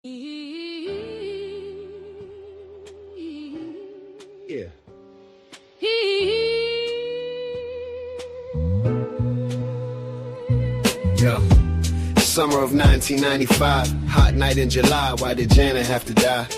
Yeah. Yo. Summer of 1995, hot night in July. Why did Janet have to die?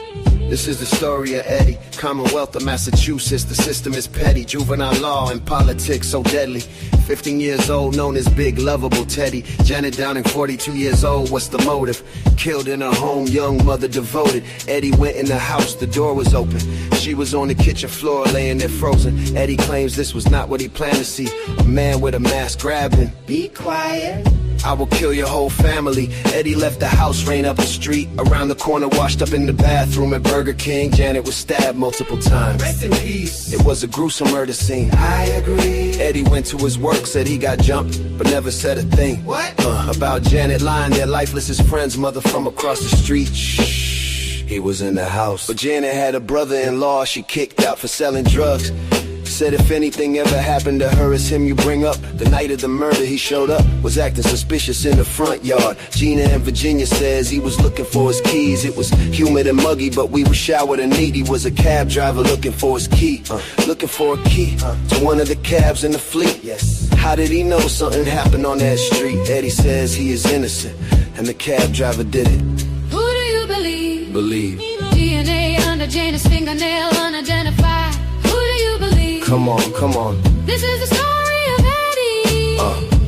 This is the story of Eddie, Commonwealth of Massachusetts. The system is petty, juvenile law and politics so deadly. 15 years old, known as Big Lovable Teddy. Janet Downing, 42 years old, what's the motive? Killed in her home, young mother devoted. Eddie went in the house, the door was open. She was on the kitchen floor, laying there frozen. Eddie claims this was not what he planned to see. A man with a mask grabbed him. Be quiet. I will kill your whole family. Eddie left the house, ran up the street. Around the corner, washed up in the bathroom at Burger King. Janet was stabbed multiple times. Rest in peace. It was a gruesome murder scene. I agree. Eddie went to his work, said he got jumped, but never said a thing. What? About Janet lying there lifeless. His friend's mother from across the street. Shh. He was in the house. But Janet had a brother-in-law she kicked out for selling drugs. Said if anything ever happened to her, it's him you bring up. The night of the murder he showed up, was acting suspicious in the front yard. Gina in Virginia says he was looking for his keys. It was humid and muggy, but we were showered and neat. He was a cab driver looking for his key. Looking for a key to one of the cabs in the fleet. Yes. How did he know something happened on that street? Eddie says he is innocent, and the cab driver did it. Who do you believe? Believe. DNA under Janet's fingernail, unidentified. Who do you believe? Come on, come on. This is the story of Eddie,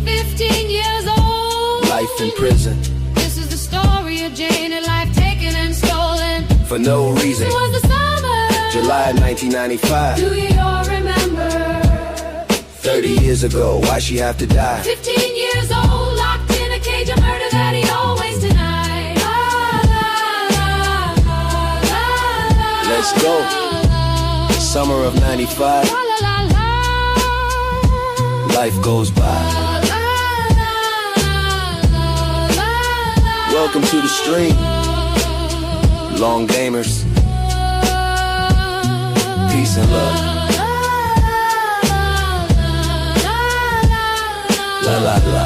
15 years old. Life in prison. This is the story of Janet, life taken and stolen. For no reason. It was the summer, July 1995. do you all remember? 30 years ago, why she have to die? 15 years old, locked in a cage of murder that he always denied. Let's go. Summer of 95. Life goes by. Welcome to the stream, long gamers. Peace and love. La la la.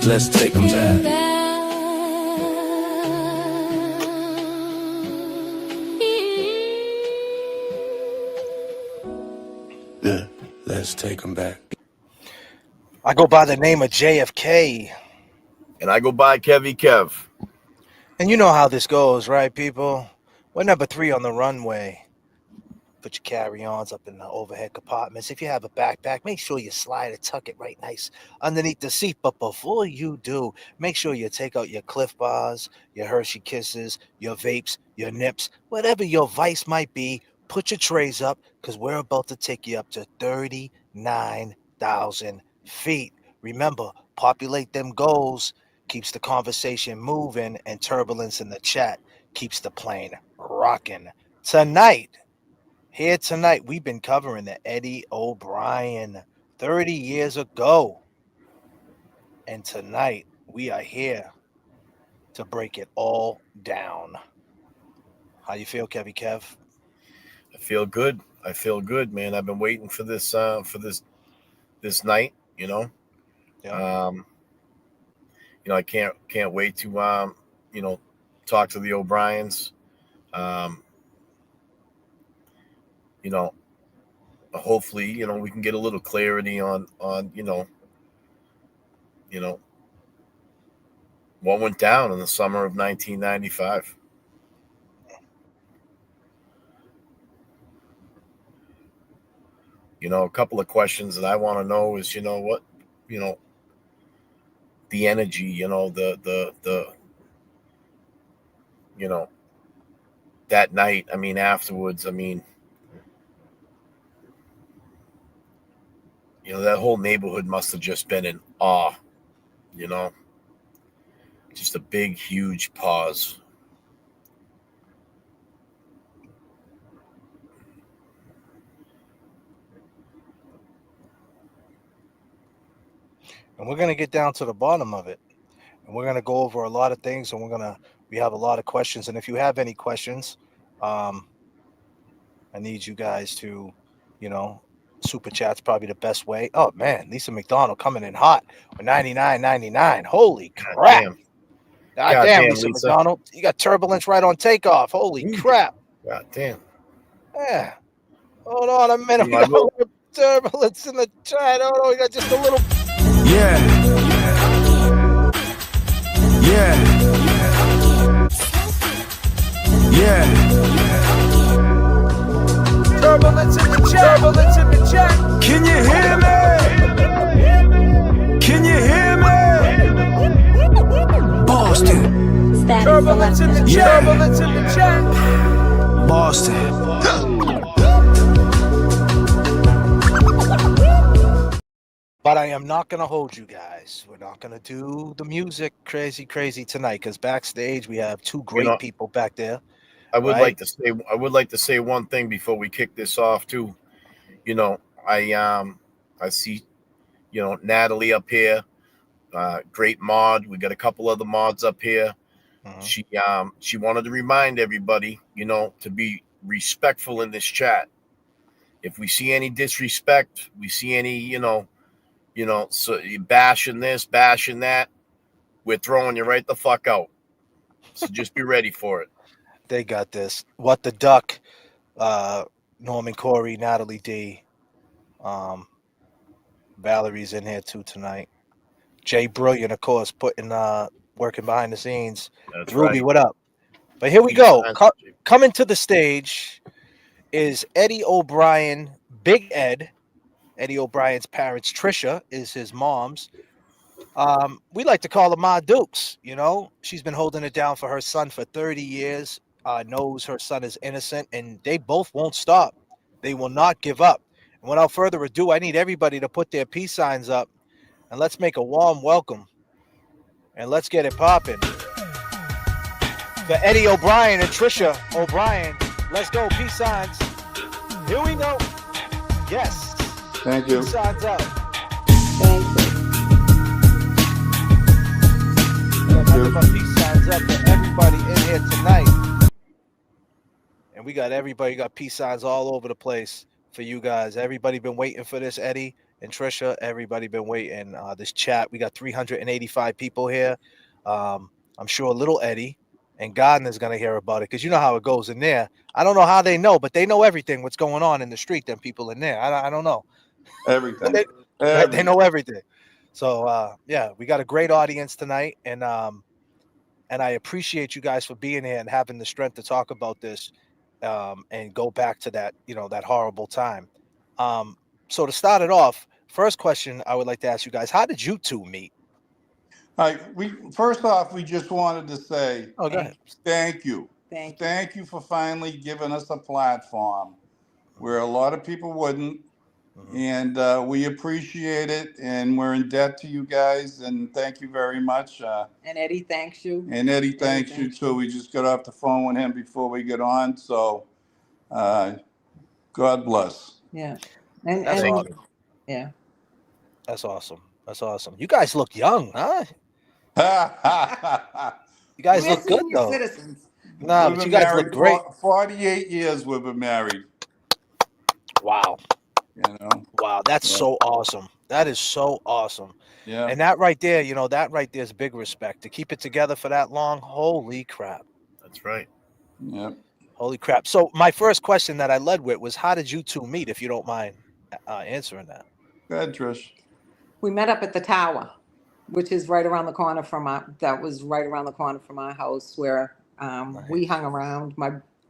Let's take them back. Yeah, let's take them back. I go by the name of J.F.K. And I go by Kev. And you know how this goes, right, people? We're number 3 on the runway. Put your carry-ons up in the overhead compartments. If you have a backpack, make sure you slide it, tuck it right nice underneath the seat. But before you do, make sure you take out your Cliff Bars, your Hershey Kisses, your vapes, your nips, whatever your vice might be. Put your trays up, because we're about to take you up to 39,000 feet. Remember, populate them goals. Keeps the conversation moving, and turbulence in the chat keeps the plane rocking. Tonight, we've been covering the Eddie O'Brien 30 years ago. And tonight, we are here to break it all down. How you feel, Kev? I feel good, man. I've been waiting for this this night, you know. Yeah. I can't wait to talk to the O'Briens. Hopefully, we can get a little clarity on what went down in the summer of 1995. A couple of questions that I want to know is, the energy, that night. I mean, afterwards, that whole neighborhood must have just been in awe, just a big, huge pause. And we're going to get down to the bottom of it. And we're going to go over a lot of things, and we have a lot of questions. And if you have any questions, I need you guys to, Super chat's probably the best way. Oh man, Lisa McDonald coming in hot with 99.99. Holy God crap! damn. God God damn, damn, Lisa Lisa. McDonald, you got turbulence right on takeoff. Holy crap! God damn. Yeah. Hold on a minute. You We know, I got a will. little turbulence in the chat. Oh no, we got just a little Yeah, yeah, yeah. turbulence in the chat. Turbulence in the chat. Can you hear me? Can you hear me? Boston, Turbulence in the chat. Yeah. Turbulence in the chat. Boston. But I am not going to hold you guys. We're not going to do the music crazy tonight because backstage we have two great know, people back there. I would Right. like to say one thing before we kick this off too. You know, I see, Natalie up here, great mod. We got a couple other mods up here. She wanted to remind everybody, to be respectful in this chat. If we see any disrespect, we see any, so you bashing this, bashing that, we're throwing you right the fuck out. So just be ready for it. They got this. What the Duck, Norman Corey, Natalie D. Valerie's in here too tonight. Jay Brilliant, of course, working behind the scenes. That's Ruby, right. what up? But here we Peace go. signs. Coming to the stage is Eddie O'Brien, Big Ed. Eddie O'Brien's parents, Trisha, is his mom's. We like to call her Ma Dukes. She's been holding it down for her son for 30 years. Knows her son is innocent, and they both won't stop. They will not give up. And without further ado, I need everybody to put their peace signs up, and let's make a warm welcome, and let's get it popping. For Eddie O'Brien and Trisha O'Brien, let's go. Peace signs. Here we go. Yes. Thank you. Peace signs up. Thank you. Nothing but peace signs up for everybody in here tonight. And we got everybody got peace signs all over the place for you guys. Everybody been waiting for this, Eddie and Trisha. Everybody been waiting. This chat, we got 385 people here. I'm sure little Eddie and Gardner's gonna hear about it because you know how it goes in there. I don't know how they know, but they know everything. What's going on in the street? Them people in there. I don't know. Everything. They know everything. So yeah, we got a great audience tonight, and I appreciate you guys for being here and having the strength to talk about this, and go back to that that horrible time. So to start it off, first question I would like to ask you guys: how did you two meet? All right. First off, we just wanted to say Oh, go ahead. thank you. Thank you for finally giving us a platform where a lot of people wouldn't. And we appreciate it, and we're in debt to you guys, and thank you very much. And Eddie thanks you. And Eddie thanks you too. We just got off the phone with him before we get on, so God bless. Yeah. That's awesome. Yeah. That's awesome. That's awesome. You guys look young, huh? You guys We're look good senior though. citizens. Nah, but you guys look great. 48 years we've been married. Wow. Wow, that's so awesome. That is so awesome. Yeah. And that right there, that right there is big respect. To keep it together for that long, holy crap. That's right. Yep. Holy crap. So my first question that I led with was, how did you two meet, if you don't mind answering that? Go ahead, Trish. We met up at the tower, which is right around the corner from our house, where we hung around.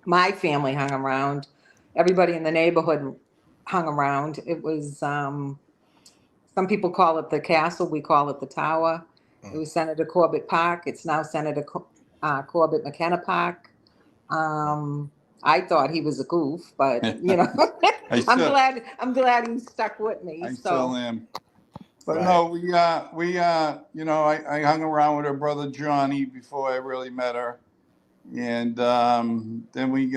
My family hung around. Everybody in the neighborhood hung around. It was some people call it the castle, we call it the tower. It was Senator Corbett Park. It's now Senator Corbett McKenna Park. I thought he was a goof, but I'm glad he stuck with me. I still am. But no, I hung around with her brother Johnny before I really met her, and then we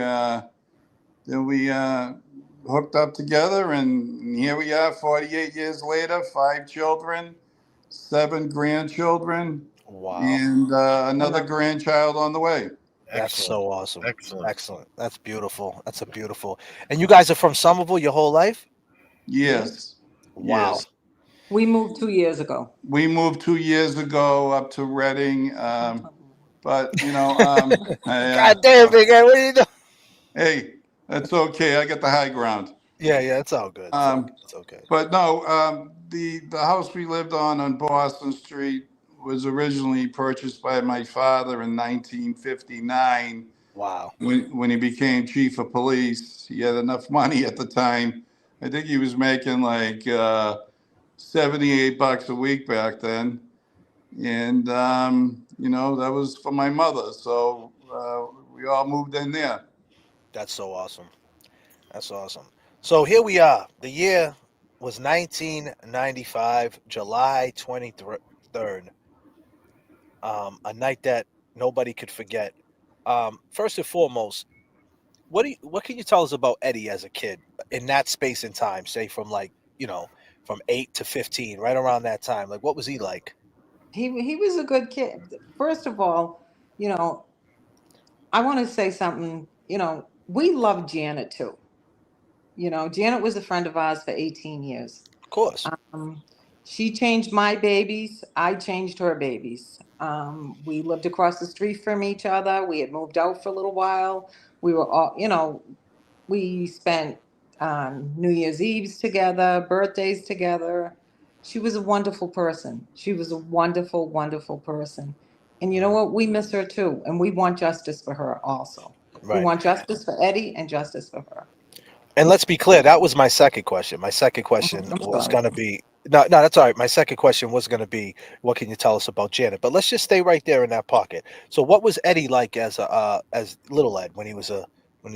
hooked up together, and here we are 48 years later, 5 children, 7 grandchildren. Wow. And another grandchild on the way. That's so awesome. Excellent. That's beautiful. That's a beautiful. And you guys are from Somerville your whole life? Yes, Wow. yes. We moved 2 years ago. We moved 2 years ago up to Reading, but God damn, Big Ed, what are you doing? hey, that's okay. I got the high ground. Yeah, it's all good. It's all Um, good. It's okay. but no, the house we lived on Boston Street was originally purchased by my father in 1959 Wow. when he became chief of police. He had enough money at the time. I think he was making like $78 a week back then, and that was for my mother. So we all moved in there. That's so awesome. That's awesome. So here we are. The year was 1995, July 23rd. A night that nobody could forget. First and foremost, what can you tell us about Eddie as a kid in that space and time? Say from like from 8 to 15, right around that time. Like, what was he like? He was a good kid. First of all, you know, I want to say something. We loved Janet too. Janet was a friend of ours for 18 years. Of course. Um, she changed my babies. I changed her babies. We lived across the street from each other. We had moved out for a little while. We were all, we spent New Year's Eves together, birthdays together. She was a wonderful person. She was a wonderful, wonderful person. And you know what? We miss her too. And we want justice for her also. We Right. want justice for Eddie and justice for her. And let's be clear, that was my second question. My second Mhm. question I'm was sorry. going to be no, no, that's all right. My second question was going to be, what can you tell us about Janet? But let's just stay right there in that pocket. So, what was Eddie like as little Ed when he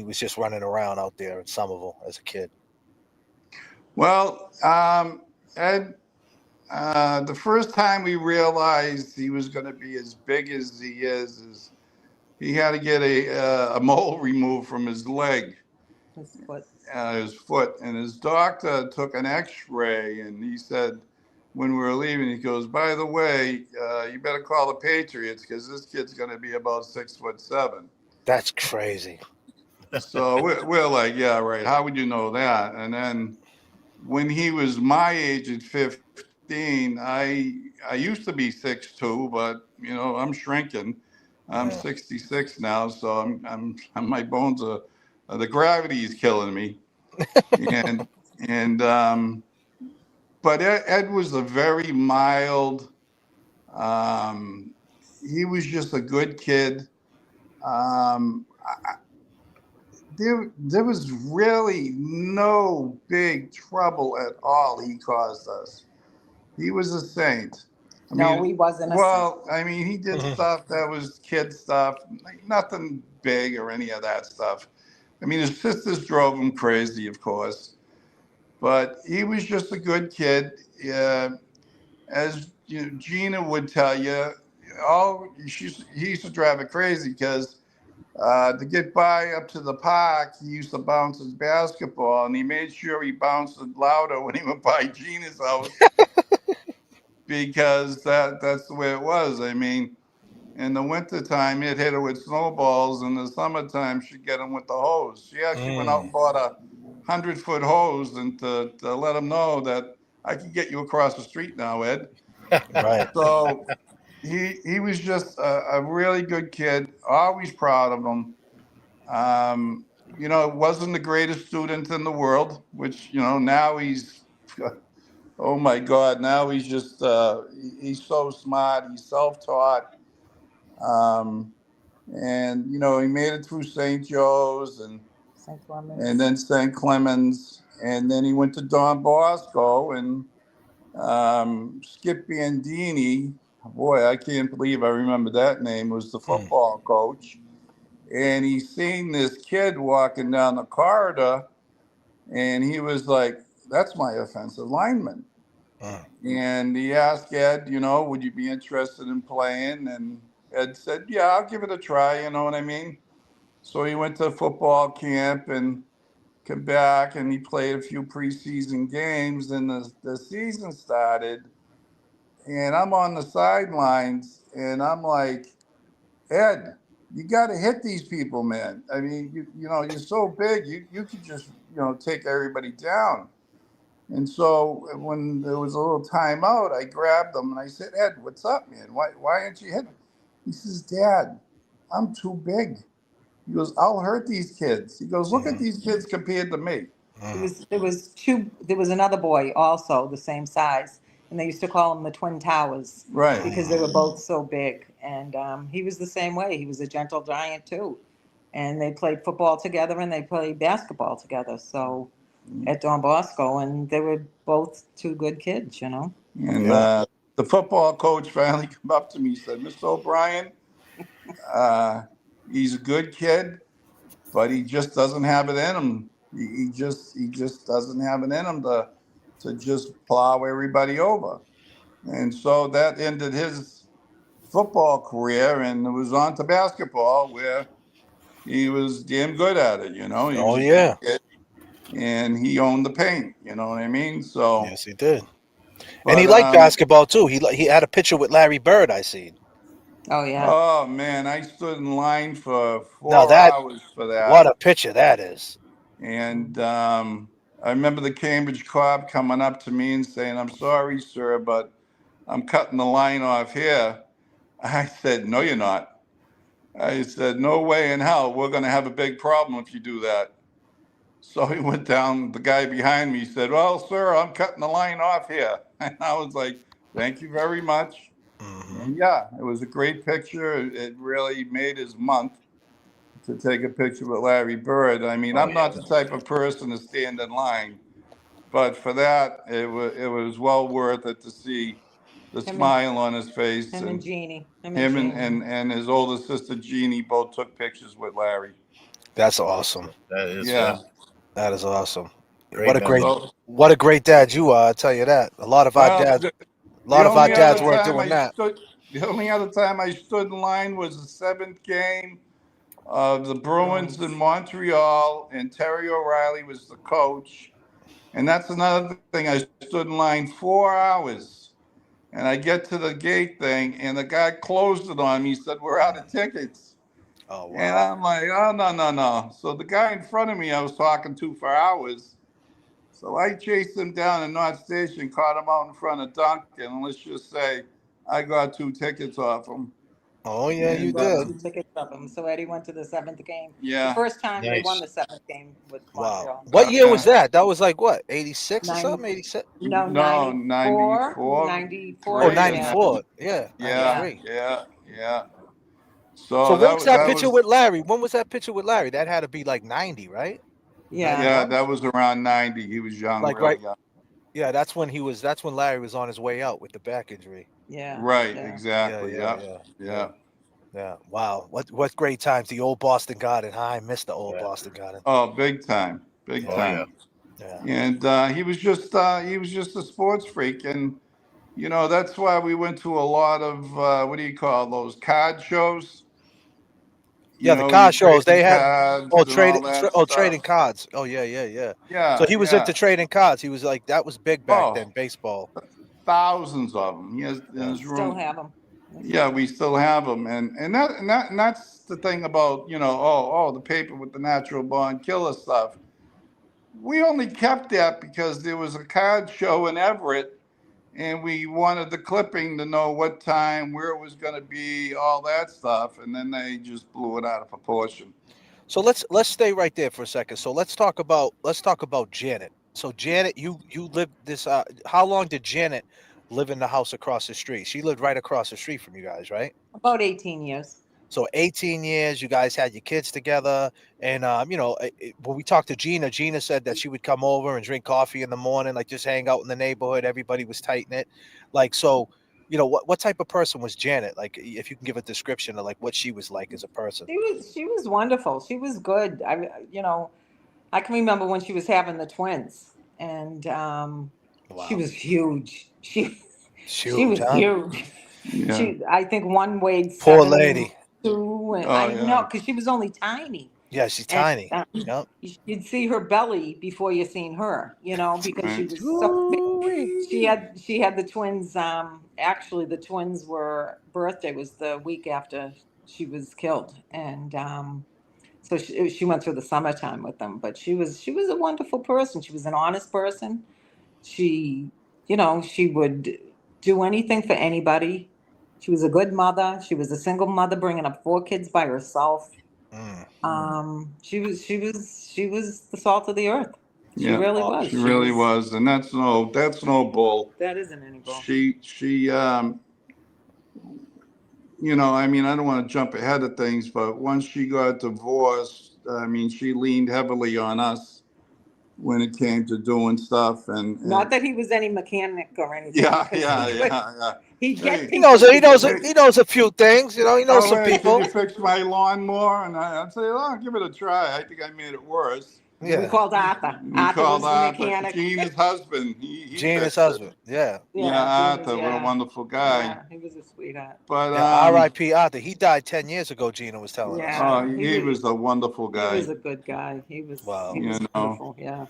was just running around out there in Somerville as a kid? Well, Ed, the first time we realized he was going to be as big as he is he had to get a mole removed from his leg, His foot. his foot, and his doctor took an X-ray, and he said when we were leaving, he goes, "By the way, you better call the Patriots because this kid's going to be about 6'7". That's crazy. So we're like, yeah, right. How would you know that? And then when he was my age at 15, I used to be 6'2", but I'm shrinking. I'm Yeah. 66 now, so my bones are the gravity is killing me. And and but Ed was a very mild. Um, he was just a good kid. Um, there was really no big trouble at all he caused us. He was a saint. I No, mean, he wasn't a saint. well, I mean, he did Mhm. stuff that was kid stuff, like nothing big or any of that stuff. I mean, his sisters drove him crazy, of course, but he was just a good kid. Uh, as Gina would tell you, he used to drive her crazy because to get by up to the park, he used to bounce his basketball, and he made sure he bounced it louder when he went by Gina's house because that's the way it was. I mean, in the wintertime, he'd hit her with snowballs. In the summertime, she'd get him with the hose. She actually went out Mm, and bought a 100-foot hose and to let him know that I can get you across the street now, Ed. right. So he was just a really good kid. Always proud of him. Wasn't the greatest student in the world, which now he's oh my God, now he's just he's so smart. He's self-taught, um, and he made it through St. Joe's St. and Clemens. then St. Clemens, and then he went to Don Bosco and Skip Bandini. Boy, I can't believe I remember that name. Was the Mm, football coach, and he seen this kid walking down the corridor, and he was like, "That's my offensive lineman." mm, And he asked Ed, would you be interested in playing? And Ed said, "Yeah, I'll give it a try." You know what I mean? So he went to football camp and came back, and he played a few preseason games. And the season started, and I'm on the sidelines, and I'm like, "Ed, you got to hit these people, man. I mean, you're so big, you could just take everybody down." And so when there was a little timeout, I grabbed him and I said, Ed, what's up, man? Why aren't you hitting? He says, Dad, I'm too big. He goes, I'll hurt these kids. He goes, look at these kids compared to me. There was another boy also the same size, and they used to call them the Twin Towers Right. because they were both so big. And he was the same way. He was a gentle giant too, and they played football together and they played basketball together. So at Don Bosco, and they were both two good kids, you know. And Yeah. the football coach finally came up to me and said, Mr. O'Brien, uh, he's a good kid, but he just doesn't have it in him. He just doesn't have it in him to just plow everybody over. And so that ended his football career, and it was on to basketball where he was damn good at it. You know, he Oh was a big yeah. kid, and he owned the paint. You know what I mean? So, Yes, he did. And he but liked basketball too. He had a picture with Larry Bird. I seen. Oh yeah. oh man, I stood in line for Now four that hours for what that, a picture that is. and I remember the Cambridge cop coming up to me and saying, "I'm sorry, sir, but I'm cutting the line off here." I said, "No, you're not." I said, "No way in hell. We're going to have a big problem if you do that." So he went down. The guy behind me said, "Well, sir, I'm cutting the line off here." And I was like, "Thank you very much." Hmm. And yeah, it was a great picture. It really made his month to take a picture with Larry Bird. I mean, Oh I'm not yeah. the type of person to stand in line, but for that, it was well worth it to see the Him and smile on his face, him and and Jeannie. Him and him and, Jeannie. and, and his older sister Jeannie both took pictures with Larry. That's awesome. That is, yeah, Yeah. That is awesome. great memory. So, What a great dad you are. I tell you that. well, A the lot of our only other dads weren't time doing I that. stood, the only other time I stood in line was the seventh game of the Bruins in Bruins. Montreal, and Terry O'Reilly was the coach. And that's another thing. I stood in line 4 hours, and I get to the gate thing, and the guy closed it on me. He said, "We're out of tickets." Oh And wow. I'm like, "Oh, no, no, no." So the guy in front of me, I was talking to for hours. So I chased him down in North Station, caught him out in front of Duncan, and let's just say I got 2 tickets off him. Oh yeah, You you And bought did. 2 tickets of them. So Eddie went to the seventh game. The yeah, first time they won Nice. the seventh game with Wow. Montreal. What year was yeah. that? That was like what? 86 or 90, something? 87? no, No, 94, 94, 94, Oh, 3, or 94. Yeah, yeah, yeah, 93. yeah, yeah. So So what was that that picture was with Larry? When was that picture with Larry? That had to be like 90, right? yeah, yeah, 91? that was around 90. He was young, Like right. really young. Yeah, that's when Larry was on his way out with the back injury. yeah, Right, yeah. Yeah, exactly. yeah, Yeah, yeah, yeah, yeah. yeah. Wow. What great times. The old Boston Garden. I miss the old Yeah. Boston Garden. Oh, big time, big Oh yeah. time. Yeah. And he was just a sports freak, and that's why we went to a lot of what do you call those card shows? Yeah, the You card shows trade they had. cards and all that Trading stuff. cards. Oh yeah, yeah, yeah. So Yeah, he was yeah. into trading cards. He was like that was big back Oh, then. Baseball. thousands of them. He has in Yeah. his Still room. have them. Yeah, we still have them, and that's the thing about the paper with the natural born killer stuff. We only kept that because there was a card show in Everett, and we wanted the clipping to know what time, where it was going to be, all that stuff, and then they just blew it out of proportion. So let's stay right there for a second. So let's talk about Janet. So Janet, you lived this. How long did Janet live in the house across the street? She lived right across the street from you guys, right? About 18 years. So 18 years, you guys had your kids together, and when we talked to Gina, Gina said that she would come over and drink coffee in the morning, like just hang out in the neighborhood. Everybody was tight knit, like so. What type of person was Janet? Like, if you can give a description of like what she was like as a person. She was wonderful. She was good. I can remember when she was having the twins, and she Wow, was huge. She it's she huge, was huh? huge. Yeah. I think one weighed Poor seven lady. two, and Oh I know yeah. because she was only tiny, Yeah, she's and tiny. Yep. you'd see her belly before you seen her, because she Right. was so big. Ooh-wee. She had the twins. Actually, the twins were birthday was the week after she was killed, and so she went through the summertime with them. But she was a wonderful person. She was an honest person. She, she would do anything for anybody. She was a good mother. She was a single mother bringing up 4 kids by herself. Mm. She was the salt of the earth. She Yeah, really Oh, was. she She really was. was, and that's no bull. That isn't any bull. She I mean, I don't want to jump ahead of things, but once she got divorced, I mean, she leaned heavily on us when it came to doing stuff, Not and that he was any mechanic or anything, yeah, because yeah, he would. yeah, yeah. He'd get Hey, he knows. people He to knows. do it. hey, He knows a few things. You know, he knows oh, some hey, can people. you fix my lawnmower? And I'd say, oh, give it a try. I think I made it worse. Yeah, we Yeah, called Arthur. We Arthur called was the Arthur, mechanic. Gina's husband. He Gina's fixed it. husband. Yeah, Yeah, Yeah, Gina's. Arthur, what a Yeah, wonderful guy. yeah. He was a sweetheart. But yeah. R.I.P. Arthur. He died 10 years ago. Gina was telling us. Yeah, oh, he was a wonderful he was guy. a good guy. He was he Wow. was You know. wonderful. Yeah.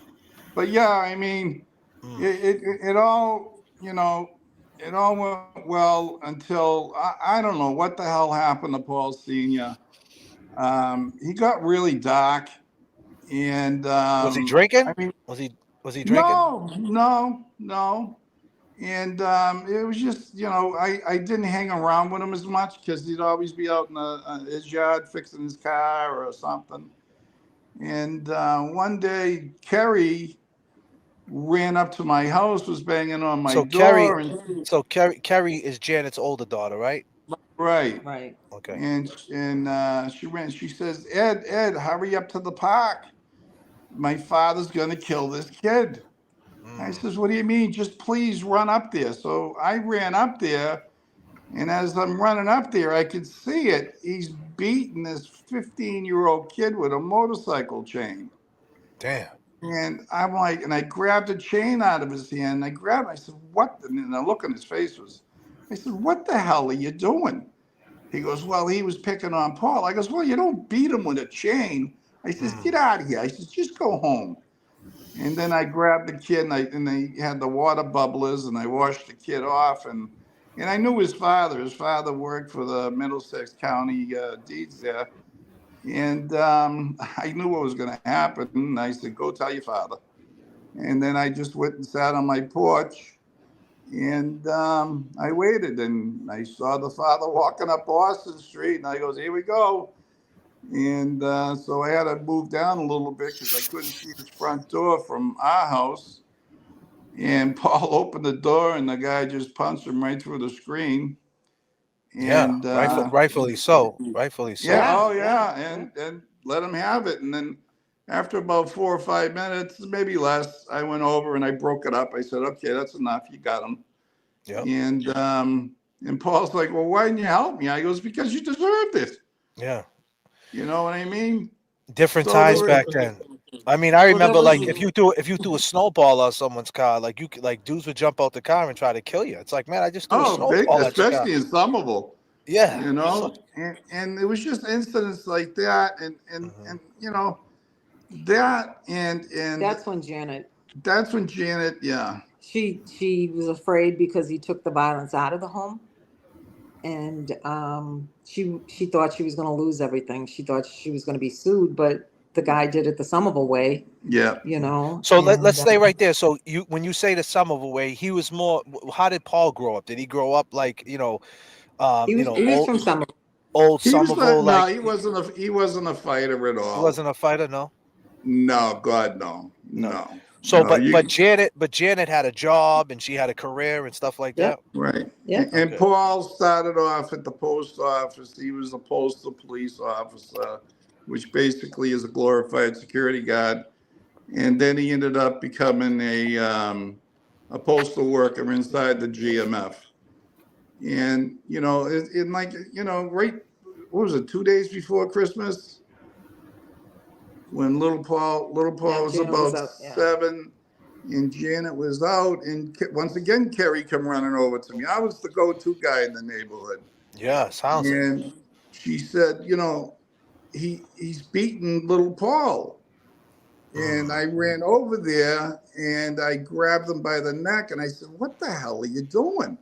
But yeah, I mean, Mm. it all, it all went well until I don't know what the hell happened to Paul Senior. He got really dark, and Was he I drinking? mean, Was he? Was he drinking? no, no, no. And it was just, I didn't hang around with him as much because he'd always be out in his yard fixing his car or something. And one day, Kerry ran up to my house, was banging on my So Carrie. door, and So Carrie is Janet's older daughter, right? right. Right. Okay. And she ran. She says, Ed, hurry up to the park. My father's gonna kill this kid. I Mm. says, what do you mean? Just please run up there. So I ran up there, and as I'm running up there, I could see it. He's beating this 15-year-old kid with a motorcycle chain. Damn. And I'm like, and I grabbed a chain out of his hand. I grabbed it. I said, what? And the look on his face was, I said, what the hell are you doing? He goes, well, he was picking on Paul. I goes, well, you don't beat him with a chain. I says, Mm. get out of here. I says, just go home. And then I grabbed the kid, and they had the water bubblers, and I washed the kid off. And I knew his father. His father worked for the Middlesex County deeds there. And I knew what was going to happen. And I said, go tell your father. And then I just went and sat on my porch, and I waited, and I saw the father walking up Boston Street, and I goes, here we go. And so I had to move down a little bit because I couldn't see his front door from our house. And Paul opened the door, and the guy just punched him right through the screen. Yeah. And Rightfully so. Rightfully yeah, so. Yeah. oh Yeah. yeah, and let him have it. And then after about 4 or 5 minutes, maybe less, I went over and I broke it up. I said, okay, that's enough. You got him. Yep. And Paul's like, well, why didn't you help me? I goes, because you deserved it. Yeah. You know what I mean? Different So there times was, back then. I mean, I Well, there remember was. like if you threw a snowball on someone's car, like like dudes would jump out the car and try to kill you. It's like, man, I just threw a oh, big, snowball at your car. especially in Somerville, Yeah. you know, and it was just incidents like that, Mhm. and that, and That's when Janet. that's when Janet, yeah, She was afraid because he took the violence out of the home, and she thought she was going to lose everything. She thought she was going to be sued, but the guy did it the Somerville way, yeah. So let's and stay right there. So when you say the sum of a way, he was more. How did Paul grow up? Did he grow up like he was from Somerville. old He was not. Somerville? No, Like he wasn't a fighter at he all. wasn't a fighter, no, No, God, no, no. no, So no. but Janet had a job and she had a career and stuff like that. Yep. Right. Yep. And Okay. Paul started off at the post office. He was a postal police officer, which basically is a glorified security guard. And then he ended up becoming a postal worker inside the GMF. And in like right, what was it, 2 days before Christmas, when little Paul Yeah, was Janet was about out. Yeah. 7, and Janet was out, and once again Kerry come running over to me. I was the go-to guy in the neighborhood, Yeah, sounds it. and she said, he's beating little Paul. And Mm. I ran over there and I grabbed him by the neck and I said, what the hell are you doing?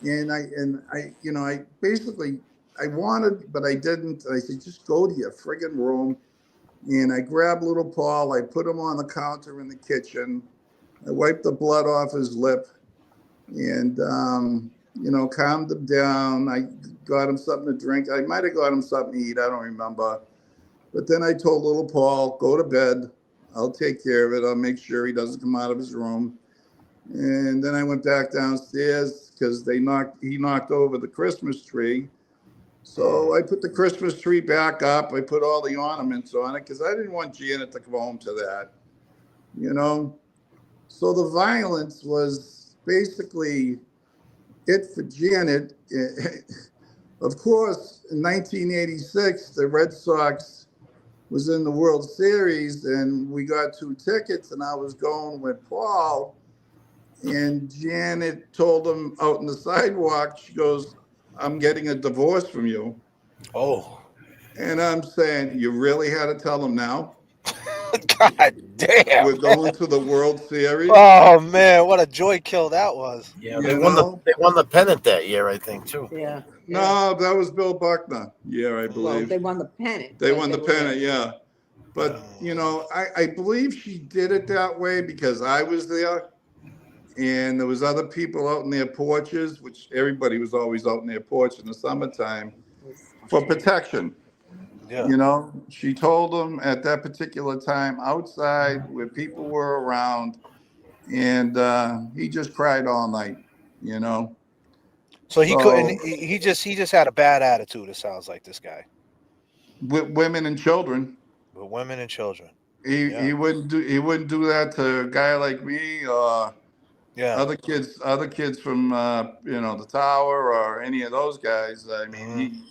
And I basically, I wanted, but I didn't. I said, just go to your friggin' room. And I grabbed little Paul. I put him on the counter in the kitchen. I wiped the blood off his lip and, calmed him down. I got him something to drink. I might have got him something to eat. I don't remember. But then I told little Paul, go to bed. I'll take care of it. I'll make sure he doesn't come out of his room. And then I went back downstairs because he knocked over the Christmas tree. So I put the Christmas tree back up. I put all the ornaments on it because I didn't want Janet to come home to that, you know. So the violence was basically it for Janet. Of course, in 1986, the Red Sox was in the World Series, and we got 2 tickets, and I was going with Paul. And Janet told him out on the sidewalk, she goes, I'm getting a divorce from you. Oh, And I'm saying, you really had to tell him now? God damn. We're going to the World Series. Oh man, what a joy kill that was. Yeah, they won the pennant that year, I think, too. Yeah. No, that was Bill Buckner. Yeah, I Well, believe. they won the pennant. They but won the were- pennant, yeah. But, I believe she did it that way because I was there. And there was other people out in their porches, which everybody was always out in their porch in the summertime for protection. Yeah. She told them at that particular time outside where people were around, and he just cried all night. So he couldn't. He just had a bad attitude. It sounds like this guy With women and children. with women and children. He wouldn't do that to a guy like me or Yeah. other kids from the tower or any of those guys. I mean,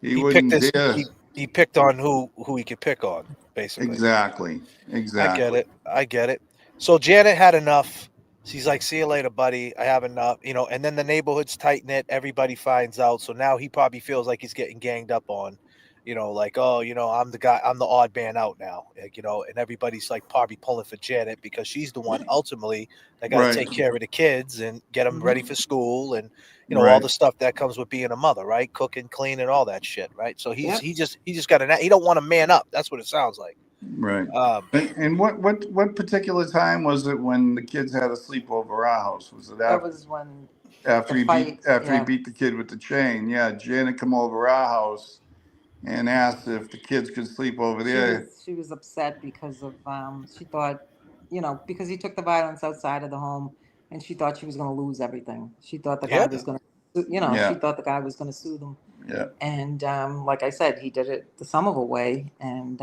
he wouldn't dare. He picked on who he could pick on, basically. Exactly. I get it. So Janet had enough. She's like, see you later, buddy. I have enough. And then the neighborhood's tight knit. Everybody finds out. So now he probably feels like he's getting ganged up on. Like, oh, I'm the guy, I'm the odd man out now. Like, and everybody's like probably pulling for Janet because she's the one ultimately that got to take care of the kids and get them ready for school and all the stuff that comes with being a mother, right? Cooking, cleaning, all that shit, right? So he just got he don't want to man up. That's what it sounds like. Right. And what particular time was it when the kids had a sleepover at our house? Was it That was when after he fight, he beat the kid with the chain? Yeah, Janet come over our house and asked if the kids could sleep over there. she was upset because of she thought, because he took the violence outside of the home, and she thought she was going to lose everything. She thought the guy was going to, she thought the guy was going to sue them. Yeah. And like I said, he did it the Somerville way, and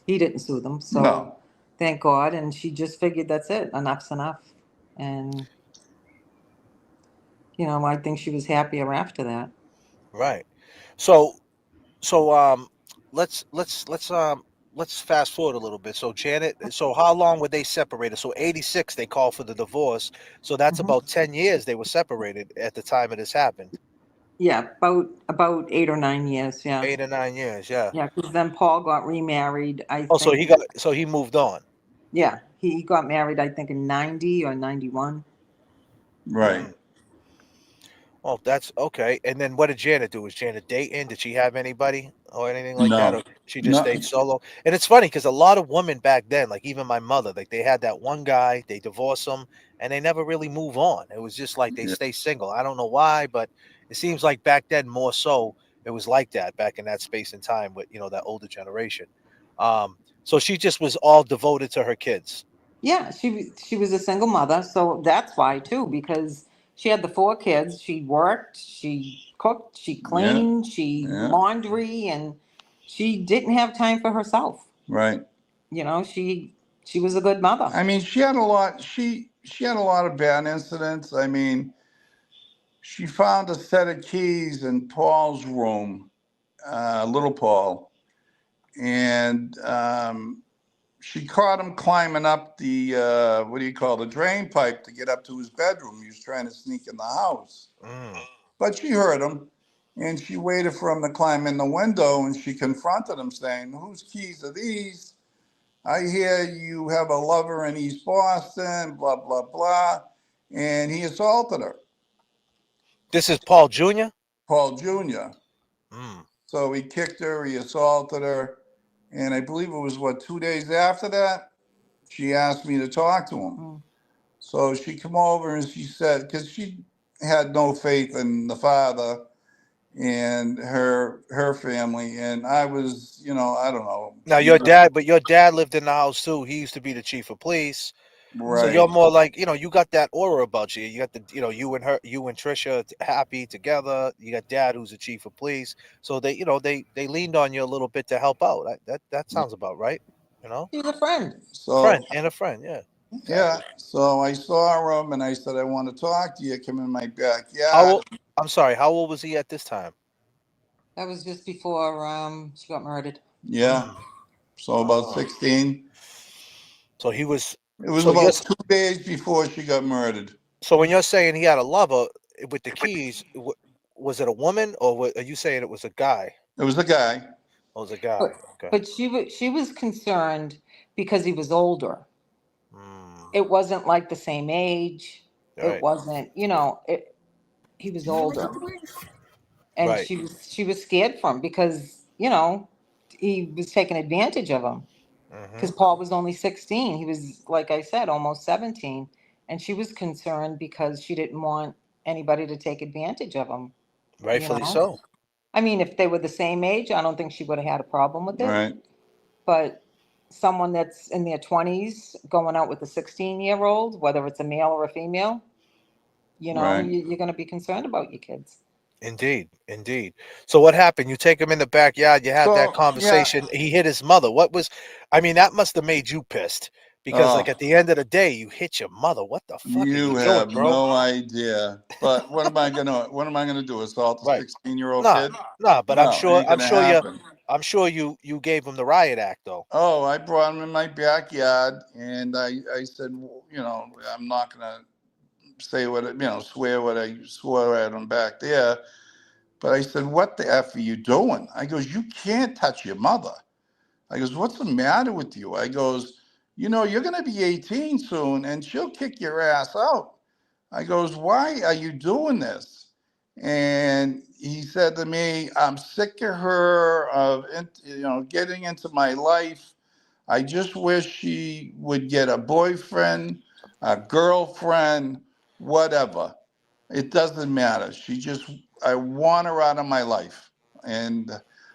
he didn't sue them. So No. thank God. And she just figured that's it. Enough's enough. And I think she was happier after that. Right. So let's fast forward a little bit. So Janet, so how long were they separated? So 86 they called for the divorce. So that's about 10 years they were separated at the time of this happened. Yeah, about 8 or 9 years. Yeah. 8 or 9 years. Yeah. Yeah, because then Paul got remarried. So he moved on. Yeah, he got married. I think in 90 or 91. Right. Oh, that's okay. And then what did Janet do? Was Janet dating? Did she have anybody or anything like that? Or she just stayed solo? And it's funny because a lot of women back then, like even my mother, like they had that one guy, they divorce him, and they never really move on. It was just like they stay single. I don't know why, but it seems like back then more so it was like that back in that space and time with that older generation. So she just was all devoted to her kids. Yeah, she was a single mother, so that's why too, because she had the 4 kids. She worked, she cooked, she cleaned, she laundry, and she didn't have time for herself. Right. She was a good mother. I mean, she had a lot. She had a lot of bad incidents. I mean, she found a set of keys in Paul's room, little Paul, and she caught him climbing up the the drain pipe to get up to his bedroom. He was trying to sneak in the house, but she heard him, and she waited for him to climb in the window, and she confronted him, saying, "Whose keys are these? I hear you have a lover in East Boston, blah, blah, blah." And he assaulted her. This is Paul Jr.? Paul Jr. So he kicked her, he assaulted her. And I believe it was, 2 days after that? she asked me to talk to him. Mm. So she come over and she said, because she had no faith in the father and her family, and I was, I don't know. Now your dad, but your dad lived in the house too. He used to be the chief of police. So Right. you're more like, you got that aura about you. You got the, you and Trisha happy together. You got dad who's the chief of police. So they leaned on you a little bit to help out. That sounds about right. He's a friend. So A friend. Yeah, yeah, exactly. so I saw him and I said, I want to talk to you. Come in my How backyard. old? I'm sorry. How old was he at this time? That was just before she got murdered. Yeah, so about Oh, 16. so he was. It was So you're. about 2 days before she got murdered. So when you're saying he had a lover with the keys, was it a woman or are you saying it was a guy? It was a guy. Oh, it was a But guy. Okay. but she was concerned because he was older. Mm, It wasn't like the same age. all It right. wasn't, he was older. And Right. she was scared for him because, he was taking advantage of him. Hmm. Because Paul was only 16. He was, like I said, almost 17. And she was concerned because she didn't want anybody to take advantage of him, you Rightfully know? so. I mean, if they were the same age, I don't think she would have had a problem with it. Right. But someone that's in their 20s going out with a 16-year-old, whether it's a male or a female, Right. you're going to be concerned about your kids. Indeed. Indeed. So what happened? You take him in the backyard. You had that So yeah. conversation. He hit his mother. What was? I mean, that must have made you pissed because, like, Oh, at the end of the day, you hit your mother. What the fuck are you you doing, have bro? no idea. But what am I gonna do? Assault a Right. 16-year-old Nah, kid? nah. But I'm No, sure. ain't I'm gonna sure you. happen. I'm sure you gave him the riot act though. Oh, I brought him in my backyard, and I said, I'm not gonna say swear what I swore at him back there. But I said, what the F are you doing? I goes, you can't touch your mother. I goes, what's the matter with you? I goes, you're going to be 18 soon and she'll kick your ass out. I goes, why are you doing this? And he said to me, I'm sick of her getting into my life. I just wish she would get a boyfriend, a girlfriend, whatever. It doesn't matter. I want her out of my life. And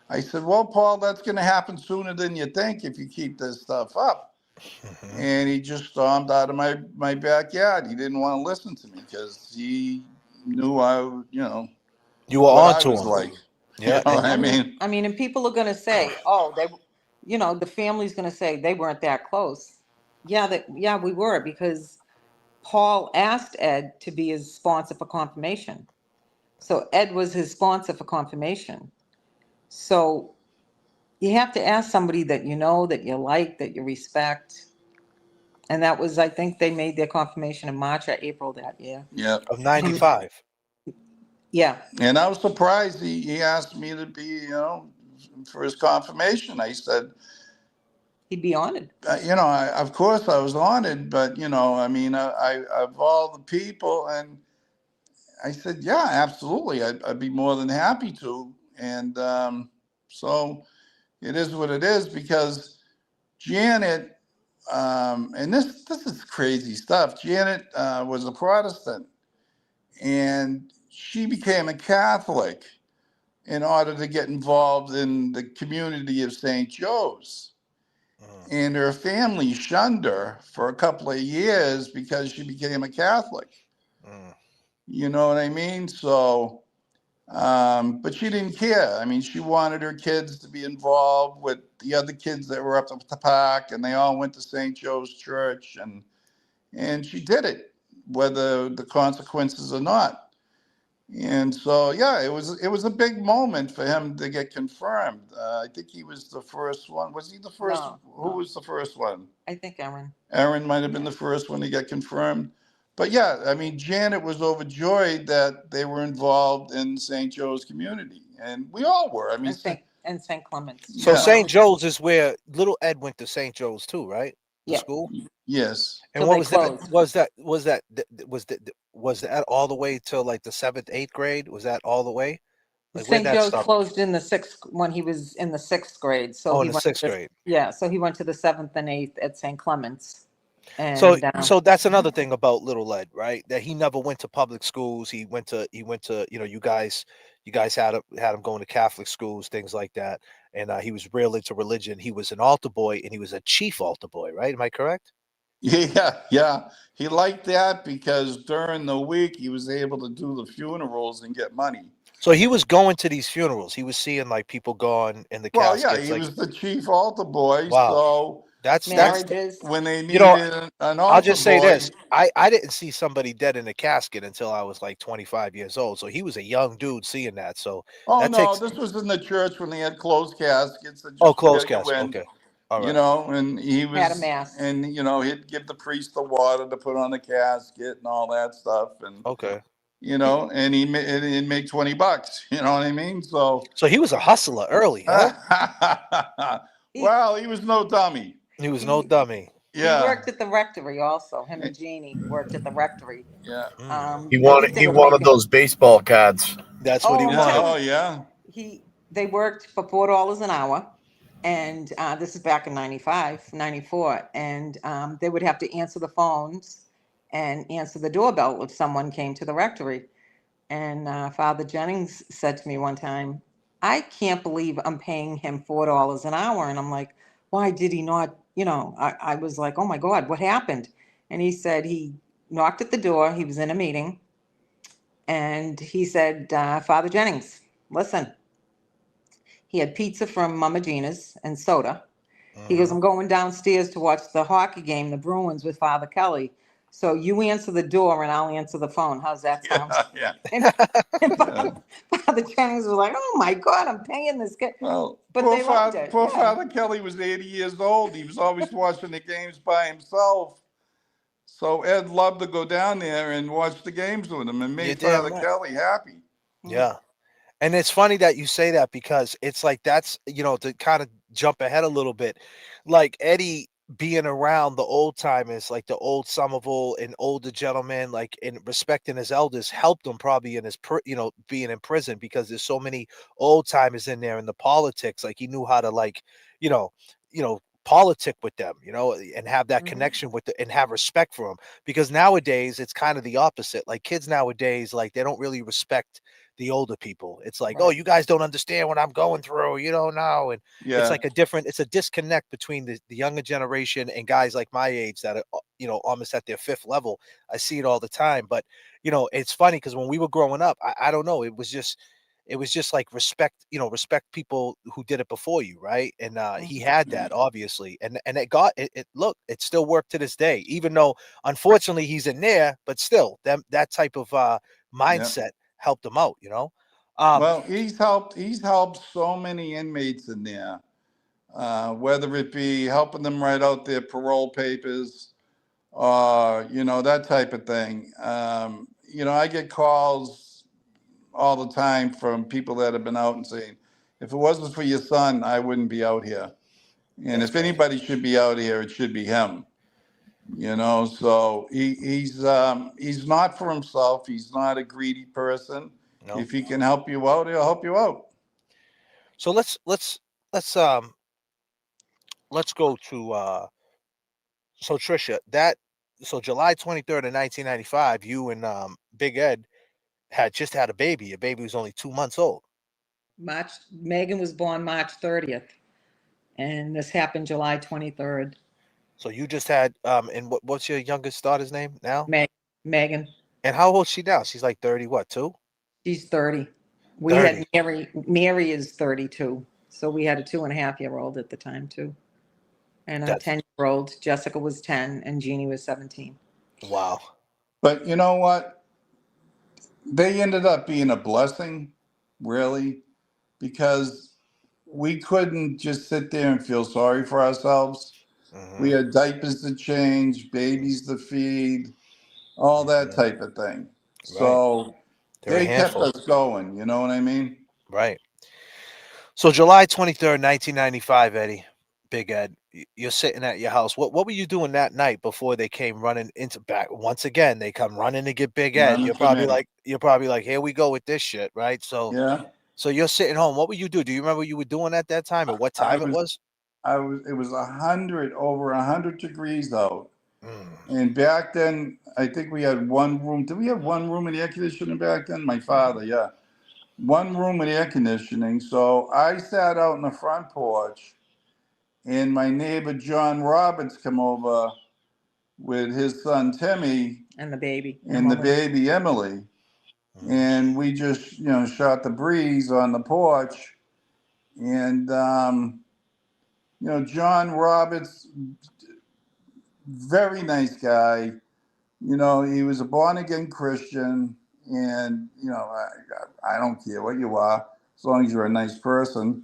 I said, well, Paul, that's going to happen sooner than you think if you keep this stuff up. Hmm. And he just stormed out of my backyard. He didn't want to listen to me because he knew You were what on I to was him. like. You Yeah, know and what I mean? And people are going to say, oh, the family's going to say they weren't that close. Yeah, we were, because Paul asked Ed to be his sponsor for confirmation. So Ed was his sponsor for confirmation. So you have to ask somebody that you know, that you like, that you respect. And that was, I think they made their confirmation in March or April that year. Yeah. of '95. Yeah. And I was surprised he asked me to be, for his confirmation. I said, He'd be honored. of course I was honored, but, I mean, of all the people, and I said, yeah, absolutely. I'd be more than happy to. And so it is what it is because Janet, and this is crazy stuff. Janet was a Protestant and she became a Catholic in order to get involved in the community of St. Joe's. Mm, And her family shunned her for a couple of years because she became a Catholic. mm, You know what I mean? So, but she didn't care. I mean, she wanted her kids to be involved with the other kids that were up at the park, and they all went to St. Joe's Church, and she did it, whether the consequences or not. And so, yeah, it was a big moment for him to get confirmed. I think he was the first one. Was he the first? No, Who no. was the first one? I think Aaron. Aaron might have been the first one to get confirmed. But yeah, I mean, Janet was overjoyed that they were involved in St. Joe's community, and we all were. I mean, And St. Clements. So yeah, St. Joe's is where little Ed went to St. Joe's too, right? The Yeah. school. yes, And Till what they was that? closed. Was that all the way till like the seventh, eighth grade? Was that all the way? Like where'd St. that Joe's stop? closed in the sixth when he was in the sixth grade. So Oh, in he the went to sixth the grade. yeah. So he went to the seventh and eighth at St. Clements. So And so that's another thing about little Ed, right? That he never went to public schools. He went to you guys had him going to Catholic schools, things like that. And he was real into religion. He was an altar boy, and he was a chief altar boy, right? Am I correct? Yeah, yeah. He liked that because during the week he was able to do the funerals and get money. So he was going to these funerals. He was seeing like people gone in the Well, yeah, caskets. he Like, was the chief altar boy, wow, so that's marriages. when they you know. needed an I'll altar just say boy. this: I didn't see somebody dead in a casket until I was like 25 years old. So he was a young dude seeing that. So Oh that no, takes this was in the church when they had closed caskets that oh, just closed where you casket. went, Okay, all right. and he Had a was, mass. and he'd give the priest the water to put on the casket and all that stuff, and Okay. and he'd make $20. You know what I mean? So, So he was a hustler early, huh? He well, he was no dummy. He was no he dummy. he Yeah, worked at the rectory also. Him eh, and Jeannie worked at the rectory. yeah, Mm, Every He single wanted weekend. those baseball cards. that's what he Oh, I'm yeah. telling wanted. Oh you, yeah, they worked for $4 an hour, and this is back in 95, 94, and they would have to answer the phones and answer the doorbell if someone came to the rectory. And Father Jennings said to me one time, I can't believe I'm paying him $4 an hour. And I'm like, why did he not? I was like, oh my God, what happened? And he said he knocked at the door. He was in a meeting. And he said, Father Jennings, listen, he had pizza from Mama Gina's and soda. He goes, Hmm. I'm going downstairs to watch the hockey game, the Bruins with Father Kelly. So you answer the door and I'll answer the phone. How's that sound? yeah, yeah, And, and yeah. Father Jennings was like, "Oh my God, I'm paying this kid," Well, but they loved it. Poor Yeah, Father Kelly was 80 years old. He was always watching the games by himself. So Ed loved to go down there and watch the games with him and You're made damn Father right. Kelly happy. mm, Yeah. And it's funny that you say that because it's like to kind of jump ahead a little bit, like Eddie being around the old timers, like the old Somerville and older gentlemen, like in respecting his elders, helped him probably in his, being in prison because there's so many old timers in there in the politics. Like he knew how to you know, politic with them, and have that mhm, connection with and have respect for them. Because nowadays it's kind of the opposite. Like kids nowadays, like they don't really respect the older people. It's like, oh, right. you guys don't understand what I'm going through, now. And it's Yeah, like it's a disconnect between the younger generation and guys like my age that are, almost at their fifth level. I see it all the time. But, it's funny because when we were growing up, I don't know, it was just like respect people who did it before you, right? And he Mhm, had that obviously, and look, it still worked to this day, even though unfortunately he's in there, but still that type of yeah. mindset helped him out. Um, Well, he's helped so many inmates in there, whether it be helping them write out their parole papers, that type of thing. I get calls all the time from people that have been out and saying, if it wasn't for your son, I wouldn't be out here. And that's if right. anybody should be out here, it should be him. So he's not for himself. He's not a greedy person. No. If he can help you out, he'll help you out. So let's go to so Trisha, July 23rd of 1995, you and Big Ed had just had a baby. Your baby was only 2 months old. Megan was born March 30th, and this happened July 23rd. So you just had and what's your youngest daughter's name now? Meg, Megan, And how old is she now? She's like 30, what, two? she's 30. We had 30. Mary. Mary is 32, so we had a 2.5-year-old at the time too, and a That's 10-year-old. Jessica was 10, and Jeannie was 17. wow. But you know what? They ended up being a blessing, really, because we couldn't just sit there and feel sorry for ourselves. We Hmm. had diapers to change, babies to feed, all that Hmm. type of thing. Right. So They're a they kept handful. us going, you know what I mean? Right. So July 23rd, 1995, Eddie, Big Ed, you're sitting at your house. What were you doing that night before they came running into back? Once again, they come running to get Big Ed. Running You're to probably me. like, you're probably like, here we go with this shit, right? So Yeah. so you're sitting home. What would you do? Do you remember what you were doing at that time and what I time it was was? it was 100 over 100 degrees out. And back then, I think we had one room. Did we have one room with air conditioning back then? My father, yeah. One room with air conditioning. So I sat out in the front porch, and my neighbor John Roberts come over with his son Timmy And the baby. and the baby Emily. And we just, shot the breeze on the porch. And, John Roberts, very nice guy. He was a born again Christian. And, I don't care what you are, as long as you're a nice person.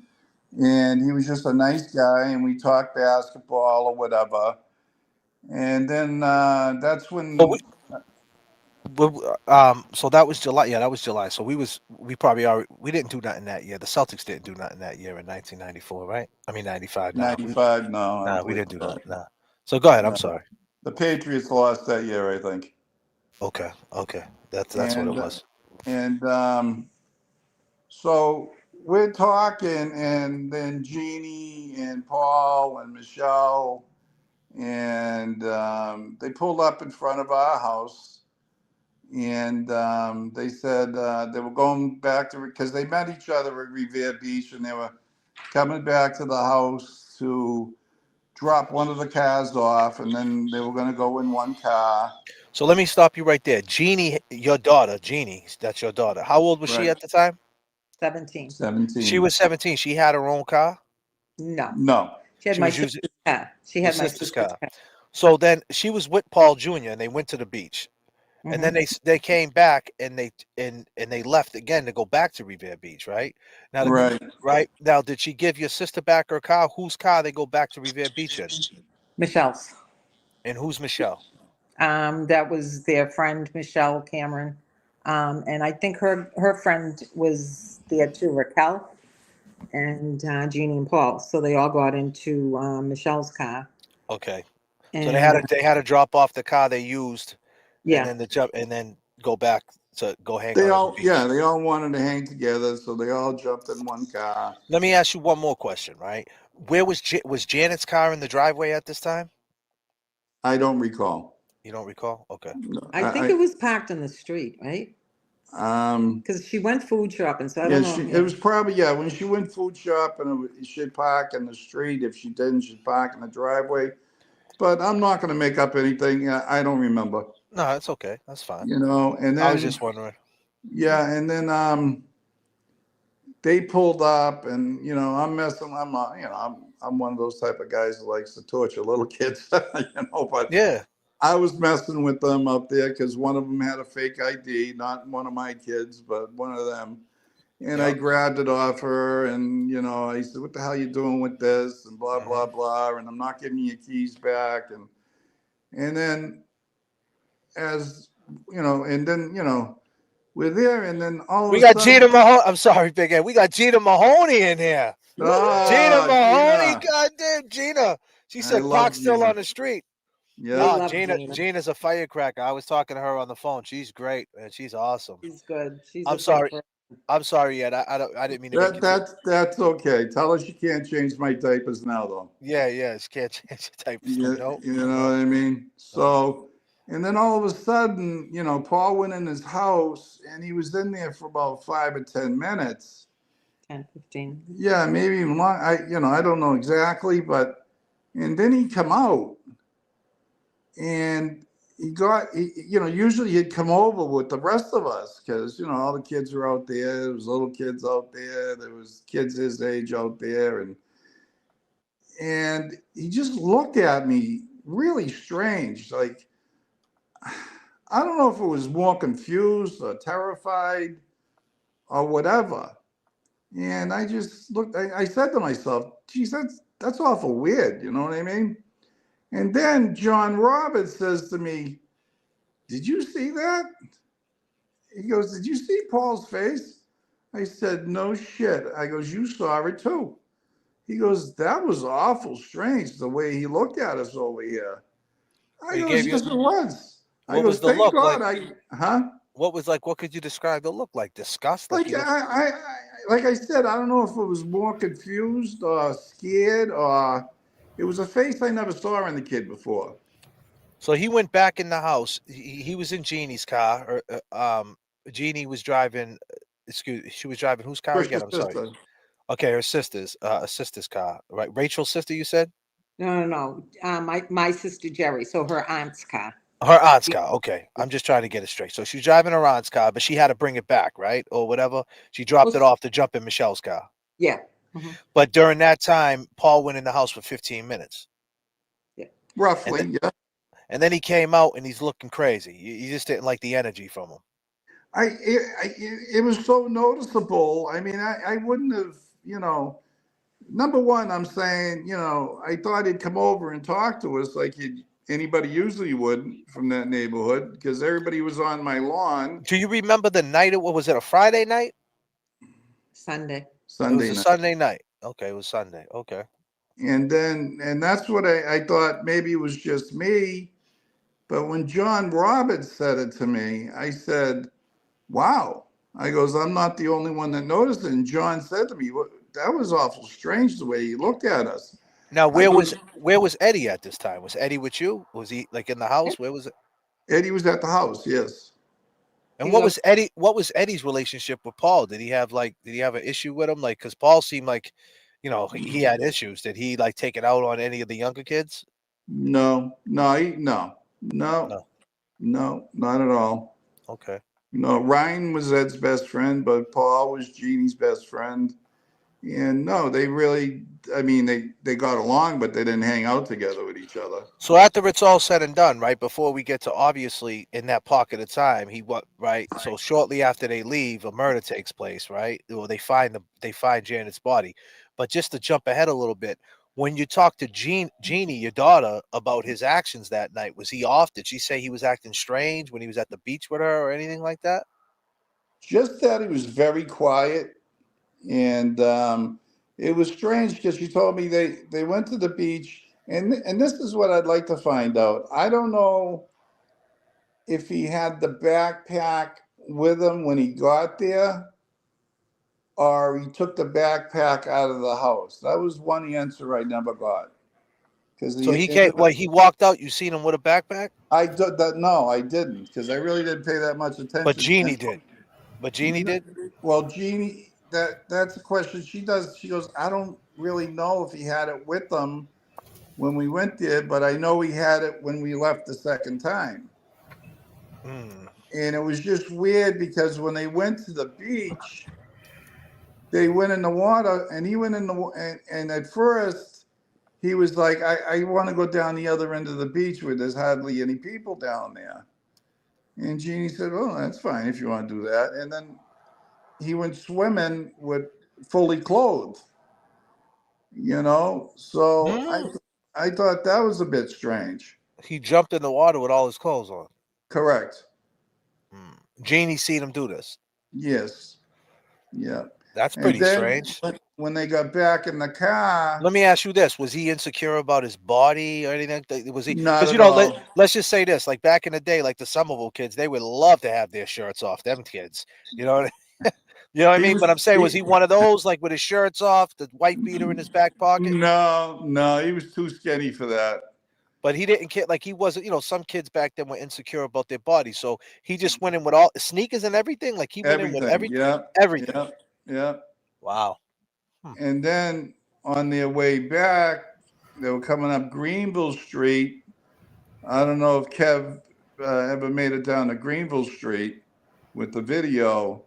And he was just a nice guy. And we talked basketball or whatever. And then that's when. So that was July. Yeah, that was July. So we probably we didn't do nothing that year. The Celtics didn't do nothing that year in 1994, right? I mean 95. Nah, 95, no, I don't we believe didn't do that. nothing. Nah. So go ahead. I'm No. sorry. The Patriots lost that year, I think. Okay. That's what it And was. So we're talking, and then Jeannie and Paul and Michelle, and they pulled up in front of our house, and they said they were going back to, because they met each other at Revere Beach, and they were coming back to the house to drop one of the cars off, and then they were going to go in one car. So let me stop you right there. Jeannie, your daughter, Jeannie, that's your daughter. How old was she Right. at the time? 17. 17. She was 17. She had her own car? No. No. She had She my was using sister's car. She your had my sister's sister's car. car. So then she was with Paul Jr. and they went to the beach. And then they came back and they left again to go back to Revere Beach, right? Now Right. right now, did she give your sister back her car? Whose car they go back to Revere Beach in? Michelle's. And who's Michelle? That was their friend Michelle Cameron, and I think her friend was there too, Raquel, and Jeannie and Paul. So they all got into Michelle's car. Okay, so And they had to drop off the car they used, and yeah, then go back to go hang They out at the all, beach. yeah, they all wanted to hang together, so they all jumped in one car. Let me ask you one more question, right? Where was was Janet's car in the driveway at this time? I don't recall. You don't recall? Okay. I think it was parked in the street, right? Um, Because she went food shopping, so I yeah, don't know. it was probably, when she went food shopping, she'd park in the street. If she didn't, she'd park in the driveway. But I'm not going to make up anything. I don't remember. No, it's okay. That's fine. And I was then, just wondering. and then they pulled up, and I'm messing. I'm one of those type of guys that likes to torture little kids, But Yeah. I was messing with them up there because one of them had a fake ID, not one of my kids, but one of them. And I grabbed it off her, and I said, "What the hell are you doing with this?" And blah blah blah. And I'm not giving you your keys back. And then as and then we're there, and then all We of a got sudden, Gina Mahoney. I'm sorry, Big Ed. We got Gina Mahoney in here. Gina Mahoney. Gina, Goddamn, Gina. She I said love Pac's still Gina. on the street. We Yeah, love Gina. Gina's a firecracker. I was talking to her on the phone. She's great, man. She's awesome. She's good. She's I'm a sorry. good I'm sorry, Ed. I didn't mean to make you feel. that's okay. Tell her she can't change my diapers now, though. Yeah. She can't change the type of stuff. No. You know what I mean? So, and then all of a sudden, Paul went in his house, and he was in there for about 5 or 10 minutes. 10, 15. Yeah, maybe even long. I don't know exactly, but, and then he come out, and usually he'd come over with the rest of us, because, all the kids were out there. There was little kids out there. There was kids his age out there. And he just looked at me really strange. Like, I don't know if it was more confused or terrified or whatever. And I just looked, I said to myself, geez, that's awful weird. You know what I mean? And then John Roberts says to me, "Did you see that?" He goes, "Did you see Paul's face?" I said, "No shit." I goes, "You saw it too." He goes, "That was awful strange the way he looked at us over here." I He goes, gave you. "Yes, it was." I What was goes, the "Thank look like? God." What was like? What could you describe the look like? Disgust? Like Like he looked. like I said, I don't know if it was more confused or scared, or it was a face I never saw in the kid before. So he went back in the house. He was in Jeannie's car. Or, Jeannie was driving. She was driving whose car again? Chris's I'm sorry. sister. Okay, her sister's car, right? Rachel's sister, you said? No. My sister Jerry. So her aunt's car. Her aunt's car. Okay, I'm just trying to get it straight. So she's driving her aunt's car, but she had to bring it back, right, or whatever. She dropped it Well, off to jump in Michelle's car. yeah. Mhm. But during that time, Paul went in the house for 15 minutes, and Roughly, yeah. and then he came out and he's looking crazy. You just didn't like the energy from him. It was so noticeable. I mean, I wouldn't have, number one, I'm saying, I thought he'd come over and talk to us like anybody usually would from that neighborhood because everybody was on my lawn Do you remember the night? What was it? A Friday night? Sunday. It was Sunday a night. Sunday night. Okay, it was Sunday. Okay. And that's what I thought maybe it was just me. But when John Roberts said it to me, I said, wow. I goes, I'm not the only one that noticed it. And John said to me, that was awful strange the way he looked at us. Now, I where goes, was Eddie at this time? Was Eddie with you? Was he like in the house? Where was it? Eddie was at the house, yes. And He what goes, was Eddie? What was Eddie's relationship with Paul? Did he have an issue with him? Like, because Paul seemed like, he had issues. Did he like take it out on any of the younger kids? No, no, No. not at all. Okay. No, Ryan was Ed's best friend, but Paul was Jeannie's best friend. And no, they really, I mean, they got along, but they didn't hang out together with each other. So after it's all said and done, right before we get to obviously in that pocket of time, right. So shortly after they leave, a murder takes place, right? Or they find Janet's body. But just to jump ahead a little bit, when you talk to Jeannie, your daughter, about his actions that night, was he off? Did she say he was acting strange when he was at the beach with her or anything like that? Just that he was very quiet. And it was strange because she told me they went to the beach. And this is what I'd like to find out. I don't know if he had the backpack with him when he got there or he took the backpack out of the house. That was one answer I never got. Because So he came, like he walked out. You seen him with a backpack? no, I didn't because I really didn't pay that much attention. But Jeannie did. But Jeannie did. Well, Jeannie, that's a question. She does. She goes, I don't really know if he had it with him when we went there, but I know he had it when we left the second time. And it was just weird because when they went to the beach, they went in the water and he went in the and at first he was like, I want to go down the other end of the beach where there's hardly any people down there. And Jeannie said, oh, that's fine if you want to do that. And then he went swimming with fully clothed, So I thought that was a bit strange. He jumped in the water with all his clothes on. Correct. Jeannie seen him do this. Yes. Yeah. That's pretty strange. When they got back in the car, let me ask you this: was he insecure about his body or anything? Was he? Not Because at all. let's just say this: like back in the day, like the Somerville kids, they would love to have their shirts off. Them kids, you know what I mean? But I'm saying, was he one of those like with his shirts off, the white beater in his back pocket? No, he was too skinny for that. But he didn't care. Like he wasn't. Some kids back then were insecure about their body, so he just went in with all sneakers and everything. Like he went in with everything. Yeah. Everything. Yeah. Wow. And then on their way back, they were coming up Greenville Street. I don't know if Kev ever made it down to Greenville Street with the video,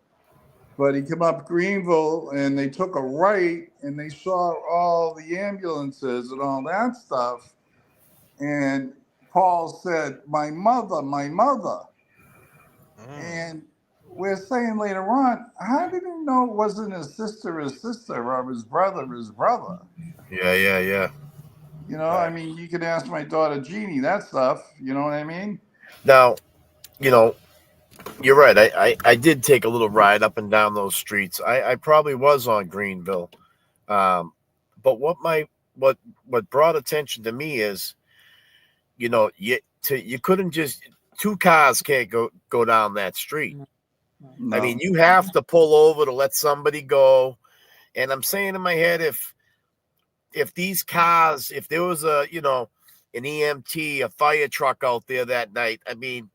but he came up Greenville and they took a right and they saw all the ambulances and all that stuff. And Paul said, my mother. And we're saying later on, how did he know it wasn't his sister or his brother? Yeah. Right. I mean, you could ask my daughter Jeannie that stuff. You know what I mean? Now, you're right. I did take a little ride up and down those streets. I probably was on Greenville. But what brought attention to me is, you couldn't just, two cars can't go down that street. No. I mean, you have to pull over to let somebody go. And I'm saying in my head, if these cars, if there was an EMT, a fire truck out there that night, I mean,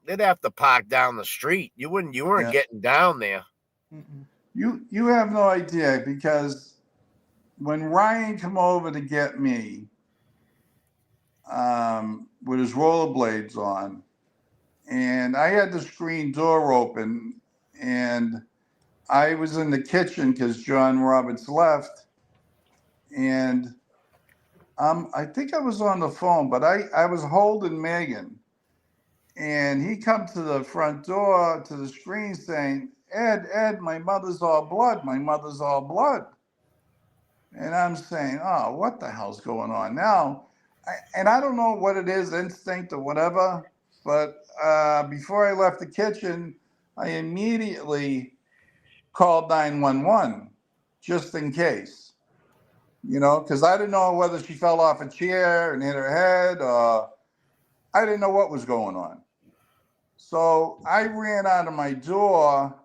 they'd have to park down the street. You weren't Yeah. getting down there. You have no idea, because when Ryan come over to get me, with his rollerblades on, and I had the screen door open, and I was in the kitchen because John Roberts left, and I think I was on the phone, but I was holding Megan, and he come to the front door to the screen saying, Ed, my mother's all blood. My mother's all blood. And I'm saying, oh, what the hell's going on now? And I don't know what it is, instinct or whatever, but before I left the kitchen, I immediately called 911 just in case, because I didn't know whether she fell off a chair and hit her head, or I didn't know what was going on. So I ran out of my door,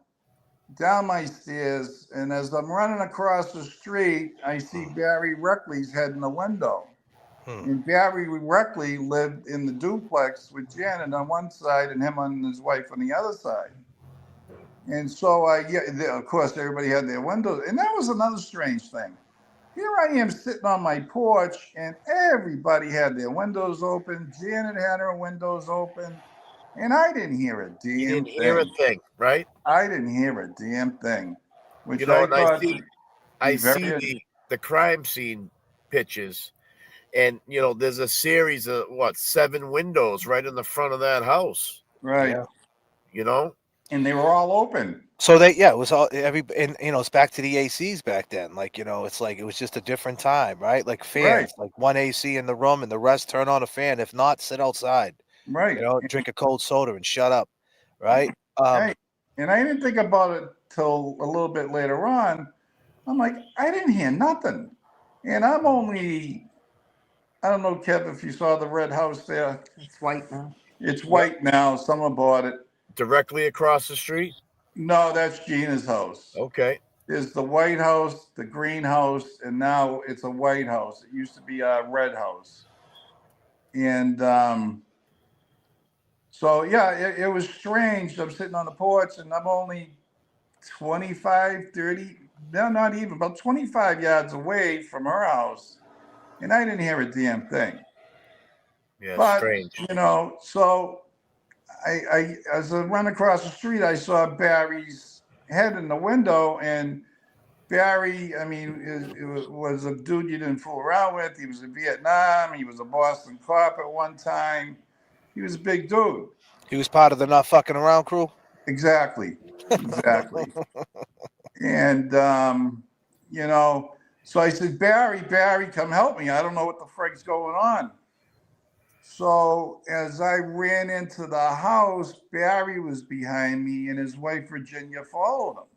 down my stairs, and as I'm running across the street, I see Barry Reckley's head in the window. And Barry Reckley lived in the duplex with Janet on one side and him and his wife on the other side. And so of course, everybody had their windows. And that was another strange thing. Here I am sitting on my porch, and everybody had their windows open. Janet had her windows open, and I didn't hear a damn thing. You didn't hear a thing, right? I didn't hear a damn thing. Which and thought I see the crime scene pictures, and there's a series of 7 windows right in the front of that house. Right. Yeah. And they were all open. So it was all and it's back to the ACs back then. Like, it's like it was just a different time, right? Like fans, like one AC in the room and the rest turn on a fan. If not, sit outside. Right. Drink a cold soda and shut up. Right. And I didn't think about it till a little bit later on. I'm like, I didn't hear nothing. And I'm only, I don't know, Kev, if you saw the red house there. It's white now. It's white now. Someone bought it. Directly across the street? No, that's Gina's house. Okay. There's the white house, the green house, and now it's a white house. It used to be a red house. And so, yeah, it was strange. I'm sitting on the porch, and I'm only 25, 30, no, not even, about 25 yards away from her house. And I didn't hear a damn thing. Yeah, but, strange. So I as I run across the street, I saw Barry's head in the window, and Barry, I mean, it was a dude you didn't fool around with. He was in Vietnam. He was a Boston cop at one time. He was a big dude. He was part of the not fucking around crew? Exactly. And, so I said, Barry, come help me. I don't know what the frig's going on. So as I ran into the house, Barry was behind me and his wife, Virginia, followed him.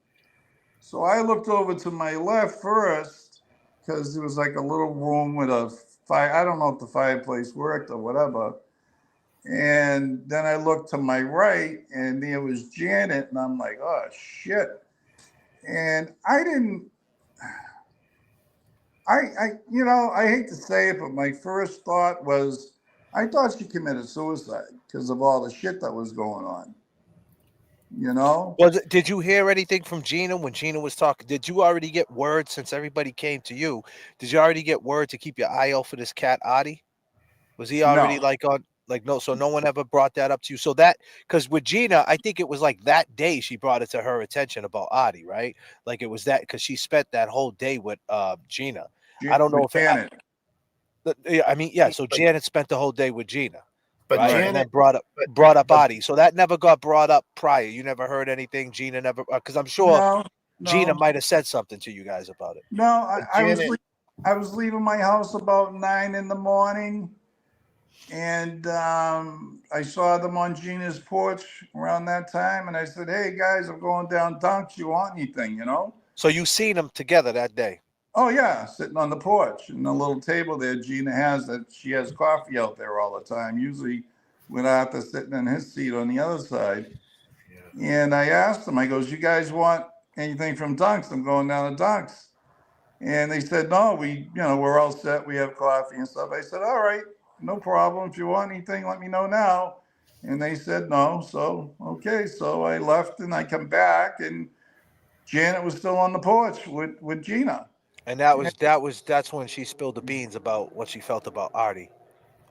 So I looked over to my left first, because there was like a little room with a fire. I don't know if the fireplace worked or whatever. And then I looked to my right, and there was Janet, and I'm like, oh, shit. And I hate to say it, but my first thought was, I thought she committed suicide because of all the shit that was going on. Did you hear anything from Gina when Gina was talking? Did you already get word, since everybody came to you? Did you already get word to keep your eye out for this cat, Adi? Was he already no? So no one ever brought that up to you. So that, because with Gina, I think it was like that day she brought it to her attention about Adi, right? Like it was that, because she spent that whole day with Gina. I don't know if Janet. So Janet spent the whole day with Gina. But right? Janet, and then brought up Adi. So that never got brought up prior. You never heard anything. Gina never, because I'm sure No. Gina might have said something to you guys about it. No, I was leaving my house about 9 a.m, and I saw them on Gina's porch around that time, and I said, "Hey guys, I'm going down Dunks. You want anything?" So you seen them together that day? Oh yeah, sitting on the porch and the little table there Gina has, that she has coffee out there all the time, usually with Arthur sitting in his seat on the other side. Yeah. And I asked him, I goes, "You guys want anything from Dunks? I'm going down to Dunks." And they said, no, we're all set. We have coffee and stuff. I said, all right, no problem. If you want anything, let me know now. And they said no. So, okay. So I left and I come back and Janet was still on the porch with Gina. And that's when she spilled the beans about what she felt about Artie.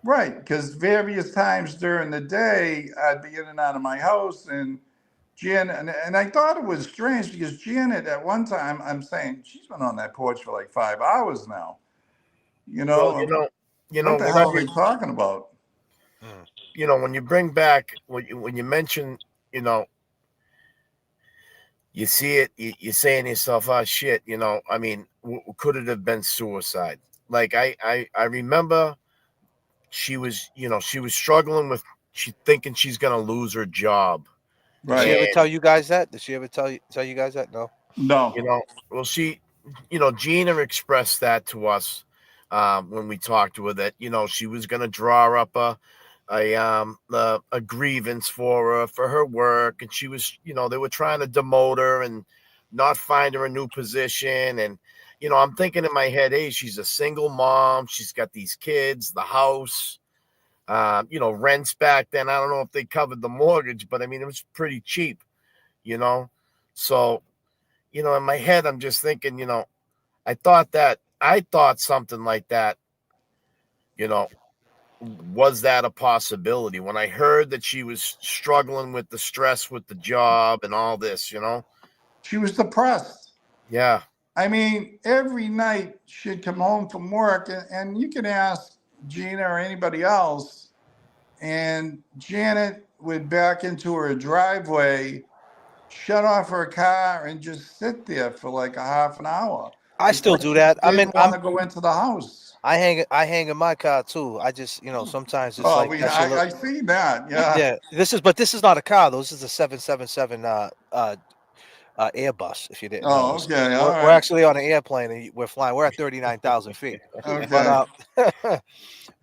Right. Because various times during the day, I'd be in and out of my house and Janet, and I thought it was strange because Janet, at one time, I'm saying she's been on that porch for like 5 hours now. Well, What the hell whenever are they talking about? Mm. when you bring back when you mention, you know, you see it, you're saying to yourself, oh shit, I mean, could it have been suicide? Like I remember she was struggling with she thinking she's gonna lose her job. Did she Right. ever And tell you guys that? Did she ever tell you guys that? No. you No. know, well, Gina expressed that to us when we talked to her that she was going to draw up a grievance for her work, and she was they were trying to demote her and not find her a new position, and I'm thinking in my head, hey, she's a single mom, she's got these kids, the house. Rents back then, I don't know if they covered the mortgage, but I mean, it was pretty cheap, you know. So in my head, I'm just thinking, I thought something like that, you know, was that a possibility? When I heard that she was struggling with the stress with the job and all this. She was depressed. Yeah, I mean, every night she'd come home from work, and you can ask Gina or anybody else, and Janet would back into her driveway, shut off her car, and just sit there for like a half an hour. I It's still like do she that. I mean, didn't want to go into the house. I hang in my car too. I just sometimes it's Oh, like we that shit look. I see that. Yeah. Yeah, this is not a car though. This is a 777 Airbus. If you didn't know, Oh, okay. All we're right. actually on an airplane and we're flying. We're at 39,000 feet.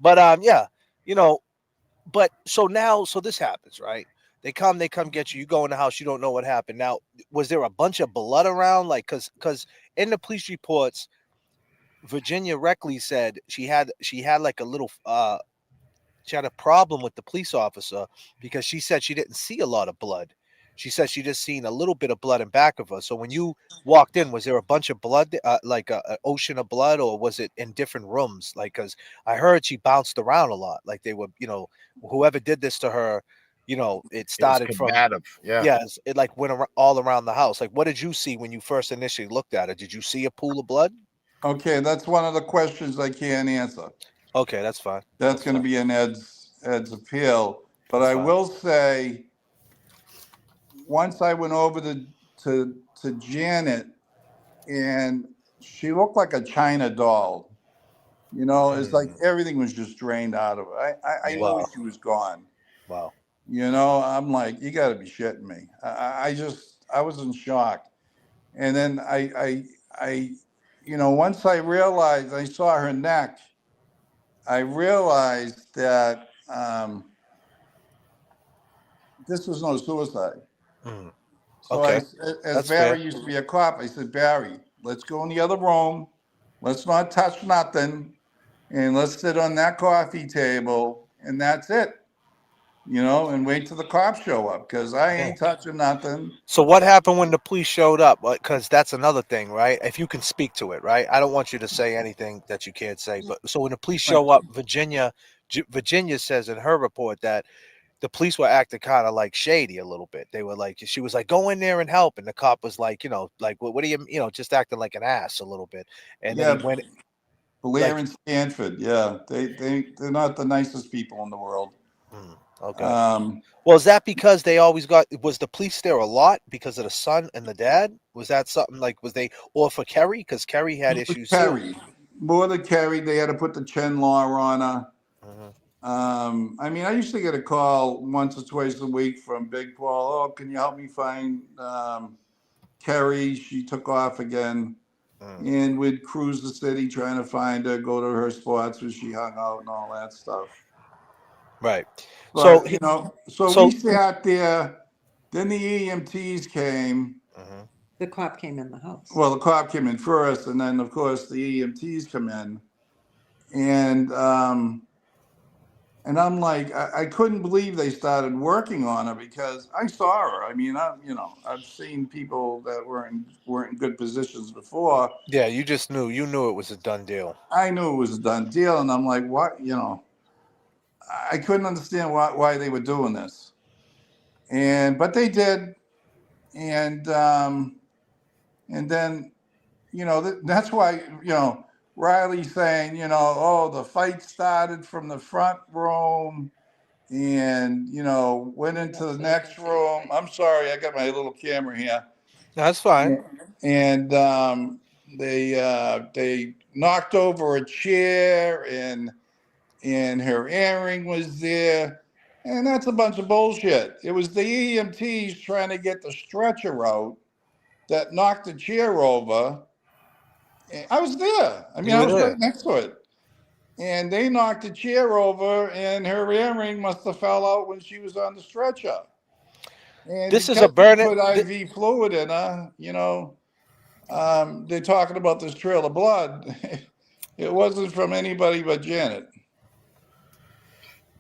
But Okay. yeah, you know. But so this happens, right? They come get you. You go in the house. You don't know what happened. Now, was there a bunch of blood around? Like, cause in the police reports, Virginia Reckley said she had like a little she had a problem with the police officer because she said she didn't see a lot of blood. She said she just seen a little bit of blood in back of her. So when you walked in, was there a bunch of blood, like an ocean of blood, or was it in different rooms? Like, because I heard she bounced around a lot. Like they were, whoever did this to her, it it was started from, combative. Yeah. yes, it like went all around the house. Like, what did you see when you first initially looked at it? Did you see a pool of blood? Okay. That's one of the questions I can't answer. Okay, that's fine. That's That's going to fine. be an Ed's appeal. But That's I fine. will say, once I went over to Janet, and she looked like a China doll. It's like Mm, everything was just drained out of her. I Yeah. knew wow. she was gone. Wow. I'm like, you got to be shitting me. I was in shock. And then once I realized, I saw her neck, I realized that this was no suicide. Mm, So okay, as that's fair. Barry used to be a cop, I said, Barry, let's go in the other room. Let's not touch nothing. And let's sit on that coffee table. And that's it, and wait till the cops show up because I Yeah. ain't touching nothing. So what happened when the police showed up? Because that's another thing, right? If you can speak to it, right? I don't want you to say anything that you can't say. But so when the police Right. show up, Virginia says in her report that the police were acting kind of like shady a little bit. They were like, she was like, go in there and help, and the cop was like, like, what do you, just acting like an ass a little bit. And then he Yeah. went Blair like, and Stanford. Yeah. They're not the nicest people in the world. okay. Um, Well, is that because they always was the police there a lot because of the son and the dad? Was that something like, was they, or for Kerry? Because Kerry had issues too. Kerry. More than Kerry, they had to put the Chen law on her. Hmm. I mean, I used to get a call once or twice a week from Big Paul. Oh, can you help me find Kerry? She took off again. Mm, And we'd cruise the city trying to find her, go to her spots where she hung out and all that stuff. right. So, But, so we so, sat there. Then the EMTs came. mhm. The cop came in the house. Well, the cop came in first, and then of course the EMTs come in, and I'm like, I couldn't believe they started working on her because I saw her. I mean, I've seen people that weren't in good positions before. Yeah, you just knew. You knew it was a done deal. I knew it was a done deal, and I'm like, what? I couldn't understand why they were doing this, but they did, and then that's why Riley's saying oh, the fight started from the front room and went into the next room. I'm sorry, I got my little camera here. That's fine. And they knocked over a chair and her earring was there. And that's a bunch of bullshit. It was the EMTs trying to get the stretcher out that knocked the chair over. I was there. I mean, You I were was there. right next to it. And they knocked the chair over, and her earring must have fell out when she was on the stretcher. And This is a because they burning. put IV fluid in her, they're talking about this trail of blood. It wasn't from anybody but Janet.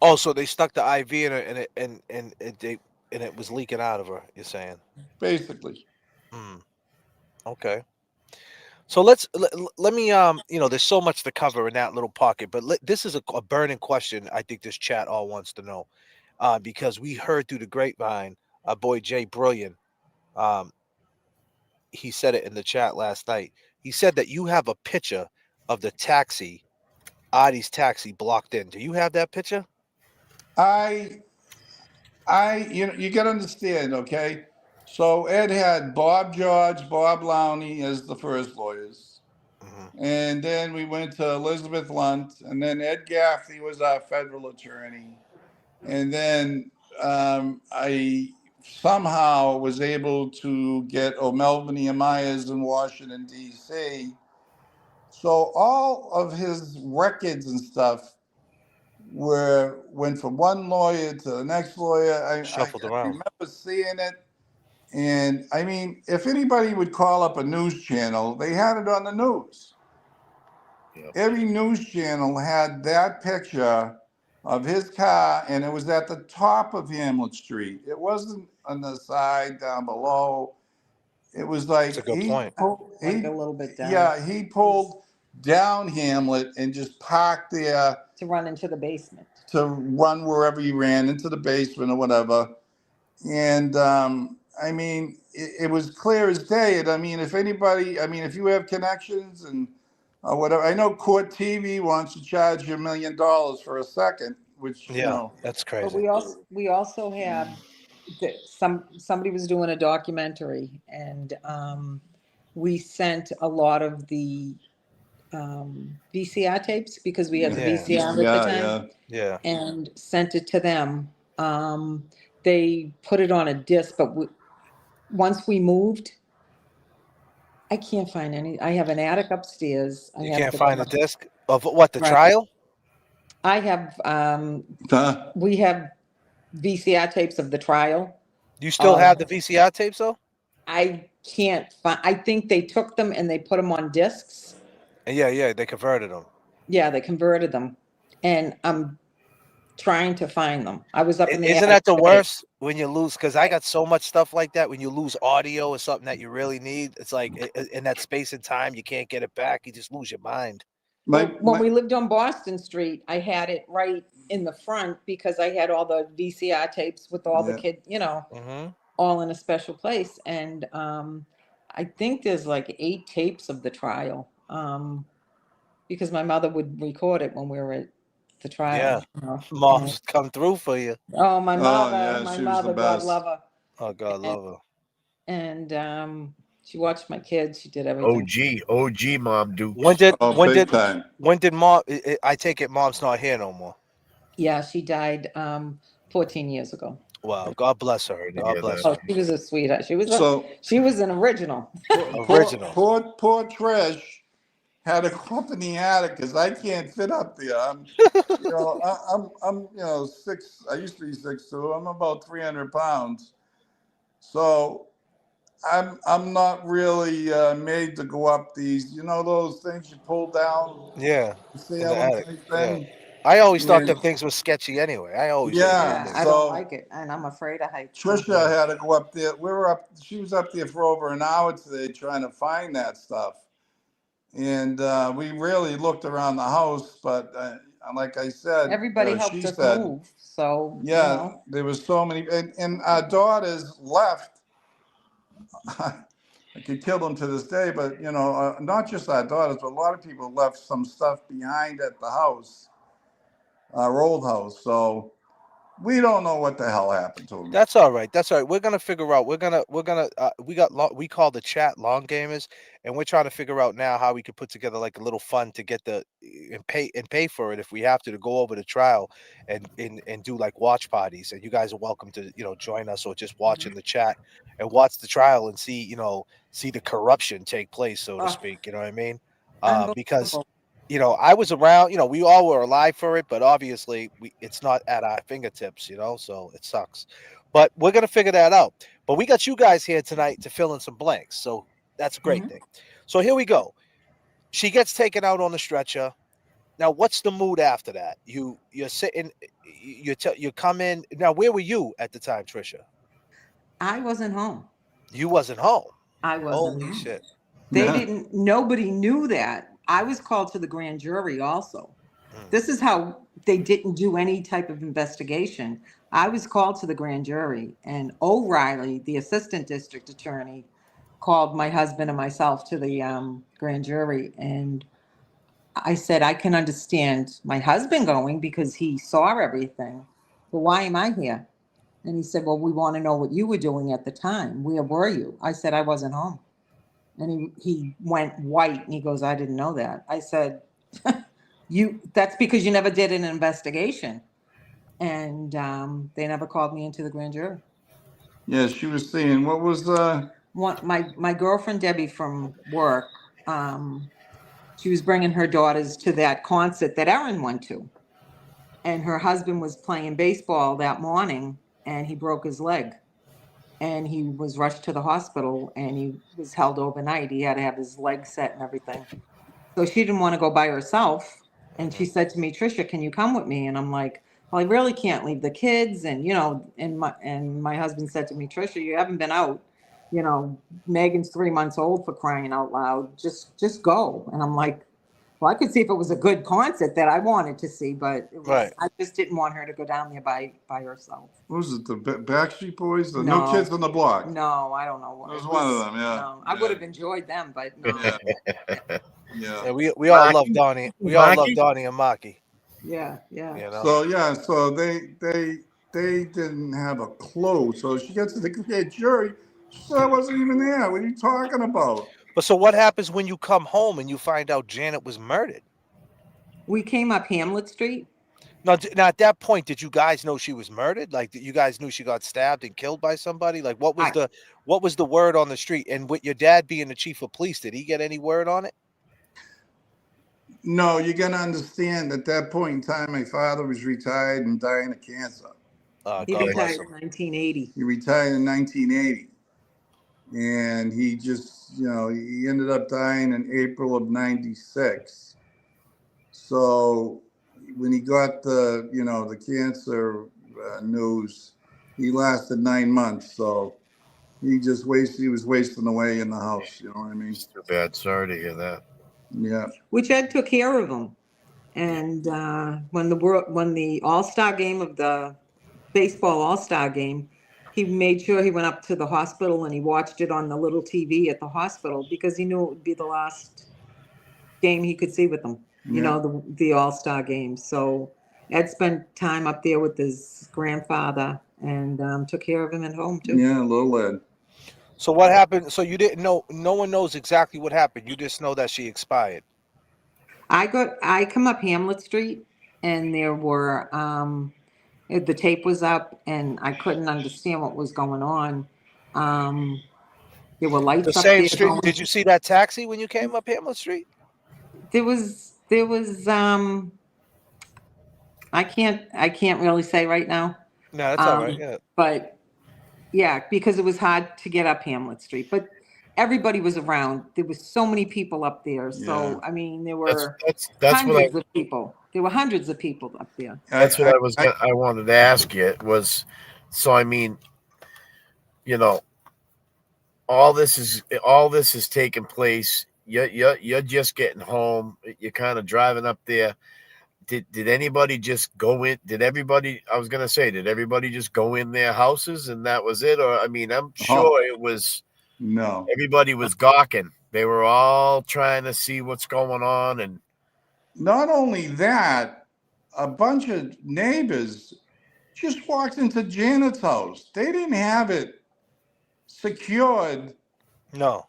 Oh, so they stuck the IV in her, and it was leaking out of her. You're saying? Basically. Okay. So let me there's so much to cover in that little pocket, but this is a burning question. I think this chat all wants to know, because we heard through the grapevine, our boy Jay Brilliant, he said it in the chat last night. He said that you have a picture of the taxi, Adi's taxi, blocked in. Do you have that picture? I you got to understand, okay? So Ed had Bob George, Bob Lowney as the first lawyers. And then we went to Elizabeth Lunt, and then Ed Gaffney was our federal attorney. And then I somehow was able to get O'Melveny and Myers in Washington, D.C. So all of his records and stuff went from one lawyer to the next lawyer. I Shuffled around. remember seeing it. And I mean, if anybody would call up a news channel, they had it on the news. Yep. Every news channel had that picture of his car, and it was at the top of Hamlet Street. It wasn't on the side down below. It was That's a like good point. Like a little bit down. yeah, he pulled down Hamlet and just parked there To run into the basement. to run wherever he ran into the basement or whatever. And I mean, it was clear as day. And I mean, if you have connections and whatever, I know Court TV wants to charge you $1 million for a second, which Yeah, that's But crazy. we also have somebody was doing a documentary, and we sent a lot of the VCR tapes because we had the Yeah. VCR at the time, Yeah. and sent it to them. They put it on a disc, but once we moved, I can't find any. I have an attic upstairs. You can't find a disc of what, the Right. trial? I have Huh? we have VCR tapes of the trial. You still have the VCR tapes though? I can't find. I think they took them and they put them on discs. Yeah, they converted them. Yeah, they converted them, and I'm trying to find them. I was up in the Isn't attic that the today. worst when you lose? Because I got so much stuff like that. When you lose audio or something that you really need, it's like in that space and time, you can't get it back. You just lose your mind. When we lived on Boston Street, I had it right in the front because I had all the VCR tapes with all the kids, all in a special place. And I think there's like 8 tapes of the trial, because my mother would record it when we were at the trial. Yeah, mom's come through for you. Oh, my mother, yeah, my she was the mother, God best. love her. Oh, God love her. And she watched my kids. She did everything. OG Mom Dukes. When did mom? I take it mom's not here no more. Yeah, she died 14 years ago. Wow, God bless her. God bless Oh, her. she was a sweetheart. She was an original. Original. Poor Trish had to go up in the attic because I can't fit up there. I'm 6. I used to be 6'2". I'm about 300 pounds. So I'm not really made to go up these. You know those things you pull down Yeah, the in the ceiling attic. type Yeah, thing. I always thought And them things were sketchy anyway. I always hated them yeah, Yeah, I things. don't so like it, and I'm afraid of heights. So Trisha Yeah. had to go up there. We were up. She was up there for over an hour today trying to find that stuff, and we really looked around the house. But like I said, everybody helped she us said, move. So yeah, there was so many, and our daughters left. I could kill them to this day, but not just our daughters, but a lot of people left some stuff behind at the house, our old house. So we don't know what the hell happened to them. That's all right. That's all right. We're gonna figure out. We're gonna. We call the chat long gamers, and we're trying to figure out now how we could put together like a little fund to get the and pay for it if we have to go over the trial and do like watch parties. And you guys are welcome to join us or just watch in the chat and watch the trial and see the corruption take place, so to oh, speak. You know what I mean? Because unbelievable. I was around. We all were alive for it, but obviously it's not at our fingertips. So it sucks. But we're gonna figure that out. But we got you guys here tonight to fill in some blanks, so that's a great Mhm. thing. So here we go. She gets taken out on the stretcher. Now, what's the mood after that? You're sitting. You come in. Now, where were you at the time, Trisha? I wasn't home. You wasn't home. I wasn't Holy home. shit! They Yeah. didn't. Nobody knew that. I was called to the grand jury also. Mm, This is how they didn't do any type of investigation. I was called to the grand jury, and O'Reilly, the assistant district attorney, called my husband and myself to the grand jury. And I said, I can understand my husband going because he saw everything. But why am I here? And he said, well, we want to know what you were doing at the time. Where were you? I said, I wasn't home. And he went white and he goes, I didn't know that. I said, that's because you never did an investigation. And they never called me into the grand jury. Yeah, she was saying, what was My girlfriend Debbie from work, um, she was bringing her daughters to that concert that Erin went to, and her husband was playing baseball that morning, and he broke his leg, and he was rushed to the hospital, and he was held overnight. He had to have his leg set and everything. So she didn't want to go by herself. And she mhm. said to me, Trisha, can you come with me? And I'm like, well, I really can't leave the kids. And, and my husband said to me, Trisha, you haven't been out. Megan's 3 months old, for crying out loud. Just go. And I'm like, well, I could see if it was a good concert that I wanted to see, but Right. I just didn't want her to go down there by herself. what was it? The Backstreet Boys? The New No, Kids on the Block. no, I don't know what It was it one of was. them. Yeah. No, I would have enjoyed them, but no. Yeah. Yeah. Yeah, we all love Maki, Donnie. We all love Maki. Donnie and Maki. Yeah, yeah. You know. So yeah, so they didn't have a clue. So she gets to the grand jury. She said, I wasn't even there. What are you talking about? But so what happens when you come home and you find out Janet was murdered? We came up Hamlet Street. Now at that point, did you guys know she was murdered? Like, you guys knew she got stabbed and killed by somebody? Like, I what was the word on the street? And with your dad being the chief of police, did he get any word on it? No, you're gonna understand at that point in time my father was retired and dying of cancer. He God bless retired him. in 1980. He retired in 1980. And he just, he ended up dying in April of 96. So when he got the cancer news, he lasted 9 months. So he was wasting away in the house. You know what I mean? It's too bad. Sorry to hear that. Yeah. Which Ed took care of him. And when the All Star game of the baseball All Star game, he made sure he went up to the hospital and he watched it on the little TV at the hospital because he knew it would be the last game he could see with them. Yeah. The All Star game. So Ed spent time up there with his grandfather and took care of him at home too. Yeah, little Ed. So what happened? So you didn't know. No one knows exactly what happened. You just know that she expired. I come up Hamlet Street and there were the tape was up and I couldn't understand what was going on. Um, there were The lights up same there street. going. Did you see that taxi when you came up Hamlet Street? There was I can't really say right now. No, that's all right. But Yeah, because it was hard to get up Hamlet Street, but everybody was around. There was so many people up there. Yeah. So I mean, there That's were that's that's what I hundreds of people. There were hundreds of people up there. I, that's what I, I I wanted to ask you was, so I mean, you know, all this is taking place. You're just getting home. You're kind of driving up there. Did anybody just go in? Did everybody? I was gonna say, did everybody just go in their houses and that was it? Or I mean, I'm oh, sure it was. no. Everybody was gawking. They were all trying to see what's going on, and Not only that, a bunch of neighbors just walked into Janet's house. They didn't have it secured No.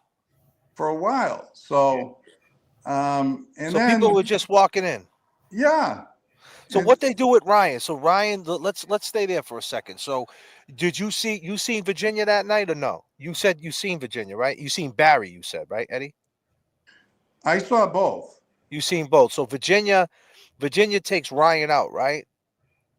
for a while. So, and So people were then, just walking in. yeah. So And what they do with Ryan? So Ryan, let's stay there for a second. So did you seen Virginia that night or no? You said you seen Virginia, right? You seen Barry, you said, right, Eddie? I saw both. You seen both. So Virginia takes Ryan out, right?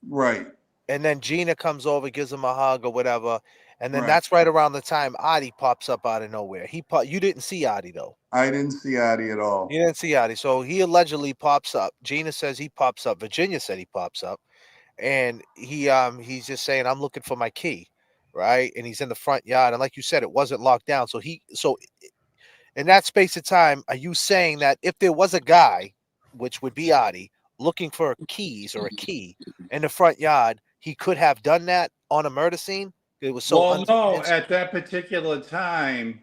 Right, And then Gina comes over, gives him a hug or whatever. And then right. that's right around the time Adi pops up out of nowhere. You didn't see Adi though. I didn't see Addie at You all. didn't see Adi. So he allegedly pops up. Gina says he pops up. Virginia said he pops up. And he's just saying, I'm looking for my key. Right. And he's in the front yard. And like you said, it wasn't locked down. So in that space of time, are you saying that if there was a guy, which would be Adi, looking for keys or a key in the front yard, he could have done that on a murder scene? It was so Well, no, at that particular time,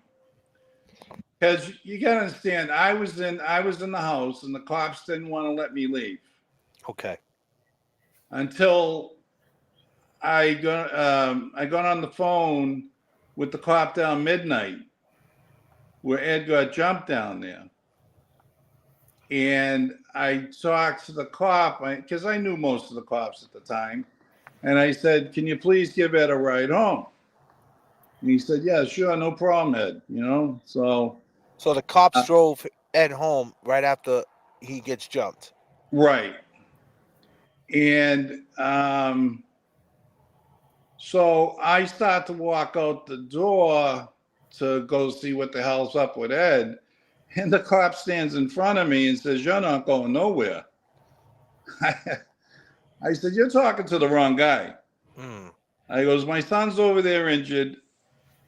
because you gotta understand, I was in the house and the cops didn't want to let me leave okay. until I got on the phone with the cop down midnight where Ed got jumped down there. And I talked to the cop because I knew most of the cops at the time. And I said, "Can you please give Ed a ride home?" And he said, "Yeah, sure, no problem, Ed." So So the cops uh, drove Ed home right after he gets jumped. right. And so I start to walk out the door to go see what the hell's up with Ed. And the cop stands in front of me and says, "You're not going nowhere." I said, "You're talking to the wrong guy." Mm. I goes, "My son's over there injured.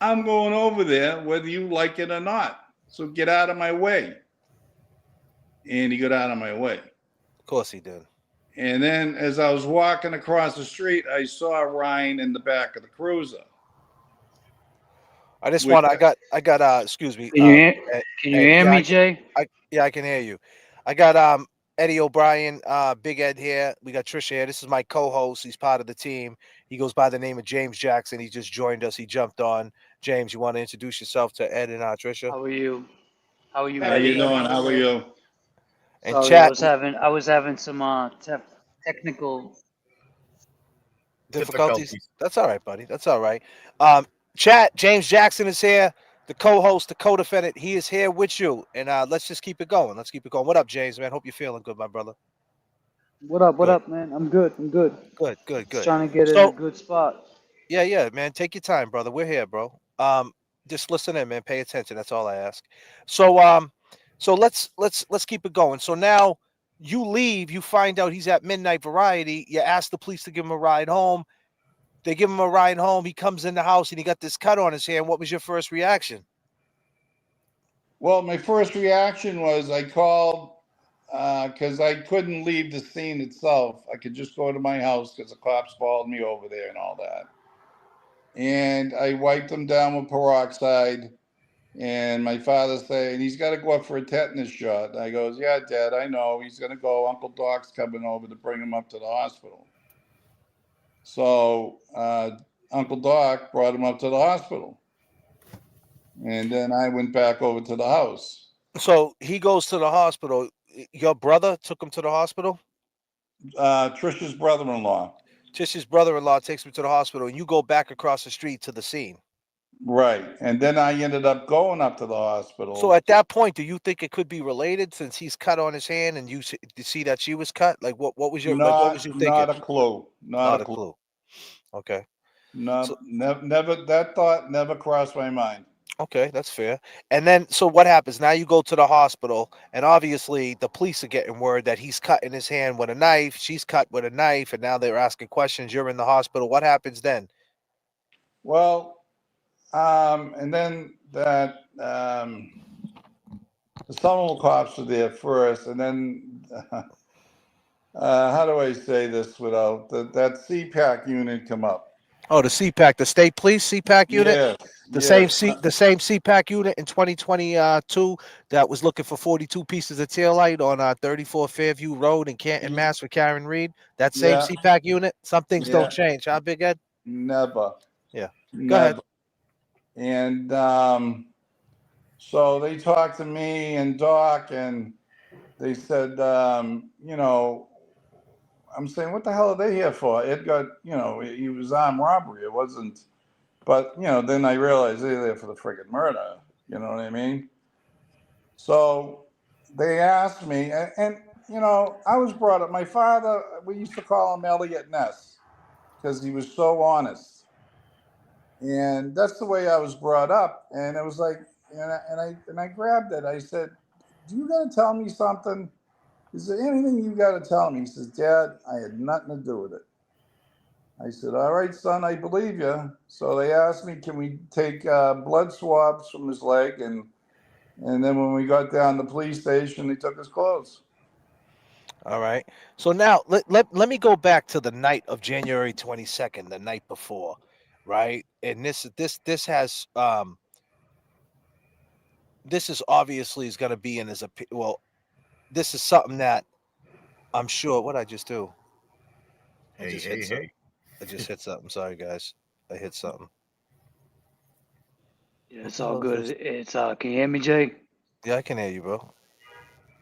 I'm going over there whether you like it or not. So get out of my way." And he got out of my way. Of course he did. And then as I was walking across the street, I saw Ryan in the back of the cruiser. I just Which, want I got excuse me. Can you hear Yeah, me, Jay? I can hear you. I got Eddie O'Brien, Big Ed here. We got Trisha here. This is my co-host. He's part of the team. He goes by the name of James Jackson. He just joined us. He jumped on. James, you want to introduce yourself to Ed and Trisha? How are you? How are you, how you Eddie? doing? How are you? And Sorry, chat I was having some technical. difficulties. difficulties. That's all right, buddy. That's all right. Chat, James Jackson is here. The co-host, the co-defendant, he is here with you. And let's just keep it going. Let's keep it going. What up, James, man? Hope you're feeling good, my brother. What up? What Good, up, man? I'm good. I'm good. good, good, Just good. trying to get in a So good spot. yeah, man. Take your time, brother. We're here, bro. Just listen in, man. Pay attention. That's all I ask. So let's keep it going. So now you leave, you find out he's at Midnight Variety. You ask the police to give him a ride home. They give him a ride home. He comes in the house and he got this cut on his hand. What was your first reaction? Well, my first reaction was I called because I couldn't leave the scene itself. I could just go to my house because the cops followed me over there and all that. And I wiped them down with peroxide. And my father saying he's got to go up for a tetanus shot. I goes, "Yeah, Dad, I know. He's going to go. Uncle Doc's coming over to bring him up to the hospital." So Uncle Doc brought him up to the hospital. And then I went back over to the house. So he goes to the hospital. Your brother took him to the hospital? Trisha's brother-in-law. Tish's brother-in-law takes him to the hospital, and you go back across the street to the scene. Right. And then I ended up going up to the So hospital. at that point, do you think it could be related since he's cut on his hand and you see that she was cut? Like what was your what was you Not thinking? a clue. Not a Not a clue. clue. Okay. No, So never. That thought never crossed my mind. okay, that's fair. And then, so what happens? Now you go to the hospital, and obviously the police are getting word that he's cut in his hand with a knife. She's cut with a knife, and now they're asking questions. You're in the hospital. What happens then? Well, and then that the Seminole cops were there first, and then how do I say this without that CPAC unit come up? Oh, the CPAC, the state police CPAC unit, Yes, the same yes, the same CPAC unit in 2022 that was looking for 42 pieces of taillight on 34 Fairview Road in Canton, Mass. with Karen Reed. That same yeah, CPAC unit. Some things don't yeah, change, huh, Big Ed? never, Yeah. Go ahead. never. And so they talked to me and Doc, and they said, I'm saying, what the hell are they here for? It got, he was armed robbery. It wasn't, but, then I realized they're there for the friggin' murder. You know what I mean? So they asked me, I was brought up, my father, we used to call him Elliot Ness because he was so honest. And that's the way I was brought up. And it was like, and I grabbed it. I said, do you got to tell me something? Is there anything you got to tell me? He says, Dad, I had nothing to do with it. I said, all right, son, I believe you. So they asked me, can we take blood swabs from his leg? And then when we got down to the police station, they took his clothes. All right. So now let me go back to the night of January 22nd, the night before, right? And this is obviously is going to be in his well, this is something that I'm sure. What I just do? I Hey, just hey, hit something. hey. I just hit something. Sorry, guys. I hit something. Yeah, What it's the all hell is good. this? It's can you hear me, Jay? Yeah, I can hear you, bro.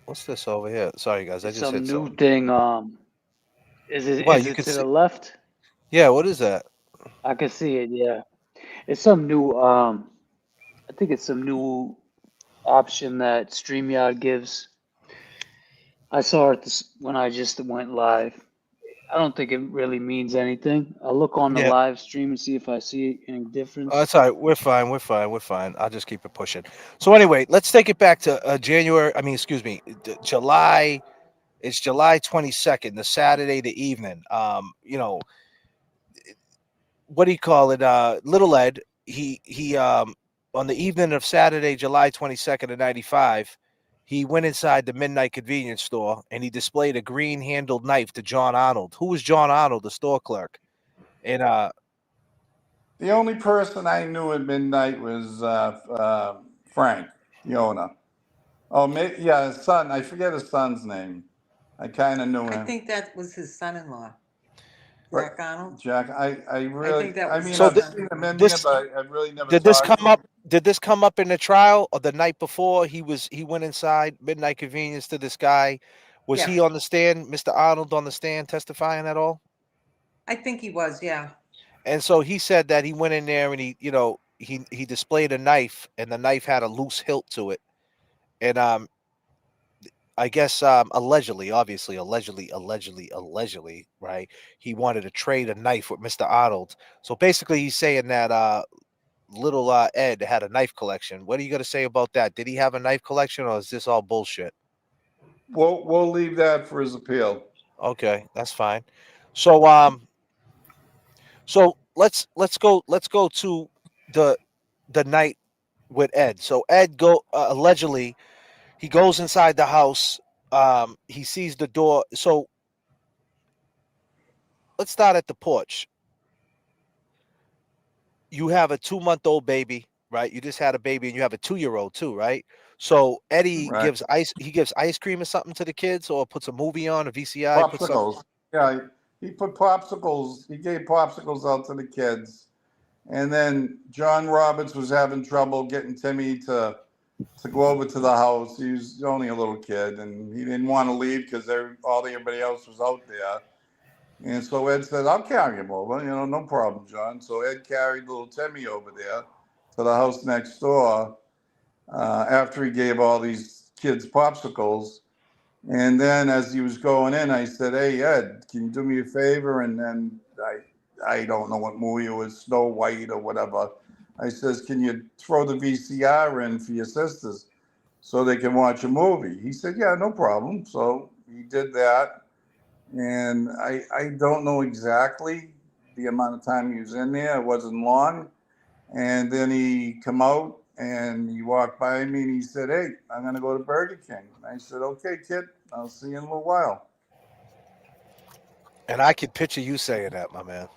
What's this over here? Sorry, guys. I It's just hit some new something. thing. Well, Is you it could to see. the left? Yeah. What is that? I can see it. Yeah, it's some new. I think it's some new option that StreamYard gives. I saw it when I just went live. I don't think it really means anything. I'll look on the Yeah. live stream and see if I see any Oh, difference. that's all right. We're fine. We're fine. We're fine. I'll just keep it pushing. So anyway, let's take it back to January. I mean, excuse me, July. It's July 22nd, the Saturday, the evening. What do you call it? Little Ed. He on the evening of Saturday, July 22nd of '95, he went inside the midnight convenience store and he displayed a green handled knife to John Arnold. Who was John Arnold, the store clerk? And The only person I knew at midnight was Frank, the owner. Oh, yeah, his son. I forget his son's name. I kind of knew I him. think that was his son-in-law, But Jack Arnold. Jack, I I really, think that I was mean, his so I've th- seen him in there, this but I've really never did this talked come to him. up? Did this come up in the trial or the night before? He went inside midnight convenience to this guy. Was Yeah, he on the stand, Mr. Arnold, on the stand testifying at all? I think he was. Yeah. And so he said that he went in there and he displayed a knife and the knife had a loose hilt to it. And I guess allegedly, obviously, allegedly, right? He wanted to trade a knife with Mr. Arnold. So basically, he's saying that little Ed had a knife collection. What are you going to say about that? Did he have a knife collection, or is this all bullshit? We'll leave that for his appeal. Okay, that's fine. So let's go to the the night with Ed. So Ed allegedly he goes inside the house. He sees the door. So let's start at the porch. You have a 2-month-old baby, right? You just had a baby, and you have a 2-year-old too, right? So Eddie Right. gives ice. He gives ice cream or something to the kids, or puts a movie on a VCI. Puts something. Popsicles. Yeah, he put popsicles. He gave popsicles out to the kids, and then John Roberts was having trouble getting Timmy to go over to the house. He was only a little kid, and he didn't want to leave because everybody else was out there. And so Ed said, "I'll carry him over. No problem, John." So Ed carried little Timmy over there to the house next door after he gave all these kids popsicles. And then as he was going in, I said, "Hey, Ed, can you do me a favor?" And then I don't know what movie it was, Snow White or whatever. I says, can you throw the VCR in for your sisters so they can watch a movie? He said, yeah, no problem. So he did that. And I don't know exactly the amount of time he was in there. It wasn't long. And then he come out and he walked by me and he said, hey, I'm going to go to Burger King. And I said, okay, kid, I'll see you in a little while. And I can picture you saying that, my man.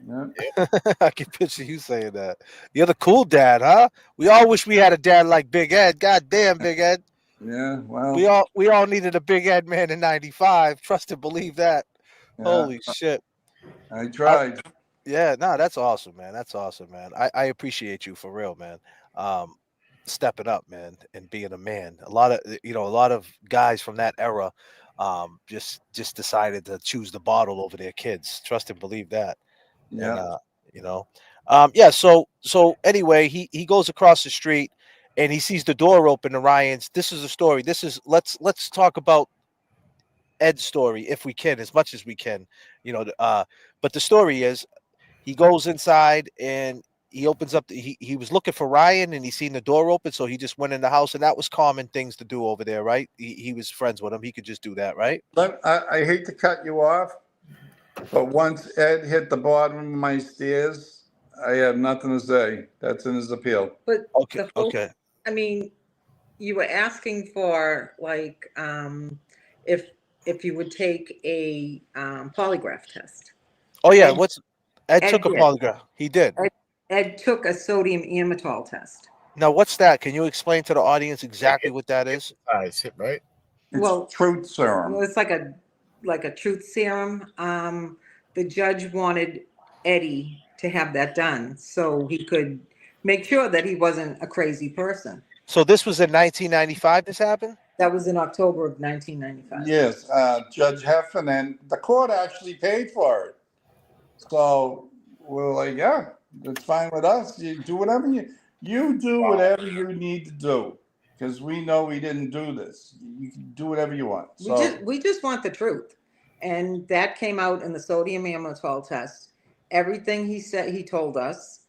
Yeah, I can picture you saying that. You're the cool dad, huh? We all wish we had a dad like Big Ed. God damn, Big Ed. yeah, We well, all needed a Big Ed man in '95. Trust and believe that. yeah, Holy shit. I I, tried. yeah, no, that's awesome, man. That's awesome, man. I appreciate you for real, man. Um, stepping up, man, and being a man. A lot of guys from that era, just decided to choose the bottle over their kids. Trust and believe that. And Yeah. you know, yeah. So anyway, he goes across the street and he sees the door open to Ryan's. This is a story. This is let's talk about Ed's story if we can, as much as we can. You know, but the story is he goes inside and he opens up. He was looking for Ryan and he seen the door open, so he just went in the house, and that was common things to do over there, right? He was friends with him. He could just do that, right? But I hate to cut you off, but once Ed hit the bottom of my stairs, I have nothing to say. That's in his appeal. But Okay, the whole, okay. I mean, you were asking for like, if if you would take a polygraph test. Oh yeah, Ed, what's Ed Ed took a did. polygraph. He did. Ed, Ed took a sodium amytal test. Now, what's that? Can you explain to the audience Like exactly what that is? hypnotize, right? It's Well, truth serum. it's like a truth serum. The judge wanted Eddie to have that done so he could make sure that he wasn't a crazy person. So this was in 1995. This happened. That was in October of 1995. Yes, Judge Heffernan, the court actually paid for it. So we're like, yeah, it's fine with us. You do whatever you do whatever you need to do, because we know we didn't do this. You can do whatever you want. So We just want the truth, and that came out in the sodium amytal test. Everything he said, he told us,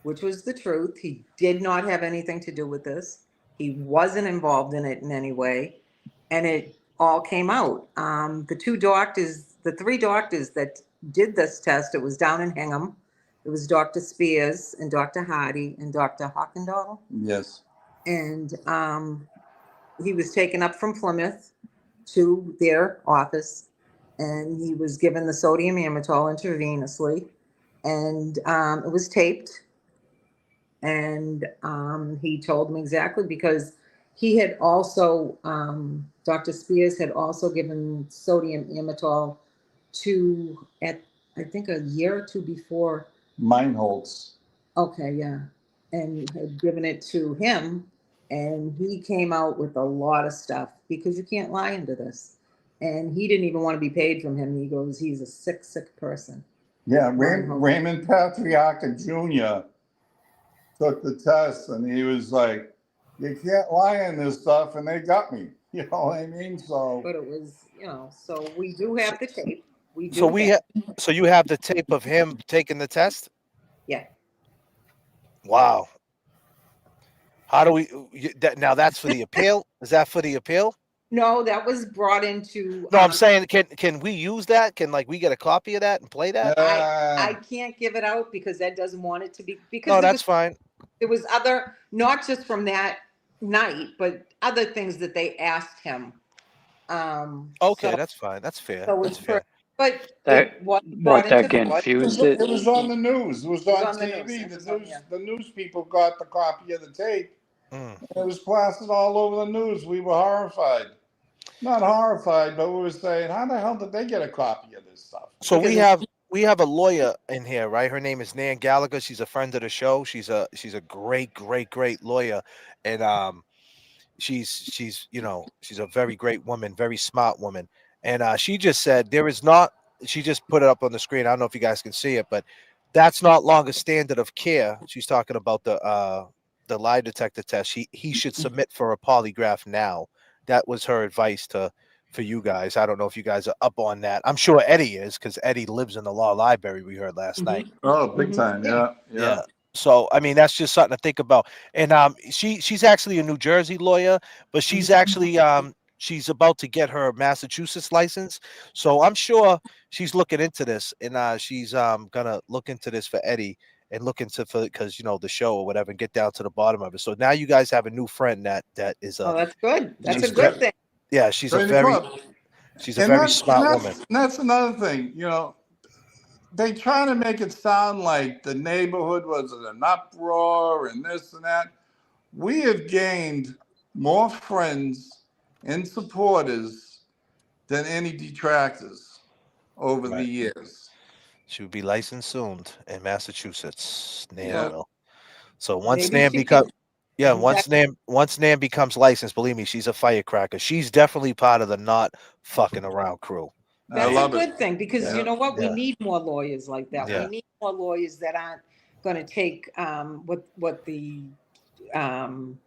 which was the truth. He did not have anything to do with this. He wasn't involved in it in any way, and it all came out. The three doctors that did this test, it was down in Hingham. It was Dr. Spears and Dr. Hardy and Dr. Hockendall, yes, and he was taken up from Plymouth to their office, and he was given the sodium amytal intravenously, and it was taped. And he told them exactly, because he had also, Dr. Spears had also given sodium amytal to, at I think a year or two before. Meinholz. Okay, yeah, and had given it to him, and he came out with a lot of stuff, because you can't lie into this. And he didn't even want to be paid from him. He goes, he's a sick person. Yeah, Meinholz. Raymond Patriarca Jr. took the test, and he was like, "You can't lie in this stuff," and they got me. You know what I mean? So But it was, so we do have the tape. We do So we have, so you have the tape of him taking the test. yeah. Wow. How do we? Now that's for the appeal. Is that for the appeal? No, that was brought into, No, I'm saying, can we use that? Can we get a copy of that and play that? I can't give it out because Ed doesn't want it to be, because No, that's fine. there was other, not just from that night, but other things that they asked him. Okay, So, that's fine. That's fair. so That's it's fair. but That it was brought into confused it it. was on the news. It was was on on the news. TV. It The was on- news, yeah. the news people got the copy of the tape. Mm. It was plastered all over the news. We were horrified. Not horrified, but we were saying, how the hell did they get a copy of this stuff? So Because we have a lawyer in here, right? Her name is Nan Gallagher. She's a friend of the show. She's a great lawyer, and she's she's a very great woman, very smart woman, and she just said there is not. She just put it up on the screen. I don't know if you guys can see it, but that's not longer standard of care. She's talking about the lie detector test. He should submit for a polygraph now. That was her advice to for you guys. I don't know if you guys are up on that. I'm sure Eddie is, because Eddie lives in the law library. We heard last night. Oh, big time. Yeah, Yeah. yeah. So I mean, that's just something to think about. And she's actually a New Jersey lawyer, but she's actually she's about to get her Massachusetts license. So I'm sure she's looking into this, and she's gonna look into this for Eddie and look into for because the show or whatever, and get down to the bottom of it. So now you guys have a new friend that is Oh, that's good. That's a she's good thing. yeah, she's a Join the very club. she's a And very that's and smart that's woman. that's another thing. They try to make it sound like the neighborhood was in an uproar and this and that. We have gained more friends and supporters than any detractors over the Right. years. She would be licensed soon in Massachusetts. Nan Yeah. will. So once Maybe Nan she can. becomes yeah, That, once Nan becomes licensed, believe me, she's a firecracker. She's definitely part of the not fucking around crew. I that's a love it. good thing because you Yeah. know what? We Yeah. need more lawyers like that. We Yeah. need more lawyers that aren't going to take what the um,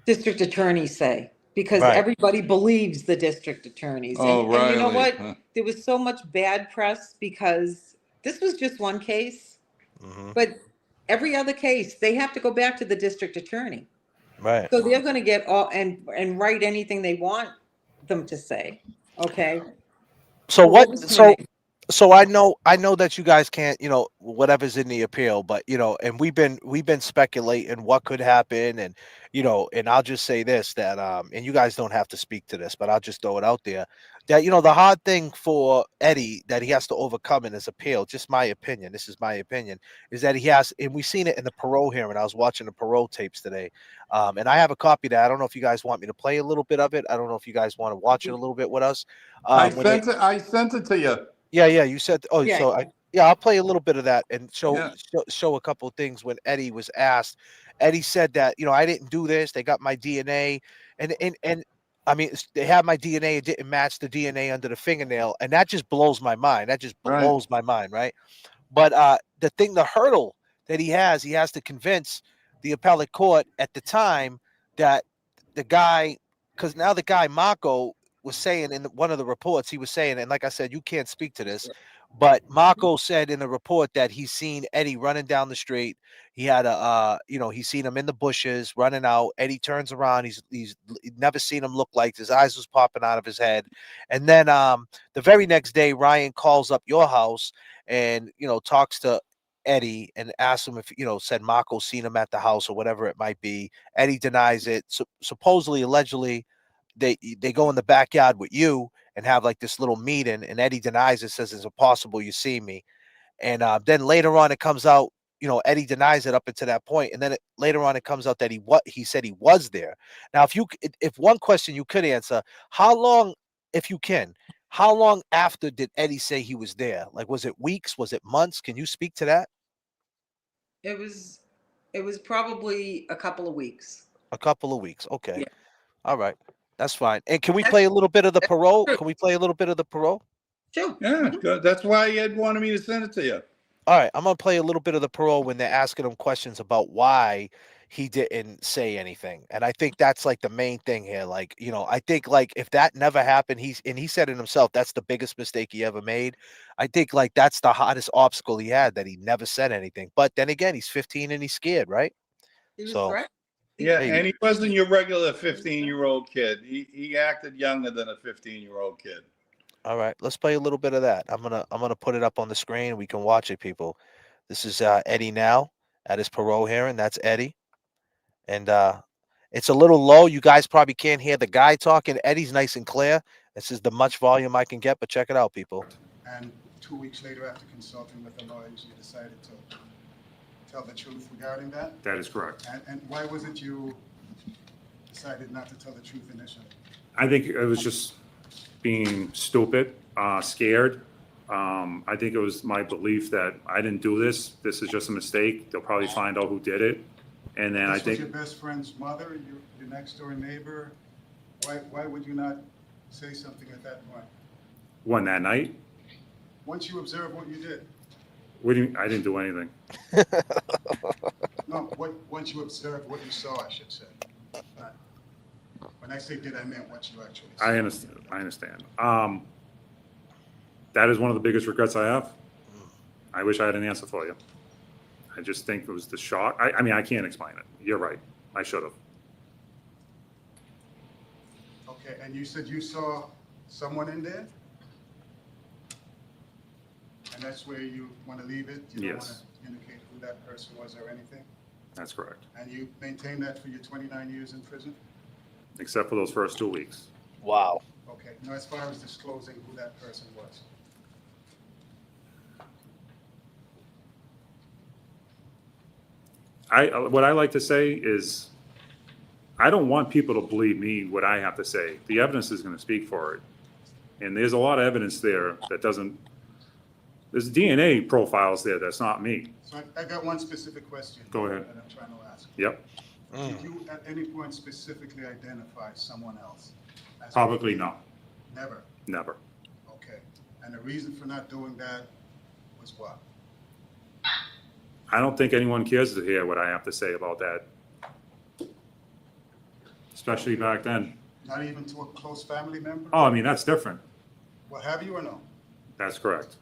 district attorneys say because Right. everybody believes the district attorneys. Oh, And you know Riley. what? Huh. There was so much bad press because this was just one case, Hmm. but every other case they have to go back to the district attorney. Right. So they're going to get all and write anything they want them to say. Okay. So Well, what? what was her So name? so I know that you guys can't, whatever's in the appeal, but and we've been speculating what could happen, and I'll just say this that and you guys don't have to speak to this, but I'll just throw it out there that the hard thing for Eddie that he has to overcome in his appeal, just my opinion, this is my opinion, is that he has, and we've seen it in the parole hearing. I was watching the parole tapes today, and I have a copy that I don't know if you guys want me to play a little bit of it. I don't know if you guys want to watch it a little bit with us. When they I sent it to you. Yeah, you said. Oh, Yeah. so yeah, I'll play a little bit of that and Yeah. show a couple of things when Eddie was asked. Eddie said that I didn't do this. They got my DNA, and I mean they had my DNA. It didn't match the DNA under the fingernail, and that just blows my mind. That just Right. blows my mind, right? But the hurdle that he has to convince the appellate court at the time that the guy, because now the guy Mako was saying in one of the reports, he was saying, and like I said, you can't speak to this, but Mako said in the report that he's seen Eddie running down the street. He had he's seen him in the bushes running out. Eddie turns around. He's never seen him look like his eyes was popping out of his head. And then the very next day, Ryan calls up your house and talks to Eddie and asks him if said Mako seen him at the house or whatever it might be. Eddie denies it. Supposedly, allegedly, they go in the backyard with you and have like this little meeting, and Eddie denies it, says it's impossible you see me. And then later on, it comes out, Eddie denies it up until that point, and then later on, it comes out that he said he was there. Now, if one question you could answer, how long, if you can, how long after did Eddie say he was there? Like, was it weeks? Was it months? Can you speak to that? It was probably a couple of weeks. A couple of weeks. Okay. Yeah. All right. That's fine. And can we That's play a little bit of the that's parole? true. Can we play a little bit of the parole? Sure. Yeah. Good. That's why Ed wanted me to send it to you. All right, I'm gonna play a little bit of the parole when they're asking him questions about why he didn't say anything, and I think that's like the main thing here. Like, I think like if that never happened, he said it himself. That's the biggest mistake he ever made. I think like that's the hottest obstacle he had, that he never said anything. But then again, he's 15 and he's scared, right? He was So threatened. Yeah, hey, and he wasn't your regular 15-year-old kid. He acted younger than a 15-year-old kid. all right, let's play a little bit of that. I'm gonna put it up on the screen. We can watch it, people. This is Eddie now at his parole hearing. That's Eddie. And it's a little low. You guys probably can't hear the guy talking. Eddie's nice and clear. This is the much volume I can get, but check it out, people. And 2 weeks later, after consulting with the lawyers, you decided to tell the truth regarding that? That is correct. And why was it you decided not to tell the truth initially? I think it was just being stupid, scared. I think it was my belief that I didn't do this. This is just a mistake. They'll probably find out who did it. And then This I think was your best friend's mother, your next door neighbor. Why would you not say something at that point? when that night, Once you observed what you did? what do you, I didn't do anything. No, once you observed what you saw, I should say. Not When I say did, I meant what you actually I said. understand. I understand. That is one of the biggest regrets I have. I wish I had an answer for you. I just think it was the shock. I mean, I can't explain it. You're right. I should have. Okay, and you said you saw someone in there? And that's where you want to leave it? You don't want Yes. to indicate who that person was or anything? That's correct. And you maintained that for your 29 years in prison? Except for those first 2 weeks. Wow. Okay, now as far as disclosing who that person was? What I like to say is, I don't want people to believe me what I have to say. The evidence is going to speak for it. And there's a lot of evidence there that doesn't, there's DNA profiles there that's not me. So I got one specific question. Go ahead. That I'm trying to ask. Yep. Did you at any point specifically identify someone else? as Probably being- no. Never? Never. Okay. And the reason for not doing that was what? I don't think anyone cares to hear what I have to say about that. Especially back then. Not even to a close family member? Oh, I mean, that's different. Well, have you or no? That's correct.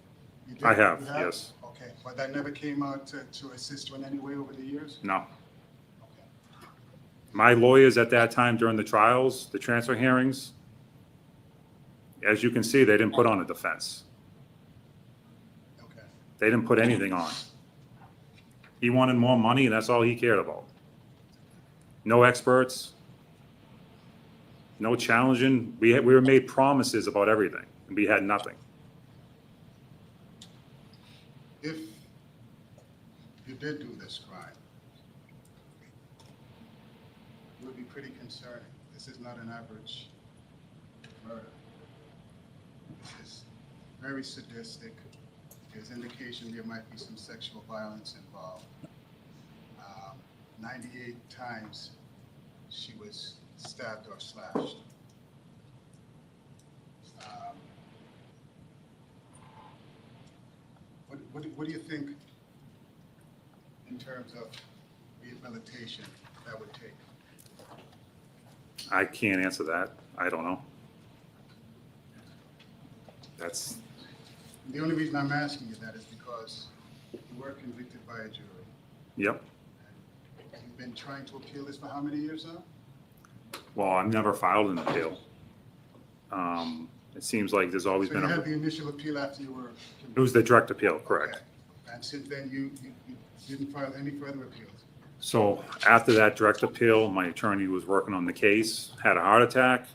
You did? I have, You yes. Okay, but that never came out to assist you in any way over the years? No. Okay. My lawyers at that time during the trials, the transfer hearings, as you can see, they didn't put on a defense. Okay. They didn't put anything on. He wanted more money, and that's all he cared about. No experts, no challenging. We were made promises about everything, and we had nothing. If you did do this crime, it would be pretty concerning. This is not an average murder. This is very sadistic. There's indication there might be some sexual violence involved. 98 times she was stabbed or slashed. What do you think in terms of rehabilitation that would take? I can't answer that. I don't know. That's, The only reason I'm asking you that is because you were convicted by a jury. yep. You've been trying to appeal this for how many years now? Well, I've never filed an appeal. It seems like there's always So been you had a, the initial appeal after you were it was the direct appeal, correct? Okay. And since then, you didn't file any further appeals? So after that direct appeal, my attorney was working on the case, had a heart attack.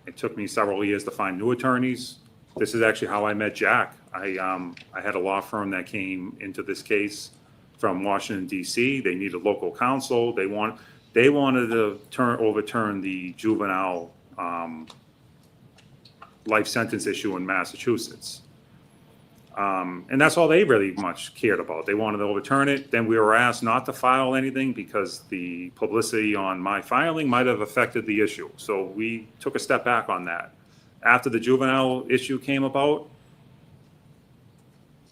It took me several years to find new attorneys. This is actually how I met Jack. I had a law firm that came into this case from Washington DC. They needed local counsel. They wanted to overturn the juvenile life sentence issue in Massachusetts. And that's all they really much cared about. They wanted to overturn it. Then we were asked not to file anything because the publicity on my filing might have affected the issue. So we took a step back on that. After the juvenile issue came about,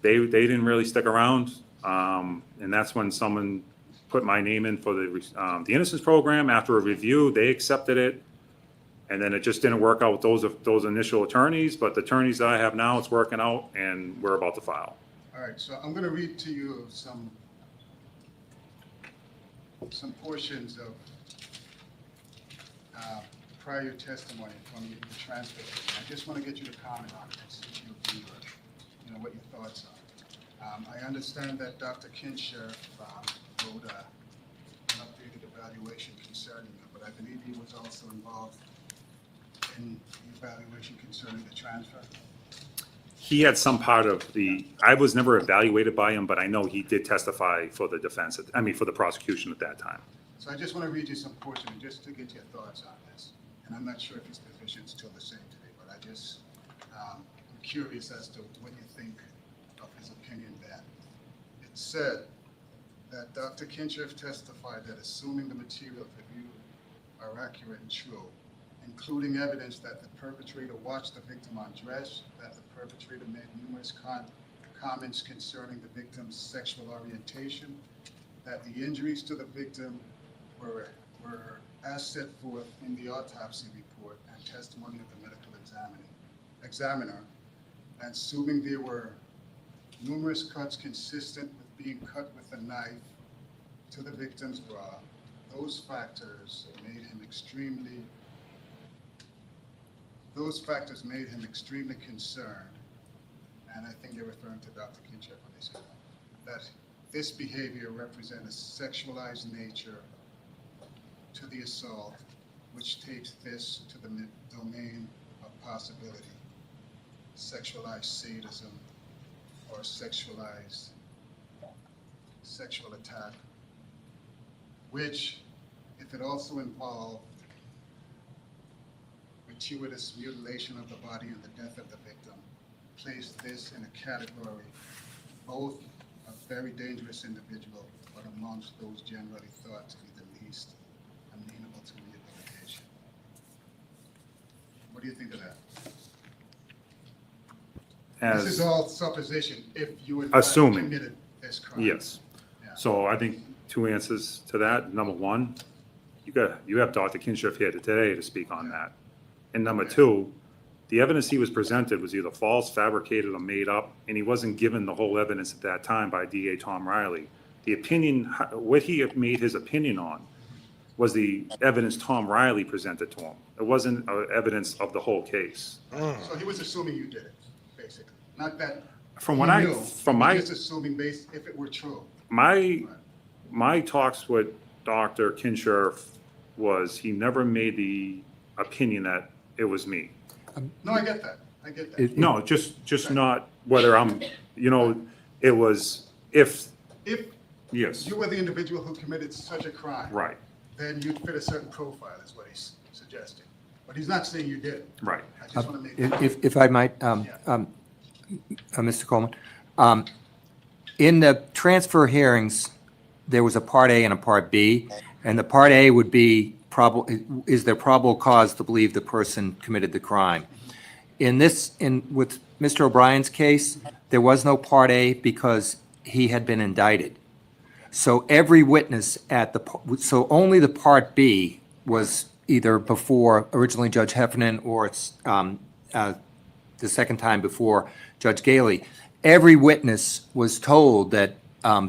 they didn't really stick around. And that's when someone put my name in for the Innocence Program. After a review, they accepted it. And then it just didn't work out with those initial attorneys, but the attorneys that I have now, it's working out, and we're about to file. All right, so I'm going to read to you some portions of prior testimony from the transfer. I just want to get you to comment on this, what your thoughts are. I understand that Dr. Kinshirf wrote an updated evaluation concerning you, but I believe he was also involved in the evaluation concerning the transfer. He had some part of I was never evaluated by him, but I know he did testify for the defense, for the prosecution at that time. So I just want to read you some portion just to get your thoughts on this. And I'm not sure if his position is still the same today, but I'm curious as to what you think of his opinion then. It said that Dr. Kinshirf testified that assuming the materials reviewed are accurate and true, including evidence that the perpetrator watched the victim undress, that the perpetrator made numerous comments concerning the victim's sexual orientation, that the injuries to the victim were as set forth in the autopsy report and testimony of the medical examiner, and assuming there were numerous cuts consistent with being cut with a knife to the victim's bra, those factors made him extremely concerned, and I think they're referring to Dr. Kinship when they say that this behavior represents a sexualized nature to the assault, which takes this to the domain of possibility, sexualized sadism or sexualized sexual attack, which, if it also involved gratuitous mutilation of the body and the death of the victim, placed this in a category both a very dangerous individual, but amongst those generally thought to be the least amenable to rehabilitation. What do you think of that? This is all supposition, if you had Assuming. committed this crime. Yes. Yeah. So I think two answers to that. Number one, you have Dr. Kinship here today to speak on that. And number two, the evidence he was presented was either false, fabricated, or made up, and he wasn't given the whole evidence at that time by DA Tom Riley. The opinion, what he made his opinion on was the evidence Tom Riley presented to him. It wasn't evidence of the whole case. So he was assuming you did it, basically. Not that From he what knew, from my, just assuming if it were true. my talks with Dr. Kinshirf was he never made the opinion that it was me. No, I get that. I get that. No, just not whether I'm, it was if, If yes, you were the individual who committed such a crime, right, then you'd fit a certain profile, is what he's suggesting. But he's not saying you did it. right. I just want to make that If I might, Mr. Coleman, in the transfer hearings, there was a Part A and a Part B, and the Part A would be is there probable cause to believe the person committed the crime? With Mr. O'Brien's case, there was no Part A because he had been indicted. So every witness so only the Part B was either before originally Judge Heffernan or it's the second time before Judge Galey. Every witness was told that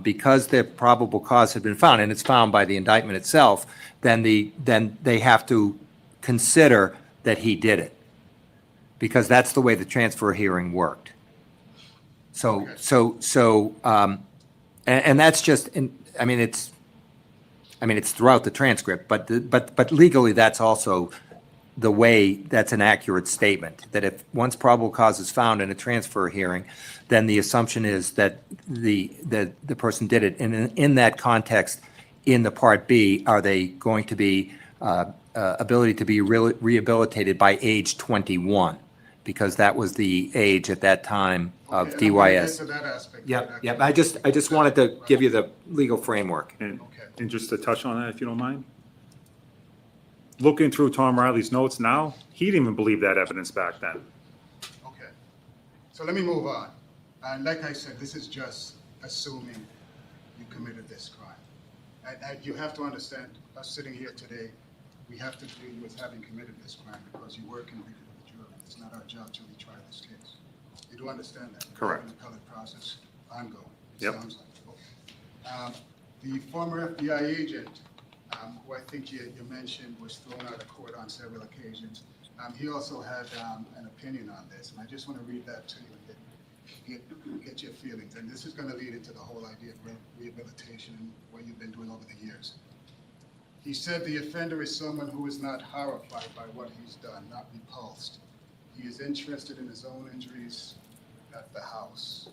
because the probable cause had been found, and it's found by the indictment itself, then they have to consider that he did it, because that's the way the transfer hearing worked. So that's just, it's throughout the transcript, but legally that's also the way, that's an accurate statement, that if once probable cause is found in a transfer hearing, then the assumption is that the person did it. And in that context, in the Part B, are they going to be ability to be rehabilitated by age 21? Because that was the age at that time of Okay, and I'm gonna get DYS. to that aspect. Yep. I just wanted to give you the legal framework. And just to touch on that, if you don't mind. Looking through Tom Riley's notes now, he didn't even believe that evidence back then. Okay. So let me move on. And like I said, this is just assuming you committed this crime. And you have to understand, us sitting here today, we have to deal with having committed this crime because you were convicted of the jury. It's not our job to retry this case. You do understand that? Correct. The appellate process ongoing. Yep. Sounds like. Okay. The former FBI agent, who I think you mentioned was thrown out of court on several occasions, he also had an opinion on this, and I just want to read that to you and get your feelings. And this is going to lead into the whole idea of rehabilitation and what you've been doing over the years. He said the offender is someone who is not horrified by what he's done, not repulsed. He is interested in his own injuries at the house.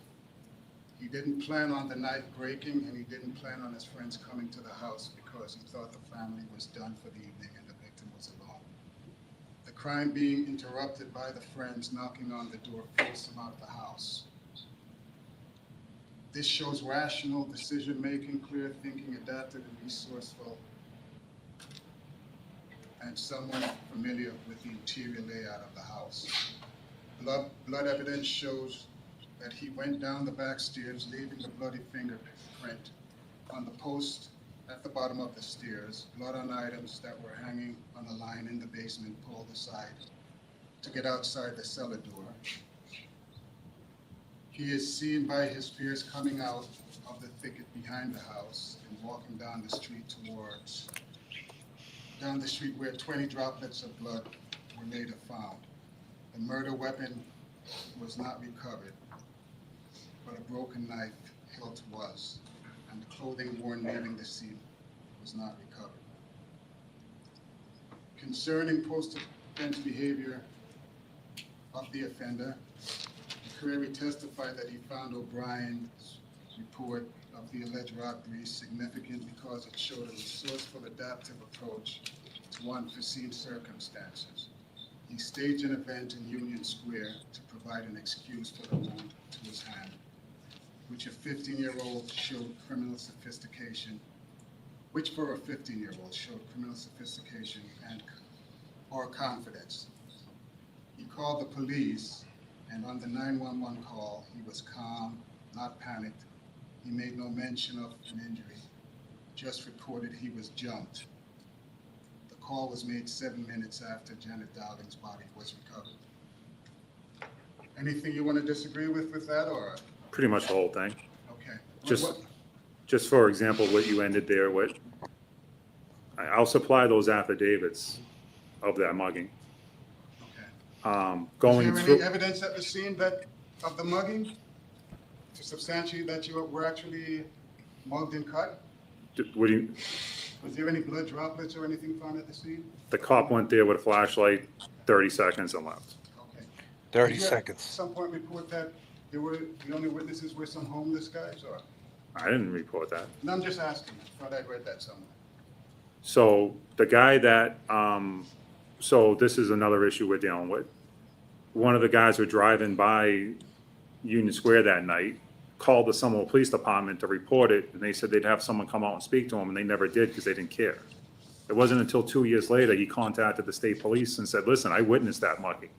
He didn't plan on the knife breaking, and he didn't plan on his friends coming to the house because he thought the family was done for the evening and the victim was alone. The crime being interrupted by the friends knocking on the door forced him out of the house. This shows rational decision-making, clear thinking, adaptive and resourceful, and someone familiar with the interior layout of the house. Blood evidence shows that he went down the back stairs, leaving the bloody fingerprint on the post at the bottom of the stairs, blood on items that were hanging on a line in the basement pulled aside to get outside the cellar door. He is seen by his peers coming out of the thicket behind the house and walking down the street where 20 droplets of blood were later found. The murder weapon was not recovered, but a broken knife hilt was, and the clothing worn leaving the scene was not recovered. Concerning post-offense behavior of the offender, McCreary testified that he found O'Brien's report of the alleged robbery significant because it showed a resourceful, adaptive approach to unforeseen circumstances. He staged an event in Union Square to provide an excuse for the wound to his hand, which for a 15-year-old showed criminal sophistication and or confidence. He called the police, and on the 911 call, he was calm, not panicked. He made no mention of an injury, just reported he was jumped. The call was made 7 minutes after Janet Dowling's body was recovered. Anything you want to disagree with that, or? Pretty much the whole thing. Okay. Just for example, what you ended there with, I'll supply those affidavits of that mugging. Okay. Going Is there through. any evidence at the scene of the mugging to substantiate that you were actually mugged and cut? What do you? Was there any blood droplets or anything found at the scene? The cop went there with a flashlight, 30 seconds and left. Okay. 30 Did you seconds. At some point report that the only witnesses were some homeless guys, or? I didn't report that. No, I'm just asking. I thought I'd read that somewhere. So the guy that, so this is another issue we're dealing with. One of the guys were driving by Union Square that night, called the Somerville Police Department to report it, and they said they'd have someone come out and speak to him, and they never did because they didn't care. It wasn't until 2 years later he contacted the state police and said, listen, I witnessed that mugging.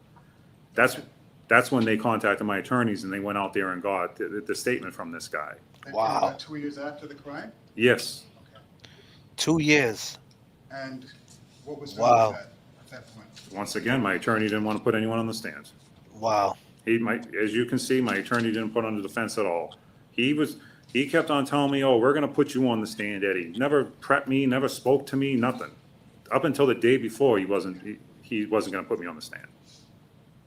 That's when they contacted my attorneys, and they went out there and got the statement from this guy. That came Wow. about 2 years after the crime? Yes. Okay. 2 years. And what was done Wow. with that at that point? Once again, my attorney didn't want to put anyone on the stand. Wow. As you can see, my attorney didn't put on the defense at all. He kept on telling me, oh, we're gonna put you on the stand, Eddie. Never prepped me, never spoke to me, nothing. Up until the day before, he wasn't gonna put me on the stand.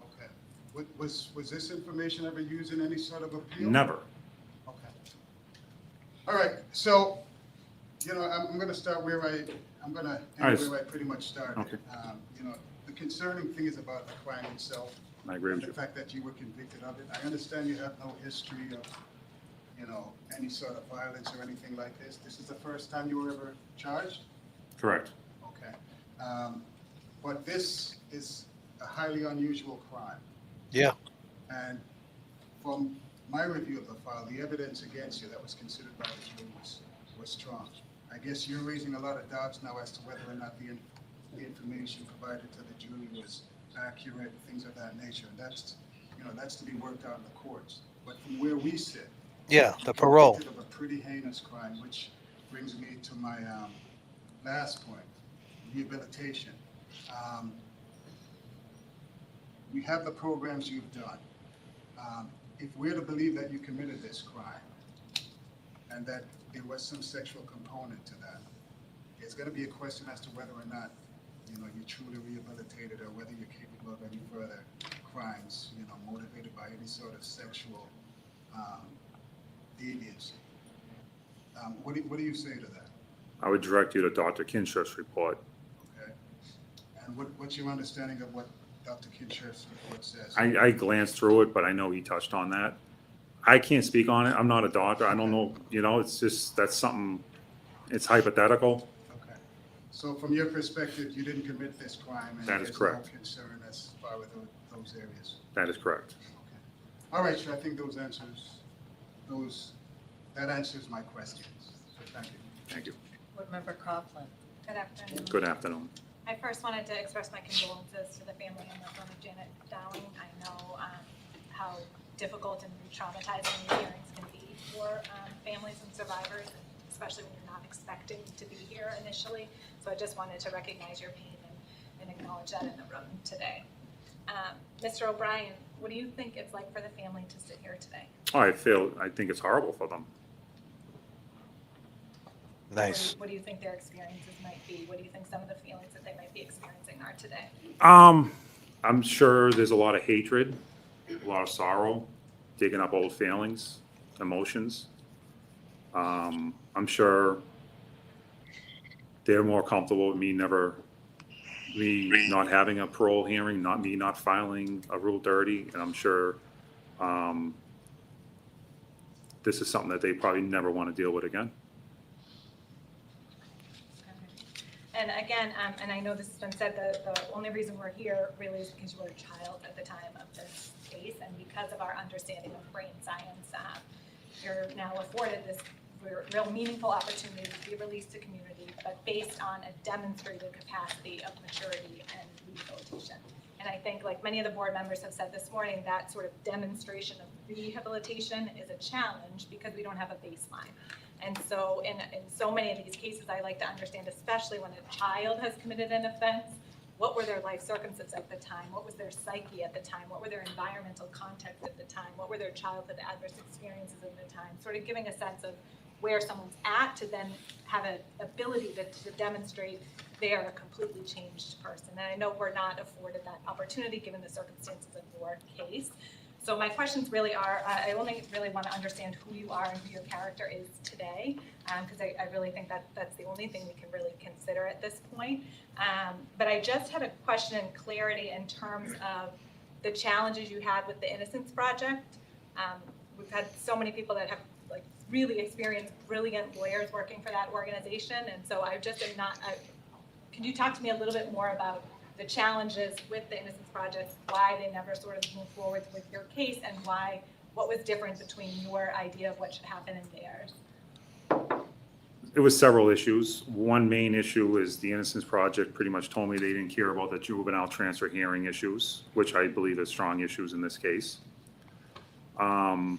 Okay. Was this information ever used in any sort of appeal? Never. Okay. All right, so, I'm gonna start where I'm gonna end where I pretty much started. Okay. The concerning thing is about the crime itself. I agree with and you. the fact that you were convicted of it. I understand you have no history of, any sort of violence or anything like this. This is the first time you were ever charged? Correct. Okay. But this is a highly unusual crime. Yeah. And from my review of the file, the evidence against you that was considered by the jury was strong. I guess you're raising a lot of doubts now as to whether or not the information provided to the jury was accurate, things of that nature. And that's to be worked out in the courts. But from where we sit, Yeah, the parole. of a pretty heinous crime, which brings me to my last point, rehabilitation. We have the programs you've done. If we're to believe that you committed this crime and that there was some sexual component to that, it's going to be a question as to whether or not you're truly rehabilitated or whether you're capable of any further crimes, motivated by any sort of sexual deviance. What do you say to that? I would direct you to Dr. Kinshir's report. Okay. And what's your understanding of what Dr. Kinshir's report says? I glanced through it, but I know he touched on that. I can't speak on it. I'm not a doctor. I don't know, it's just, that's something, it's hypothetical. Okay. So from your perspective, you didn't commit this crime? And That is correct. There's no concern as far as those areas? That is correct. Okay. All right, so I think that answers my questions. So thank you. Thank you. Board Member Coughlin. Good afternoon. Good afternoon. I first wanted to express my condolences to the family and loved one of Janet Dowling. I know how difficult and traumatizing these hearings can be for families and survivors, especially when you're not expecting to be here initially. So I just wanted to recognize your pain and acknowledge that in the room today. Mr. O'Brien, what do you think it's like for the family to sit here today? Oh, I think it's horrible for them. Nice. What do you think their experiences might be? What do you think some of the feelings that they might be experiencing are today? I'm sure there's a lot of hatred, a lot of sorrow, digging up old feelings, emotions. I'm sure they're more comfortable with me not having a parole hearing, not filing a Rule 30, and I'm sure this is something that they probably never want to deal with again. And again, and I know this has been said, the only reason we're here really is because you were a child at the time of this case, and because of our understanding of brain science, you're now afforded this real meaningful opportunity to be released to community, but based on a demonstrated capacity of maturity and rehabilitation. And I think, like many of the board members have said this morning, that sort of demonstration of rehabilitation is a challenge because we don't have a baseline. And so in so many of these cases, I like to understand, especially when a child has committed an offense, what were their life circumstances at the time? What was their psyche at the time? What were their environmental context at the time? What were their childhood adverse experiences at the time? Sort of giving a sense of where someone's at to then have an ability to demonstrate they are a completely changed person. And I know we're not afforded that opportunity given the circumstances of your case. So my questions really are, I only really want to understand who you are and who your character is today, because I really think that that's the only thing we can really consider at this point. But I just had a question and clarity in terms of the challenges you had with the Innocence Project. We've had so many people that have like really experienced brilliant lawyers working for that organization, and so I just am not, can you talk to me a little bit more about the challenges with the Innocence Project, why they never sort of moved forward with your case, and what was different between your idea of what should happen and theirs? It was several issues. One main issue is the Innocence Project pretty much told me they didn't care about the juvenile transfer hearing issues, which I believe are strong issues in this case. And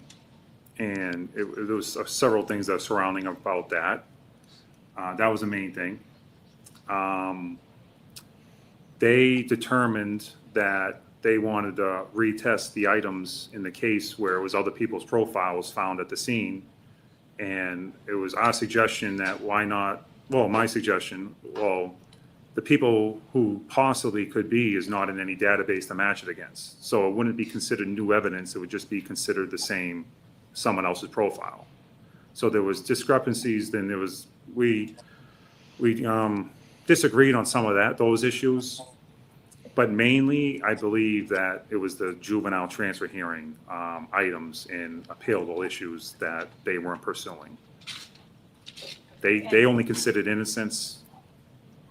there was several things that are surrounding about that. That was the main thing. They determined that they wanted to retest the items in the case where it was other people's profiles found at the scene. And it was our suggestion that my suggestion, the people who possibly could be is not in any database to match it against. So it wouldn't be considered new evidence. It would just be considered the same, someone else's profile. So there was discrepancies. Then there was, we disagreed on some of those issues, but mainly I believe that it was the juvenile transfer hearing items and appealable issues that they weren't pursuing. They only considered innocence,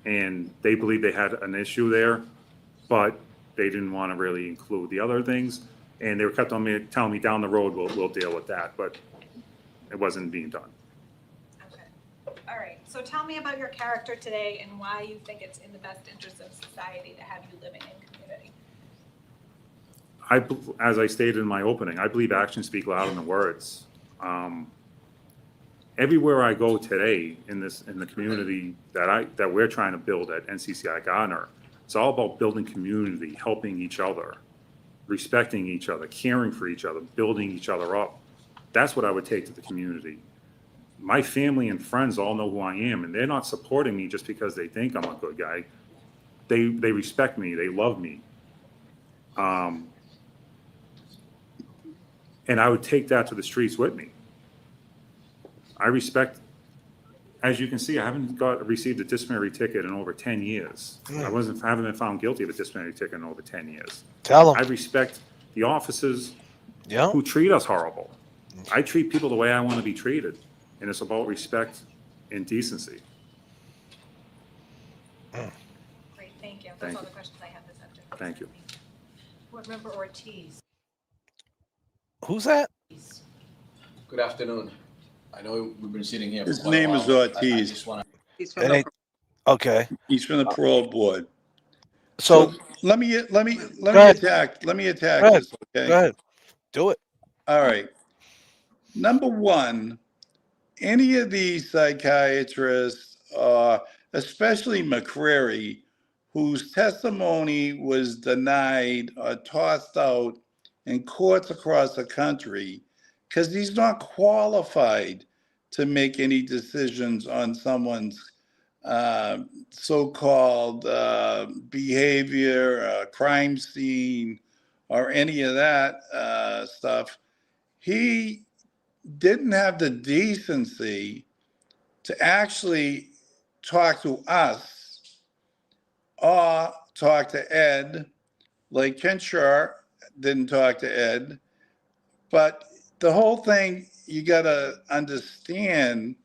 and they believed they had an issue there, but they didn't want to really include the other things, and they were kept on me telling me down the road we'll deal with that, but it wasn't being done. All right, so tell me about your character today and why you think it's in the best interest of society to have you living in community. As I stated in my opening, I believe actions speak louder than words. Everywhere I go today in the community that we're trying to build at NCCI Gardner, it's all about building community, helping each other, respecting each other, caring for each other, building each other up. That's what I would take to the community. My family and friends all know who I am, and they're not supporting me just because they think I'm a good guy. They respect me. They love me. And I would take that to the streets with me. I respect, as you can see, I haven't received a disciplinary ticket in over 10 years. I haven't been found guilty of a disciplinary ticket in over 10 years. Tell them. I respect the officers who treat us horrible. I treat people the way I want to be treated. And it's about respect and decency. Great, thank you. That's all the questions I have this afternoon. Thank you. Board Member Ortiz. Who's that? Good afternoon. I know we've been sitting here. His name is Ortiz. He's from the Okay. He's from the parole board. So let me ahead. attack Go this. ahead. Okay. Go ahead. Do it. All right. Number one, any of these psychiatrists, especially McCreary, whose testimony was denied or tossed out in courts across the country because he's not qualified to make any decisions on someone's uh, so-called behavior, crime scene, or any of that stuff. He didn't have the decency to actually talk to us or talk to Ed, like Ken Shar didn't talk to Ed. But the whole thing you got to understand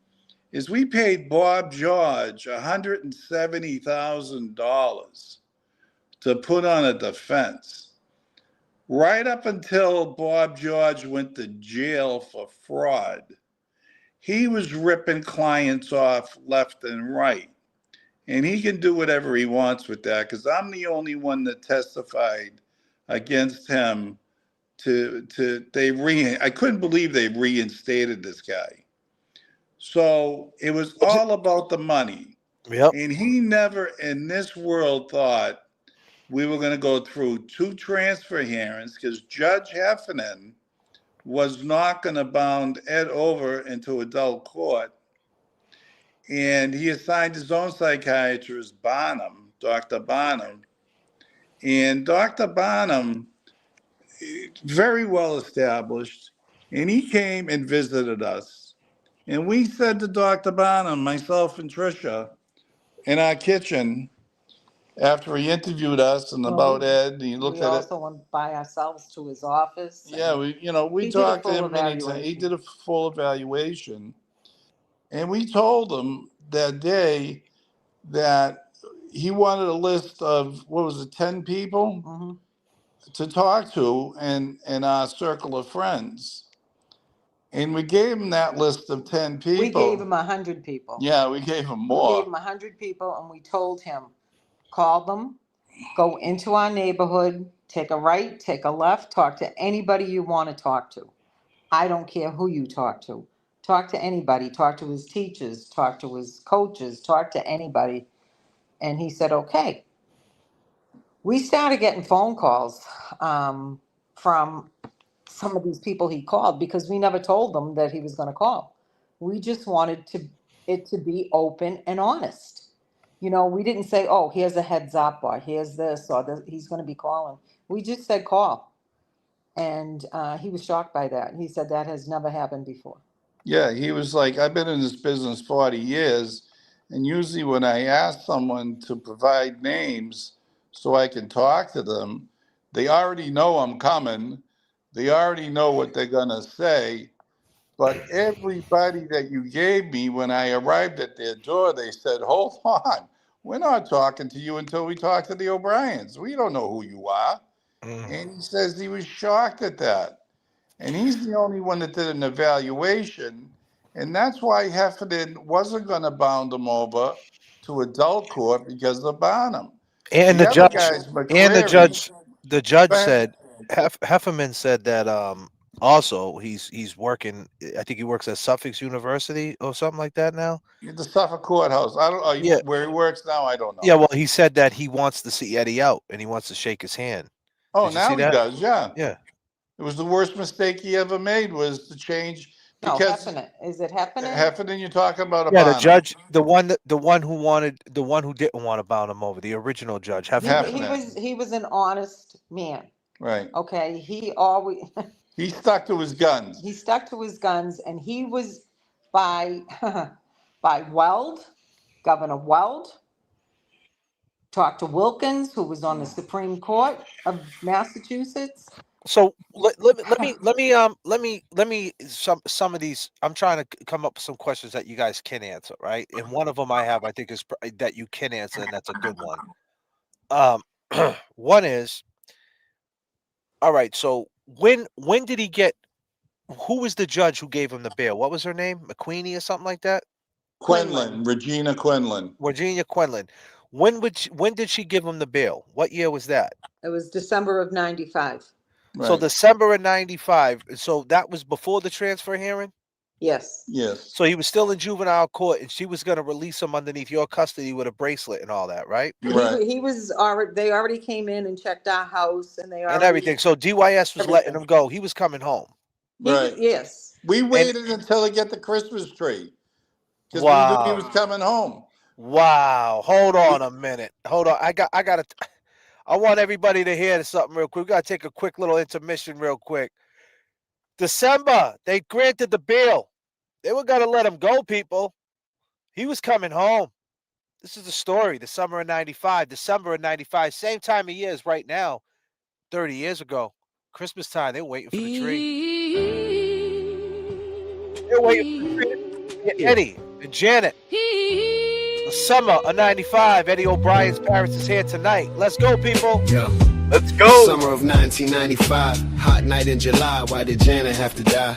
is we paid Bob George $170,000 to put on a defense. Right up until Bob George went to jail for fraud, he was ripping clients off left and right. And he can do whatever he wants with that because I'm the only one that testified against him I couldn't believe they reinstated this guy. So it was all about the money. Yep. And he never in this world thought we were going to go through 2 transfer hearings because Judge Heffernan was not going to bound Ed over into adult court. And he assigned his own psychiatrist, Bonham, Dr. Bonham. And Dr. Bonham, very well established, and he came and visited us. And we said to Dr. Bonham, myself and Tricia, in our kitchen, after he interviewed us and about Ed, he looked We at it. also went by ourselves to his office. Yeah, we he did a talked to full him many times. He evaluation. did a full evaluation. And we told him that day that he wanted a list of, what was it, 10 people Mhm. to talk to in our circle of friends. And we gave him that list of 10 people. We gave him 100 people. Yeah, we gave him We more. gave him 100 people, and we told him, call them, go into our neighborhood, take a right, take a left, talk to anybody you want to talk to. I don't care who you talk to. Talk to anybody. Talk to his teachers. Talk to his coaches. Talk to anybody. And he said, okay. We started getting phone calls from some of these people he called because we never told them that he was going to call. We just wanted it to be open and honest. We didn't say, oh, here's a heads up or here's this or this, he's going to be calling. We just said call. And he was shocked by that. He said that has never happened before. Yeah, he was like, I've been in this business 40 years. And usually when I ask someone to provide names so I can talk to them, they already know I'm coming. They already know what they're going to say. But everybody that you gave me, when I arrived at their door, they said, hold on, we're not talking to you until we talk to the O'Briens. We don't know who you are. And he says he was shocked at that. And he's the only one that did an evaluation. And that's why Heffernan wasn't going to bound him over to adult court because of Bonham. And The the other judge, guys, McCreary. the judge Go ahead. said, Hefferman said that also he's working. I think he works at Suffolk University or something like that now. The Suffolk Courthouse. I don't know Yeah. where he works now. I don't know. Yeah, well, he said that he wants to see Eddie out and he wants to shake his hand. Oh, Did you see now he that? does. Yeah. Yeah. It was the worst mistake he ever made was to change No, because Heffernan. Is it Heffernan? Heffernan, you're talking about a Yeah, the Bonham. judge, the one who didn't want to bound him over, the original judge, Heffernan. He was an honest man. Right. Okay. He always He stuck to his guns. he stuck to his guns, and he was by Weld, Governor Weld. Talked to Wilkins, who was on the Supreme Court of Massachusetts. So let me some of these. I'm trying to come up with some questions that you guys can answer, right? And one of them I think is that you can answer, and that's a good one. One is, all right. So when did he get? Who was the judge who gave him the bail? What was her name? McQueenie or something like that? Quinlan, Regina Quinlan. Virginia Quinlan. When did she give him the bail? What year was that? It was December of 95. So December of 95. So that was before the transfer hearing? Yes. Yes. So he was still in juvenile court, and she was going to release him underneath your custody with a bracelet and all that, right? Right. He was already, they already came in and checked our house and they And already. everything. So DYS was letting Everything. him go. He was coming home. Right. Yes. We And waited until he get the Christmas tree because we knew he was wow, coming home. wow. Hold on a minute. Hold on. I want everybody to hear something real quick. We got to take a quick little intermission real quick. December, they granted the bail. They were going to let him go, people. He was coming home. This is the story. The summer of 95, December of 95, same time of year as right now, 30 years ago. Christmas time, they were waiting for the tree. They were waiting for the tree. Eddie and Janet. The summer of 95. Eddie O'Brien's parents is here tonight. Let's go, people. Yeah. Let's go. Summer of 1995, hot night in July. Why did Janet have to die?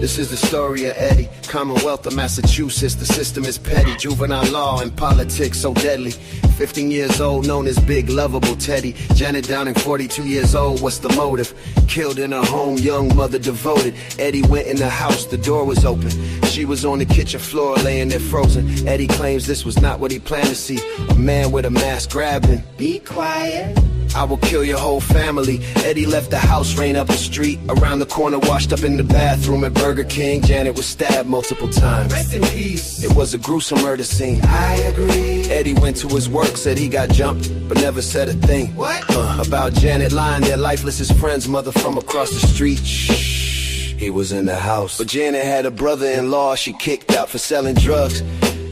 This is the story of Eddie, Commonwealth of Massachusetts. The system is petty, juvenile law and politics so deadly. 15 years old, known as Big Lovable Teddy. Janet Downing, 42 years old, what's the motive? Killed in her home, young mother devoted. Eddie went in the house, the door was open. She was on the kitchen floor, laying there frozen. Eddie claims this was not what he planned to see. A man with a mask grabbed him. Be quiet. I will kill your whole family. Eddie left the house, ran up the street, around the corner, washed up in the bathroom at Burger King. Janet was stabbed multiple times. Rest in peace. It was a gruesome murder scene. I agree. Eddie went to his work, said he got jumped, but never said a thing. What? About Janet lying there lifeless, his friend's mother from across the street. Shh, he was in the house. But Janet had a brother-in-law she kicked out for selling drugs.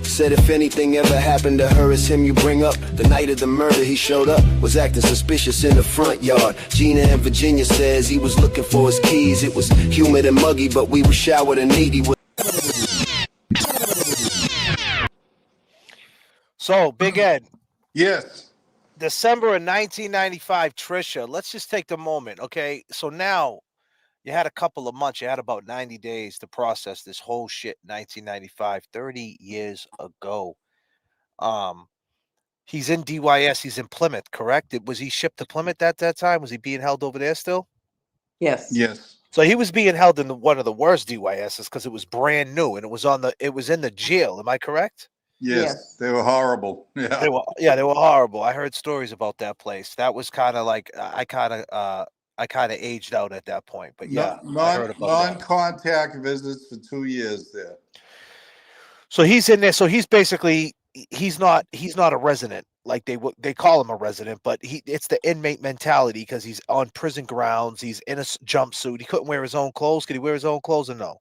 Said if anything ever happened to her, it's him you bring up. The night of the murder he showed up, was acting suspicious in the front yard. Gina and Virginia says he was looking for his keys. It was humid and muggy, but we were showered and needy with. So, Big Ed. Yes. December of 1995, Trisha. Let's just take the moment, okay? So now you had a couple of months. You had about 90 days to process this whole shit. 1995, 30 years ago. He's in DYS. He's in Plymouth, correct? Was he shipped to Plymouth at that time? Was he being held over there still? Yes. Yes. So he was being held in one of the worst DYSs because it was brand new and it was in the jail. Am I correct? Yes. They were horrible. Yeah. They were horrible. I heard stories about that place. That was kind of like I kind of aged out at that point. But yeah, I heard about that. Non-contact visits for 2 years there. So he's in there. So he's basically he's not a resident like they call him a resident, but it's the inmate mentality because he's on prison grounds. He's in a jumpsuit. He couldn't wear his own clothes. Could he wear his own clothes or no?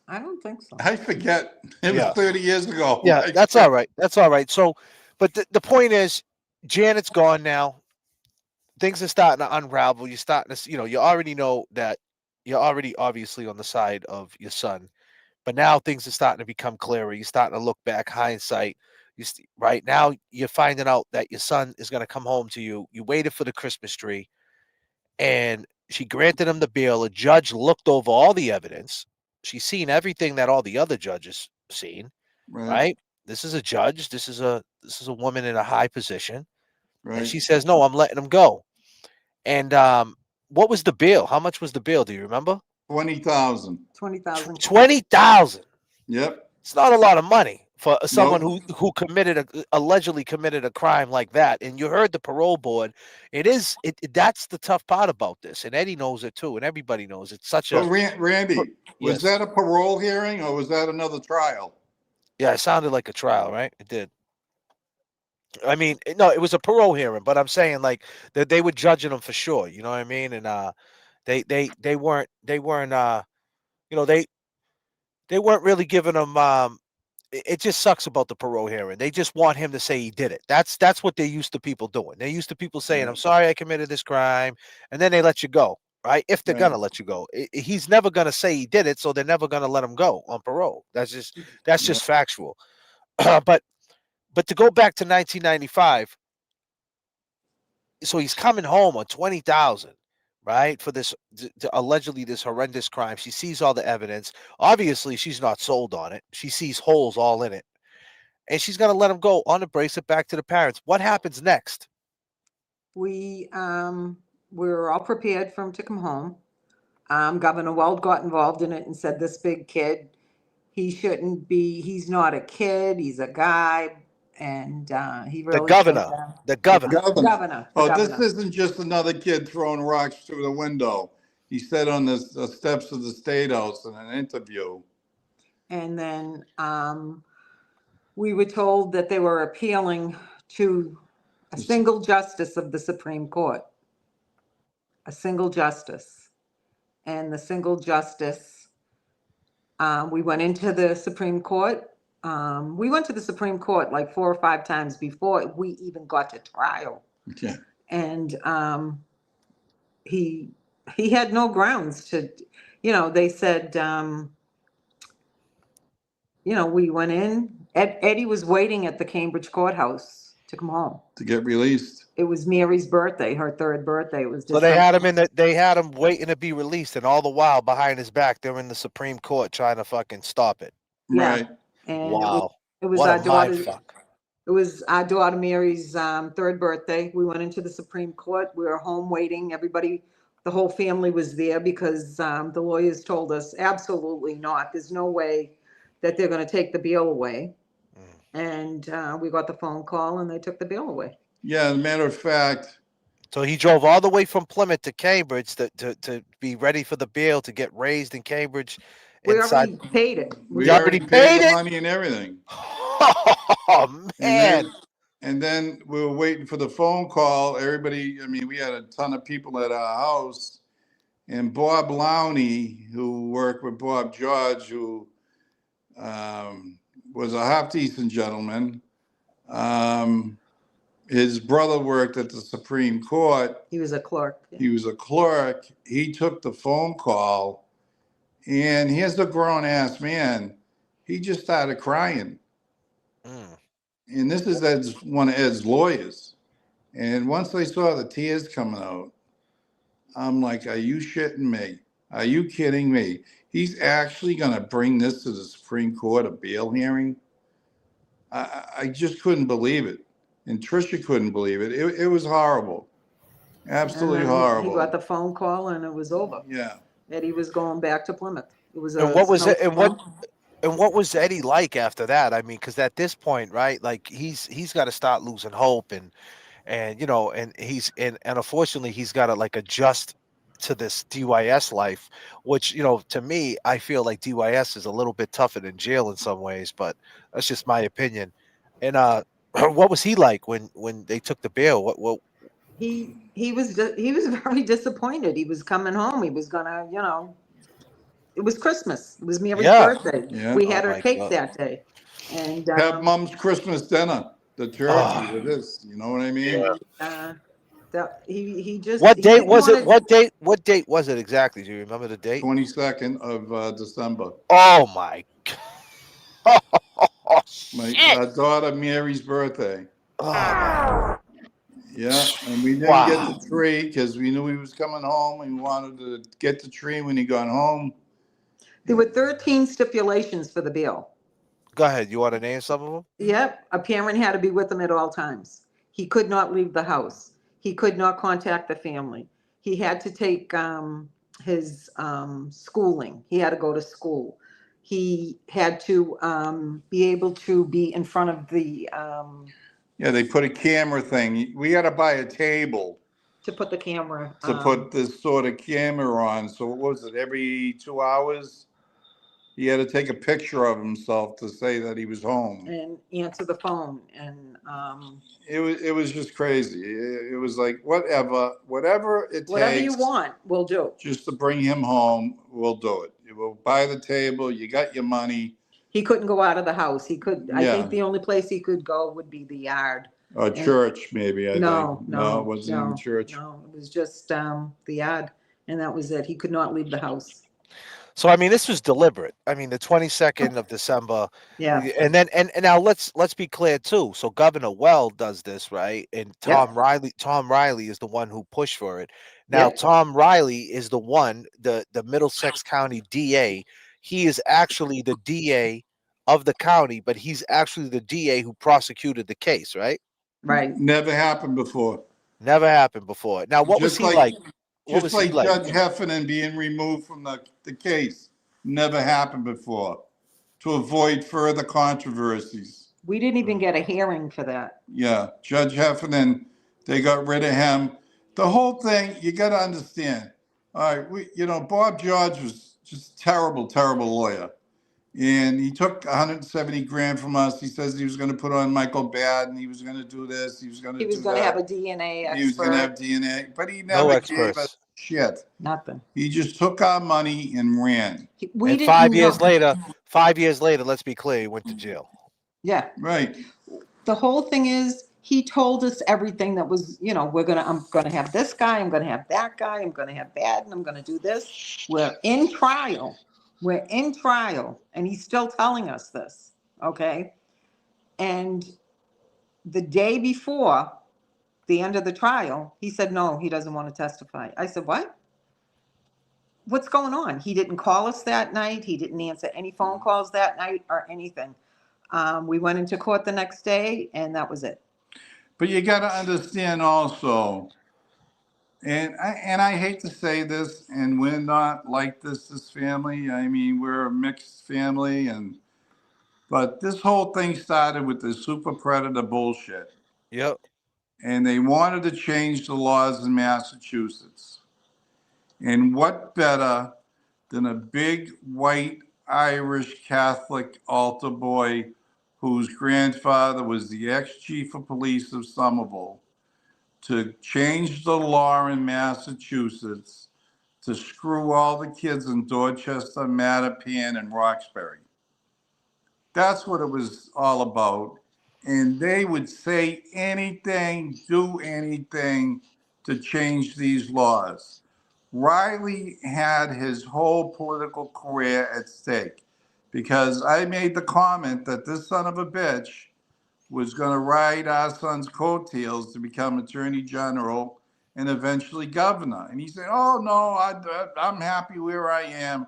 I don't think so. I forget. It was 30 years ago. Yeah, that's all right. That's all right. So, but the point is, Janet's gone now. Things are starting to unravel. You're starting to, you already know that you're already obviously on the side of your son, but now things are starting to become clearer. You're starting to look back, hindsight. Right now, you're finding out that your son is going to come home to you. You waited for the Christmas tree, and she granted him the bail. A judge looked over all the evidence. She's seen everything that all the other judges seen. Right? This is a judge. This is a woman in a high position, and she says, "No, I'm letting him go." And what was the bail? How much was the bail? Do you remember? 20,000. 20,000. 20,000. Yep. It's not a lot of money for someone who allegedly committed a crime like that. And you heard the parole board. That's the tough part about this, and Eddie knows it too, and everybody knows it's such a. Randy, was that a parole hearing or was that another trial? Yeah, it sounded like a trial, right? It did. I mean, no, it was a parole hearing, but I'm saying like that they were judging him for sure. You know what I mean? And they weren't they weren't really giving him. It just sucks about the parole hearing. They just want him to say he did it. That's what they're used to people doing. They're used to people saying, "I'm sorry, I committed this crime," and then they let you go, right? If they're gonna let you go, he's never gonna say he did it, so they're never gonna let him go on parole. That's just factual. But to go back to 1995, so he's coming home on 20,000, right? For this allegedly this horrendous crime. She sees all the evidence. Obviously, she's not sold on it. She sees holes all in it. And she's going to let him go on the bracelet back to the parents. What happens next? We were all prepared for him to come home. Governor Weld got involved in it and said, this big kid, he's not a kid, he's a guy. And he The really said, governor. The governor. Governor. Oh, this isn't just another kid throwing rocks through the window. He said on the steps of the State House in an interview. And then we were told that they were appealing to a single justice of the Supreme Court. A single justice. And the single justice, we went into the Supreme Court. We went to the Supreme Court like 4 or 5 times before we even got to trial. Okay. And he had no grounds to, they said, we went in. Eddie was waiting at the Cambridge courthouse to come home. To get released. It was Mary's birthday, her 3rd birthday. It was So they had him waiting to be released, and all the while behind his back, they're in the Supreme Court trying to fucking stop it. Right. And wow. It was what our a daughter's. mind fuck. It was our daughter Mary's 3rd birthday. We went into the Supreme Court. We were home waiting. Everybody, the whole family was there because the lawyers told us absolutely not. There's no way that they're going to take the bail away. And we got the phone call and they took the bail away. Yeah, as a matter of fact. So he drove all the way from Plymouth to Cambridge to be ready for the bail to get raised in Cambridge. We already paid it. We already paid the money and everything. Oh, man. And then we were waiting for the phone call. Everybody, we had a ton of people at our house. And Bob Lowney, who worked with Bob George, who was a half-decent gentleman. His brother worked at the Supreme Court. He was a clerk. He was a clerk. He took the phone call, and here's the grown-ass man. He just started crying. And this is one of Ed's lawyers. And once I saw the tears coming out, I'm like, are you shitting me? Are you kidding me? He's actually going to bring this to the Supreme Court, a bail hearing? I just couldn't believe it. And Tricia couldn't believe it. It was horrible. Absolutely horrible. He got the phone call and it was over. Yeah. Eddie was going back to Plymouth. It was And what was it? And what was Eddie like after that? I mean, because at this point, right, like he's got to start losing hope, and unfortunately he's got to like adjust to this DYS life, which to me, I feel like DYS is a little bit tougher than jail in some ways, but that's just my opinion. And what was he like when they took the bail? What he was very disappointed. He was coming home. He was gonna, it was Christmas. It was Mary's birthday. Yeah. We had her cake that day. And have Mom's Christmas dinner, the turkey with this. You know what I mean? He just. What date was it? What date was it exactly? Do you remember the date? 22nd of December. Oh my God. My daughter Mary's birthday. Oh. Yeah, and we didn't get the tree because we knew he was coming home and we wanted to get the tree when he got home. There were 13 stipulations for the bail. Go ahead. You want to name some of them? Yep. A parent had to be with him at all times. He could not leave the house. He could not contact the family. He had to take his schooling. He had to go to school. He had to be able to be in front of the... Yeah, they put a camera thing. We had to buy a table. To put the camera... To put this sort of camera on. So what was it, every 2 hours? He had to take a picture of himself to say that he was home. And answer the phone. And it was just crazy. It was like, whatever it takes. Whatever you want, we'll do. Just to bring him home, we'll do it. We'll buy the table. You got your money. He couldn't go out of the house. He could. I think the only place he could go would be the yard. Or church, maybe. I think. No, it wasn't even church. No, it was just the yard, and that was it. He could not leave the house. So I mean, this was deliberate. I mean, the 22nd of December. Yeah. And then and now let's be clear too. So Governor Weld does this, right? And Tom Riley is the one who pushed for it. Now Tom Riley is the one, the Middlesex County DA. He is actually the DA of the county, but he's actually the DA who prosecuted the case, right? Right. Never happened before. Never happened before. Now, what was he like? what Just was he like like? Judge Heffernan being removed from the case. Never happened before. To avoid further controversies. We didn't even get a hearing for that. Yeah, Judge Heffernan, they got rid of him. The whole thing, you got to understand. All right, Bob George was just terrible, terrible lawyer. And he took 170 grand from us. He says he was going to put on Michael Badd and he was going to do this. He was going to He do was going to have a that. DNA He was going to have expert. DNA, but he No never gave us experts. shit. Nothing. He just took our money and ran. We And didn't 5 years know. later, let's be clear, he went to jail. Yeah. Right. The whole thing is, he told us everything that was, I'm gonna have this guy, I'm gonna have that guy, I'm gonna have that, and I'm gonna do this. We're in trial. And he's still telling us this, okay? And the day before the end of the trial, he said, no, he doesn't want to testify. I said, what? What's going on? He didn't call us that night. He didn't answer any phone calls that night or anything. We went into court the next day, and that was it. But you got to understand also, and I hate to say this, and we're not like this family. I mean, we're a mixed family, but this whole thing started with the super predator bullshit. Yep. And they wanted to change the laws in Massachusetts. And what better than a big white Irish Catholic altar boy whose grandfather was the ex-chief of police of Somerville to change the law in Massachusetts to screw all the kids in Dorchester, Mattapan, and Roxbury. That's what it was all about. And they would say anything, do anything to change these laws. Riley had his whole political career at stake because I made the comment that this son of a bitch was going to ride our son's coattails to become attorney general and eventually governor. And he said, oh, no, I'm happy where I am.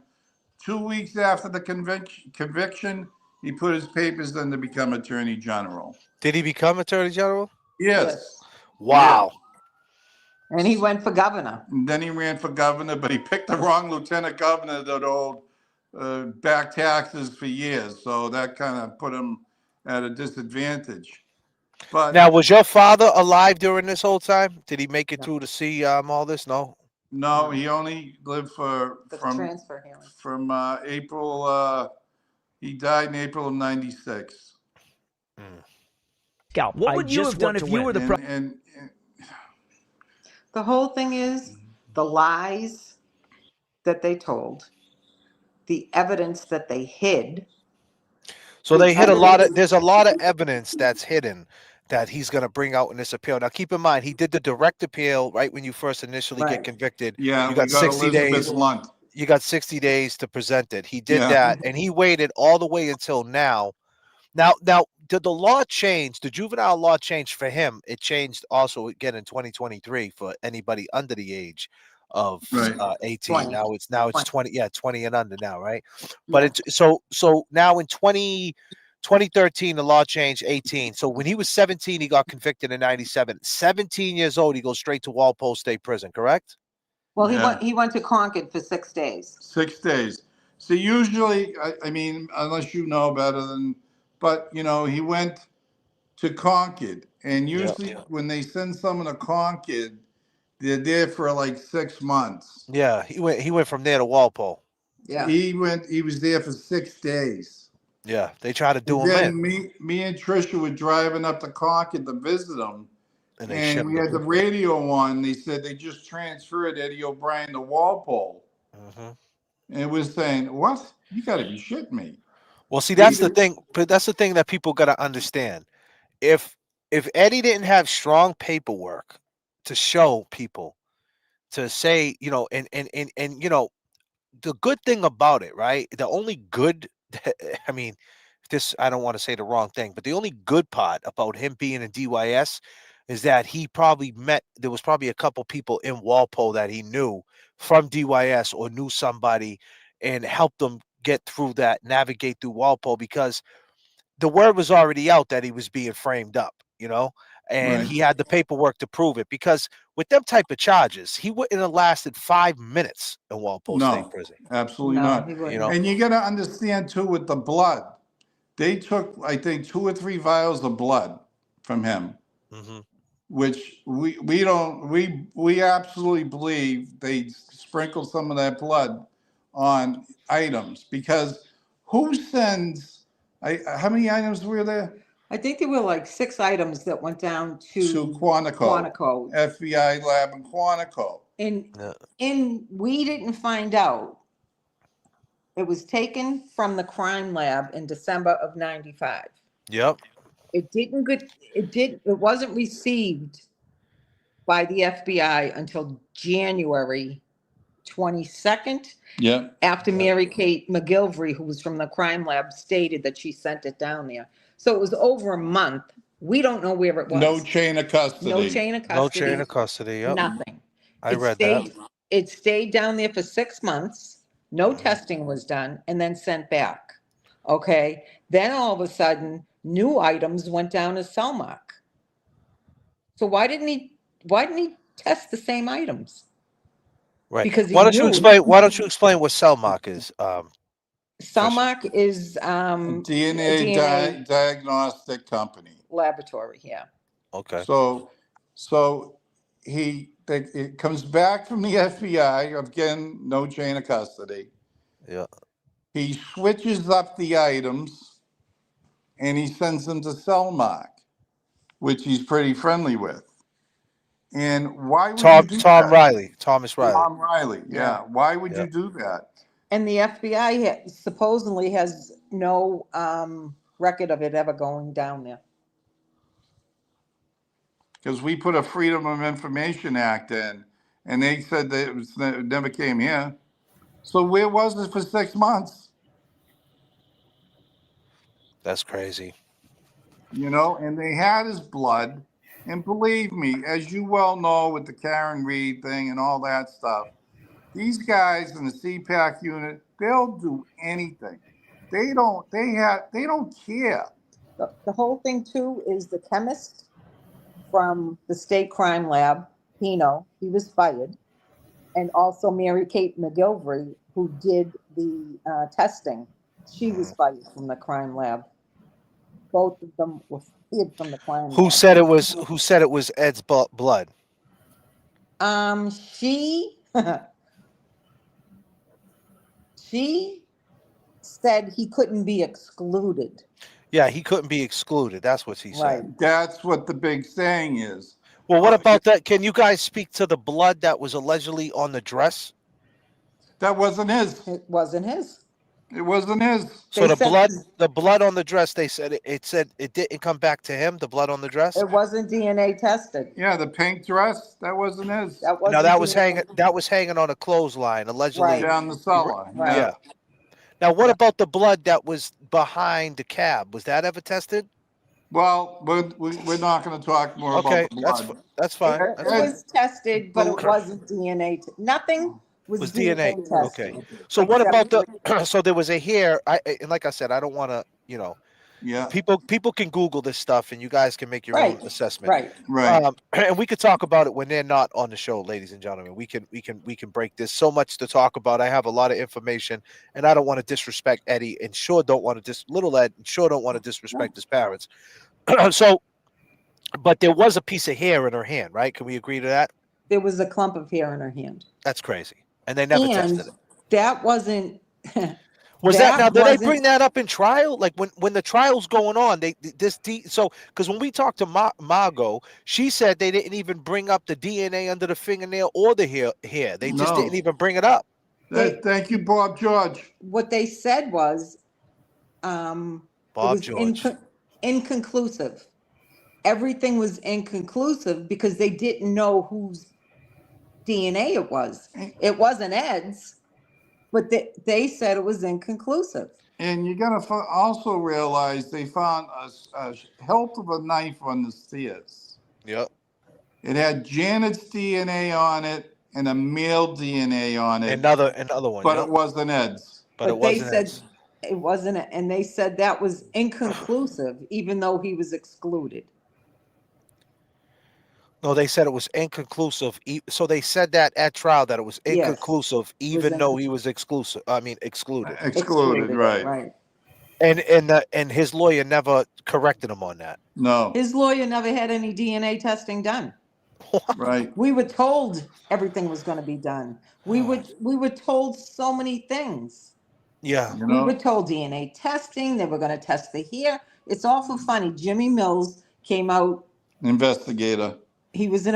2 weeks after the conviction, he put his papers in to become attorney general. Did he become attorney general? Yes. Wow. And he went for governor. And then he ran for governor, but he picked the wrong lieutenant governor that owed back taxes for years. So that kind of put him at a disadvantage. But now, was your father alive during this whole time? Did he make it through to see all this? No. No, he only lived from transfer hearing. From April. He died in April of '96. Scout, what would you have done if you were the and the whole thing is the lies that they told, the evidence that they hid. So they hid there's a lot of evidence that's hidden that he's going to bring out in this appeal. Now, keep in mind, he did the direct appeal right when you first initially get convicted. Yeah, you got 60 days. Lunt. You got 60 days to present it. He did that, and he waited all the way until now. Now, did the law change? The juvenile law changed for him. It changed also again in 2023 for anybody under the age of 18. 20. Now it's 20. Yeah, 20 and under now, right? But it's so now in 2013 the law changed 18. So when he was 17, he got convicted in 97. 17 years old, he goes straight to Walpole State Prison, correct? Well, he went to Concord for 6 days. 6 days. So usually, I mean, unless you know better than, but he went to Concord, and usually when they send someone to Concord, they're there for like 6 months. Yeah, he went from there to Walpole. Yeah, he was there for 6 days. Yeah, they tried to do and him then in. Me and Trisha were driving up to Concord to visit him. And we had the radio on. They said they just transferred Eddie O'Brien to Walpole. And it was saying, what? You got to be shitting me. Well, see, that's the thing. But that's the thing that people got to understand. If Eddie didn't have strong paperwork to show people, to say, and the good thing about it, right? The only good, I mean, I don't want to say the wrong thing, but the only good part about him being in DYS is that there was probably a couple people in Walpole that he knew from DYS or knew somebody and helped them get through that, navigate through Walpole, because the word was already out that he was being framed up, and he had the paperwork to prove it. Because with them type of charges, he wouldn't have lasted 5 minutes in Walpole State No, Prison. absolutely No, not. he You wouldn't. know, And you got to understand too with the blood. They took, I think, 2 or 3 vials of blood from him, hmm which we absolutely believe they sprinkled some of that blood on items because who sends? How many items were there? I think there were like 6 items that went down To to Quantico, Quantico. FBI lab in Quantico. And we didn't find out. It was taken from the crime lab in December of 95. Yep. It wasn't received by the FBI until January 22nd, Yeah. after Mary Kate McGilvery, who was from the crime lab, stated that she sent it down there. So it was over a month. We don't know where it was. No chain of custody. No chain of No custody. chain of custody. Yep. Nothing. I read that. It stayed down there for 6 months. No testing was done and then sent back. Okay. Then all of a sudden, new items went down to Selmark. So why didn't he test the same items? Right. Because he Why don't you knew. explain? Why don't you explain what Cellmark is? Selmark is DNA diagnostic company. laboratory. Yeah. Okay. So it comes back from the FBI, again, no chain of custody. Yeah. He switches up the items and he sends them to Selmark, which he's pretty friendly with. And why would you do Thomas that? Riley. Tom Riley, yeah. Why would Yeah. you do that? And the FBI supposedly has no record of it ever going down there. Because we put a Freedom of Information Act in, and they said that it never came here. So where was it for 6 months? That's crazy. You know, and they had his blood. And believe me, as you well know with the Karen Reed thing and all that stuff, these guys in the CPAC unit, they'll do anything. They don't care. The whole thing too is the chemist from the state crime lab, Pino, he was fired. And also Mary Kate McGilvery, who did the testing, she was fired from the crime lab. Both of them were fired from the crime lab. Who said it was Ed's blood? She she said he couldn't be excluded. Yeah, he couldn't be excluded. That's what he said. Right. That's what the big saying is. Well, what about that? Can you guys speak to the blood that was allegedly on the dress? That wasn't his. It wasn't his. It wasn't his. So the blood on the dress, they said it didn't come back to him. The blood on the dress. It wasn't DNA tested. Yeah, the pink dress, that wasn't his. That wasn't. No, that was DNA. hanging on a clothesline, allegedly. Right. Down the cellar. Right. Yeah. Now, what about the blood that was behind the cab? Was that ever tested? Well, we're not going to talk more Okay, about the blood. that's fine. It was tested, but it wasn't DNA. Nothing was DNA tested. Okay. So what about so there was a hair, and like I said, I don't want to, Yeah. People can Google this stuff and you guys can make your own assessment. Right. And we could talk about it when they're not on the show, ladies and gentlemen. We can break this. So much to talk about. I have a lot of information and I don't want to disrespect Eddie and sure don't want to little Ed and sure don't want to disrespect his parents. So, but there was a piece of hair in her hand, right? Can we agree to that? There was a clump of hair in her hand. That's crazy. And they never tested it. That wasn't. Was that now? Did they bring that up in trial? Like when the trial's going on, because when we talked to Margot, she said they didn't even bring up the DNA under the fingernail or the hair. They just didn't even bring it up. Thank you, Bob George. What they said was, Bob George, inconclusive. Everything was inconclusive because they didn't know whose DNA it was. It wasn't Ed's. But they said it was inconclusive. And you're going to also realize they found a hilt of a knife on the stairs. Yep. It had Janet's DNA on it and a male DNA on it. Another one. But it wasn't Ed's. But it wasn't Ed's. It wasn't, and they said that was inconclusive, even though he was excluded. No, they said it was inconclusive. So they said that at trial that it was Yes, inconclusive, was even though he was exclusive. I mean, excluded. Excluded, right. right. And his lawyer never corrected him on that. No, His lawyer never had any DNA testing done. right. We were told everything was going to be done. We were told so many things. Yeah. You We were know, told DNA testing. They were going to test the hair. It's awful funny. Jimmy Mills came out. investigator. He was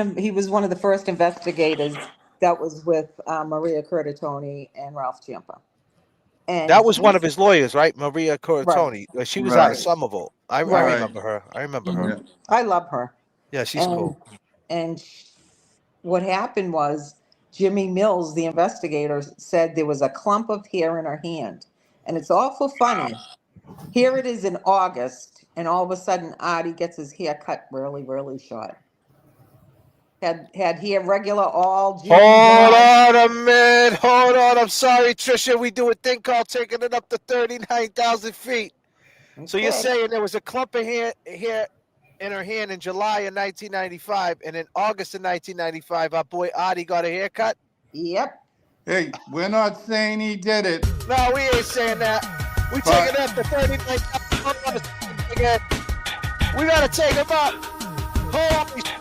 one of the first investigators that was with Maria Curtatone and Ralph Ciampa. And That was one of his lawyers, right? Maria right, Cortoni. She was out of Right, Somerville. I right. right. remember her. I remember her. Hmm. Yeah. I love her. Yeah, she's And cool. and what happened was Jimmy Mills, the investigator, said there was a clump of hair in her hand. And it's awful funny. Here it is in August, and all of a sudden Artie gets his hair cut really, really short. Had hair regular all June, Hold July. on a minute. Hold on. I'm sorry, Trisha. We do a thing called taking it up to 39,000 feet. So you're Okay. saying there was a clump of hair in her hand in July of 1995, and in August of 1995, our boy Adi got a haircut? Yep. Hey, we're not saying he did it, No, we ain't saying that. We but taking it up to 39,000. Hold on a second again. We got to take him up. Holy shit.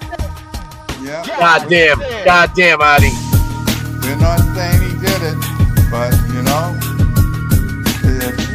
yeah, Goddamn, goddamn, Adi. we're not saying he did it, but you know, if-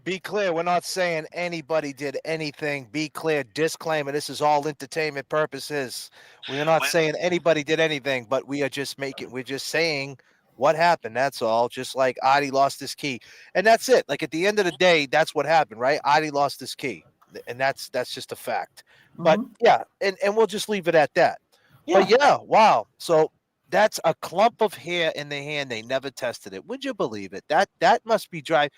Be clear, we're not saying anybody did anything. Be clear, disclaimer, this is all entertainment purposes. We are not saying anybody did anything, but we're just saying what happened. That's all. Just like Adi lost his key. And that's it. Like at the end of the day, that's what happened, right? Adi lost his key. And that's just a fact. But yeah, and we'll just leave it at that. But yeah, wow. So that's a clump of hair in the hand. They never tested it. Would you believe it? That must be dry.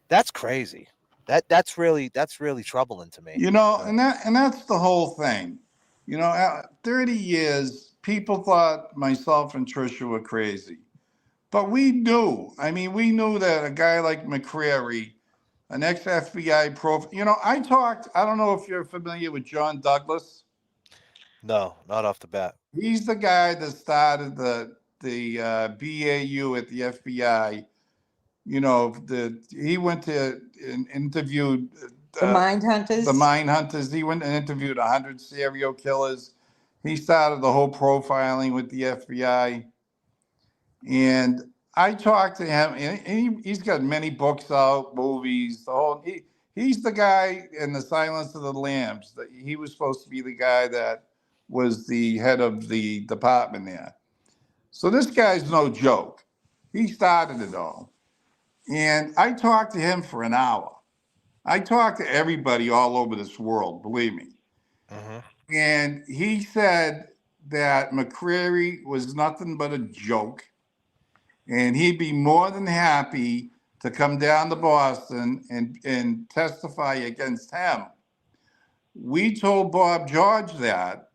That's crazy. That's really troubling to me. you know, and that's the whole thing. You know, 30 years, people thought myself and Trisha were crazy, but we knew. I mean, we knew that a guy like McCreary, an ex-FBI prof. You know, I talked. I don't know if you're familiar with John Douglas. No, not off the bat. He's the guy that started the BAU at the FBI. You know, he went to and interviewed The Mind Hunters. the mine hunters. He went and interviewed 100 serial killers. He started the whole profiling with the FBI. And I talked to him, and he's got many books out, movies. He's the guy in The Silence of the Lambs. He was supposed to be the guy that was the head of the department there. So this guy's no joke. He started it all. And I talked to him for an hour. I talked to everybody all over this world, believe me. And he said that McCreary was nothing but a joke. And he'd be more than happy to come down to Boston and testify against him. We told Bob George that.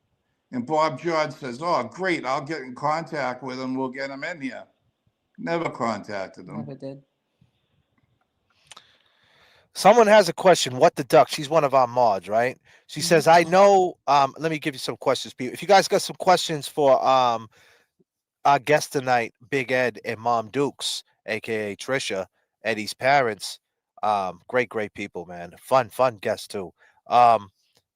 And Bob George says, "Oh, great, I'll get in contact with him. We'll get him in here." Never contacted him. Never did. Someone has a question. What the duck? She's one of our mods, right? She says, I know. Let me give you some questions, people. If you guys got some questions for our guest tonight, Big Ed and Mom Dukes, aka Trisha, Eddie's parents. Great people, man. Fun guests too.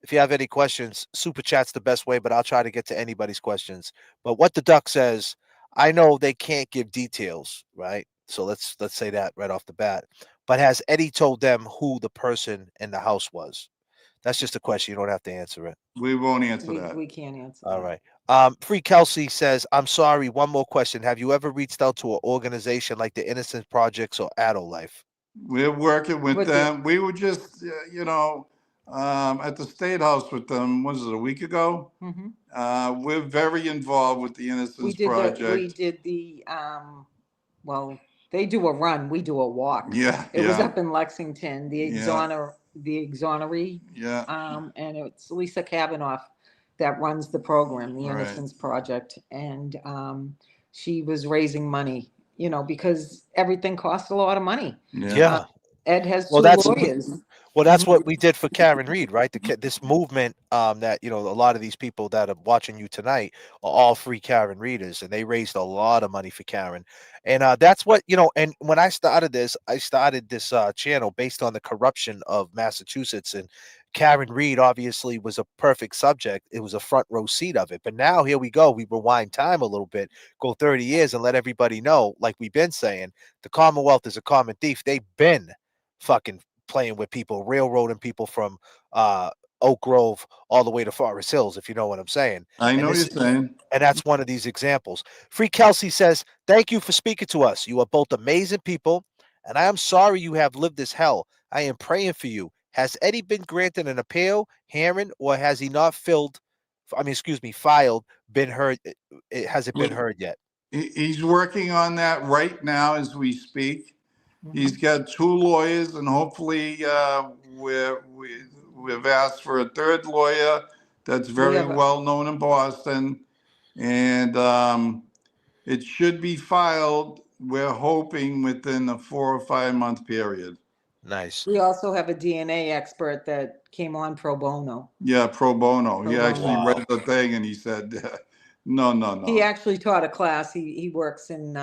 If you have any questions, super chat's the best way, but I'll try to get to anybody's questions. But what the duck says, I know they can't give details, right? So let's say that right off the bat. But has Eddie told them who the person in the house was? That's just a question. You don't have to answer it. We won't answer that. We can't answer All that. right. Free Kelsey says, I'm sorry. One more question. Have you ever reached out to an organization like the Innocence Projects or Adult Life? We're working with With them. We were just, at the State House with them, was it a week ago? We're very involved with the We Innocence did Project. well, they do a run, we do a walk. Yeah, It was yeah. up in Lexington, the exonery, Yeah. and it's Lisa Kavanaugh that runs the program, the Right. Innocence Project, and she was raising money, because everything costs a lot of money. Yeah. Ed has Well, two that's lawyers. well, that's what we did for Karen Reed, right? This movement, that a lot of these people that are watching you tonight are all free Karen readers, and they raised a lot of money for Karen, and that's what And when I started this channel based on the corruption of Massachusetts, and Karen Reed obviously was a perfect subject. It was a front row seat of it. But now here we go. We rewind time a little bit, go 30 years, and let everybody know, like we've been saying, the Commonwealth is a common thief. They've been fucking playing with people, railroading people from Oak Grove all the way to Forest Hills, if you know what I'm saying. I know And what you're saying. and that's one of these examples. Free Kelsey says, thank you for speaking to us. You are both amazing people, and I am sorry you have lived this hell. I am praying for you. Has Eddie been granted an appeal, hearing, or has he not filed, been heard? Has it been heard yet? He's working on that right now as we speak. He's got two lawyers, and hopefully, we've asked for a third lawyer that's very well known in Boston, and it should be filed. We're hoping within a 4 or 5 month period. Nice. We also have a DNA expert that came on pro bono. Yeah, pro bono. He actually Wow. read the thing and he said, no. He actually taught a class. He works in,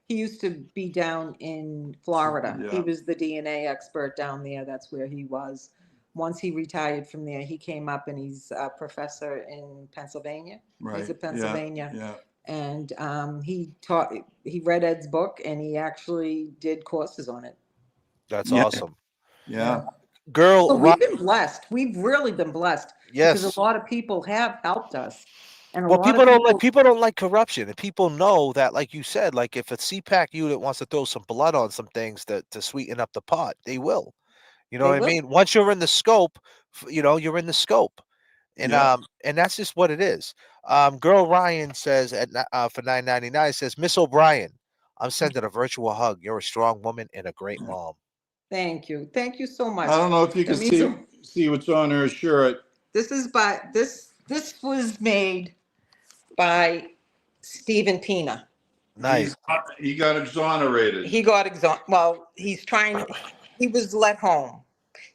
he used to be down in Florida. He Yeah. was the DNA expert down there. That's where he was. Once he retired from there, he came up and he's a professor in Pennsylvania. Right. He's at Pennsylvania. Yeah. And he read Ed's book and he actually did courses on it. That's Yeah. awesome. Yeah. Girl, So we've been blessed. We've really been blessed. Yes. Because a lot of people have helped us. And a Well, lot people of don't like corruption, and people know that, like you said, like if a CPAC unit wants to throw some blood on some things to sweeten up the pot, they will. You know They what I will. mean? Once you're in the scope, you're in the scope, and Yeah. and that's just what it is. Girl Ryan says for $9.99 says, Miss O'Brien, I'm sending a virtual hug. You're a strong woman and a great mom. Thank you. Thank you so much. I don't know if you That can means see what's on her shirt. This was made by Stephen Pina. Nice. He got exonerated. He was let home.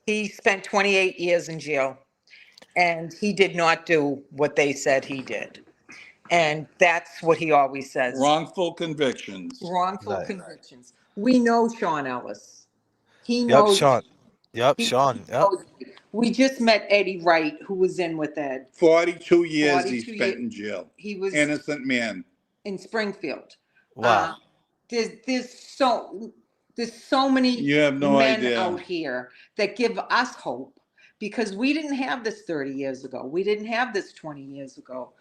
He spent 28 years in jail and he did not do what they said he did. And that's what he always says. Wrongful convictions. Wrongful Nice. convictions. We know Sean Ellis. He Yep, knows. Sean. Yep, he Sean. Yep. knows. We just met Eddie Wright, who was in with Ed. 42 years 42 he spent in jail. He was Innocent man. in Springfield. Wow. There's so many You have no men idea. out here that give us hope because we didn't have this 30 years ago. We didn't have this 20 years ago.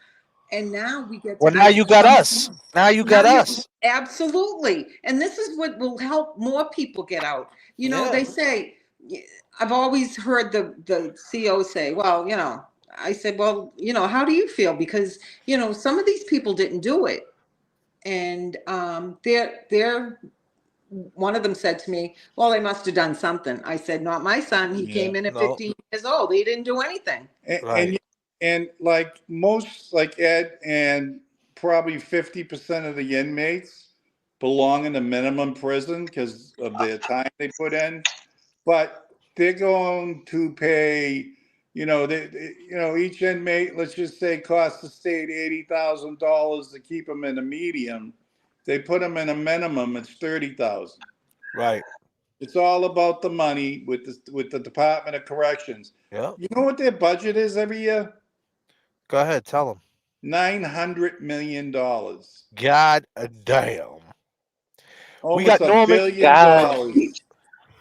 And now we get to Well, now you got us. Now you got us. Absolutely. And this is what will help more people get out. Yeah. They say, I've always heard the CO say, well, I said, well, how do you feel? Because, some of these people didn't do it. And they're one of them said to me, well, they must have done something. I said, not my son. He came in at 15 years old. He didn't do anything. And like most, like Ed, and probably 50% of the inmates belong in the minimum prison because of the time they put in. But they're going to pay, each inmate, let's just say, costs the state $80,000 to keep them in a medium. They put them in a minimum, it's 30,000. Right. It's all about the money with the Department of Corrections. Yeah. You know what their budget is every year? Go ahead, tell them. $900 million. God damn. We Almost got $1 Norman. billion. God,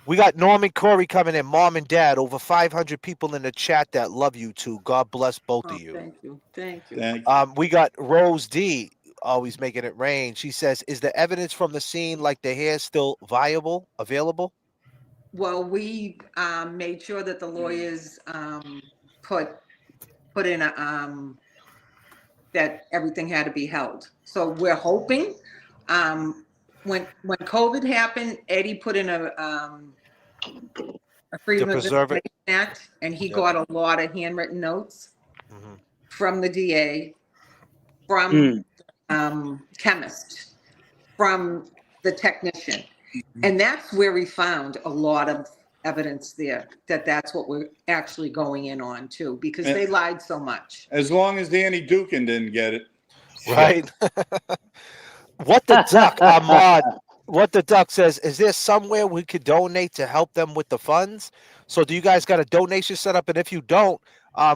We got Norman Corey coming in. Mom and Dad, over 500 people in the chat that love you too. God bless both Oh, of you. thank you. Thank you. Thank you. We got Rose D, always making it rain. She says, "Is the evidence from the scene, like the hair, still available?" Well, we made sure that the lawyers put in a that everything had to be held. So we're hoping. When COVID happened, Eddie put in a Freedom of preserve it? Information Act, and he Yep. got a lot of handwritten notes Mhm. from the DA, from chemist, from the technician. And that's where we found a lot of evidence there that's what we're actually going in on too, because they lied so much. As long as Danny Dukin didn't get it. Right. What the duck, Ahmad? What the duck says, is there somewhere we could donate to help them with the funds? So do you guys got a donation set up? And if you don't,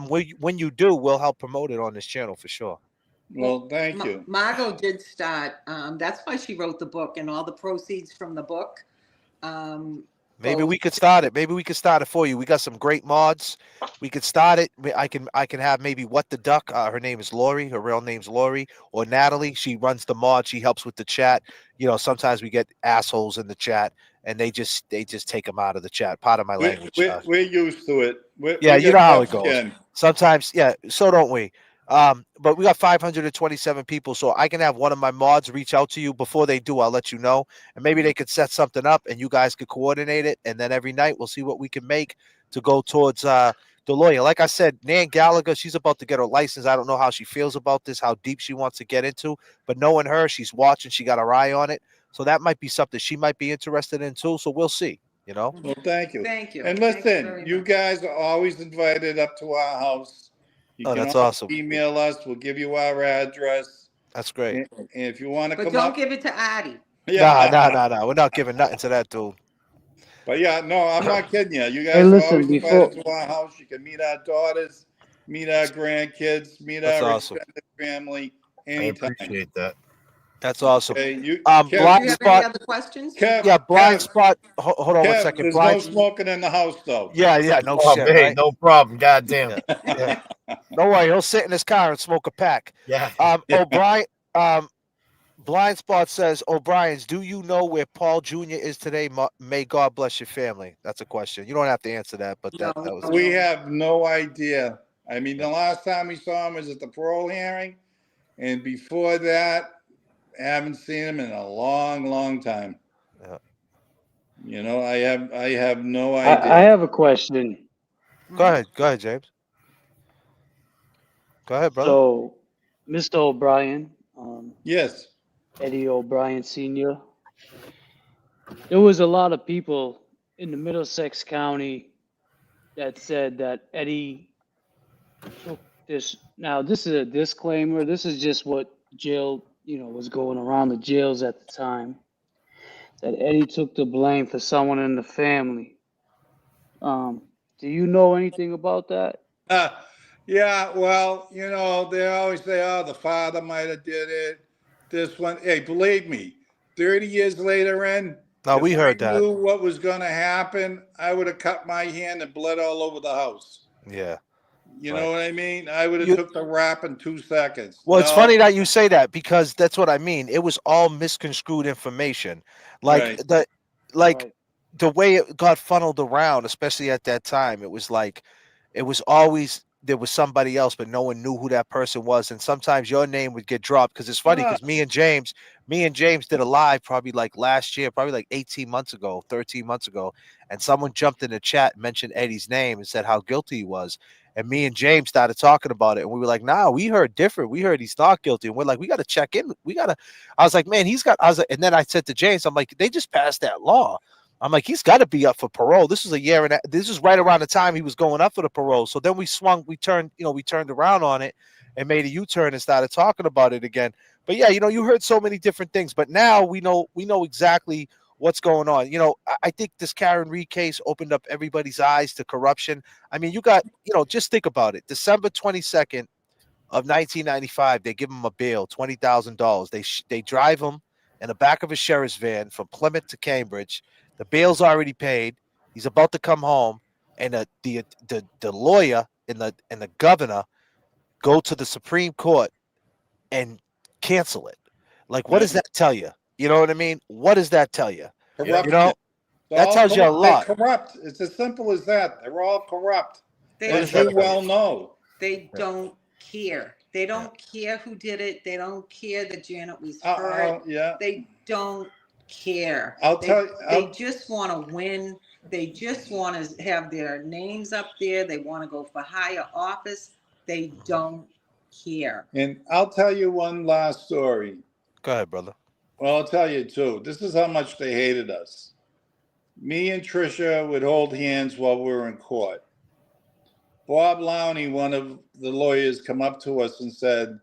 when you do, we'll help promote it on this channel for sure. Well, thank you. Margot did start. That's why she wrote the book, and all the proceeds from the book. Maybe we could start it. Maybe we could start it for you. We got some great mods. We could start it. I can have maybe What the Duck. Her name is Lori. Her real name's Lori, or Natalie. She runs the mod. She helps with the chat. Sometimes we get assholes in the chat, and they just take them out of the chat. Part of my language. We're used to it. Yeah, you know how it tough goes. skin. Sometimes, yeah, so don't we. But we got 527 people, so I can have one of my mods reach out to you. Before they do, I'll let you know, and maybe they could set something up, and you guys could coordinate it, and then every night we'll see what we can make to go towards the lawyer. Like I said, Nan Gallagher, she's about to get her license. I don't know how she feels about this, how deep she wants to get into, but knowing her, she's watching, she got her eye on it, so that might be something she might be interested in too. So we'll see. Well, thank you. Thank you. And Thank listen, you you guys are always invited up to our house. You can that's always awesome. email us. We'll give you our address. That's great. And if you want to But come don't up, give it to Addie. No. We're not giving nothing to that dude. But yeah, no, I'm not kidding you. You guys Hey, are listen, always before- invited to our house. You can meet our daughters, meet our grandkids, meet That's our awesome. extended family I anytime. appreciate that. That's awesome. Okay, Do Blind you have any spot. other questions? Yeah, blind spot. Hold on one second. There's Blind. no smoking in the house, though. Yeah, no Oh, shit, man, right? no problem. Goddamn. Yeah. Don't worry, he'll sit in his car and smoke a pack. Yeah. O'Brien. Blind spot says, O'Brien's, do you know where Paul Jr. is today? May God bless your family. That's a question. You don't have to answer that, but that was. We have no idea. I mean, the last time we saw him was at the parole hearing, and before that, I haven't seen him in a long, long time. Yeah. I have no idea. I have a question. Go ahead, James. Go ahead, brother. So, Mr. O'Brien, Yes. Eddie O'Brien Sr., there was a lot of people in the Middlesex County that said that Eddie took this. Now, this is a disclaimer. This is just what jail, was going around the jails at the time. That Eddie took the blame for someone in the family. Do you know anything about that? Yeah, well, they always say, oh, the father might have did it. This one, hey, believe me, 30 years later no, we heard I that. knew what was going to happen, I would have cut my hand and bled all over the house. Yeah. You know what I mean? I would have took the rap in 2 seconds. Well, it's funny that you say that, because that's what I mean. It was all misconstrued information. Like the way it got funneled around, especially at that time, it was like it was always there was somebody else, but no one knew who that person was. And sometimes your name would get dropped, because it's funny, because me and James did a live probably like last year, probably like 18 months ago, 13 months ago. And someone jumped in the chat and mentioned Eddie's name and said how guilty he was. And me and James started talking about it. And we were like, nah, we heard different. We heard he's not guilty. And we're like, we got to check in. I was like, man, and then I said to James, I'm like, they just passed that law. I'm like, he's got to be up for parole. This was a year, and this is right around the time he was going up for the parole. So then we turned around on it and made a U-turn and started talking about it again. But yeah, you heard so many different things, but now we know exactly what's going on. I think this Karen Reed case opened up everybody's eyes to corruption. I mean, you got, just think about it. December 22nd of 1995, they give him a bail, $20,000. They drive him in the back of a sheriff's van from Plymouth to Cambridge. The bail's already paid. He's about to come home, and the lawyer and the governor go to the Supreme Court and cancel it. Like, what does that tell you? You know what I mean? What does that tell you? Corruption. That tells you a They're lot. corrupt. It's as simple as that. They're all corrupt, They as you well know. They don't care. They don't care who did it. They don't care that Janet was hurt. Yeah. They don't care. They just want to win. They just want to have their names up there. They want to go for higher office. They don't care. And I'll tell you one last story. Go ahead, brother. Well, I'll tell you too. This is how much they hated us. Me and Tricia would hold hands while we were in court. Bob Lowney, one of the lawyers, come up to us and said,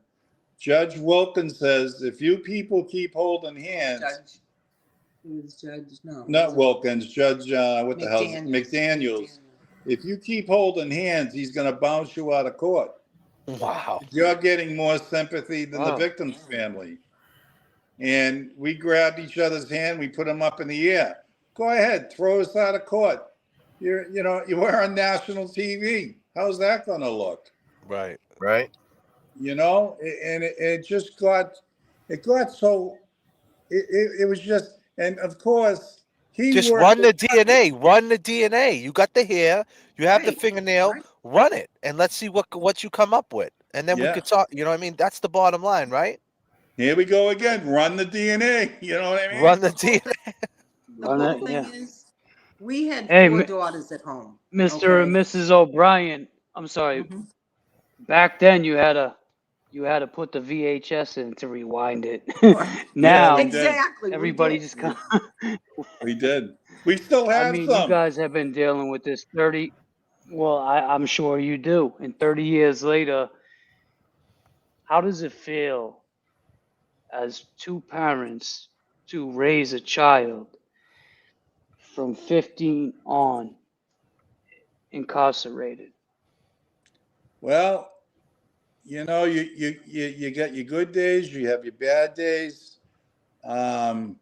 Judge Wilkins says, if you people keep holding hands. Not Wilkins, Judge, what the hell? McDaniels. If you keep holding hands, he's going to bounce you out of court. Wow. You're getting more sympathy than the victim's family. And we grabbed each other's hand. We put them up in the air. Go ahead, throw us out of court. You were on national TV. How's that going to look? Right. And it just got so, it was just, and of course, just run the DNA. You got the hair, you have the fingernail, run it, and let's see what you come up with. And then we could talk, you know what I mean? That's the bottom line, right? Here we go again. Run the DNA. You know what I mean? Run the DNA. The whole thing is, we had 4 daughters at home. Mr. and Mrs. O'Brien, I'm sorry. Mm-hmm. Back then, you had to put the VHS in to rewind it. Now, everybody just kind of. We did. We still have some. You guys have been dealing with this 30. Well, I'm sure you do. And 30 years later, how does it feel as 2 parents to raise a child from 15 on incarcerated? Well, you got your good days, you have your bad days. He's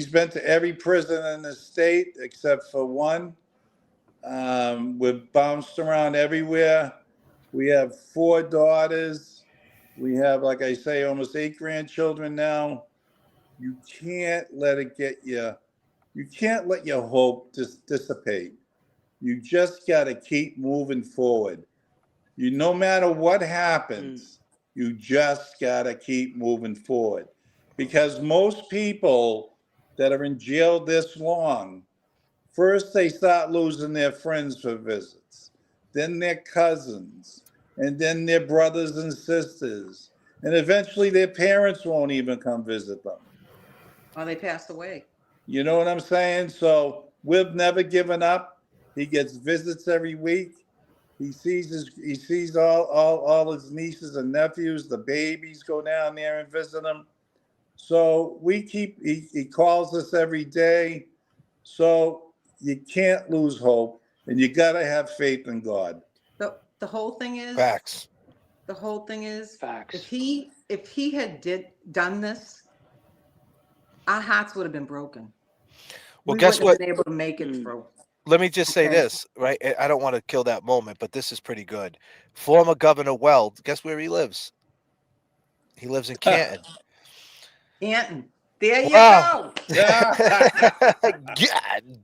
been to every prison in the state except for one. We've bounced around everywhere. We have 4 daughters. We have, like I say, almost 8 grandchildren now. You can't let it get you. You can't let your hope just dissipate. You just got to keep moving forward. No matter what happens, you just got to keep moving forward. Because most people that are in jail this long, first they start losing their friends for visits, then their cousins, and then their brothers and sisters. And eventually their parents won't even come visit them. Or they passed away. You know what I'm saying? So we've never given up. He gets visits every week. He sees all his nieces and nephews. The babies go down there and visit him. So he calls us every day. So you can't lose hope, and you got to have faith in God. The whole thing is facts. The whole thing is facts. If he had done this, our hearts would have been broken. Well, guess what? Been able to make it through. Let me just say this, right? I don't want to kill that moment, but this is pretty good. Former Governor Weld, guess where he lives? He lives in Canton. Canton. There you go. God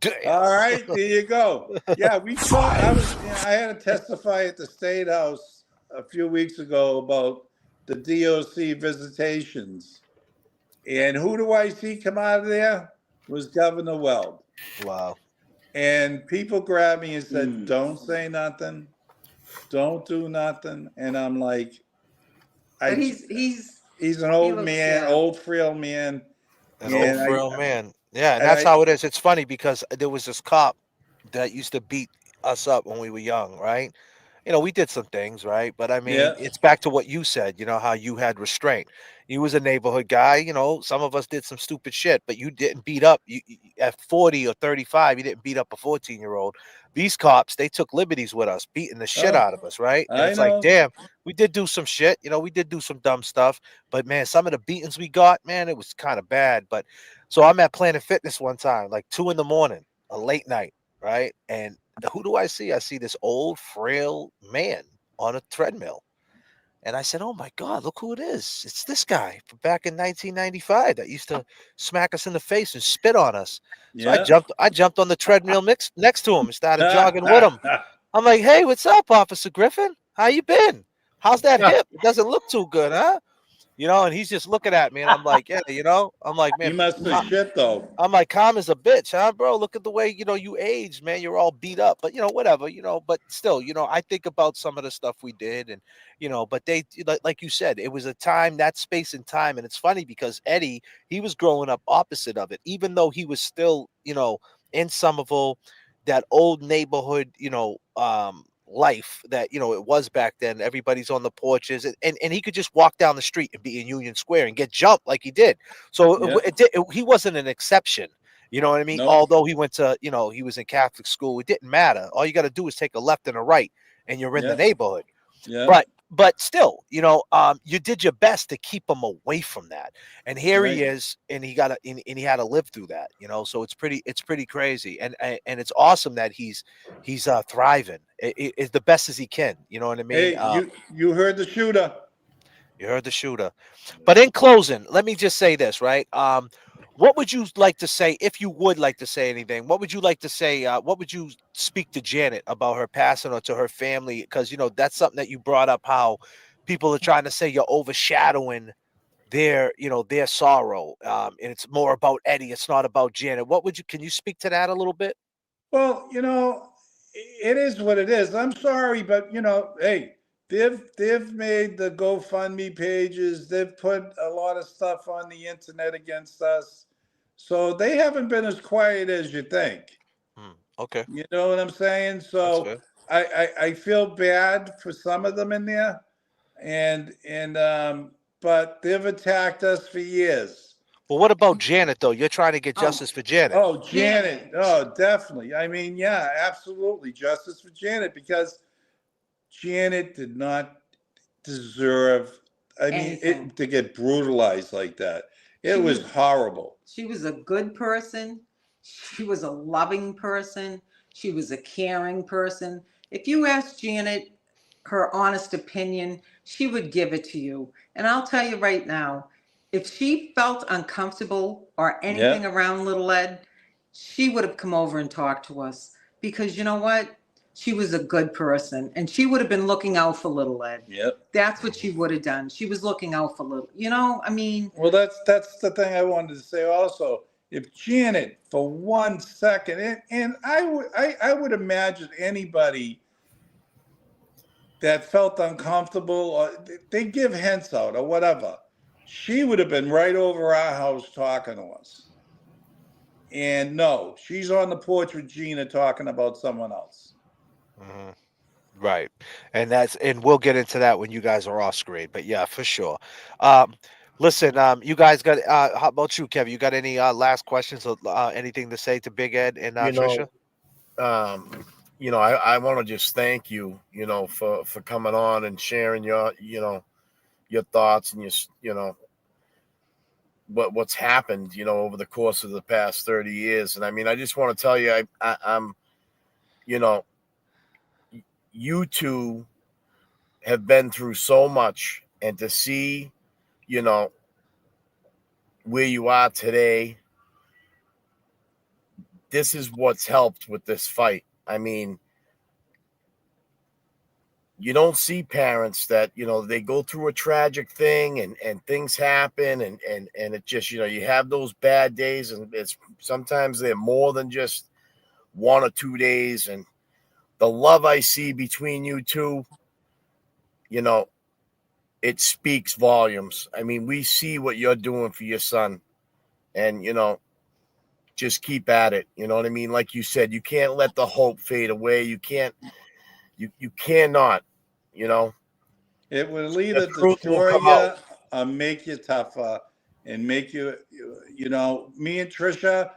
damn. All right, there you go. Yeah, I had to testify at the State House a few weeks ago about the DOC visitations. And who do I see come out of there? Was Governor Weld. Wow. And people grabbed me and said, don't say nothing. Don't do nothing. And I'm like, he's an old man, old frail man. An old frail man. Yeah, and And that's I, how it is. It's funny because there was this cop that used to beat us up when we were young, right? We did some things, right? But I yeah, mean, it's back to what you said, how you had restraint. You was a neighborhood guy, some of us did some stupid shit, but you didn't beat up at 40 or 35, you didn't beat up a 14-year-old. These cops, they took liberties with us, beating the shit oh, out of us, right? And I it's like, know. damn, we did do some shit, we did do some dumb stuff, but man, some of the beatings we got, man, it was kind of bad. But so I'm at Planet Fitness one time, like 2 in the morning, a late night, right? And who do I see? I see this old, frail man on a treadmill. And I said, "Oh my God, look who it is. It's this guy from back in 1995 that used to smack us in the face and spit on us." So I Yeah. jumped on the treadmill next to him and started jogging with him. I'm like, "Hey, what's up, Officer Griffin? How you been? How's that hip? It doesn't look too good, huh?" And he's just looking at me and I'm like, "Yeah, I'm like, He man, must have shit though. I'm like, calm as a bitch, huh, bro? Look at the way, you aged, man. You're all beat up, but whatever, but still, I think about some of the stuff we did and, but they, like you said, it was a time, that space and time. And it's funny because Eddie, he was growing up opposite of it, even though he was still, in Somerville, that old neighborhood, life that, it was back then. Everybody's on the porches and he could just walk down the street and be in Union Square and get jumped like he did. So Yeah. he wasn't an exception. You know what I mean? Nope. Although he went to, he was in Catholic school, it didn't matter. All you got to do is take a left and a right, and you're in the Yeah. neighborhood. Yeah. But still, you did your best to keep him away from that. And here he Right. is, and he had to live through that. So it's pretty crazy, and it's awesome that he's thriving. It's the best as he can. You know what I mean? Hey, you heard the shooter. You heard the shooter. But in closing, let me just say this, right? What would you like to say, if you would like to say anything? What would you like to say? What would you speak to Janet about her passing or to her family? Because that's something that you brought up. How people are trying to say you're overshadowing their sorrow, and it's more about Eddie. It's not about Janet. Can you speak to that a little bit? Well, it is what it is. I'm sorry, but hey, they've made the GoFundMe pages. They've put a lot of stuff on the internet against us. So they haven't been as quiet as you think. Okay, You know what I'm saying? that's So fair. I feel bad for some of them in there, and but they've attacked us for years. Well, what about Janet though? You're trying to get Oh, justice for Janet. Oh, Janet. Oh, definitely. I mean, yeah, absolutely. Justice for Janet because Janet did not deserve, I mean, anything. to get brutalized like that. It She was was horrible. she was a good person. She was a loving person. She was a caring person. If you asked Janet her honest opinion, she would give it to you. And I'll tell you right now, if she felt uncomfortable or Yeah. anything around little Ed, she would have come over and talked to us. Because you know what? She was a good person and she would have been looking out for little Ed. Yep. That's what she would have done. She was looking out for little, I mean, Well, that's the thing I wanted to say also. If Janet, for 1 second, and I would imagine anybody that felt uncomfortable, or they give hints out or whatever, she would have been right over our house talking to us. And no, she's on the porch with Gina talking about someone else. Mhm. Right. And we'll get into that when you guys are off screen. But yeah, for sure. Um, listen, you guys got how about you, Kevin? You got any last questions or anything to say to Big Ed and You Trisha? know, I want to just thank you, for coming on and sharing your thoughts and what's happened, over the course of the past 30 years. And I mean, I just want to tell you, I'm, you know, you two have been through so much, and to see, you know, where you are today, this is what's helped with this fight. I mean, you don't see parents that, they go through a tragic thing and things happen and it just, you have those bad days, and it's sometimes they're more than just 1 or 2 days. And the love I see between you two, you know, it speaks volumes. I mean, we see what you're doing for your son, and just keep at it. You know what I mean? Like you said, you can't let the hope fade away. You can't. You cannot. You know, It will the either truth will destroy come out. you or make you tougher and make you, you know, me and Trisha,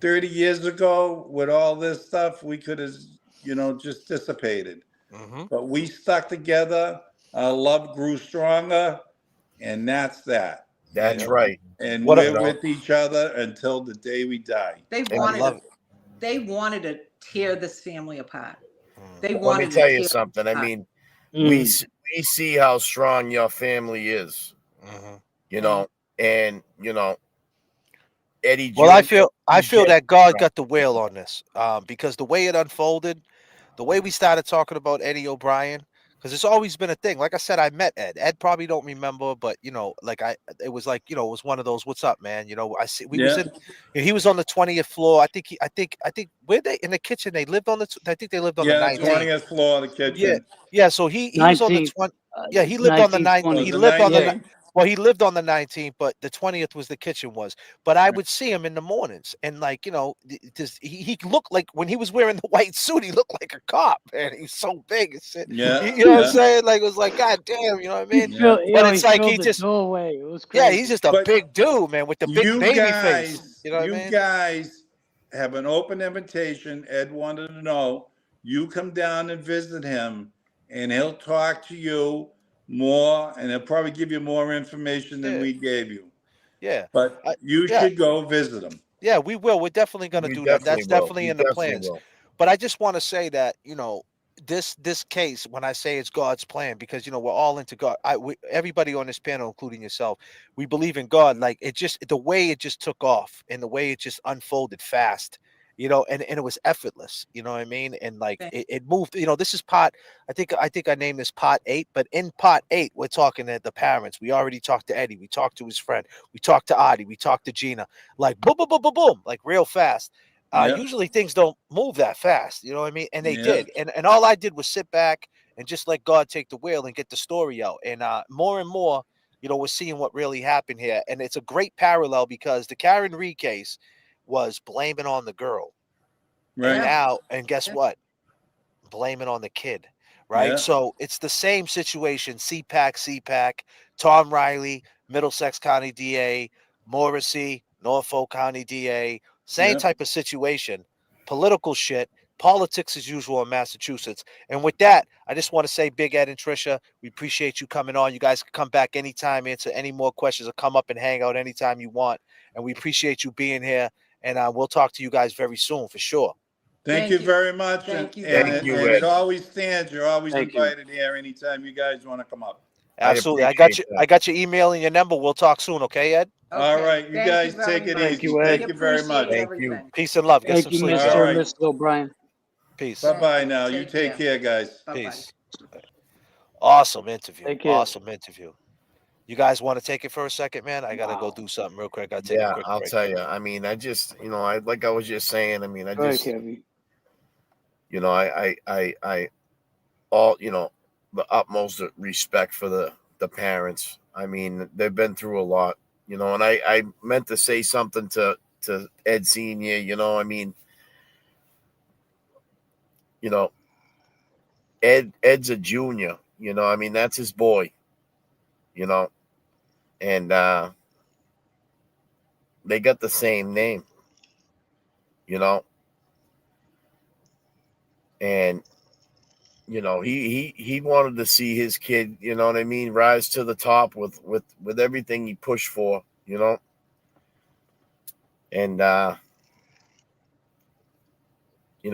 30 years ago, with all this stuff, we could have, you know, just dissipated. Mm-hmm. But we stuck together. Our love grew stronger, and that's that. That's And right. and What we're a, You know, with each other until the day we die. They I wanted love to, it. they wanted to tear this family apart. Mm. They let me wanted to tell you tear it something. I apart. mean, Mm. we see how strong your family is. Mm-hmm. You Thank know, and you know Eddie Well, Jr., I feel DJ. that God got the whale on this, because the way it unfolded, the way we started talking about Eddie O'Brien, because it's always been a thing. Like I said, I met Ed. Ed probably don't remember, but it was like, it was one of those, "What's up, man?" I see we was Yeah, in, he was on the 20th floor. I think where they in the kitchen. They lived on the, I think they lived on the yeah, 19th. 20th floor of the Yeah, kitchen. yeah. So he was on the 19th, 20. Yeah, he lived on the 19th, 9th. Oh, He the 20th. lived on the Yeah. 19th? well, he lived on the 19th, but the 20th was the kitchen was. But I would see him in the mornings, and like, he looked like, when he was wearing the white suit, he looked like a cop, man. He was so big and shit. Yeah, You know what I'm yeah, saying? Like, it was like, God damn, you know what I He mean? yeah. filled, But he it's like filled he the just, doorway. It was yeah, he's crazy. just a But big dude, man, with the big baby face. You know what I you mean? guys have an open invitation. Ed wanted to know. You come down and visit him, and he'll talk to you more, and he'll probably give you more information than Yeah, we gave you. yeah, But you yeah. should go visit him. Yeah, we will. We're definitely going to We do that. definitely That's will. definitely We in the definitely plans. will. But I just want to say that, this case, when I say it's God's plan, because we're all into God. Everybody on this panel, including yourself, we believe in God. Like, it just, the way it just took off and the way it just unfolded fast. And it was effortless. You know what I mean? And like, Thank it moved. This is part. I think I named this part 8. But in part 8, we're talking to the parents. We already talked to Eddie. We talked to his friend. We talked to Adi. We talked to Gina. Like, boom, boom, boom, boom, boom, like real fast. Yeah, Usually things don't move that fast. You know what I mean? And they yeah, did. And all I did was sit back and just let God take the wheel and get the story out. And more and more, we're seeing what really happened here. And it's a great parallel, because the Karen Reed case was blaming on the girl. And right. Yeah. now, and guess Yeah. what? Blame it on the kid, right? Yeah, So it's the same situation. CPAC, Tom Riley, Middlesex County DA, Morrissey, Norfolk County DA, same yeah. type of situation. Political shit, politics as usual in Massachusetts. And with that, I just want to say, Big Ed and Trisha, we appreciate you coming on. You guys can come back anytime, answer any more questions, or come up and hang out anytime you want. And we appreciate you being here. And we'll talk to you guys very soon for sure. Thank you Thank you. very much. Thank you And Thank very it, you, and much. it Ed. always stands. You're always Thank you. invited here anytime you guys want to come up. I Absolutely. I got appreciate you. that. I got your email and your number. We'll talk soon. Okay, Ed? All Okay. right, you Thank you guys very take it much. Thank easy. you, We Thank Ed. you very appreciate much. Thank you. everything. Peace and love. Get Thank some you, sleep, All Ed. Mr. and right. Mrs. O'Brien. Peace. Bye Thank bye you. now. You Take take care. care, guys. Bye-bye. Peace. Awesome interview. Take care. Awesome interview. You guys want to take it for a second, man? I gotta go Wow. do something real quick. I gotta take a Yeah, quick I'll break. tell you. I mean, I just, I like I was just saying. I mean, Go ahead, Kevin. I all, the utmost respect for the parents. I mean, they've been through a lot, and I meant to say something to Ed Senior. I mean, you know, Ed's a junior. I mean, that's his boy. You know, and they got the same name. You know, and he wanted to see his kid, you know what I mean, rise to the top with everything he pushed for, and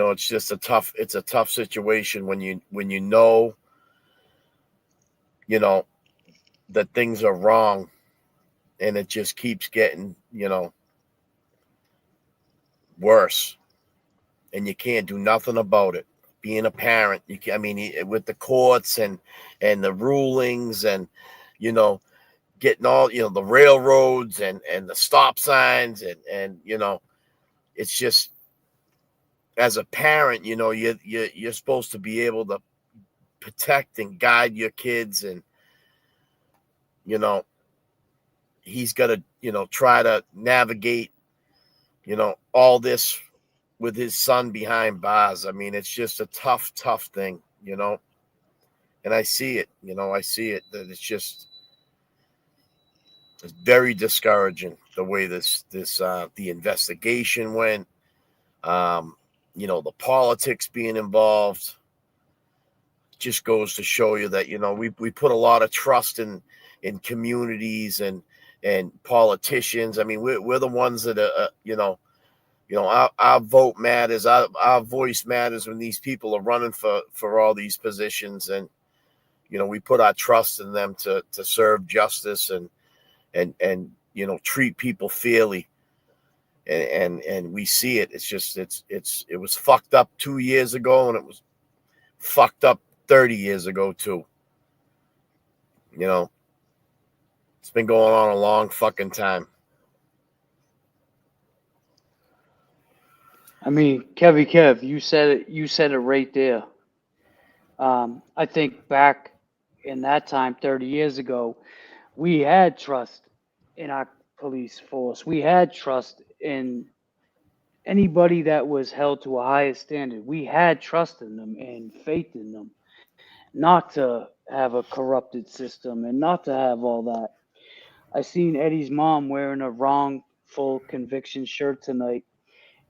it's just a tough situation when you know that things are wrong, and it just keeps getting worse, and you can't do nothing about it. Being a parent, I mean, with the courts and the rulings, and you know getting all the railroads and the stop signs, and it's just, as a parent, you're supposed to be able to protect and guide your kids, and you know he's got to try to navigate all this with his son behind bars. I mean, it's just a tough thing, and I see it, that it's very discouraging the way the investigation went. The politics being involved just goes to show you that we put a lot of trust in communities and politicians. I mean, we're the ones that our vote matters, our voice matters when these people are running for all these positions, and we put our trust in them to serve justice and treat people fairly, and we see it. It was fucked up 2 years ago, and it was fucked up 30 years ago too. It's been going on a long fucking time. I mean, Kev, you said it. You said it right there. I think back in that time, 30 years ago, we had trust in our police force. We had trust in anybody that was held to a higher standard. We had trust in them and faith in them, not to have a corrupted system and not to have all that. I seen Eddie's mom wearing a wrongful conviction shirt tonight,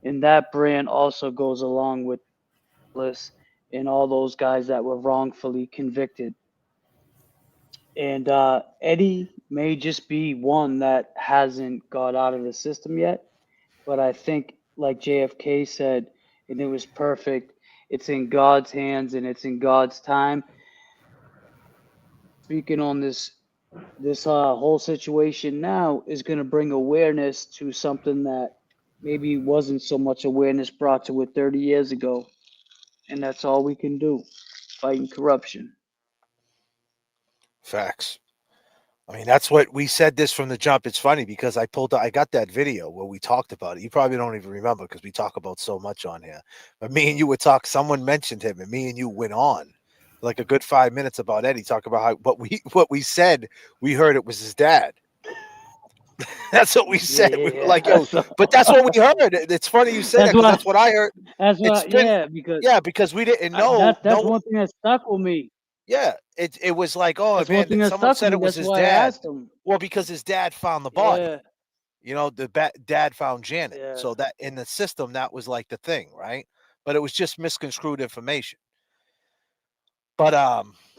and that brand also goes along with Bliss and all those guys that were wrongfully convicted. And Eddie may just be one that hasn't got out of the system yet, but I think, like JFK said, and it was perfect, it's in God's hands and it's in God's time. Speaking on this whole situation now is going to bring awareness to something that maybe wasn't so much awareness brought to it 30 years ago. And that's all we can do, fighting corruption. Facts. I mean, that's what we said this from the jump. It's funny because I got that video where we talked about it. You probably don't even remember because we talk about so much on here. But me and you would talk, someone mentioned him, and me and you went on like a good 5 minutes about Eddie, talk about how what we said, we heard it was his dad. That's what we said. We were like, yo, So, but that's what we heard. It's funny you say that that's because why. that's what I heard. That's It's why. been, Yeah, because yeah, because we didn't know. that's one thing that stuck with me. Yeah, it was like, oh That's one man, thing that someone stuck with said me. it was That's his why I dad. asked him. Well, because his dad found the body. Yeah, The dad found Janet. yeah. So that in the system, that was like the thing, right? But it was just misconstrued information. But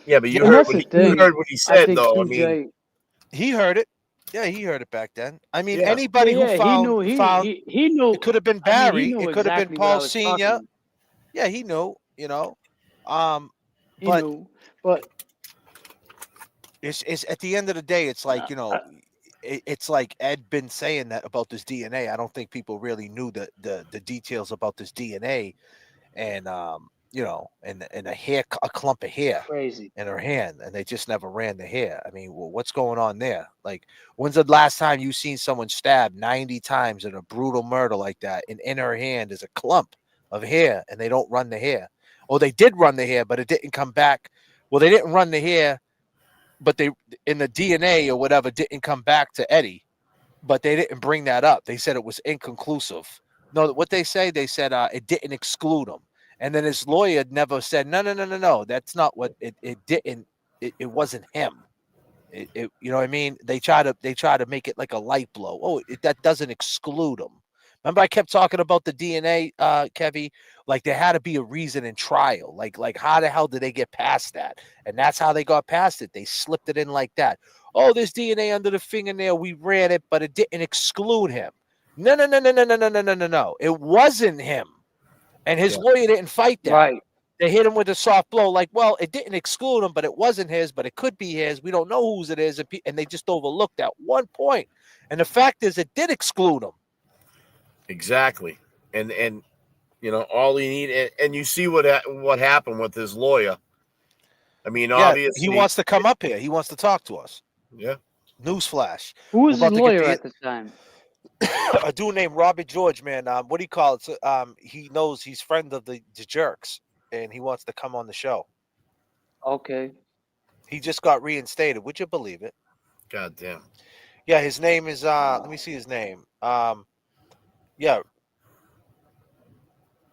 Yeah, but yeah, And that's the you thing. heard what he I said, think though. I too, mean, Jay. he heard it. Yeah, he heard it back then. I mean, yeah, anybody who Yeah. He found knew. He knew. it could have been I mean, he Barry, knew it could have been exactly what I Paul was Senior. talking. Yeah, he knew. Um, He but knew, but it's at the end of the day, it's like, uh, it's like Ed been saying that about this DNA. I don't think people really knew the details about this DNA, and and a clump of hair crazy. in her hand, and they just never ran the hair. I mean, well, what's going on there? Like, when's the last time you seen someone stabbed 90 times in a brutal murder like that, and in her hand is a clump of hair, and they don't run the hair? Or they did run the hair, but it didn't come back. Well, they didn't run the hair, but they in the DNA or whatever didn't come back to Eddie, but they didn't bring that up. They said it was inconclusive. No, what they said it didn't exclude him. And then his lawyer never said, no. That's not what it didn't. It wasn't him. You know what I mean? They try to make it like a light blow. Oh, that doesn't exclude him. Remember, I kept talking about the DNA, Kevy. Like there had to be a reason in trial. Like how the hell did they get past that? And that's how they got past it. They slipped it in like that. Oh, there's DNA under the fingernail. We ran it, but it didn't exclude him. No. It wasn't him. And his lawyer didn't fight that. Right. They hit him with a soft blow, like, well, it didn't exclude him, but it wasn't his, but it could be his. We don't know whose it is, and they just overlooked that one point. And the fact is, it did exclude him. exactly. And all he need, and you see what happened with his lawyer. I mean, Yeah, obviously, he wants to come up here. He wants to talk to us. Yeah. Newsflash. Who was We're his about to get lawyer at the time? a dude named Robert George, man. What do you call it? He knows he's friend of the jerks, and he wants to come on the show. Okay. He just got reinstated. Would you believe it? God damn. Yeah, his name is let me see his name. Yeah.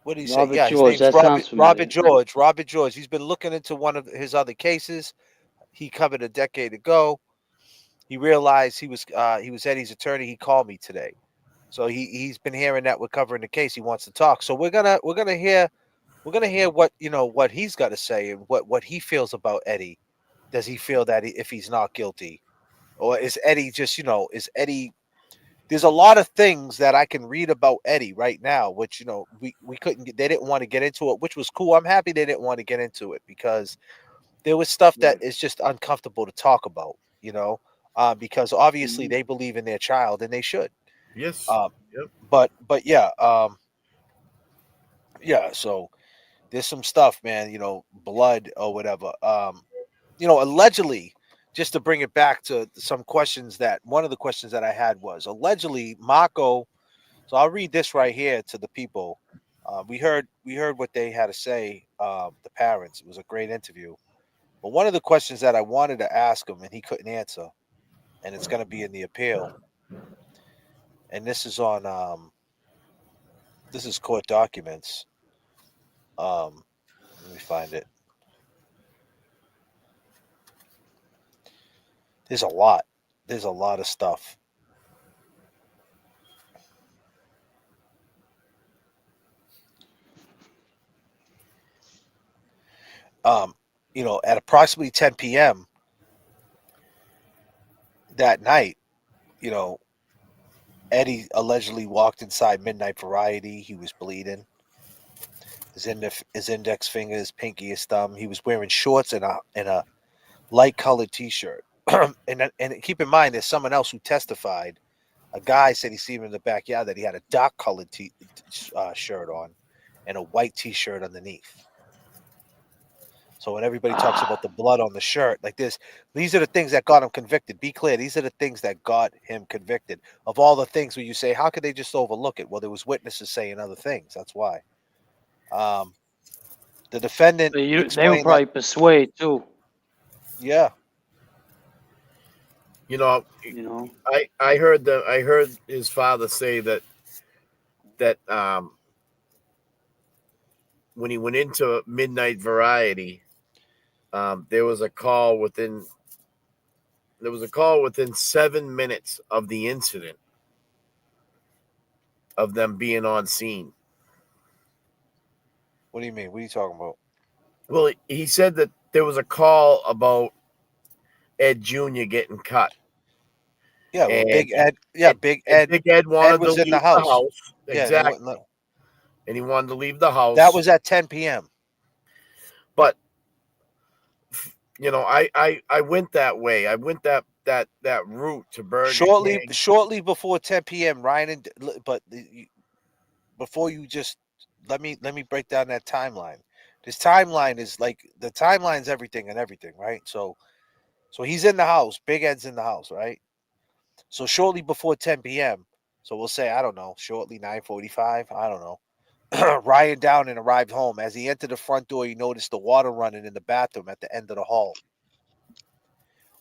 What did he say? Robert Yeah, his George. name's That sounds Robert familiar. George. Robert George. He's been looking into one of his other cases. He covered a decade ago. He realized he was Eddie's attorney. He called me today, so he's been hearing that we're covering the case. He wants to talk. So we're gonna hear what what he's got to say and what he feels about Eddie. Does he feel that if he's not guilty, or is Eddie just is Eddie? There's a lot of things that I can read about Eddie right now, which we couldn't get. They didn't want to get into it, which was cool. I'm happy they didn't want to get into it because there was stuff that Right. is just uncomfortable to talk about. Because obviously they believe in their child and they should. Yes. Um, Yep. but yeah, yeah. So there's some stuff, man. Blood or whatever. Allegedly, just to bring it back to some questions that one of the questions that I had was allegedly Mako. So I'll read this right here to the people. We heard what they had to say. The parents. It was a great interview. But one of the questions that I wanted to ask him and he couldn't answer, and it's going to be in the appeal. And this is on this is court documents. Let me find it. There's a lot. There's a lot of stuff. At approximately 10 p.m. that night, you know, Eddie allegedly walked inside Midnight Variety. He was bleeding. His index finger, his pinky, his thumb. He was wearing shorts and a light colored T-shirt. and keep in mind, there's someone else who testified. A guy said he seen him in the backyard that he had a dark colored shirt on and a white T-shirt underneath. So when everybody talks about the blood on the shirt, like this, these are the things that got him convicted. Be clear, these are the things that got him convicted. Of all the things where you say, how could they just overlook it? Well, there was witnesses saying other things. That's why. The defendant They would explained that, probably persuade too. yeah, You know, You know. I heard his father say that when he went into Midnight Variety, there was a call within 7 minutes of the incident of them being on scene. what do you mean? What are you talking about? Well, he said that there was a call about Ed Jr. getting cut. Yeah, well, And Big Ed, yeah, and, Big and Ed, Big Ed Ed wanted to was in the leave the house. house. Yeah, and he Exactly. wouldn't let. And he wanted to leave the That house. was at 10 p.m. But I went that way. I went that route to Burger King. Shortly before 10 p.m. Ryan before you just let me break down that timeline. This timeline is like the timeline's everything and everything, right? So he's in the house. Big Ed's in the house, right? So shortly before 10 p.m. So we'll say I don't know, shortly 9:45. I don't know. Ryan Downing arrived home. As he entered the front door, he noticed the water running in the bathroom at the end of the hall.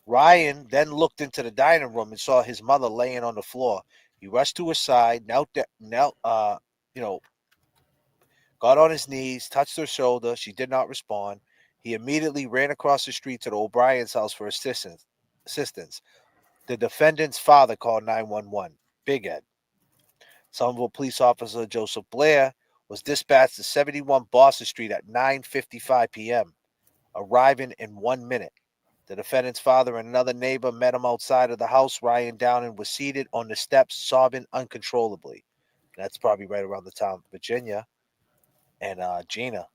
Ryan then looked into the dining room and saw his mother laying on the floor. He rushed to her side, got on his knees, touched her shoulder. She did not respond. He immediately ran across the street to the O'Brien's house for assistance. The defendant's father called 911. Big Ed. Somerville police officer Joseph Blair was dispatched to 71 Boston Street at 9:55 p.m., arriving in 1 minute. The defendant's father and another neighbor met him outside of the house. Ryan Downing was seated on the steps, sobbing uncontrollably. That's probably right around the town of Virginia. And Gina.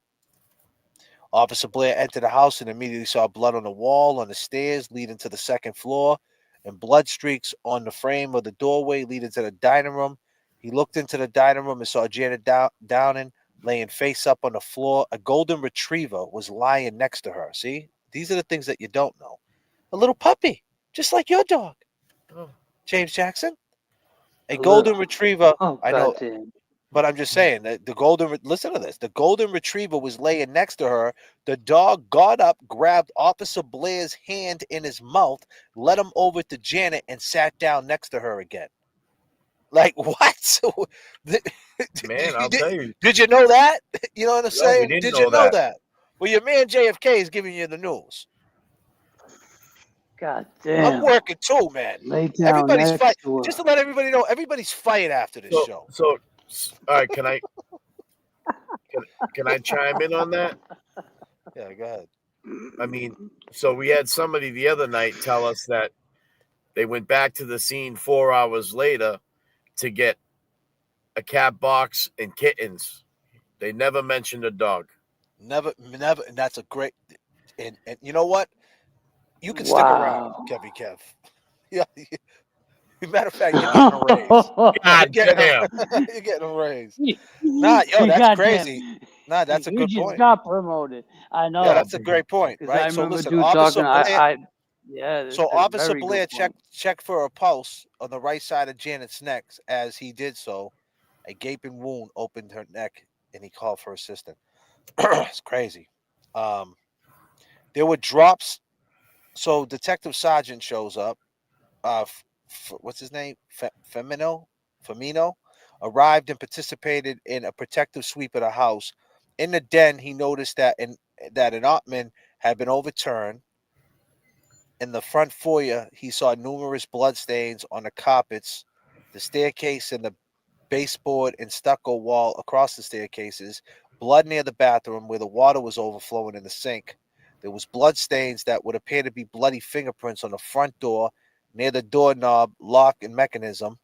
Officer Blair entered the house and immediately saw blood on the wall, on the stairs leading to the second floor, and blood streaks on the frame of the doorway leading to the dining room. He looked into the dining room and saw Janet Downing laying face up on the floor. A golden retriever was lying next to her. See, these are the things that you don't know. A little puppy, just like your dog, Oh. James Jackson. A A little. golden retriever. Oh I know. goddamn. But I'm just saying that listen to this. The golden retriever was laying next to her. The dog got up, grabbed Officer Blair's hand in his mouth, led him over to Janet, and sat down next to her again. Like what? Man, I'll tell you. Did you know that? You know what I'm No, we saying? didn't Did you know know that. that? Well, your man JFK is giving you the news. God I'm damn. working too, man. Lay down Everybody's fight. next to Just her. to let everybody know, everybody's fighting after this show. So, all right. Can I chime in on that? Yeah, go ahead. I mean, so we had somebody the other night tell us that they went back to the scene 4 hours later to get a cat box and kittens. They never mentioned a dog. Never. And that's a great. And you know what? You can stick around, Wow. Kev. Yeah. Matter of fact, you're getting a raise. You're God getting a, damn. you're getting a raise. Nah, yo, that's Goddamn. crazy. Nah, that's a You good just point. got promoted. I Yeah, know. that's a great point, Because I right? So remember listen, dude Officer talking. Blair. Yeah, So that's a Officer very Blair good point. checked for a pulse on the right side of Janet's neck. As he did so, a gaping wound opened her neck, and he called for assistance. It's crazy. Um, there were drops. So Detective Sergeant shows up. What's his name? Femino arrived and participated in a protective sweep of the house. In the den, he noticed that an ottoman had been overturned. In the front foyer, he saw numerous bloodstains on the carpets, the staircase, and the baseboard and stucco wall across the staircases, blood near the bathroom where the water was overflowing in the sink. There was blood stains that would appear to be bloody fingerprints on the front door, near the doorknob, lock, and mechanism.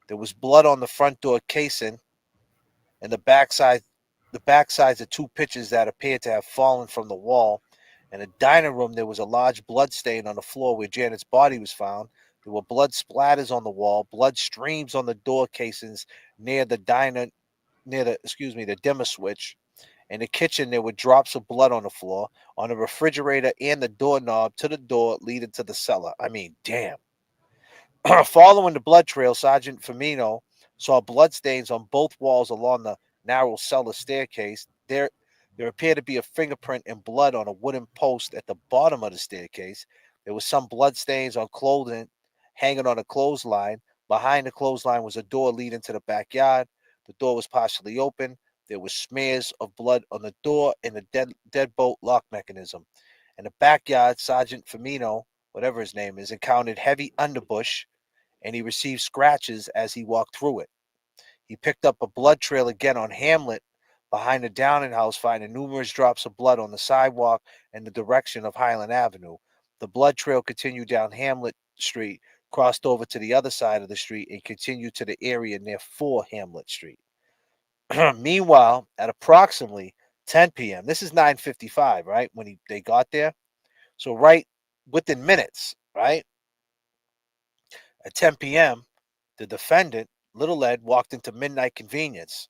There was blood on the front door casing and the backsides of two pictures that appeared to have fallen from the wall. In the dining room, there was a large blood stain on the floor where Janet's body was found. There were blood splatters on the wall, blood streams on the door casings near the the dimmer switch. In the kitchen, there were drops of blood on the floor, on the refrigerator, and the doorknob to the door leading to the cellar. I mean, damn. Following the blood trail, Sergeant Firmino saw bloodstains on both walls along the narrow cellar staircase. There appeared to be a fingerprint and blood on a wooden post at the bottom of the staircase. There was some bloodstains on clothing hanging on a clothesline. Behind the clothesline was a door leading to the backyard. The door was partially open. There were smears of blood on the door and the deadbolt lock mechanism. In the backyard, Sergeant Firmino, whatever his name is, encountered heavy underbush and he received scratches as he walked through it. He picked up a blood trail again on Hamlet behind the Downing house, finding numerous drops of blood on the sidewalk in the direction of Highland Avenue. The blood trail continued down Hamlet Street, crossed over to the other side of the street, and continued to the area near 4 Hamlet Street. Meanwhile, at approximately 10 p.m., this is 9:55, right, when they got there. So right within minutes, right, at 10 p.m., the defendant, Little Ed, walked into Midnight Convenience.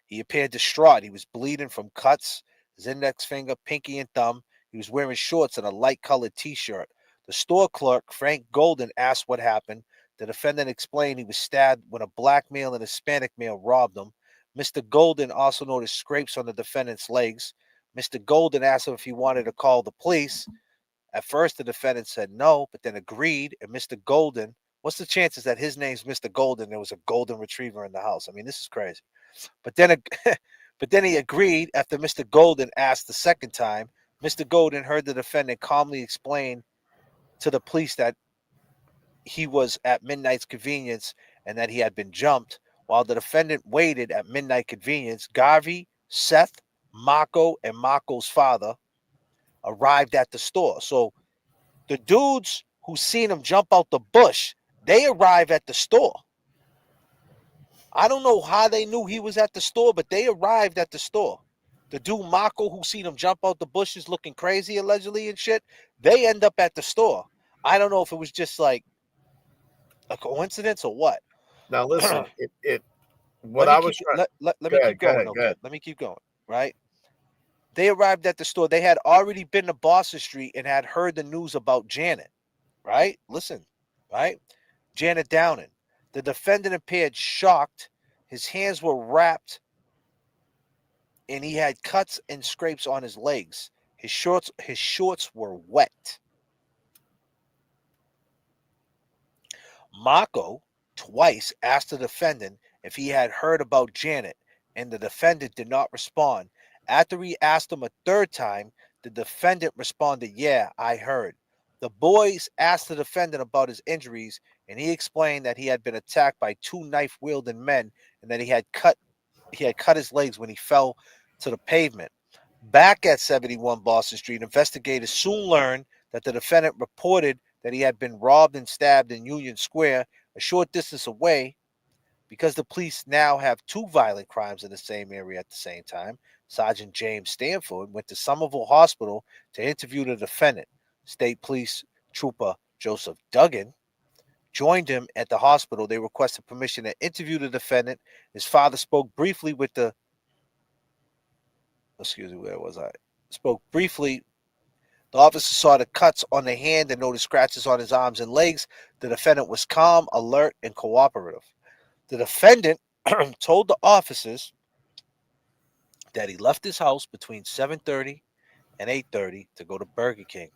He appeared distraught. He was bleeding from cuts, his index finger, pinky, and thumb. He was wearing shorts and a light colored t shirt. The store clerk, Frank Golden, asked what happened. The defendant explained he was stabbed when a black male and Hispanic male robbed him. Mr. Golden also noticed scrapes on the defendant's legs. Mr. Golden asked him if he wanted to call the police. At first, the defendant said no, but then agreed. And Mr. Golden, what's the chances that his name's Mr. Golden? There was a golden retriever in the house. I mean, this is crazy. But then, but then he agreed after Mr. Golden asked the second time. Mr. Golden heard the defendant calmly explain to the police that he was at Midnight's Convenience and that he had been jumped. While the defendant waited at Midnight Convenience, Garvey, Seth, Mako, and Mako's father arrived at the store. So the dudes who seen him jump out the bush, they arrive at the store. I don't know how they knew he was at the store, but they arrived at the store. The dude Mako who seen him jump out the bushes looking crazy allegedly and shit, they end up at the store. I don't know if it was just like a coincidence or what. Now listen, it what let me I was keep trying. let Go me keep ahead, go going, ahead, go okay? ahead. Let me keep going, right? They arrived at the store. They had already been to Boston Street and had heard the news about Janet, right? Listen, right? Janet Downing. The defendant appeared shocked. His hands were wrapped and he had cuts and scrapes on his legs. His shorts were wet. Mako twice asked the defendant if he had heard about Janet, and the defendant did not respond. After he asked him a third time, the defendant responded, "Yeah, I heard." The boys asked the defendant about his injuries, and he explained that he had been attacked by two knife-wielding men and that he had cut his legs when he fell to the pavement. Back at 71 Boston Street, investigators soon learned that the defendant reported that he had been robbed and stabbed in Union Square, a short distance away. Because the police now have two violent crimes in the same area at the same time, Sergeant James Stanford went to Somerville Hospital to interview the defendant. State Police Trooper Joseph Duggan joined him at the hospital. They requested permission to interview the defendant. His father spoke briefly with the where was I? Spoke briefly. The officer saw the cuts on the hand and noticed scratches on his arms and legs. The defendant was calm, alert, and cooperative. The defendant told the officers that he left his house between 7:30 and 8:30 to go to Burger King.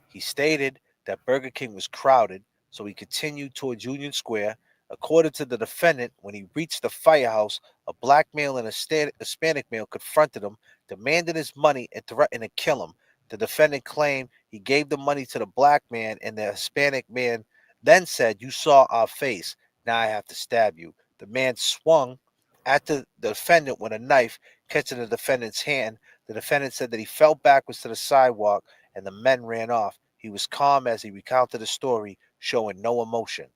He stated that Burger King was crowded, so he continued towards Union Square. According to the defendant, when he reached the firehouse, a black male and a Hispanic male confronted him, demanded his money, and threatened to kill him. The defendant claimed he gave the money to the black man, and the Hispanic man then said, "You saw our face. Now I have to stab you." The man swung at the defendant with a knife, catching the defendant's hand. The defendant said that he fell backwards to the sidewalk and the men ran off. He was calm as he recounted the story, showing no emotion.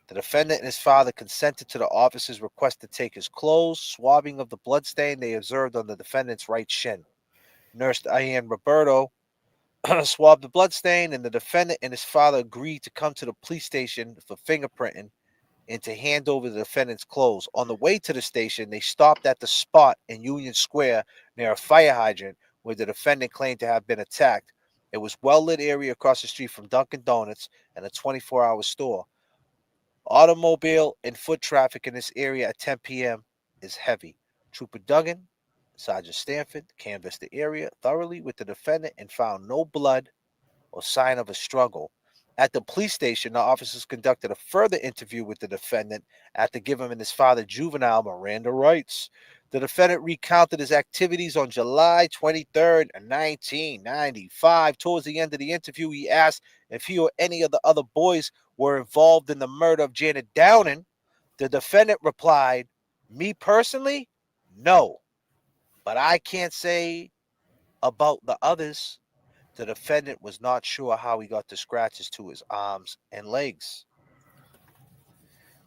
The defendant and his father consented to the officer's request to take his clothes, swabbing of the bloodstain they observed on the defendant's right shin. Nurse Diane Roberto swabbed the bloodstain, and the defendant and his father agreed to come to the police station for fingerprinting and to hand over the defendant's clothes. On the way to the station, they stopped at the spot in Union Square near a fire hydrant where the defendant claimed to have been attacked. It was well-lit area across the street from Dunkin' Donuts and a 24-hour store. Automobile and foot traffic in this area at 10 p.m. is heavy. Trooper Duggan, Sergeant Stanford canvassed the area thoroughly with the defendant and found no blood or sign of a struggle. At the police station, the officers conducted a further interview with the defendant after giving him and his father juvenile Miranda rights. The defendant recounted his activities on July 23rd, 1995. Towards the end of the interview, he asked if he or any of the other boys were involved in the murder of Janet Downing. The defendant replied, "Me personally, no, but I can't say about the others." The defendant was not sure how he got the scratches to his arms and legs.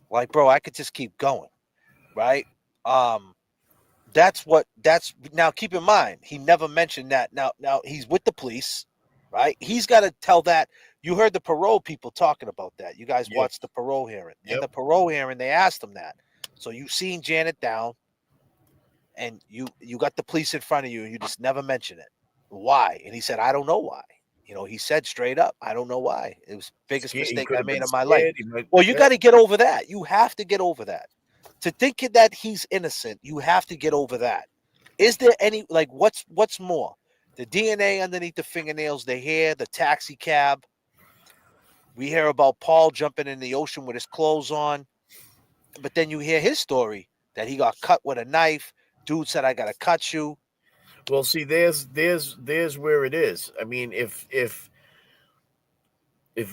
Like, bro, I could just keep going, right? That's now keep in mind, he never mentioned that. Now he's with the police, right? He's got to tell that. You heard the parole people talking about that. You guys watched the parole hearing. In the parole hearing, they asked him that. So you seen Janet down, and you got the police in front of you, and you just never mention it. Why? And he said, "I don't know why." He said straight up, "I don't know why. It was the biggest mistake I made in my life." Well, you got to get over that. You have to get over that. To think that he's innocent, you have to get over that. Is there any, like, what's more? The DNA underneath the fingernails, the hair, the taxi cab. We hear about Paul jumping in the ocean with his clothes on. But then you hear his story that he got cut with a knife. Dude said, "I got to cut you." Well, see, there's where it is. I mean, if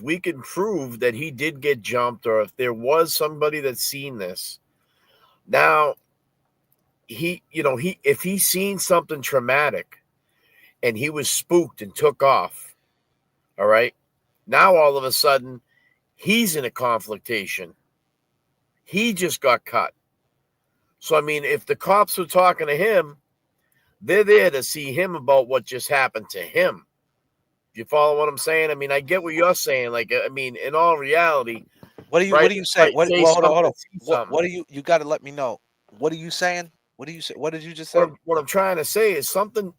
we can prove that he did get jumped, or if there was somebody that's seen this, now if he's seen something traumatic and he was spooked and took off, all right, now all of a sudden he's in a confrontation. He just got cut. So, I mean, if the cops were talking to him, they're there to see him about what just happened to him. You follow what I'm saying? I mean, I get what you're saying. Like, I mean, in all reality, what do you say? Hold on. What do you got to let me know? What are you saying? What do you say? What did you just say? What I'm trying to say is something,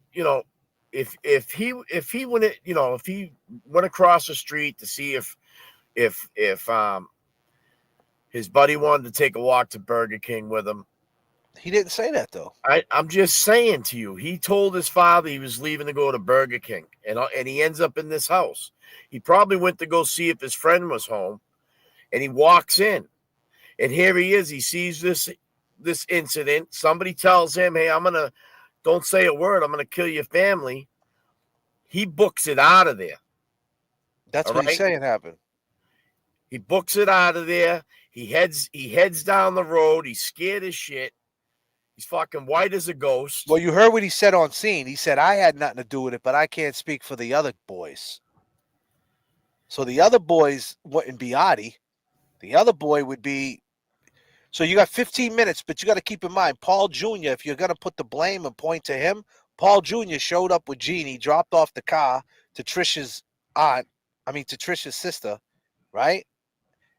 if he went, if he went across the street to see if his buddy wanted to take a walk to Burger King with him. He didn't say that, though. I'm just saying to you, he told his father he was leaving to go to Burger King, and he ends up in this house. He probably went to go see if his friend was home, and he walks in. And here he is. He sees this incident. Somebody tells him, "Hey, don't say a word. I'm gonna kill your family." He books it out of there. That's All what he's right. saying happened. He books it out of there. He heads down the road. He's scared as shit. He's fucking white as a ghost. Well, you heard what he said on scene. He said, I had nothing to do with it, but I can't speak for the other boys. So the other boys wouldn't be Adi. The other boy would be. So you got 15 minutes, but you got to keep in mind, Paul Jr., if you're going to put the blame and point to him, Paul Jr. showed up with Jeannie, dropped off the car to Trisha's to Trisha's sister, right?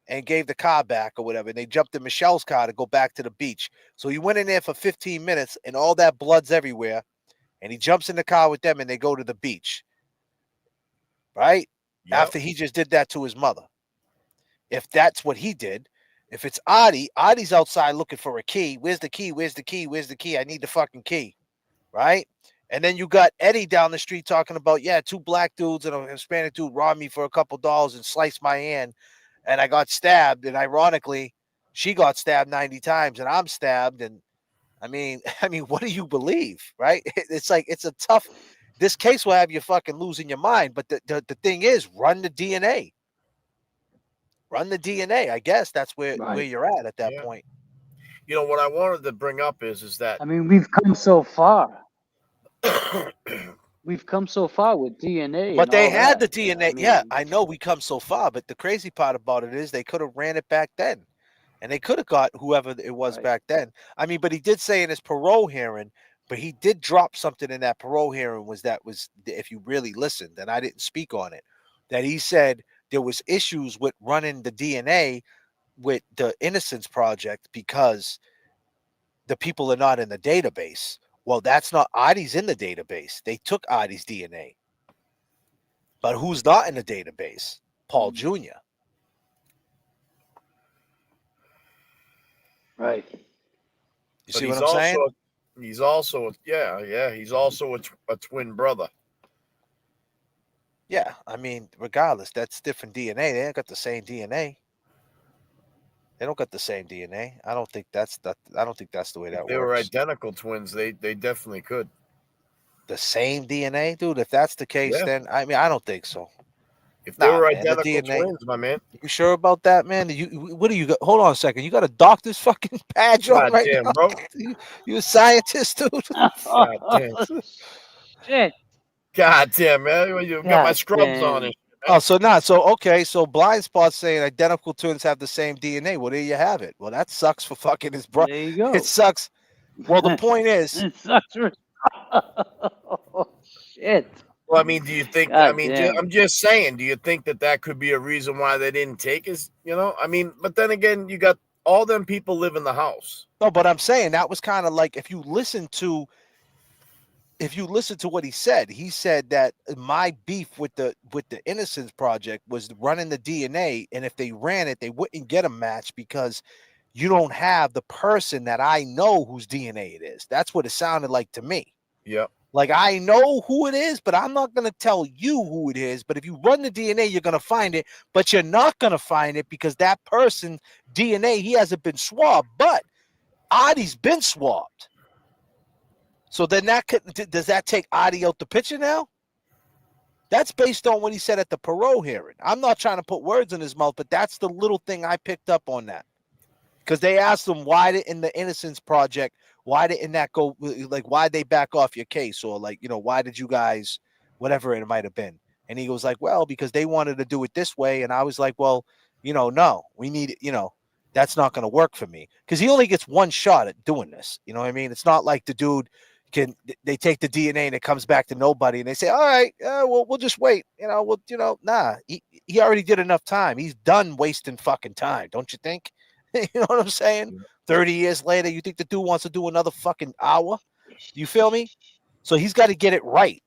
And gave the car back or whatever. And they jumped in Michelle's car to go back to the beach. So he went in there for 15 minutes and all that blood's everywhere. And he jumps in the car with them and they go to the beach. Right? Yep. After he just did that to his mother. If that's what he did, if it's Adi's outside looking for a key. Where's the key? Where's the key? Where's the key? I need the fucking key. Right? And then you got Eddie down the street talking about, yeah, 2 black dudes and a Hispanic dude robbed me for a couple dollars and sliced my hand. And I got stabbed. And ironically, she got stabbed 90 times and I'm stabbed. And I mean, what do you believe? Right? It's like, it's a tough, this case will have you fucking losing your mind. But the thing is, run the DNA. Run the DNA. I guess that's where you're at that point. You know, what I wanted to bring up is that. I mean, we've come so far. We've come so far with DNA. But and they all had that. the DNA. Yeah, I know we come so far, but the crazy part about it is they could have ran it back then. And they could have got whoever it was back then. I mean, but he did say in his parole hearing, but he did drop something in that parole hearing was if you really listened, and I didn't speak on it, that he said there was issues with running the DNA with the Innocence Project because the people are not in the database. Well, that's not Adi's in the database. They took Adi's DNA. But who's not in the database? Paul Jr. Right. You see what I'm saying? He's also a twin brother. Yeah, I mean, regardless, that's different DNA. They ain't got the same DNA. They don't got the same DNA. I don't think that's the way that works. If they were identical twins, they definitely could. The same DNA, dude. If that's the case, then I mean, I don't think so. If they were identical twins, my man. You sure about that, man? What do you got? Hold on a second. You got a doctor's fucking badge on right now? Bro. You a scientist, dude? God damn. Shit. God damn, man. You got my scrubs on it. Oh, so Blind Spot's saying identical twins have the same DNA. Well, there you have it. Well, that sucks for fucking his brother. There you go. It sucks. Well, the point is, it sucks for. Oh, shit. Well, I mean, do you think? God I mean, damn. I'm just saying. Do you think that could be a reason why they didn't take his? You know, I mean, but then again, you got all them people live in the house. No, but I'm saying that was kind of like if you listen to what he said that my beef with the Innocence Project was running the DNA, and if they ran it, they wouldn't get a match because you don't have the person that I know whose DNA it is. That's what it sounded like to me. Yep. Like, I know who it is, but I'm not going to tell you who it is. But if you run the DNA, you're going to find it. But you're not going to find it because that person, DNA, he hasn't been swabbed. But Adi's been swabbed. So then does that take Adi out the picture now? That's based on what he said at the parole hearing. I'm not trying to put words in his mouth, but that's the little thing I picked up on that. Because they asked him, why did in the Innocence Project, why didn't that go, like, why'd they back off your case? Or, like, you know, why did you guys, whatever it might have been. And he goes like, well, because they wanted to do it this way. And I was like, well, you know, no, we need it, you know, that's not going to work for me. Because he only gets one shot at doing this. You know what I mean? It's not like the dude they take the DNA and it comes back to nobody. And they say, all right, we'll just wait. You know, nah, he already did enough time. He's done wasting fucking time. Don't you think? You know what I'm saying? 30 years later, you think the dude wants to do another fucking hour? You feel me? So he's got to get it right.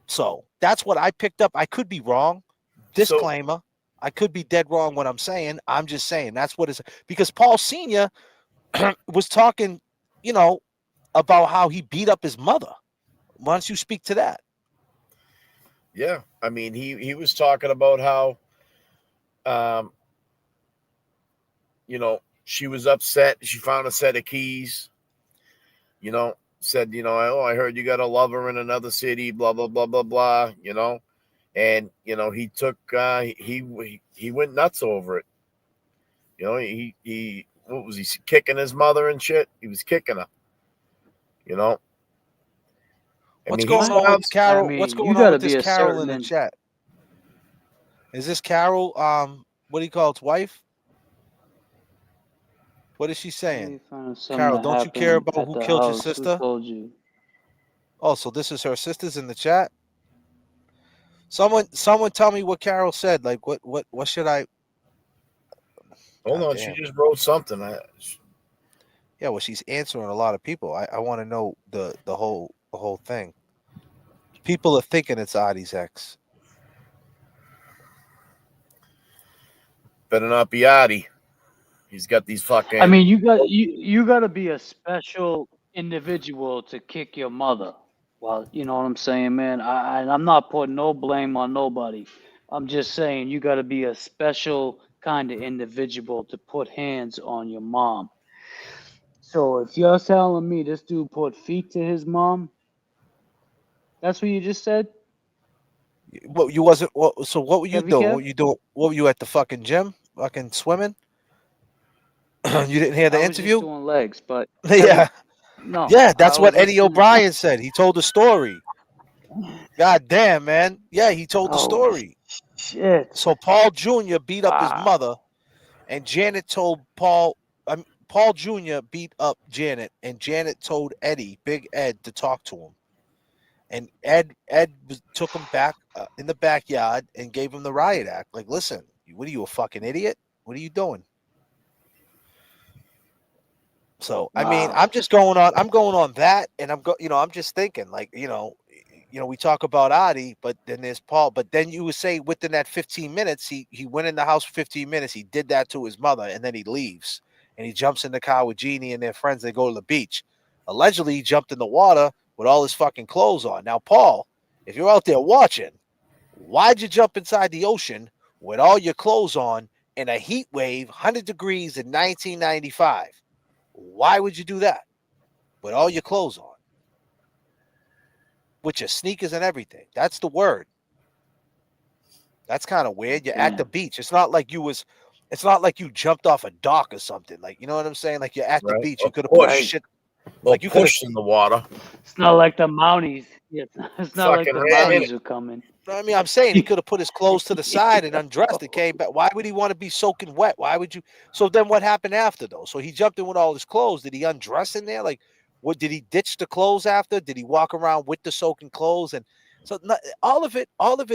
So that's what I picked up. I could be wrong. Disclaimer. I could be dead wrong what I'm saying. I'm just saying that's what it's because Paul Sr. was talking, you know, about how he beat up his mother. Why don't you speak to that? Yeah. I mean, he was talking about how she was upset. She found a set of keys. Said, oh, I heard you got a lover in another city. Blah blah blah blah blah. And he took he went nuts over it. He what was he kicking his mother and shit? He was kicking her. What's He going on with sounds. I Carol? What's mean, you going on got to with be this a Carol in the certain. chat? Is this Carol? What do you call its wife? What is she saying? Maybe found something Carol, that don't you care happened about at who the killed your house. Who sister? told you? Oh, so this is her sisters in the chat. Someone tell me what Carol said. Like, what should I? Hold God on, damn. she just wrote something. Yeah, well, she's answering a lot of people. I want to know the whole thing. People are thinking it's Adi's ex. Better not be Adi. He's got these fucking. I mean, you got to be a special individual to kick your mother. Well, you know what I'm saying, man. And I'm not putting no blame on nobody. I'm just saying you got to be a special kind of individual to put hands on your mom. So if you're telling me this dude put feet to his mom, that's what you just said, What you wasn't? What, so what were you Kevy doing? What Kev? were you doing? What were you at the fucking gym? Fucking swimming? You didn't hear I the was just interview? doing legs, but Kevy, Yeah, no, yeah. I That's what was Eddie listening. O'Brien said. He told the story. God damn, man. Yeah, he told the Oh story. shit! So Paul Jr. beat up his Wow. mother, and Janet told Paul. Paul Jr. beat up Janet, and Janet told Eddie, Big Ed, to talk to him. And Ed took him back in the backyard and gave him the riot act. Like, listen, what are you, a fucking idiot? What are you doing? So I mean, Wow. I'm just going on. I'm going on that, and I'm just thinking, like, we talk about Adi, but then there's Paul. But then you would say within that 15 minutes, he went in the house for 15 minutes. He did that to his mother, and then he leaves, and he jumps in the car with Jeannie and their friends. They go to the beach. Allegedly, he jumped in the water with all his fucking clothes on. Now, Paul, if you're out there watching, why'd you jump inside the ocean with all your clothes on in a heat wave, 100 degrees in 1995? Why would you do that with all your clothes on? With your sneakers and everything. That's the word. That's kind of weird. You're at the Damn. beach. It's not like you jumped off a dock or something. Like, you know what I'm saying? Like, you're at the Right. beach. A You could have put your push. shit. A Like, you could have. push in the water. It's not like the Mounties. Yeah, it's not like Fucking the ran in Mounties it. are coming. I mean, I'm saying he could have put his clothes to the side and undressed and came back. Why would he want to be soaking wet? Why would you? So then what happened after, though? So he jumped in with all his clothes. Did he undress in there? Like, what did he ditch the clothes after? Did he walk around with the soaking clothes? And so all of it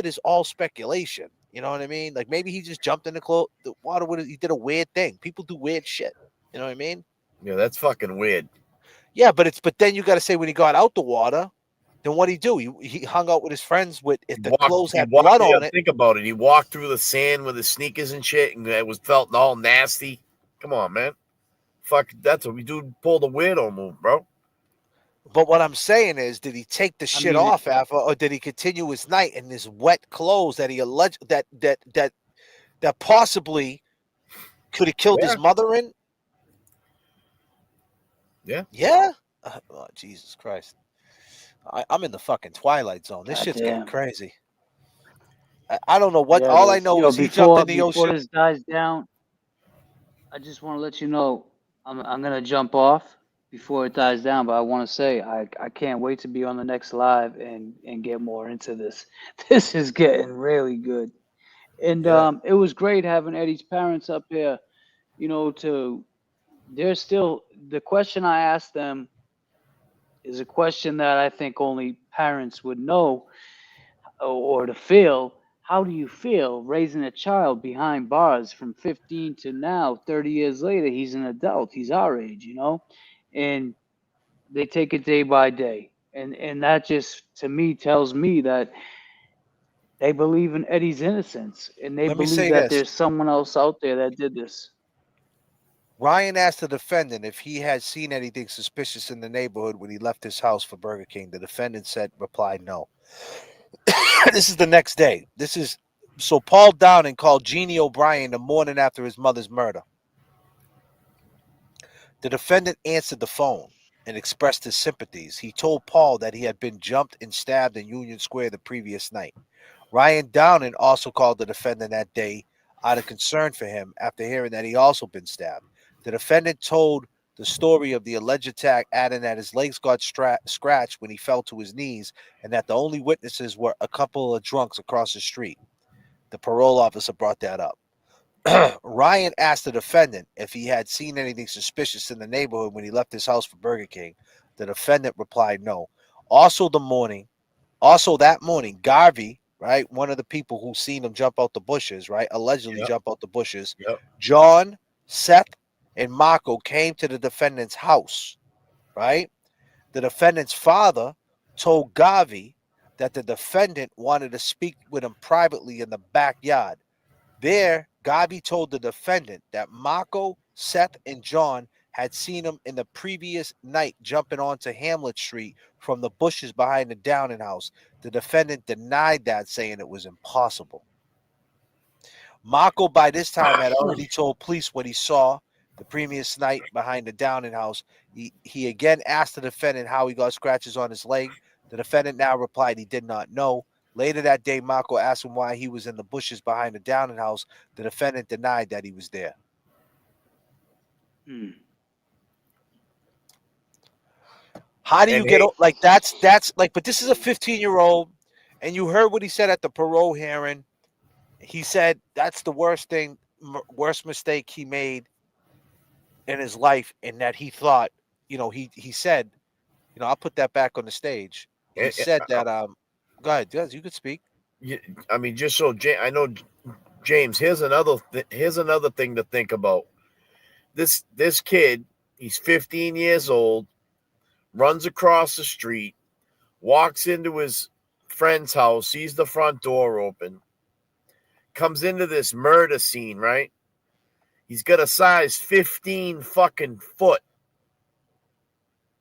is all speculation. You know what I mean? Like, maybe he just jumped in the water with it. He did a weird thing. People do weird shit. You know what I mean? Yeah, that's fucking weird. Yeah, but then you got to say when he got out the water, then what did he do? He hung out with his friends with if the clothes He had walked. blood Yeah, on it. think about it. He walked through the sand with his sneakers and shit, and it was felt all nasty. Come on, man. Fuck, that's what we do. Pull the weirdo move, bro. But what I'm saying is, did he take the I shit mean, off after, or did he continue his night in his wet clothes that he alleged that possibly could have killed Yeah. his mother in? Yeah. Yeah. Oh, Jesus Christ! I'm in the fucking twilight zone. This shit's getting goddamn. crazy. I don't know what. Yeah, it All I is. know Yo, is he jumped in the before ocean. this dies down, I just want to let you know I'm gonna jump off before it dies down, but I want to say I can't wait to be on the next live and get more into this. This is getting really good. And Yeah. it was great having Eddie's parents up here, to they're still the question I asked them is a question that I think only parents would know or to feel. How do you feel raising a child behind bars from 15 to now, 30 years later? He's an adult. He's our age. And they take it day by day. And that just, to me, tells me that they believe in Eddie's innocence and they Let me believe say that this. there's someone else out there that did this. Ryan asked the defendant if he had seen anything suspicious in the neighborhood when he left his house for Burger King. The defendant replied no. This is the next day. So Paul Downing called Jeannie O'Brien the morning after his mother's murder. The defendant answered the phone and expressed his sympathies. He told Paul that he had been jumped and stabbed in Union Square the previous night. Ryan Downing also called the defendant that day out of concern for him after hearing that he also been stabbed. The defendant told the story of the alleged attack, adding that his legs got scratched when he fell to his knees and that the only witnesses were a couple of drunks across the street. The parole officer brought that up. Ryan asked the defendant if he had seen anything suspicious in the neighborhood when he left his house for Burger King. The defendant replied no. Also that morning, Garvey, right, one of the people who seen him jump out the bushes, right, allegedly Yep. jump out the bushes, Yep. John, Seth, and Marco came to the defendant's house, right? The defendant's father told Garvey that the defendant wanted to speak with him privately in the backyard. There, Garvey told the defendant that Marco, Seth, and John had seen him in the previous night jumping onto Hamlet Street from the bushes behind the Downing house. The defendant denied that, saying it was impossible. Marco, by this time, had already told police what he saw the previous night behind the Downing house. He again asked the defendant how he got scratches on his leg. The defendant now replied he did not know. Later that day, Marco asked him why he was in the bushes behind the Downing house. The defendant denied that he was there. How do you get like that's like? But this is a 15-year-old, and you heard what he said at the parole hearing. He said that's the worst mistake he made in his life, and that he thought, he said, I'll put that back on the stage. He said that. Go ahead, you could speak. I mean, just so I know, James. Here's another thing to think about. This kid, he's 15 years old, runs across the street, walks into his friend's house, sees the front door open, comes into this murder scene, right? He's got a size 15 fucking foot.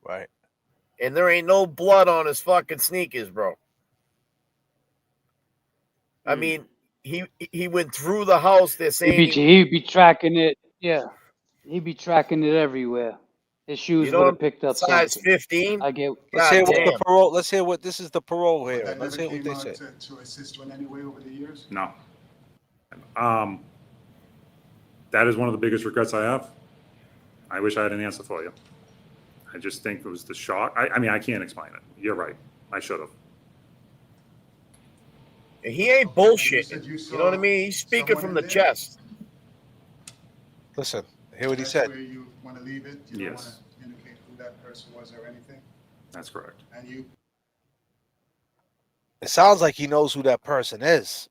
Right. And there ain't no blood on his fucking sneakers, bro. I mean, he went through the house. They're saying He'd be tracking it. Yeah. He'd be tracking it everywhere. His shoes would have picked up size something. 15. I get. Let's hear what the parole. Let's hear what this is. The parole But hearing. that Let's never hear what came they out said. to assist you in any way over the years? No. That is one of the biggest regrets I have. I wish I had an answer for you. I just think it was the shock. I mean, I can't explain it. You're right. I should have. He ain't bullshitting. You know what I mean? He's speaking from the chest. Listen, hear what he said. Where you want to leave it? You don't want Yes. to indicate who that person was or anything? That's correct. And you It sounds like he knows who that person is.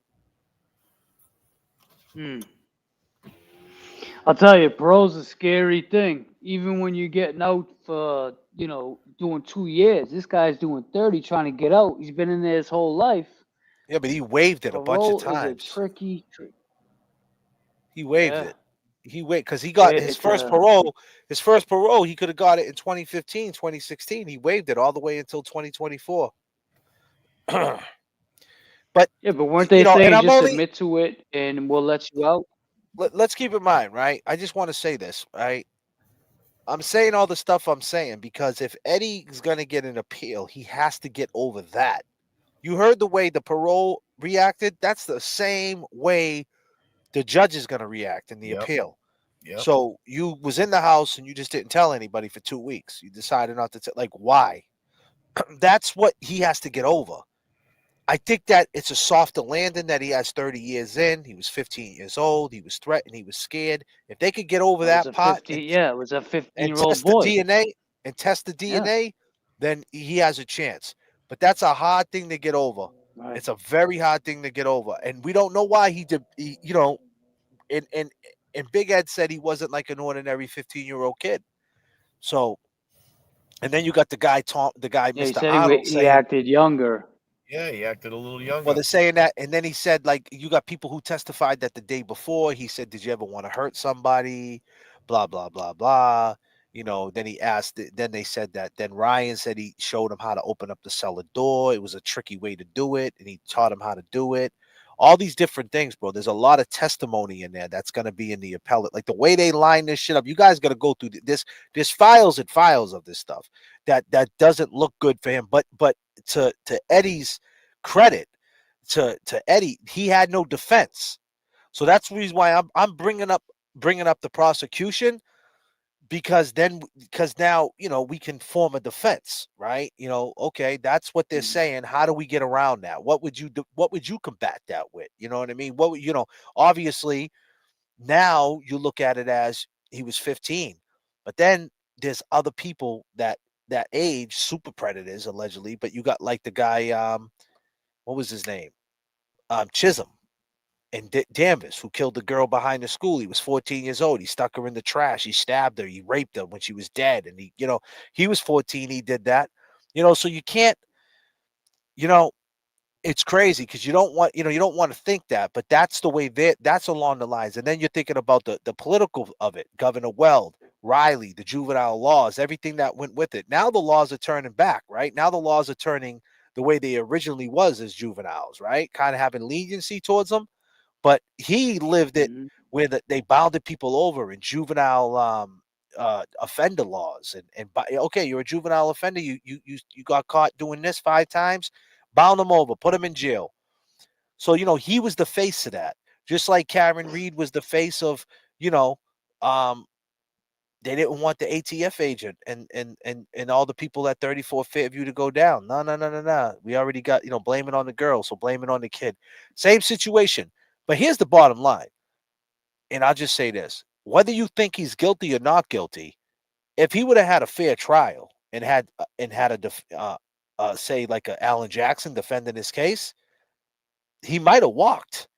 I'll tell you, parole's a scary thing. Even when you're getting out for, doing 2 years. This guy's doing 30 trying to get out. He's been in there his whole life. Yeah, but he waived it a bunch of Parole is a times. tricky. He waived Yeah. it. He waived because he got his first parole. His first parole, he could have got it in 2015, 2016. He waived it all the way until 2024. But weren't they saying and just admit to it and we'll let you out? Let's keep in mind, right? I just want to say this, right? I'm saying all the stuff I'm saying because if Eddie's going to get an appeal, he has to get over that. You heard the way the parole reacted. That's the same way the judge is going to react in the appeal. Yep. So you was in the house and you just didn't tell anybody for 2 weeks. You decided not to tell. Like, why? That's what he has to get over. I think that it's a softer landing that he has 30 years in. He was 15 years old. He was threatened. He was scared. If they could get over that part, it was a 15-year-old test boy. the DNA, then he has a chance. But that's a hard thing to get over. Right. It's a very hard thing to get over, and we don't know why he did. And Big Ed said he wasn't like an ordinary 15-year-old kid. So, and then you got the guy Yeah, he Mr. said Arnold he acted younger. Yeah, he acted a little younger. Well, they're saying that, and then he said, like, you got people who testified that the day before, he said, did you ever want to hurt somebody? Blah, blah, blah, blah. Then he asked, then they said that, then Ryan said he showed him how to open up the cellar door. It was a tricky way to do it, and he taught him how to do it. all these different things, bro. There's a lot of testimony in there that's going to be in the appellate. Like the way they line this shit up, you guys got to go through this. There's files and files of this stuff that doesn't look good for him. But to Eddie's credit, to Eddie, he had no defense. So that's the reason why I'm bringing up the prosecution, because now, we can form a defense, right? Okay, that's what they're saying. How do we get around that? What would you do? What would you combat that with? You know what I mean? Obviously now you look at it as he was 15, but then there's other people that age, super predators allegedly, but you got like the guy, what was his name? Chisholm and Danvers, who killed the girl behind the school. He was 14 years old. He stuck her in the trash. He stabbed her. He raped her when she was dead. And he was 14. He did that. So you can't, it's crazy because you don't want to think that, but that's the way that's along the lines. And then you're thinking about the political of it. Governor Weld, Riley, the juvenile laws, everything that went with it. Now the laws are turning back, right? Now the laws are turning the way they originally was as juveniles, right? Kind of having leniency towards them. But he lived it where they bounded people over in juvenile offender laws, okay, you're a juvenile offender. You got caught doing this 5 times, bound them over, put them in jail. So he was the face of that, just like Karen Reed was the face of they didn't want the ATF agent and all the people at 34 Fairview to go down. No. We already got, blame it on the girl, so blame it on the kid. Same situation. But here's the bottom line. And I'll just say this. Whether you think he's guilty or not guilty, if he would have had a fair trial and had say like a Alan Jackson defending his case, he might have walked.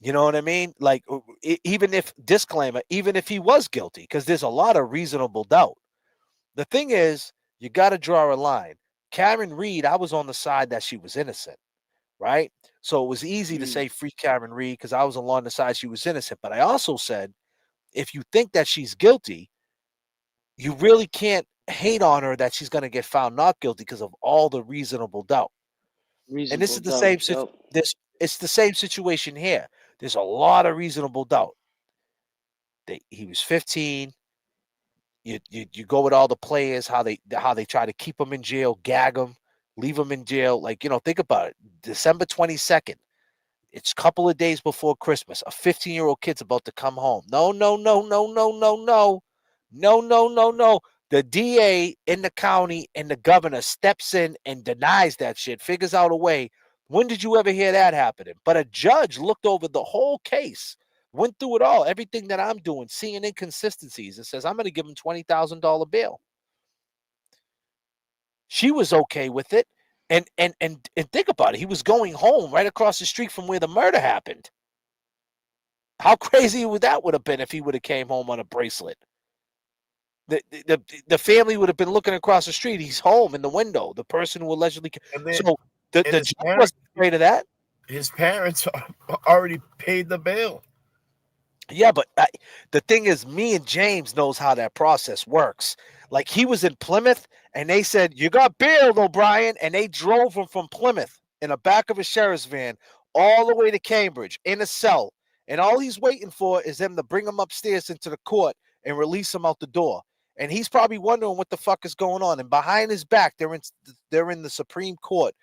You know what I mean? Like, even if he was guilty, because there's a lot of reasonable doubt. The thing is, you got to draw a line. Karen Reed, I was on the side that she was innocent, right? So it was easy to say free Karen Reed because I was along the side she was innocent. But I also said, if you think that she's guilty, you really can't hate on her that she's going to get found not guilty because of all the reasonable doubt. And this is the same it's the same situation here. There's a lot of reasonable doubt. He was 15. You go with all the players, how they try to keep him in jail, gag him, leave him in jail. Like, think about it. December 22nd. It's a couple of days before Christmas. A 15-year-old kid's about to come home. No. The DA in the county and the governor steps in and denies that shit, figures out a way. When did you ever hear that happening? But a judge looked over the whole case, went through it all, everything that I'm doing, seeing inconsistencies, and says, I'm going to give him $20,000 bail. She was okay with it. And think about it. He was going home right across the street from where the murder happened. How crazy would that have been if he would have came home on a bracelet? The family would have been looking across the street. He's home in the window. The person who allegedly. So the judge wasn't afraid of that. His parents already paid the bail. Yeah, but the thing is, me and James knows how that process works. Like, he was in Plymouth, and they said, you got bailed, O'Brien, and they drove him from Plymouth in the back of a sheriff's van all the way to Cambridge in a cell. And all he's waiting for is them to bring him upstairs into the court and release him out the door. And he's probably wondering what the fuck is going on. And behind his back, they're in the Supreme Court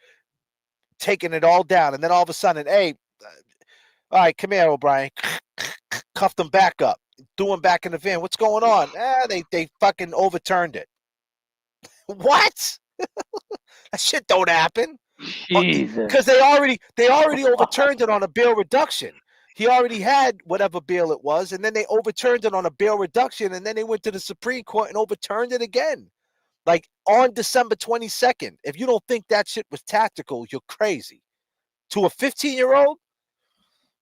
taking it all down. And then all of a sudden, hey, all right, come here, O'Brien. Cuffed him back up, threw him back in the van. What's going on? They fucking overturned it. What? That shit don't happen. Because they already overturned it on a bail reduction. He already had whatever bail it was, and then they overturned it on a bail reduction, and then they went to the Supreme Court and overturned it again. Like, on December 22nd. If you don't think that shit was tactical, you're crazy. To a 15-year-old?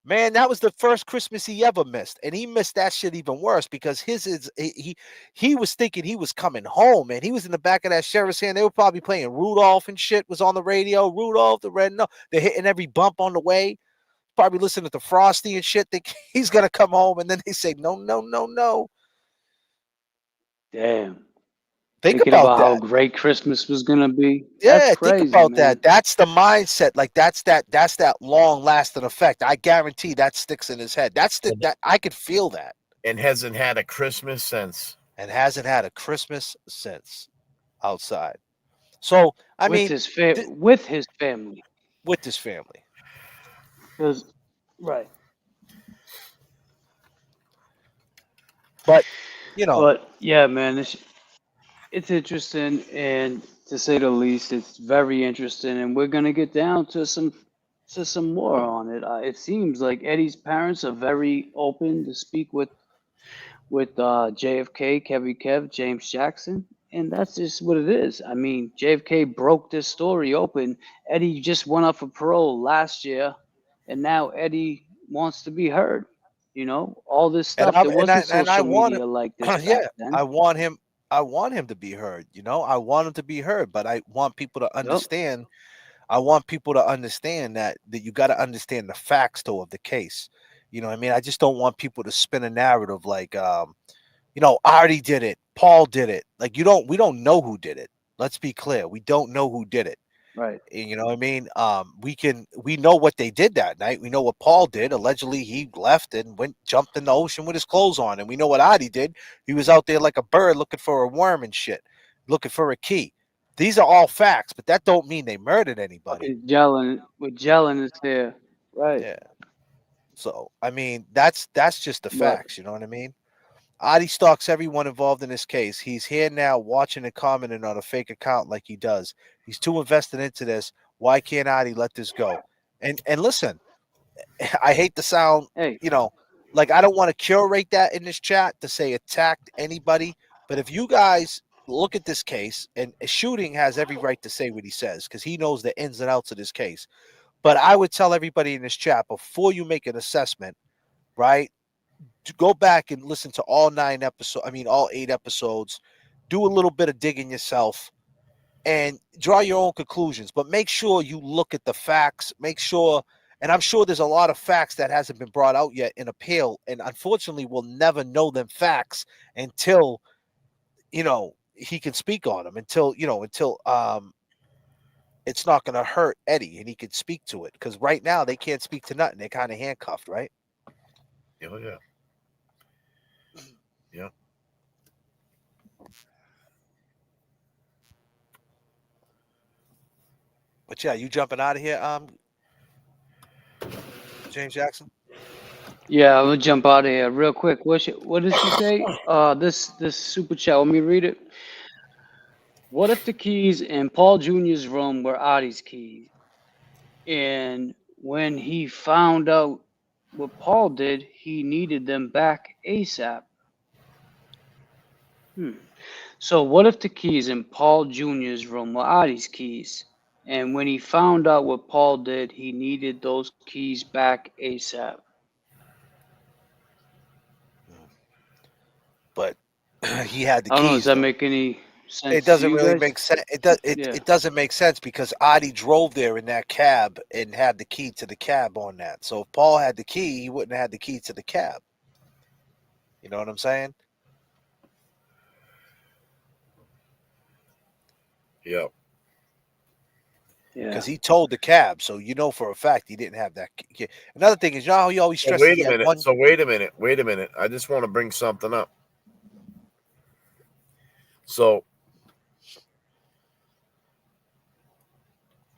Man, that was the first Christmas he ever missed. And he missed that shit even worse because he was thinking he was coming home, man. He was in the back of that sheriff's van. They were probably playing Rudolph and shit was on the radio. Rudolph, the red nose. They're hitting every bump on the way. Probably listening to Frosty and shit. Think he's going to come home. And then they say, no. Damn. Think Thinking about about how that. great Christmas was gonna be. That's Yeah, think crazy, about that. man. That's the mindset. Like that's that long lasting effect. I guarantee that sticks in his head. That I could feel that. And hasn't had a Christmas since. And hasn't had a Christmas since outside. So I With mean, his th- with his family. with this family, 'Cause- right. but you know, But yeah, man, it's interesting, and to say the least, it's very interesting, and we're gonna get down to some more on it. It seems like Eddie's parents are very open to speak with JFK, Kevin Kev, James Jackson, and that's just what it is. I mean, JFK broke this story open. Eddie just went up for parole last year, and now Eddie wants to be heard. You know, all this and stuff. There wasn't I social want media like this him. back Yeah, then. I want him. I want him to be heard. You know, I want him to be heard, but I want people to Yep. understand. I want people to understand that you got to understand the facts though of the case. You know what I mean? I just don't want people to spin a narrative like Artie did it, Paul did it. Like we don't know who did it. Let's be clear. We don't know who did it. Right. You know what I mean? We know what they did that night. We know what Paul did. Allegedly, he left and jumped in the ocean with his clothes on. And we know what Adi did. He was out there like a bird looking for a worm and shit, looking for a key. These are all facts, but that don't mean they murdered anybody. Fucking gelling with gelling is there. Right. Yeah. So I mean, that's just the Right. facts. You know what I mean? Adi stalks everyone involved in this case. He's here now watching and commenting on a fake account like he does. He's too invested into this. Why can't Adi let this go? And listen, I hate to sound, Hey. like I don't want to curate that in this chat to say attacked anybody. But if you guys look at this case, and Shooting has every right to say what he says because he knows the ins and outs of this case. But I would tell everybody in this chat before you make an assessment, right? To go back and listen to all 9 episodes. I mean, all 8 episodes. Do a little bit of digging yourself and draw your own conclusions. But make sure you look at the facts. Make sure, and I'm sure there's a lot of facts that hasn't been brought out yet in appeal. And unfortunately, we'll never know them facts until he can speak on them. Until it's not going to hurt Eddie and he can speak to it. Because right now they can't speak to nothing. They're kind of handcuffed, right? Oh yeah. Yeah. But yeah, you jumping out of here, James Jackson? Yeah, I'm gonna jump out of here real quick. What did she say? This super chat. Let me read it. What if the keys in Paul Jr.'s room were Adi's keys? And when he found out what Paul did, he needed them back ASAP. So what if the keys in Paul Jr.'s room were Adi's keys? And when he found out what Paul did, he needed those keys back ASAP. But he had the I don't know. Does keys that though. make any sense It to doesn't you really guys? make sense. It does. Yeah. It doesn't make sense because Adi drove there in that cab and had the key to the cab on that. So if Paul had the key, he wouldn't have had the key to the cab. You know what I'm saying? Yeah. Yeah. Because he told the cab, so you know for a fact he didn't have that key. Another thing is, you know how he always So stresses wait he a had minute. one. So wait a minute. Wait a minute. I just want to bring something up. So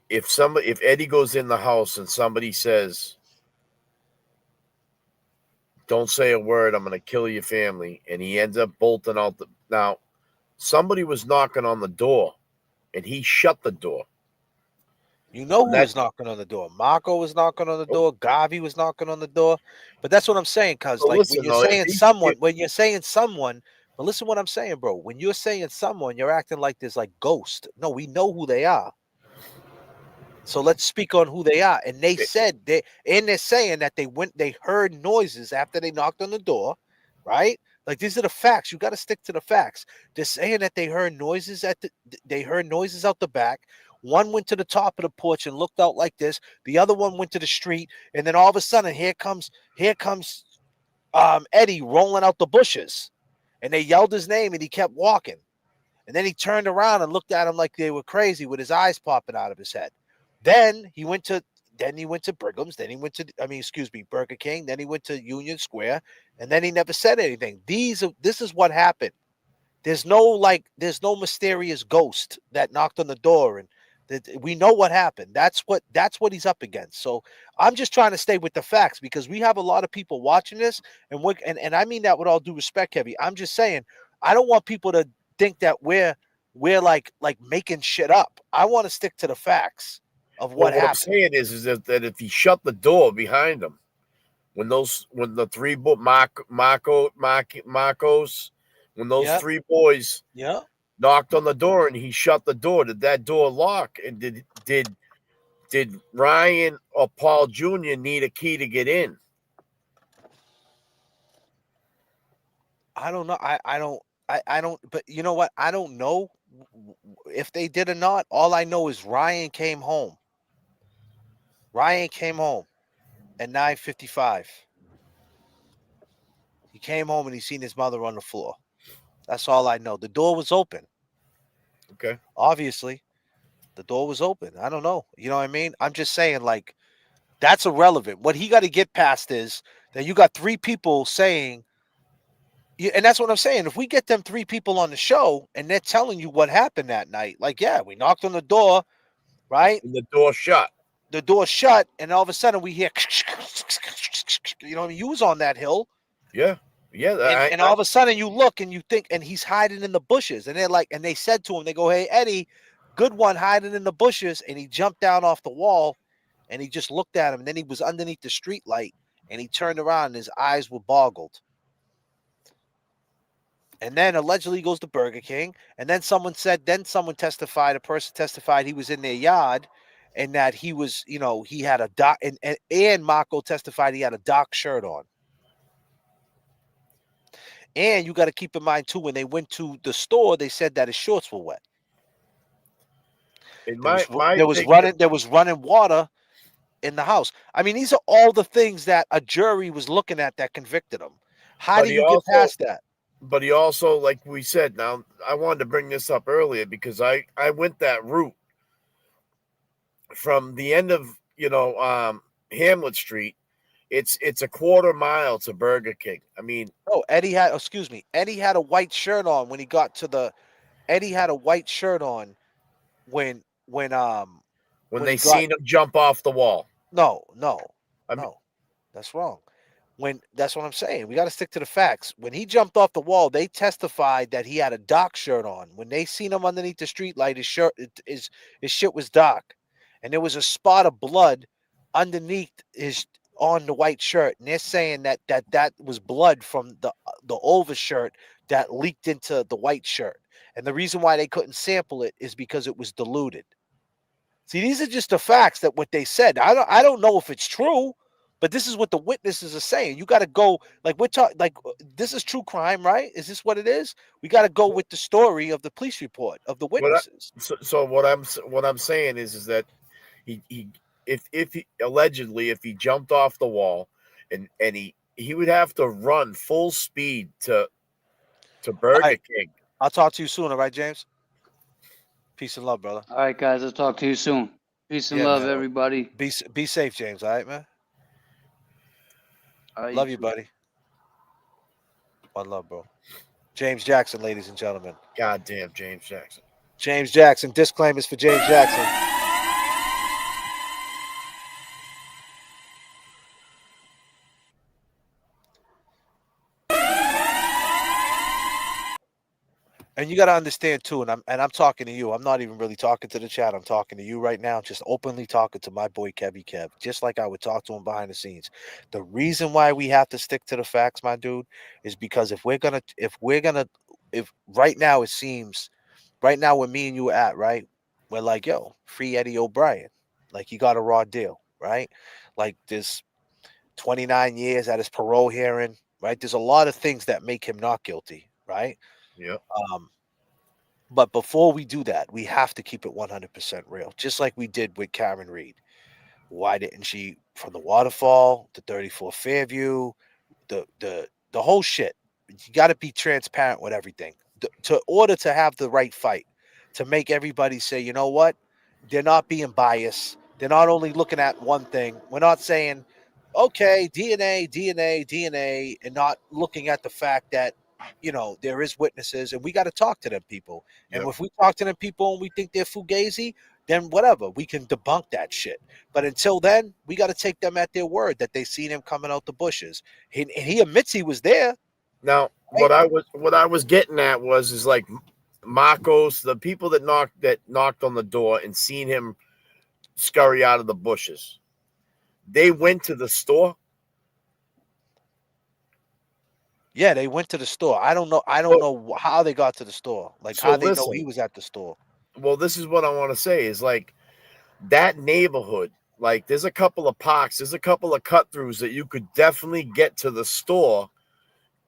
if Eddie goes in the house and somebody says, "Don't say a word, I'm going to kill your family," and he ends up bolting out now, somebody was knocking on the door, and he shut the door. You know who That- was knocking on the door? Marco was knocking on the Oh. door. Gavi was knocking on the door. But that's what I'm saying, cuz So like listen, though, if when you're saying someone, but listen what I'm saying, bro. When you're saying someone, you're acting like this like ghost. No, we know who they are. So let's speak on who they are. And they're saying that they heard noises after they knocked on the door, right? Like these are the facts. You got to stick to the facts. They're saying that they heard noises out the back. One went to the top of the porch and looked out like this. The other one went to the street, and then all of a sudden, here comes Eddie rolling out the bushes, and they yelled his name, and he kept walking. And then he turned around and looked at them like they were crazy with his eyes popping out of his head. Then he went to Brigham's, then he went to Burger King, then he went to Union Square, and then he never said anything. This is what happened. There's no mysterious ghost that knocked on the door, and we know what happened. That's what he's up against. So I'm just trying to stay with the facts because we have a lot of people watching this, and I mean that with all due respect, Kevy. I'm just saying I don't want people to think that we're like making shit up. I want to stick to the facts of Well, what what I'm happened. saying is that if he shut the door behind him, when the three Marcos, when those Yeah, three boys yeah. knocked on the door and he shut the door, did that door lock? And did Ryan or Paul Jr. need a key to get in? I don't know. I don't. But you know what? I don't know if they did or not. All I know is Ryan came home. Ryan came home at 9:55. He came home and he seen his mother on the floor. That's all I know. The door was open. Okay. Obviously, the door was open. I don't know. You know what I mean? I'm just saying, like, that's irrelevant. What he got to get past is that you got three people saying, and that's what I'm saying. If we get them three people on the show and they're telling you what happened that night, like, yeah, we knocked on the door, right? And the door shut. The door shut, and all of a sudden we hear, you know, you was on that hill. Yeah. Yeah. And all of a sudden you look and you think, and he's hiding in the bushes. And they're like, and they said to him, they go, hey, Eddie, good one hiding in the bushes. And he jumped down off the wall and he just looked at him. And then he was underneath the street light and he turned around and his eyes were boggled. And then allegedly he goes to Burger King. And then someone testified, a person testified he was in their yard and that he was, you know, he had a doc, and Marco testified he had a dock shirt on. And you got to keep in mind, too, when they went to the store, they said that his shorts were wet. There was running water in the house. I mean, these are all the things that a jury was looking at that convicted him. How do you get past that? But he also, like we said, now I wanted to bring this up earlier because I went that route from the end of Hamlet Street. It's a quarter mile to Burger King. I mean, Eddie had a white shirt on when he got to the. Eddie had a white shirt on when they seen him jump off the wall. No, I mean, no, that's wrong. That's what I'm saying. We got to stick to the facts. When he jumped off the wall, they testified that he had a dark shirt on. When they seen him underneath the street light, his shit was dark, and there was a spot of blood underneath on the white shirt. And they're saying that was blood from the overshirt that leaked into the white shirt. And the reason why they couldn't sample it is because it was diluted. See, these are just the facts that what they said. I don't know if it's true. But this is what the witnesses are saying. You got to go this is true crime, right? Is this what it is? We got to go with the story of the police report of the witnesses. So what I'm saying is that if he allegedly if he jumped off the wall and he would have to run full speed to Burger King. I'll talk to you soon, all right, James? Peace and love, brother. All right, guys. I'll talk to you soon. Peace and love, man. Everybody. Be safe, James. All right, man. Love you, buddy. One love, bro. James Jackson, ladies and gentlemen. Goddamn, James Jackson. James Jackson. Disclaimers for James Jackson. And you got to understand too, and I'm talking to you. I'm not even really talking to the chat. I'm talking to you right now. Just openly talking to my boy Kevy Kev, just like I would talk to him behind the scenes. The reason why we have to stick to the facts, my dude, is because if right now it seems, right now where me and you are at, right, we're like, yo, free Eddie O'Brien, like he got a raw deal, right? Like this 29 years at his parole hearing, right? There's a lot of things that make him not guilty, right? Yeah. But before we do that, we have to keep it 100% real, just like we did with Karen Reed. Why didn't she, from the waterfall, the 34 Fairview, the whole shit? You got to be transparent with everything. to order to have the right fight, to make everybody say, you know what, they're not being biased. They're not only looking at one thing. We're not saying, okay, DNA, and not looking at the fact that, there is witnesses and we got to talk to them people. And Yep. if we talk to them people and we think they're fugazi, then whatever, we can debunk that shit. But until then, we got to take them at their word that they seen him coming out the bushes. And he admits he was there. Now, Right. what I was getting at is like Marcos, the people that knocked on the door and seen him scurry out of the bushes. They went to the store. Yeah, they went to the store. I don't know. I don't know how they got to the store. Like So how they know he listen, was at the store. well, this is what I want to say is like that neighborhood. Like there's a couple of parks, there's a couple of cut throughs that you could definitely get to the store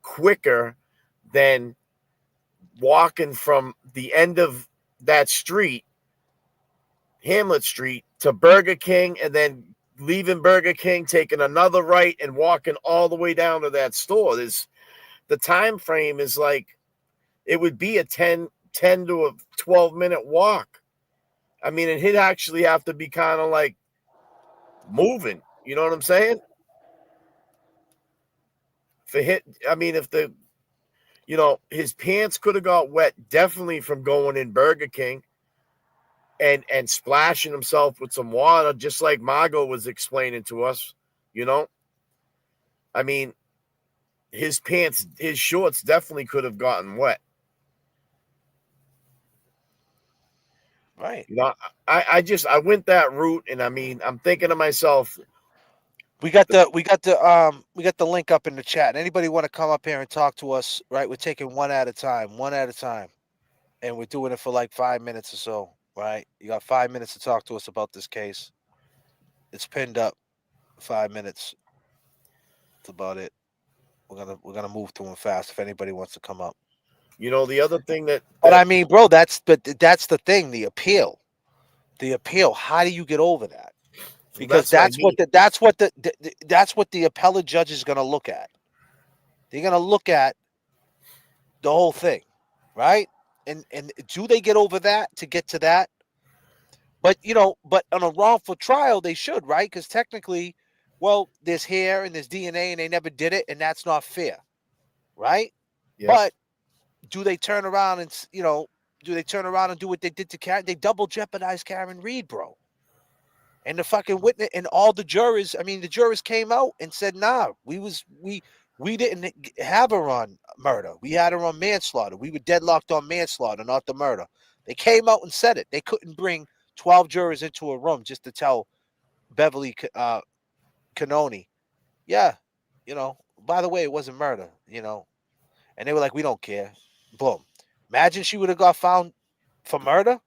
quicker than walking from the end of that street, Hamlet Street, to Burger King, and then leaving Burger King, taking another right, and walking all the way down to that store. The time frame is like it would be a 10 to a 12-minute walk. I mean, and he'd actually have to be kind of like moving. You know what I'm saying? If his pants could have got wet definitely from going in Burger King and splashing himself with some water, just like Margot was explaining to us. You know, I mean, his shorts definitely could have gotten wet. Right. You know, I went that route, and I mean, I'm thinking to myself, We got the link up in the chat. Anybody want to come up here and talk to us? Right, we're taking one at a time, and we're doing it for like 5 minutes or so. Right, you got 5 minutes to talk to us about this case. It's pinned up. 5 minutes. That's about it. We're gonna move through them fast. If anybody wants to come up, the other thing but I mean, bro, that's the thing. The appeal. How do you get over that? Because that's what I mean. that's what the appellate judge is going to look at. They're going to look at the whole thing, right? And do they get over that to get to that? But but on a wrongful trial, they should, right? Because technically, well, there's hair and there's DNA, and they never did it, and that's not fair, right? Yep. But do they turn around and do what they did to Karen? They double jeopardized Karen Reed, bro. And the fucking witness and all the jurors, I mean, the jurors came out and said, nah, we didn't have her on murder. We had her on manslaughter. We were deadlocked on manslaughter, not the murder. They came out and said it. They couldn't bring 12 jurors into a room just to tell Beverly Canoni, yeah, by the way, it wasn't murder, And they were like, we don't care. Boom. Imagine she would have got found for murder.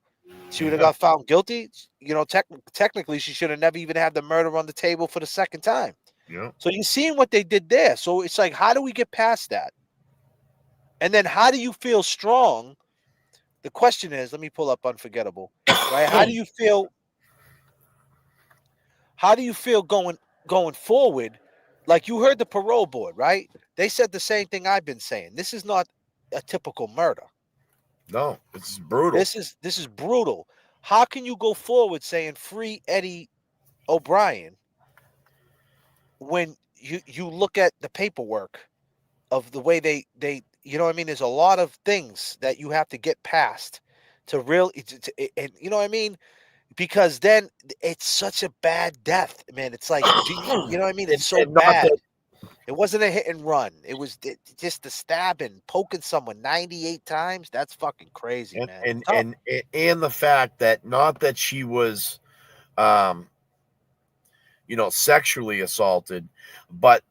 She would have got found guilty. Technically, she should have never even had the murder on the table for the second time. Yeah. So you seen what they did there. So it's like, how do we get past that? And then how do you feel strong? The question is, let me pull up Unforgettable, right? How do you feel? How do you feel going forward? Like you heard the parole board, right? They said the same thing I've been saying. This is not a typical murder. No, it's brutal. This is brutal. How can you go forward saying free Eddie O'Brien when you look at the paperwork of the way they you know what I mean? There's a lot of things that you have to get past to really and you know what I mean? Because then it's such a bad death, man. It's like, you know what I mean? It's so And not bad. that- It wasn't a hit and run. It was just the stabbing, poking someone 98 times. That's fucking crazy, man. and, Tough. and the fact that not that she was sexually assaulted, but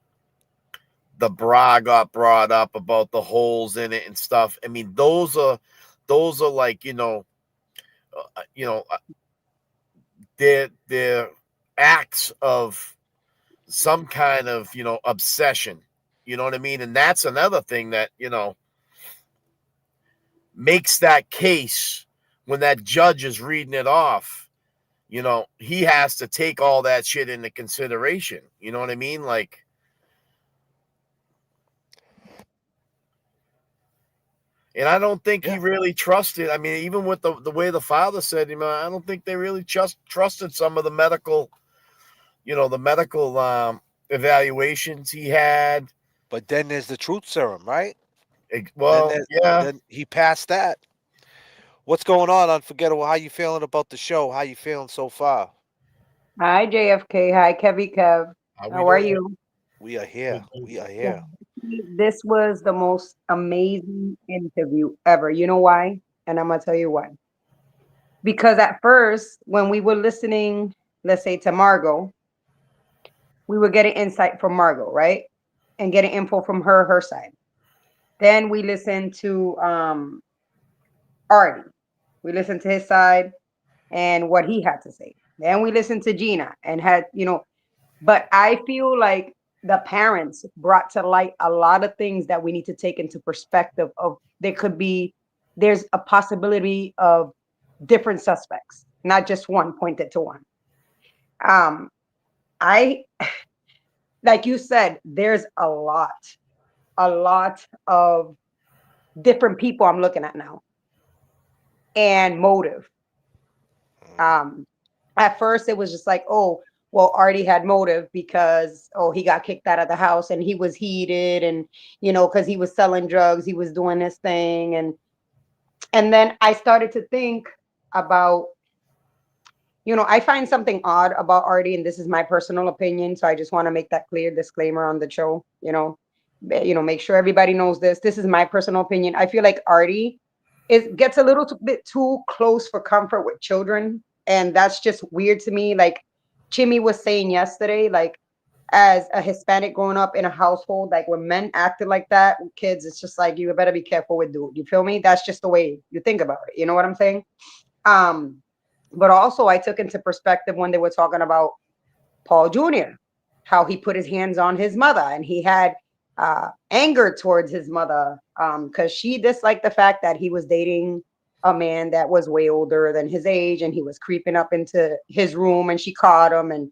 the bra got brought up about the holes in it and stuff. I mean, those are like, they're acts of some kind of, obsession. You know what I mean? And that's another thing that, makes that case when that judge is reading it off, he has to take all that shit into consideration. You know what I mean? Like, And I don't think Yeah. he really trusted. I mean, even with the way the father said, I don't think they really trusted some of the medical, the medical evaluations he had. But then there's the truth serum, right? Then Well, there, yeah. then he passed that. What's going on, Unforgettable? How you feeling about the show? How you feeling so far? Hi, JFK. Hi, Kevy Kev. How we How are doing? you? We are here. We are Yeah, here. this was the most amazing interview ever. You know why? And I'm going to tell you why. Because at first, when we were listening, let's say to Margot, we were getting insight from Margot, right? And getting info from her side. Then we listened to Artie. We listened to his side and what he had to say. Then we listened to Gina and had, but I feel like the parents brought to light a lot of things that we need to take into perspective of there's a possibility of different suspects, not just one pointed to one. Um, I like you said, there's a lot of different people I'm looking at now and motive. Um, at first it was just like, oh, well, Artie had motive because he got kicked out of the house and he was heated and because he was selling drugs, he was doing this thing and then I started to think about I find something odd about Artie, and this is my personal opinion, so I just want to make that clear disclaimer on the show. Make sure everybody knows this. This is my personal opinion. I feel like Artie gets a little bit too close for comfort with children, and that's just weird to me. Like Chimmy was saying yesterday, like as a Hispanic growing up in a household, like when men acted like that with kids, it's just like you better be careful with dude. You feel me? That's just the way you think about it. You know what I'm saying? Um, but also I took into perspective when they were talking about Paul Jr., how he put his hands on his mother and he had anger towards his mother because she disliked the fact that he was dating a man that was way older than his age and he was creeping up into his room and she caught him. And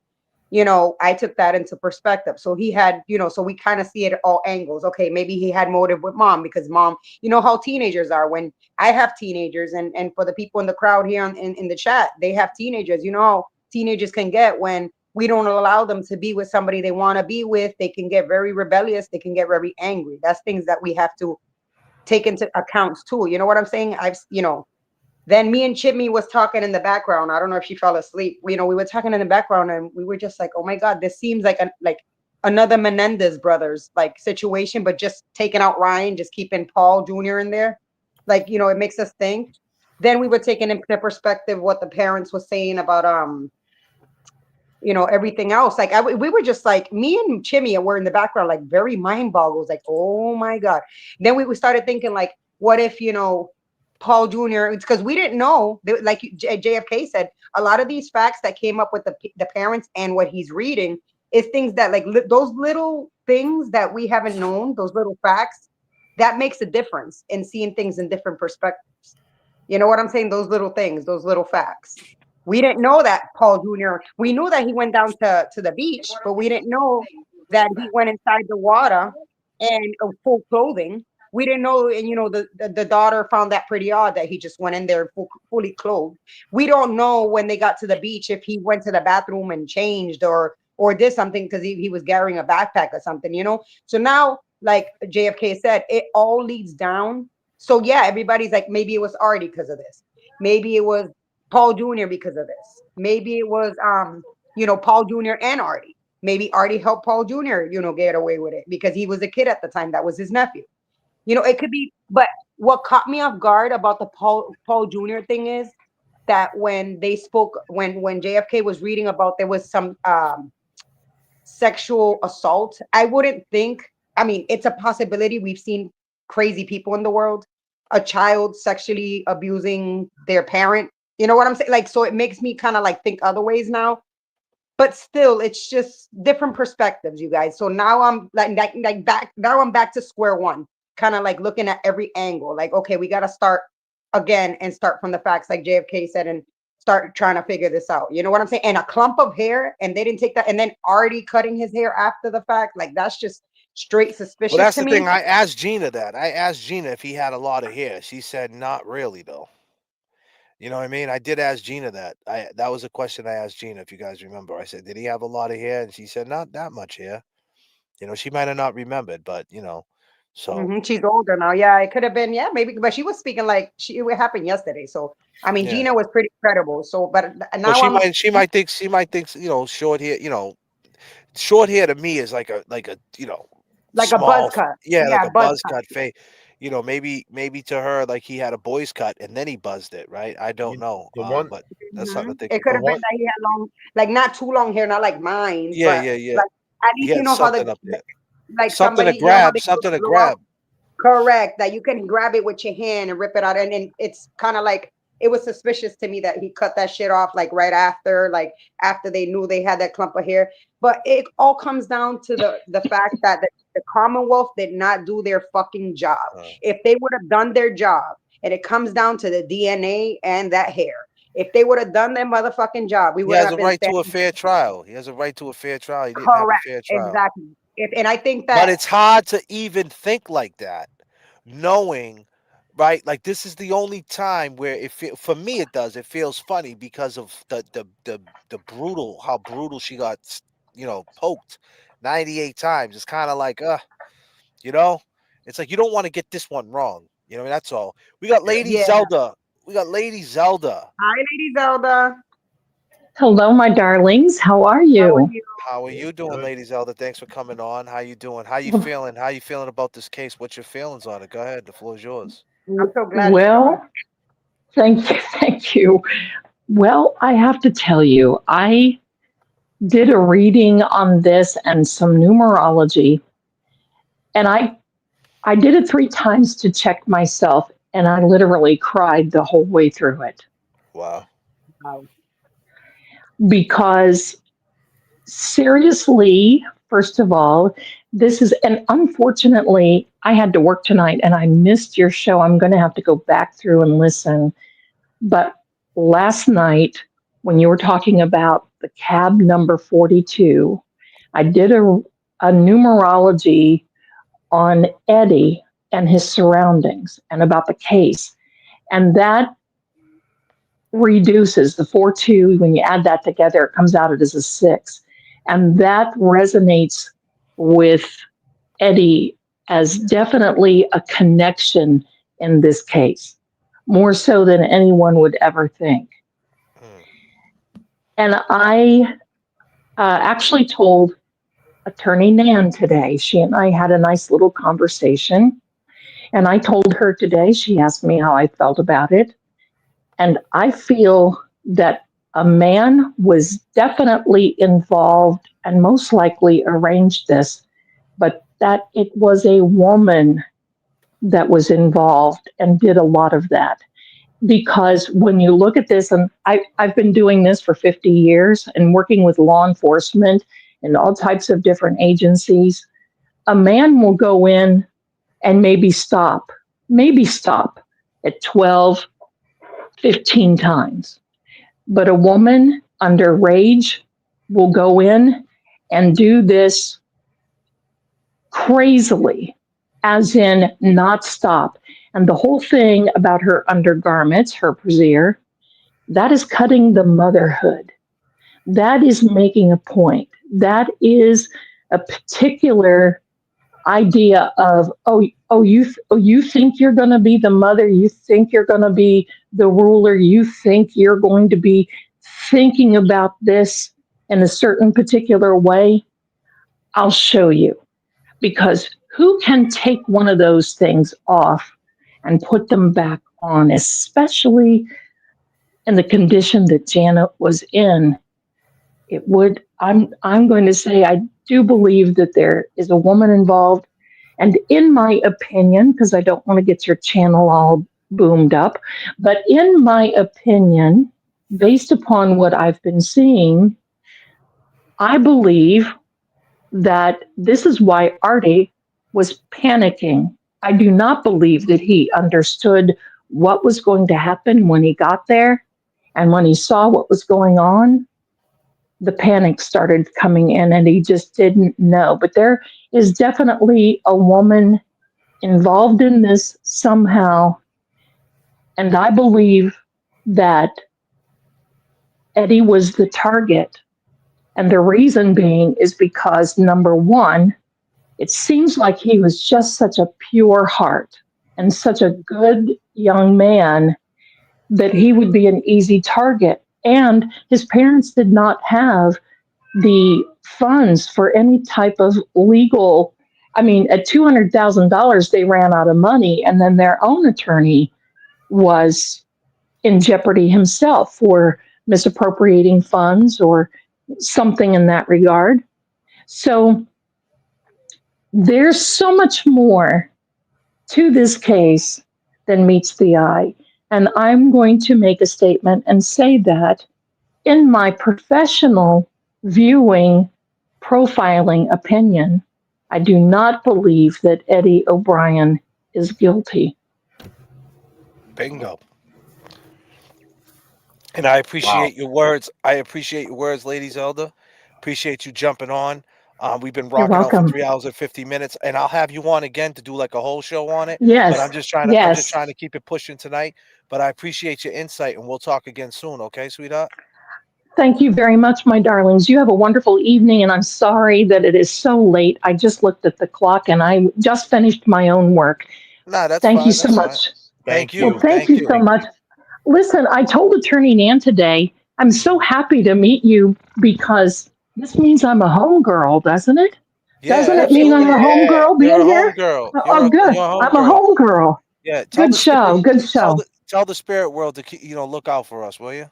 I took that into perspective. So he had, so we kind of see it at all angles. Okay, maybe he had motive with mom because mom, how teenagers are. When I have teenagers, and for the people in the crowd here in the chat, they have teenagers. How teenagers can get when we don't allow them to be with somebody they want to be with. They can get very rebellious. They can get very angry. That's things that we have to take into account too. You know what I'm saying? Then me and Chimmy was talking in the background. I don't know if she fell asleep. We were talking in the background and we were just like, oh my God, this seems like another Menendez brothers like situation, but just taking out Ryan, just keeping Paul Jr. in there. Like, it makes us think. Then we were taking into perspective what the parents were saying about everything else. Like we were just like, me and Chimmy were in the background, like very mind boggles, like, oh my God. Then we started thinking like, what if, Paul Jr., it's because we didn't know, like JFK said, a lot of these facts that came up with the parents and what he's reading is things that like those little things that we haven't known, those little facts, that makes a difference in seeing things in different perspectives. You know what I'm saying? Those little things, those little facts. We didn't know that Paul Jr. We knew that he went down to the beach, but we didn't know that he went inside the water and full clothing. We didn't know, and the daughter found that pretty odd that he just went in there fully clothed. We don't know when they got to the beach if he went to the bathroom and changed or did something because he was carrying a backpack or something. So now, like JFK said, it all leads down. So yeah, everybody's like, maybe it was Artie because of this. Maybe it was Paul Jr. because of this. Maybe it was Paul Jr. and Artie. Maybe Artie helped Paul Jr. Get away with it because he was a kid at the time. That was his nephew. It could be. But what caught me off guard about the Paul Jr. thing is that when they spoke, when JFK was reading about there was some sexual assault. I wouldn't think. I mean, it's a possibility. We've seen crazy people in the world. A child sexually abusing their parent. You know what I'm saying? Like, so it makes me kind of like think other ways now. But still, it's just different perspectives, you guys. So now I'm like back. Now I'm back to square one, kind of like looking at every angle. Like, okay, we got to start again and start from the facts, like JFK said, and start trying to figure this out. You know what I'm saying? And a clump of hair, and they didn't take that. And then Artie cutting his hair after the fact, like that's just straight Well, suspicious that's to the me. thing. I asked Gina that. I asked Gina if he had a lot of hair. She said not really, though. You know what I mean? I did ask Gina that. That was a question I asked Gina, if you guys remember. I said, "Did he have a lot of hair?" And she said, "Not that much hair." You know, she might have not remembered, but so She's older now. Yeah, it could have been. Yeah, maybe. But she was speaking like it happened yesterday. So I mean, yeah. Gina was pretty credible. So, but Well, now I'm she might think short hair. Short hair to me is like a like a buzz small, cut. yeah, like Yeah, a buzz buzz cut. cut fade. Maybe to her like he had a boy's cut and then he buzzed it, right? I don't You, know, the one, but that's something to think It could the have about. been one. that he had long, like not too long hair, not like mine, Yeah, but yeah, yeah. like at He least you had know how something up there, like something to somebody, you know how grab, they close something to the door. grab. Correct. That you can grab it with your hand and rip it out. And then it's kind of like it was suspicious to me that he cut that shit off like right after, like after they knew they had that clump of hair. But it all comes down to the fact that the Commonwealth did not do their fucking job. Uh, If they would have done their job, and it comes down to the DNA and that hair. If they would have done their motherfucking job, we he wouldn't has have a been right to a standing. fair trial. He has a right to a fair trial. He didn't have a Correct. fair trial. Exactly. And I think But that it's hard to even think like that, knowing, right? Like this is the only time where for me it does. It feels funny because of the brutal, how brutal she got, poked 98 times. It's kind of like, you know, it's like you don't want to get this one wrong. You know, that's all. We got Lady yeah. Zelda. We got Lady Zelda. Hi, Lady Zelda. Hello, my darlings. How are How are you? you? How are you doing, Good. Lady Zelda? Thanks for coming on. How you doing? How you feeling? How you feeling about this case? What's your feelings on it? Go ahead. The floor is yours. I'm so glad you're on. Well, thank you. Thank you. Well, I have to tell you, I did a reading on this and some numerology, and I did it 3 times to check myself, and I literally cried the whole way through it Wow. Wow. because seriously, first of all, this is, and unfortunately, I had to work tonight and I missed your show. I'm going to have to go back through and listen. But last night, when you were talking about the cab number 42, I did a numerology on Eddie and his surroundings and about the case. And that reduces the 4-2. When you add that together, it comes out as a 6. And that resonates with Eddie as definitely a connection in this case, more so than anyone would ever think. Mm. And I actually told Attorney Nan today. She and I had a nice little conversation. And I told her today, she asked me how I felt about it. And I feel that a man was definitely involved and most likely arranged this, but that it was a woman that was involved and did a lot of that. Because when you look at this, and I've been doing this for 50 years and working with law enforcement and all types of different agencies, a man will go in and maybe stop at 12, 15 times. But a woman under rage will go in and do this crazily, as in not stop. And the whole thing about her undergarments, her brassiere, that is cutting the motherhood. That is making a point. That is a particular idea of you think you're going to be the mother, you think you're going to be the ruler, you think you're going to be thinking about this in a certain particular way. I'll show you, because who can take one of those things off and put them back on, especially in the condition that Janet was in? It would, I'm going to say, I do believe that there is a woman involved. And in my opinion, because I don't want to get your channel all boomed up, but in my opinion, based upon what I've been seeing, I believe that this is why Artie was panicking. I do not believe that he understood what was going to happen when he got there. And when he saw what was going on, the panic started coming in and he just didn't know. But is definitely a woman involved in this somehow. And I believe that Eddie was the target. And the reason being is because, number one, it seems like he was just such a pure heart and such a good young man that he would be an easy target. And his parents did not have the funds for any type of legal. I mean, at $200,000, they ran out of money, and then their own attorney was in jeopardy himself for misappropriating funds or something in that regard. So there's so much more to this case than meets the eye. And I'm going to make a statement and say that in my professional viewing, profiling opinion, I do not believe that Eddie O'Brien is guilty. Bingo. And I Wow. appreciate your words. I appreciate your words, ladies elder. Appreciate you jumping on. We've been You're rocking out for welcome. 3 hours and 50 minutes, and I'll have you on again to do like a whole show on it. But Yes, I'm just yes. trying to keep it pushing tonight. But I appreciate your insight, and we'll talk again soon. Okay, sweetheart? Thank you very much, my darlings. You have a wonderful evening, and I'm sorry that it is so late. I just looked at the clock and I just finished my own work. Nah, that's Thank you fine. so That's fine. much. Thank Thank Well, you. you. thank Thank you you. so much. Listen, I told Attorney Nan today, I'm so happy to meet you because this means I'm a homegirl, doesn't it? Yeah, Doesn't it mean I'm absolutely. a Yeah. homegirl You're being a here? homegirl. Oh, good. You're a I'm a homegirl. homegirl. Yeah. Tell Good the spirit. show. Good show. Tell the spirit world to look out for us, will you?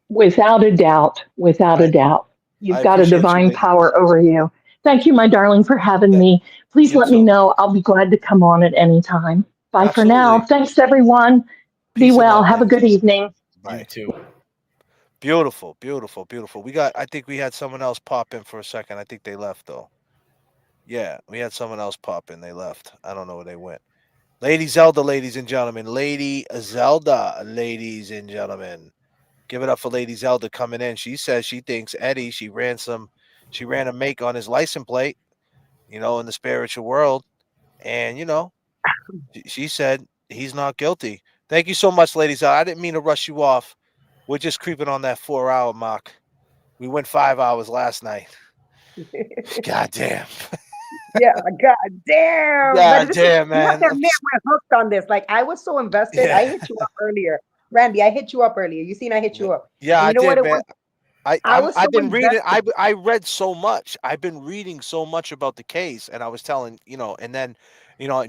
Without a doubt. Without a I doubt. I You've got a appreciate you, divine lady. power over you. Thank you, my darling, for having Yeah, me. Please you let me too. know. I'll be glad to come on at any time. Bye for now. Absolutely. Thanks, everyone. Be Peace and well. love, Have a ladies. good evening. You Bye. too. Beautiful, beautiful, beautiful. I think we had someone else pop in for a second. I think they left though. Yeah, we had someone else pop in. They left. I don't know where they went. Lady Zelda, ladies and gentlemen. Lady Zelda, ladies and gentlemen. Give it up for Lady Zelda coming in. She says she thinks Eddie, she ran a make on his license plate, in the spiritual world. And, she said he's not guilty. Thank you so much, ladies. I didn't mean to rush you off. We're just creeping on that 4 hour mark. We went 5 hours last night. God damn. Yeah, god damn. But God this is, damn, you have man. to admit, we're hooked on this. Like, I was so invested. I Yeah. hit you up earlier. Randy, I hit you up earlier. You seen I hit you up. Yeah, And I you know what did, it man. was? I was so I've been reading. invested. I read so much. I've been reading so much about the case, and I was telling and then,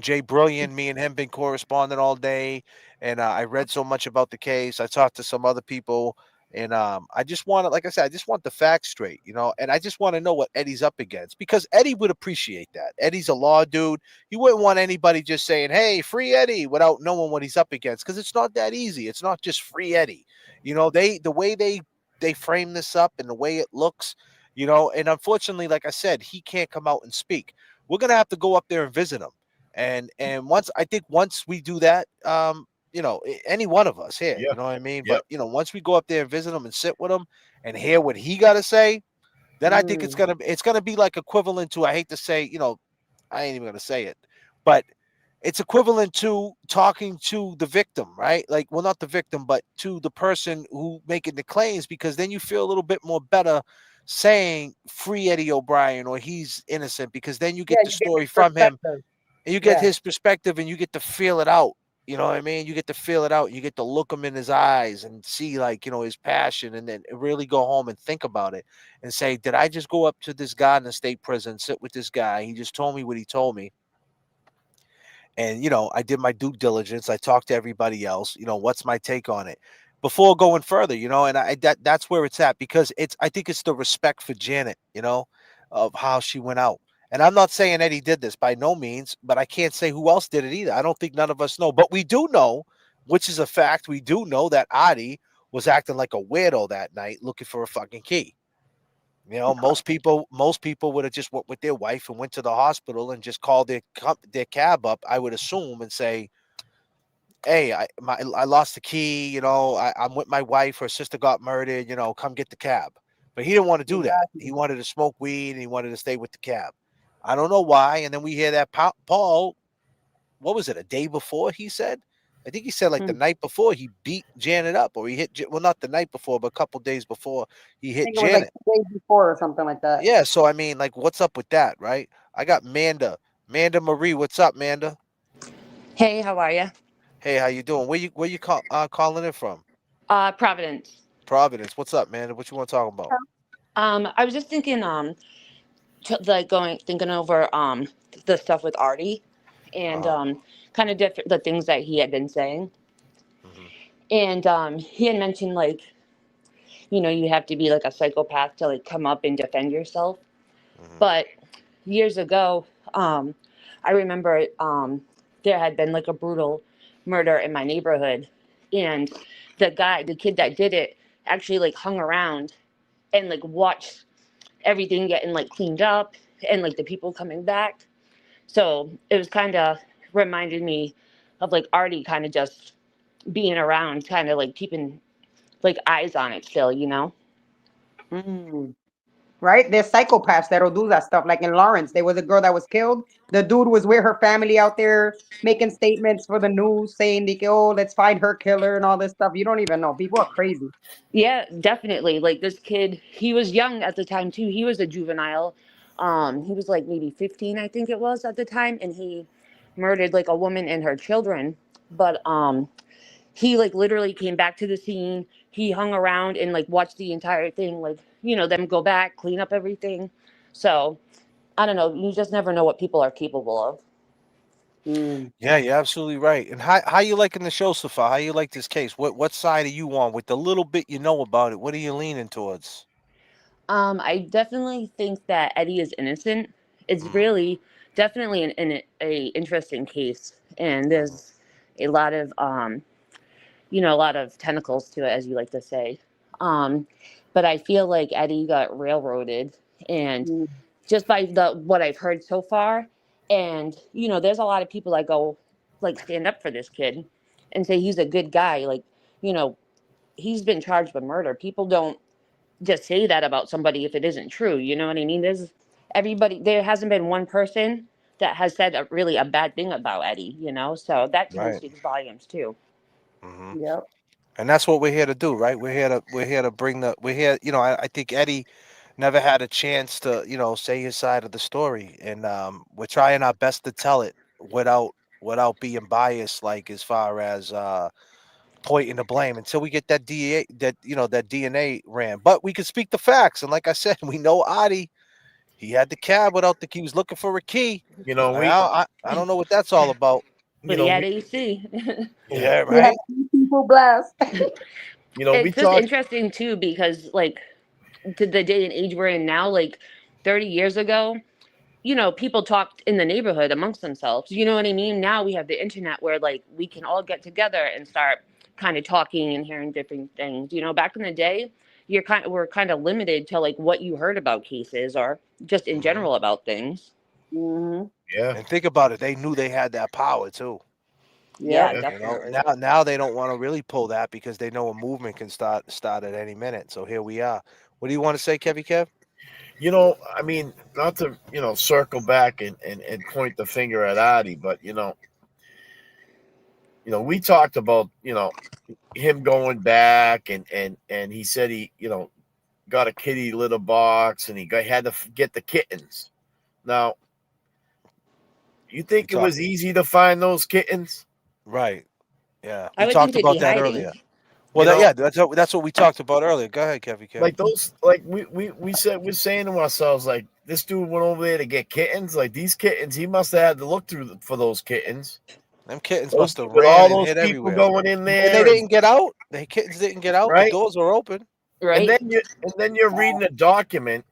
Jay Brilliant, me and him been corresponding all day, and I read so much about the case. I talked to some other people, and I just want to, like I said, I just want the facts straight, and I just want to know what Eddie's up against because Eddie would appreciate that. Eddie's a law dude. He wouldn't want anybody just saying, "Hey, free Eddie," without knowing what he's up against because it's not that easy. It's not just free Eddie. The way they frame this up and the way it looks, and unfortunately, like I said, he can't come out and speak. We're gonna have to go up there and visit him. And once we do that, any one of us here, Yeah. you know what I mean? Yep. But once we go up there and visit him and sit with him and hear what he gotta say, then I think Mm. it's gonna be like equivalent to, I hate to say, I ain't even gonna say it, but it's equivalent to talking to the victim, right? Like, well, not the victim, but to the person who making the claims, because then you feel a little bit more better saying free Eddie O'Brien or he's innocent, because then you Yeah, get the you get story his from him perspective. and you get Yeah. his perspective and you get to feel it out. You know what I mean? You get to feel it out. You get to look him in his eyes and see, like, his passion, and then really go home and think about it and say, did I just go up to this guy in the state prison, sit with this guy? He just told me what he told me. And I did my due diligence. I talked to everybody else. What's my take on it before going further? And that's where it's at, because I think it's the respect for Janet, of how she went out. And I'm not saying Eddie did this by no means, but I can't say who else did it either. I don't think none of us know, but we do know, which is a fact. We do know that Adi was acting like a weirdo that night, looking for a fucking key. Most people would have just went with their wife and went to the hospital and just called their cab up, I would assume, and say, "Hey, I lost the key. I'm with my wife. Her sister got murdered. Come get the cab." But he didn't want to do that. Exactly. He wanted to smoke weed and he wanted to stay with the cab. I don't know why. And then we hear that Paul, what was it, a day before he said? I think he said like the night before he beat Janet up, or he hit, well, not the night before, but a couple days before he I hit think it was like Janet. 2 days before or something like that. Yeah. So, I mean, like, what's up with that, right? I got Manda Marie. What's up, Manda? Hey, how are you? Hey, how you doing? Where you calling in from? Providence. Providence. What's up, Manda? What you want to talk about? I was just thinking, thinking over the stuff with Artie, and kind of the things that he had been saying, and he had mentioned like, you have to be like a psychopath to like come up and defend yourself, but years ago, I remember there had been like a brutal murder in my neighborhood, and the kid that did it, actually like hung around and like watched everything getting like cleaned up and like the people coming back. So it was kind of reminded me of like Artie kind of just being around, kind of like keeping like eyes on it still. Mm. Right? There's psychopaths that'll do that stuff. Like in Lawrence, there was a girl that was killed. The dude was with her family out there making statements for the news saying, like, oh, let's find her killer and all this stuff. You don't even know. People are crazy. Yeah, definitely. Like this kid, he was young at the time too. He was a juvenile. He was like maybe 15, I think it was at the time, and he murdered like a woman and her children. But he like literally came back to the scene. He hung around and like watched the entire thing, like, them go back, clean up everything. So I don't know. You just never know what people are capable of. Mm. Yeah, you're absolutely right. And how you liking the show so far? How you like this case? What side are you on with the little bit you know about it? What are you leaning towards? I definitely think that Eddie is innocent. It's really definitely a interesting case, and there's a lot of a lot of tentacles to it, as you like to say. But I feel like Eddie got railroaded, and Mm. just by what I've heard so far, and there's a lot of people that go like stand up for this kid and say he's a good guy. Like, you know, he's been charged with murder. People don't just say that about somebody if it isn't true. You know what I mean? There hasn't been one person that has said really a bad thing about Eddie. So that to me Right. speaks volumes too. Yep. And that's what we're here to do, right? We're here to bring we're here, I think Eddie never had a chance to, say his side of the story. And we're trying our best to tell it without being biased, like as far as pointing the blame until we get that DNA ran. But we can speak the facts. And like I said, we know Adi, he had the cab without he was looking for a key. You know, I don't know what that's all about. you But he know, had we, AC. Yeah, He had right. people blast. we It's just talked. interesting too because like to the day and age we're in now, like 30 years ago, people talked in the neighborhood amongst themselves. You know what I mean? Now we have the internet where like we can all get together and start kind of talking and hearing different things. Back in the day, we're kind of limited to like what you heard about cases or just in general about things. Hmm. Yeah, And think about it, they knew they had that power too. Yeah, Yep. yeah. definitely. Now they don't want to really pull that because they know a movement can start at any minute. So here we are. What do you want to say, Kevy Kev? I mean, not to circle back and point the finger at Adi, but we talked about him going back and he said he got a kitty litter box and had to get the kittens. Now, you We think it talked was easy to find those kittens? right. Yeah, I we would think talked they'd be about that hiding. earlier. Well, You know, that's what we talked about earlier. Go ahead, Kevy Kev. like those, like we said, we're saying to ourselves, like this dude went over there to get kittens. Like these kittens, he must have had to look through for those kittens. Them kittens Those, must have with ran all and those hit people everywhere, going in and they there, didn't get out. The kittens didn't get out. The right? doors were open. And Right? then you're reading a document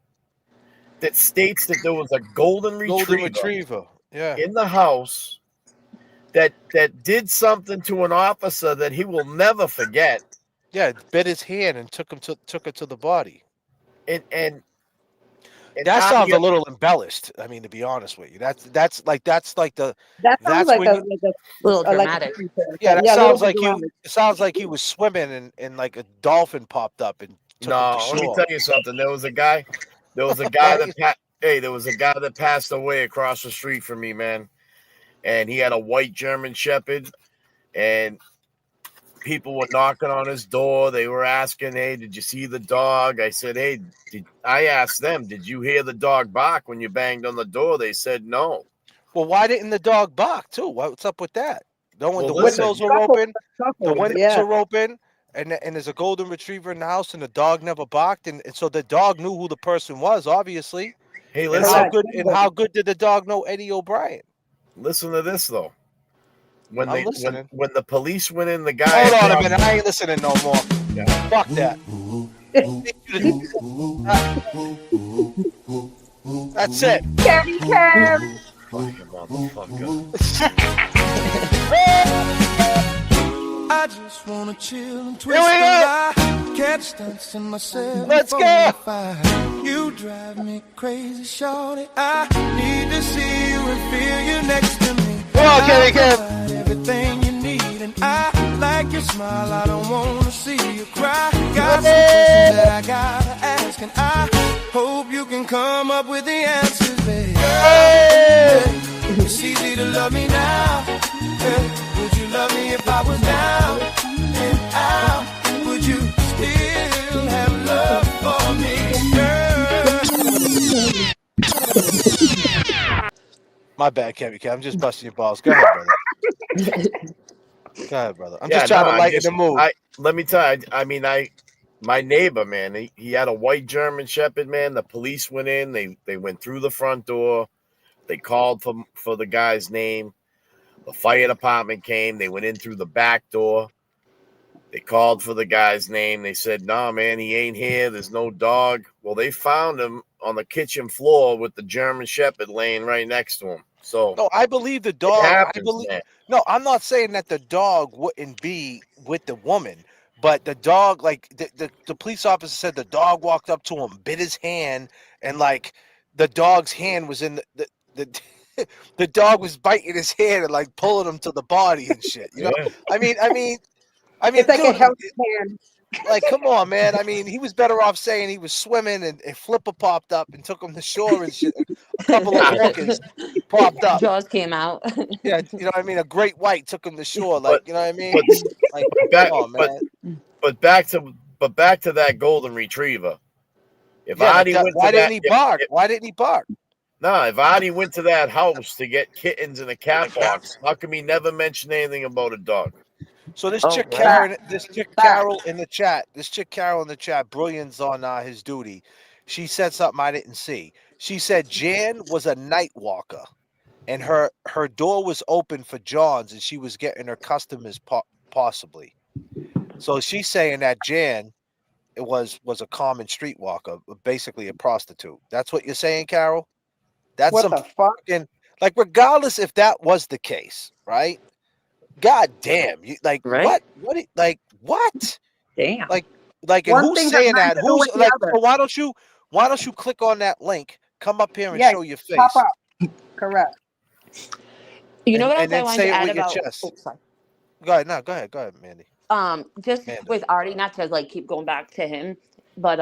that states that there was a golden Golden retriever retriever. Yeah, in the house that did something to an officer that he will never forget. yeah. It bit his hand and took it to the body. And That sounds a Adia, little embellished. I mean, to be honest with you, that's like That sounds that's like when you A little like a dramatic. fairy tale. yeah. That Yeah, a little sounds bit like dramatic. it sounds like he was swimming and like a dolphin popped up and took him to No, let me shore. tell you something. There was a guy. There was a guy that there was a guy that passed away across the street from me, man. And he had a white German Shepherd, and people were knocking on his door. They were asking, "Hey, did you see the dog?" I said, "Hey, I asked them, did you hear the dog bark when you banged on the door?" They said no. Well, why didn't the dog bark too? What's up with that? No, when Well, the listen, windows were open, the windows Yeah. are open, and there's a golden retriever in the house, and the dog never barked, and so the dog knew who the person was, obviously. hey, And how listen, Correct. good did the dog know Eddie O'Brien? listen to this though. When I'm they listening. when the police went in, the guy Hold on a across. minute, I ain't listening no more. Yeah. Fuck that. That's it. Carry Cam. Fucking motherfucker. I just wanna chill and Here twist we the go. lie. Catch stunts in myself. Let's go. You drive me crazy, shorty. I need to see you and feel you next to me. Come on, Kenny Kim. Provide everything you need, and I like your smile. I don't wanna see you cry. Got some questions that I gotta ask, and I hope you can come up with the answers, baby. It's easy to love me now. Would you love me if I was down and out? Would you still have love for me, girl? My bad, Kenny Kim. I'm just busting your balls. Go ahead, brother. Go ahead, brother. I'm Yeah, just no, trying to lighten the mood. let me tell you, my neighbor, man, he had a white German Shepherd, man. The police went in, they went through the front door, they called for the guy's name. The fire department came, they went in through the back door. They called for the guy's name. They said, "Nah, man, he ain't here. There's no dog." Well, they found him on the kitchen floor with the German Shepherd laying right next to him. So No, I believe the it dog. happens, man. No, I'm not saying that the dog wouldn't be with the woman, but the dog, like the police officer said, the dog walked up to him, bit his hand, and like the dog's hand was in the the dog was biting his hand and like pulling him to the body and shit. You know, Yeah. I mean, It's like a dude, healthy hand. like, come on, man. I mean, he was better off saying he was swimming and Flipper popped up and took him to shore and shit. A couple of orcas popped up. Jaws came out. Yeah, you know what I mean? A great white took him to shore. But Like, you know what I mean? but Like, back come on, but man. back to that golden retriever. If Yeah, Adi went why to didn't that he bark? if, Why didn't he bark? no, if Adi went to that house to get kittens in a cat box, how come he never mentioned anything about a dog? So this Oh, chick right. Karen, this chick Carol in the chat, Brilliant's on his duty. She said something I didn't see. She said Jan was a night walker, and her door was open for John's, and she was getting her customers possibly. So she's saying that Jan it was a common streetwalker, basically a prostitute. That's what you're saying, Carol? That's What some the fuck? fucking like regardless if that was the case, right? God damn, you like Right? like what? Damn. Like and One who's thing has saying nothing that? to do Who's with the like other. so why don't you click on that link, come up here and Yeah, show your pop face up. Correct. You know what else and I then wanted say to it add with your about? chest. Oh, sorry. Go ahead, Mandy. Just Amanda. with Artie, not to like keep going back to him, but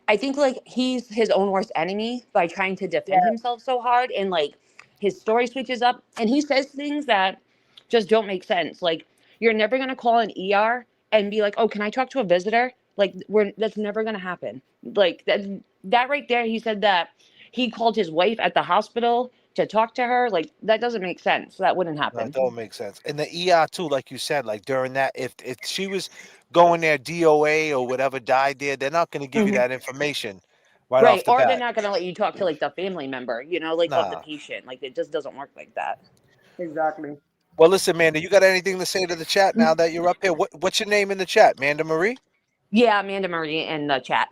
I think like he's his own worst enemy by trying to Yeah. defend himself so hard, and like his story switches up and he says things that just don't make sense. Like you're never gonna call an ER and be like, "Oh, can I talk to a visitor?" Like that's never gonna happen. Like that right there, he said that he called his wife at the hospital to talk to her. Like that doesn't make sense. That wouldn't No, it happen. don't make sense. And the ER too, like you said, like during that, if she was going there DOA or whatever died there, they're not going to give you Mhm. that information right Right, off the or they're bat. not gonna let you talk to like the family member, like of the Nah. patient. Like it just doesn't work like that. Exactly. Well, listen, Manda, you got anything to say to the chat now that you're up here? What's your name in the chat, Manda Marie? Yeah, Amanda Marie in the chat.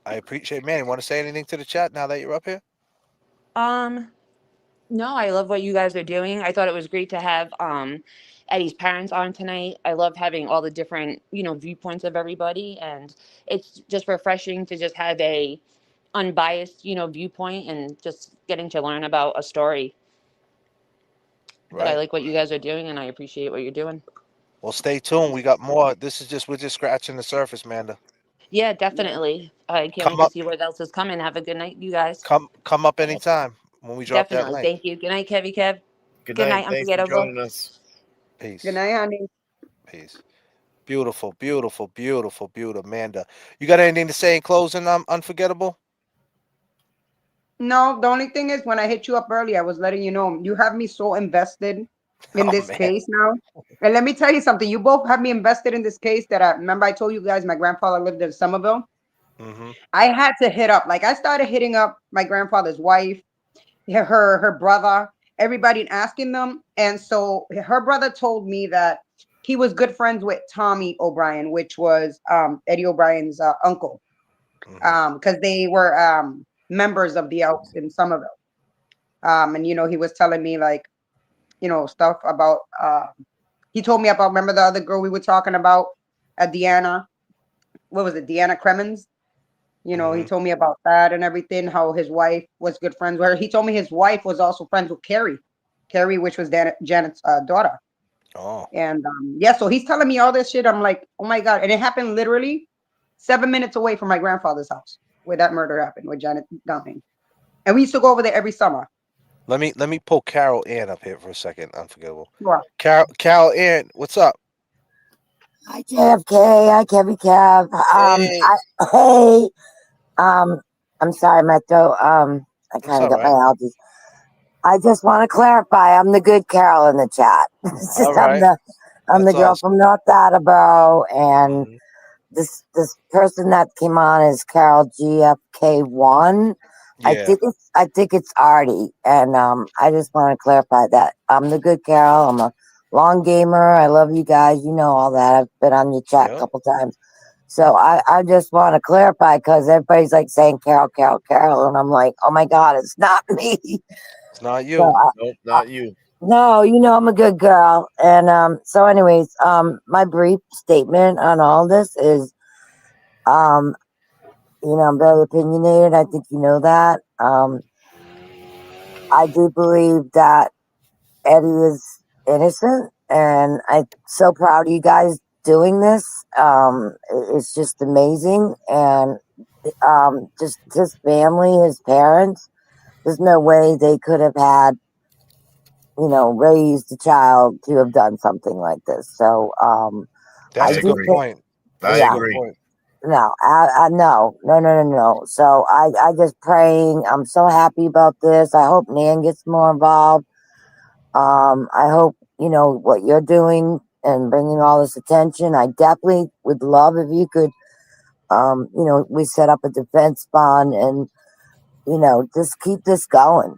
I appreciate, man. You want to say anything to the chat now that you're up here? Um, no, I love what you guys are doing. I thought it was great to have Eddie's parents on tonight. I love having all the different, viewpoints of everybody, and it's just refreshing to just have a unbiased, viewpoint and just getting to learn about a story. But I Right. like what you guys are doing, and I appreciate what you're doing. Well, stay tuned. We got more. We're just scratching the surface, Manda. Yeah, definitely. I can't Come wait to up, see what else is coming. Have a good night, you guys. come up anytime when we drop that Definitely. link. Thank you. Good night, Kevy Kev. Good Good night. night, Thanks for Unforgettable. joining us. Good Peace. night, honey. Peace. Beautiful, beautiful, beautiful, beautiful. Amanda, you got anything to say in closing? Unforgettable. No, the only thing is when I hit you up earlier, I was letting you know you have me so invested in Oh this man. case now. And let me tell you something. You both have me invested in this case that I remember I told you guys my grandfather lived in Somerville. Mm-hmm. I had to hit up, like I started hitting up my grandfather's wife, her brother, everybody and asking them. And so her brother told me that he was good friends with Tommy O'Brien, which was Eddie O'Brien's uncle, Mm-hmm. because they were members of the Elks in Somerville. And he was telling me like, stuff about he told me about, remember the other girl we were talking about, Deanna, what was it, Deanna Cremens? He Mm-hmm. told me about that and everything, how his wife was good friends with her. He told me his wife was also friends with Carrie, which was Janet's daughter. Oh. And yeah, so he's telling me all this shit. I'm like, oh my God. And it happened literally 7 minutes away from my grandfather's house where that murder happened with Janet dying. And we used to go over there every summer. Let me pull Carol Ann up here for a second. Unforgettable. Sure. Carol Ann, what's up? Hi J.F.K. Hi Kevy Kev. Hey. Hey. Um, I'm sorry, my throat. I It's kind of all got my right. allergies. I just want to clarify. I'm the good Carol in the chat. It's All just I'm right. the That's girl from awesome. North Attleboro, and Mm-hmm. this person that came on is Carol GFK1. Yeah. I think it's Artie, and I just want to clarify that I'm the good Carol. I'm a long gamer. I love you guys. You know all that. I've been on your chat a Yep. couple times. So I just want to clarify because everybody's like saying Carol, Carol, Carol, and I'm like, oh my God, it's not me. It's not So you. Nope, I, not you. no, I'm a good girl. And so anyways, my brief statement on all this is um, I'm very opinionated. I think you know that. I do believe that Eddie is innocent, and I'm so proud of you guys doing this. It's just amazing, and just his family, his parents. There's no way they could have had, raised a child to have done something like this. So I That's I a do good agree. think, point. I That's a yeah. good agree. point. No, I no, no, no, no, no. So I just praying. I'm so happy about this. I hope Nan gets more involved. I hope what you're doing and bringing all this attention. I definitely would love if you could. We set up a defense fund and just keep this going.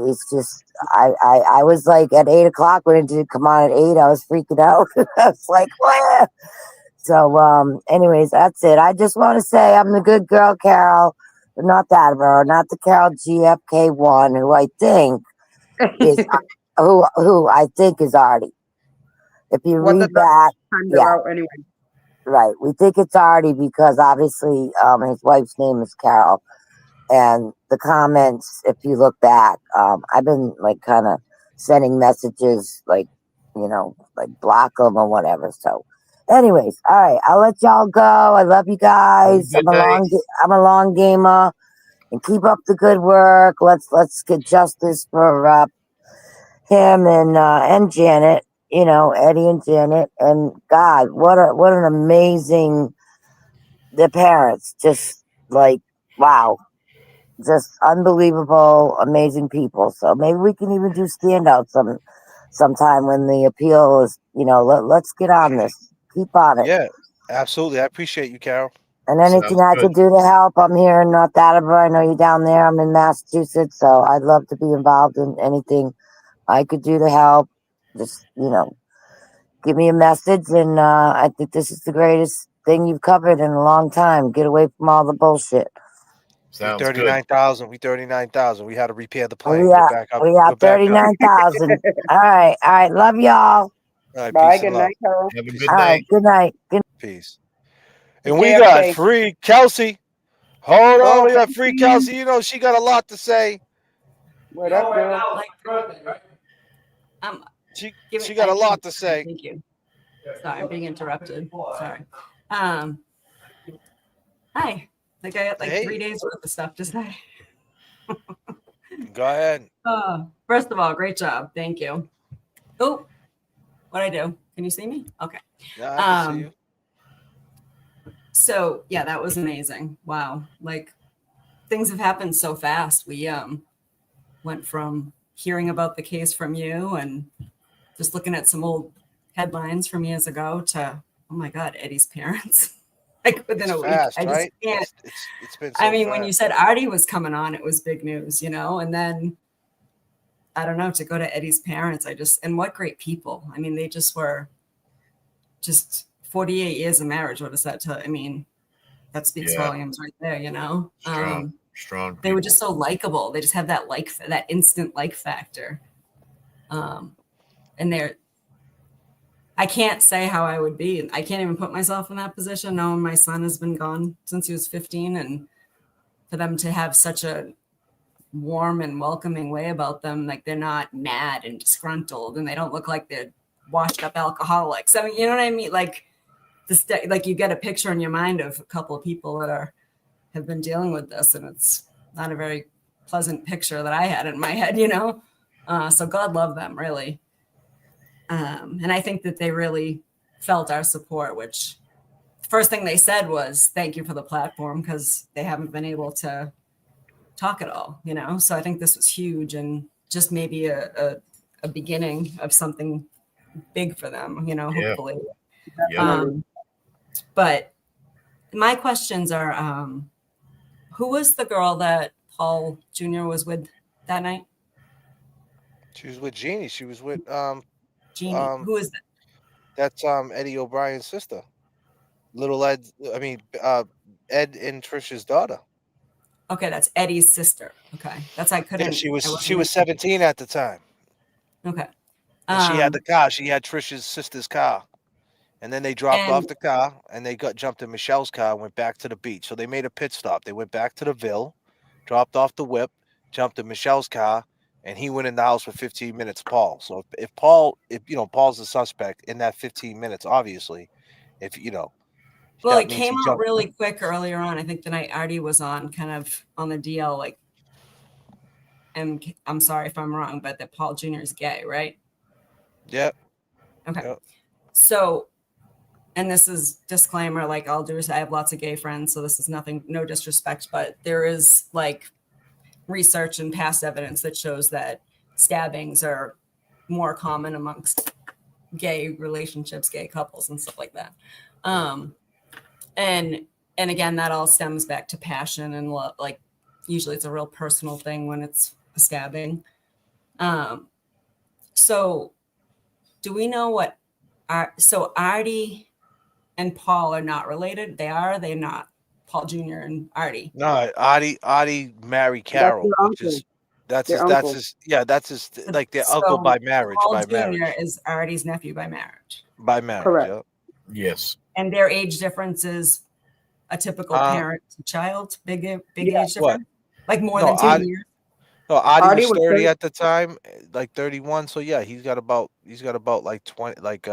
It's just I was like at 8 o'clock when it did come on at 8. I was freaking out. I was like, what? So, anyways, that's it. I just want to say I'm the good girl, Carol, but not that, bro. Not the Carol GFK1, who I think is who I think is Artie. If you What the read that, times yeah, are out anyway. right. We think it's Artie because obviously, his wife's name is Carol, and the comments, if you look back, I've been like kind of sending messages, like like block them or whatever. So, anyways, all right, I'll let y'all go. I love you Have a guys. good night. I'm a long gamer, and keep up the good work. Let's get justice for him and Janet. Eddie and Janet, and God, what an amazing, the parents, just like wow, just unbelievable, amazing people. So maybe we can even do standouts sometime when the appeal is, let's get on this. Keep on it. Yeah, absolutely. I appreciate you, Carol. And anything Sounds I good. could do to help, I'm here in North Attleboro. I know you're down there. I'm in Massachusetts, so I'd love to be involved in anything I could do to help. Just, give me a message, and I think this is the greatest thing you've covered in a long time. Get away from all the bullshit. We Sounds good. 39,000. We 39,000. We had to repair the We plane. We're got back up. we We're got back up. 39,000. All right, all right. Love y'all. All right. Bye. Peace and Good love. night, Carol. Have a Peace good All and love. right. night. Good night. Good Peace. And we got JFK. free Kelsey. Hold on. Oh, We got free Kelsey. Kelsey. She got a lot to say. What up, girl? She got a lot to say. Thank you. Sorry, I'm being interrupted. Sorry. Hi. Like I got like 3 Hey. days worth of stuff to say. Go ahead. First of all, great job. Thank you. Oh, what'd I do? Can you see me? Okay. Yeah, I can see you. So yeah, that was amazing. Wow. Like things have happened so fast. We went from hearing about the case from you and just looking at some old headlines from years ago to, oh my God, Eddie's parents. Like within It's a week. fast, I just right? can't. It's been I so mean, when you fast. said Artie was coming on, it was big news, you know? And then I don't know, to go to Eddie's parents, and what great people. I mean, they just were just 48 years of marriage. What does that tell? I mean, that speaks Yeah. volumes right there, you know? Strong. They were just so likable. They just have that that instant like factor. And I can't say how I would be. I can't even put myself in that position knowing my son has been gone since he was 15, and for them to have such a warm and welcoming way about them, like they're not mad and disgruntled, and they don't look like they're washed up alcoholics. I mean, you know what I mean? Like like you get a picture in your mind of a couple of people that have been dealing with this, and it's not a very pleasant picture that I had in my head, you know? So God love them, really. And I think that they really felt our support, which the first thing they said was, thank you for the platform, because they haven't been able to talk at all, you know? So I think this was huge and just maybe a beginning of something big for them, you know, hopefully. But my questions are, who was the girl that Paul Jr. was with that night? She was with Jeannie. She was with Jeannie. Who is that? That's Eddie O'Brien's sister. Little Ed. I mean, Ed and Trisha's daughter. Okay, that's Eddie's sister. Okay, that's I couldn't. Yeah, she was 17 at the time. Okay. And she had the car. She had Trisha's sister's car. And then they dropped off the car and they jumped in Michelle's car and went back to the beach. So they made a pit stop. They went back to the Ville, dropped off the whip, jumped in Michelle's car, and he went in the house for 15 minutes, Paul. So if Paul's the suspect in that 15 minutes, obviously, well, that it means came he out jumped. really quick earlier on. I think the night Artie was on, kind of on the DL, like, and I'm sorry if I'm wrong, but that Paul Jr. is gay, right? Yeah. Okay. Yep. So, and this is disclaimer, like I'll do is I have lots of gay friends, so this is nothing, no disrespect, but there is like research and past evidence that shows that stabbings are more common amongst gay relationships, gay couples and stuff like that. And again, that all stems back to passion and love. Like usually it's a real personal thing when it's a stabbing. So do we know what so Artie and Paul are not related? They're not. Paul Jr. and Artie. No, Artie married Carol, that's his like their uncle by marriage. Paul Jr. is Artie's nephew by marriage. By marriage, correct. Yeah. Yes. And their age difference is a typical parent to child, big age difference, What? like more than 2 years. No, Artie was 30 30. at the time, like 31. So yeah, he's got about like 20, like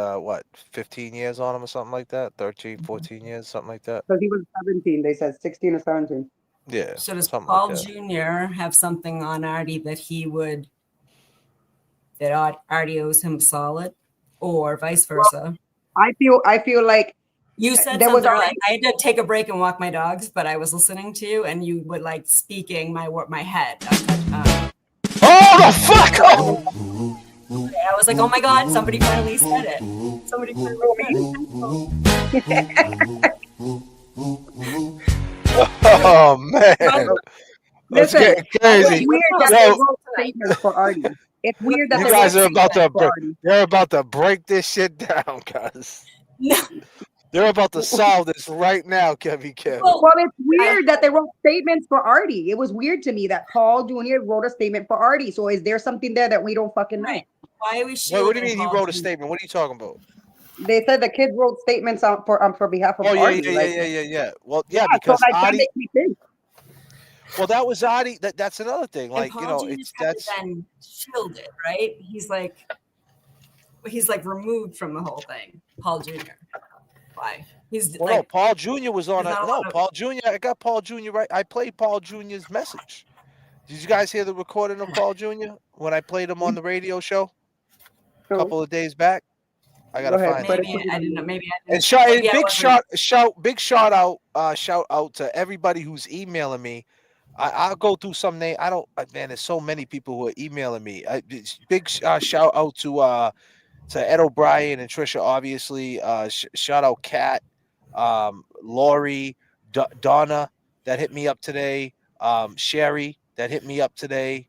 15 years on him or something like that. 13, 14 years, something like that. Because he was 17. They said 16 or 17. Yeah. So does something Paul like that. Jr. have something on Artie that Artie owes him solid, or vice versa? I feel like you said there was something earlier. I had to take a break and walk my dogs, but I was listening to you, and you would like speaking my head. Oh the fuck! I was like, oh my God, somebody finally said it. Somebody finally said it. Oh man. Listen, It's crazy. it's weird that they wrote statements for Artie. It's weird that You they guys wrote are about to statements for Artie. they're about to break this shit down, guys. They're about to solve this right now, Kevin. Well, it's weird that they wrote statements for Artie. It was weird to me that Paul Jr. wrote a statement for Artie. So is there something there that we don't fucking know? Right. Why are we Wait, what do you mean he wrote a statement? What are you talking about? They said the kids wrote statements on for behalf of Artie. Yeah. Well, yeah, because so like, that Artie. makes me think. Well, that was Artie. That's another thing. Like, and Paul Jr. that's then shielded, right? He's like removed from the whole thing. Paul Jr. Why? He's Well, like, no, Paul Jr. was on there's it. not a No, lot of, Paul Jr. I got Paul Jr. right. I played Paul Jr.'s message. Did you guys hear the recording of Paul Jr. when I played him on the radio show a So couple of days back? I go gotta ahead, find put it. it maybe to I the didn't know. music. Maybe I And didn't. Maybe I wasn't. shout out to everybody who's emailing me. I'll go through some name. I don't, man. There's so many people who are emailing me. Big shout out to Ed O'Brien and Trisha, obviously. Shout out Kat, Lori, Donna that hit me up today. Sherry that hit me up today.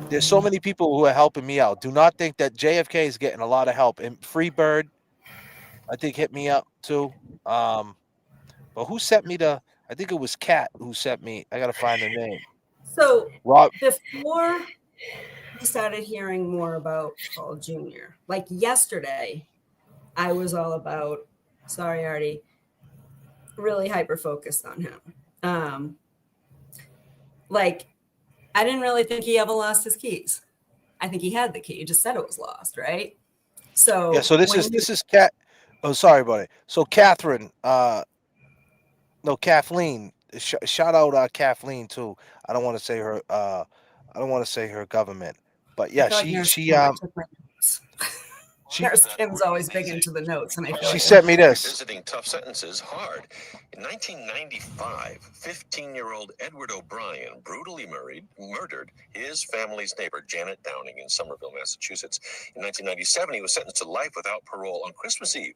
There's so many people who are helping me out. Do not think that JFK is getting a lot of help. And Freebird, I think, hit me up too. But who sent me I think it was Kat who sent me. I gotta find the name. So Rob. before we started hearing more about Paul Jr., like yesterday, I was all about, sorry, Artie, really hyper focused on him. Like, I didn't really think he ever lost his keys. I think he had the key. He just said it was lost, right? So Yeah, so this is Kat. Oh, sorry about it. So Catherine, no, Kathleen. Shout out Kathleen too. I don't want to say her I don't want to say her government. But I yeah, feel like Nurse Kim, I took my notes. Nurse Kim's always big into the notes, and I feel she like sent me this. Visiting tough sentences hard. In 1995, 15-year-old Edward O'Brien brutally murdered his family's neighbor, Janet Downing, in Somerville, Massachusetts. In 1997, he was sentenced to life without parole on Christmas Eve.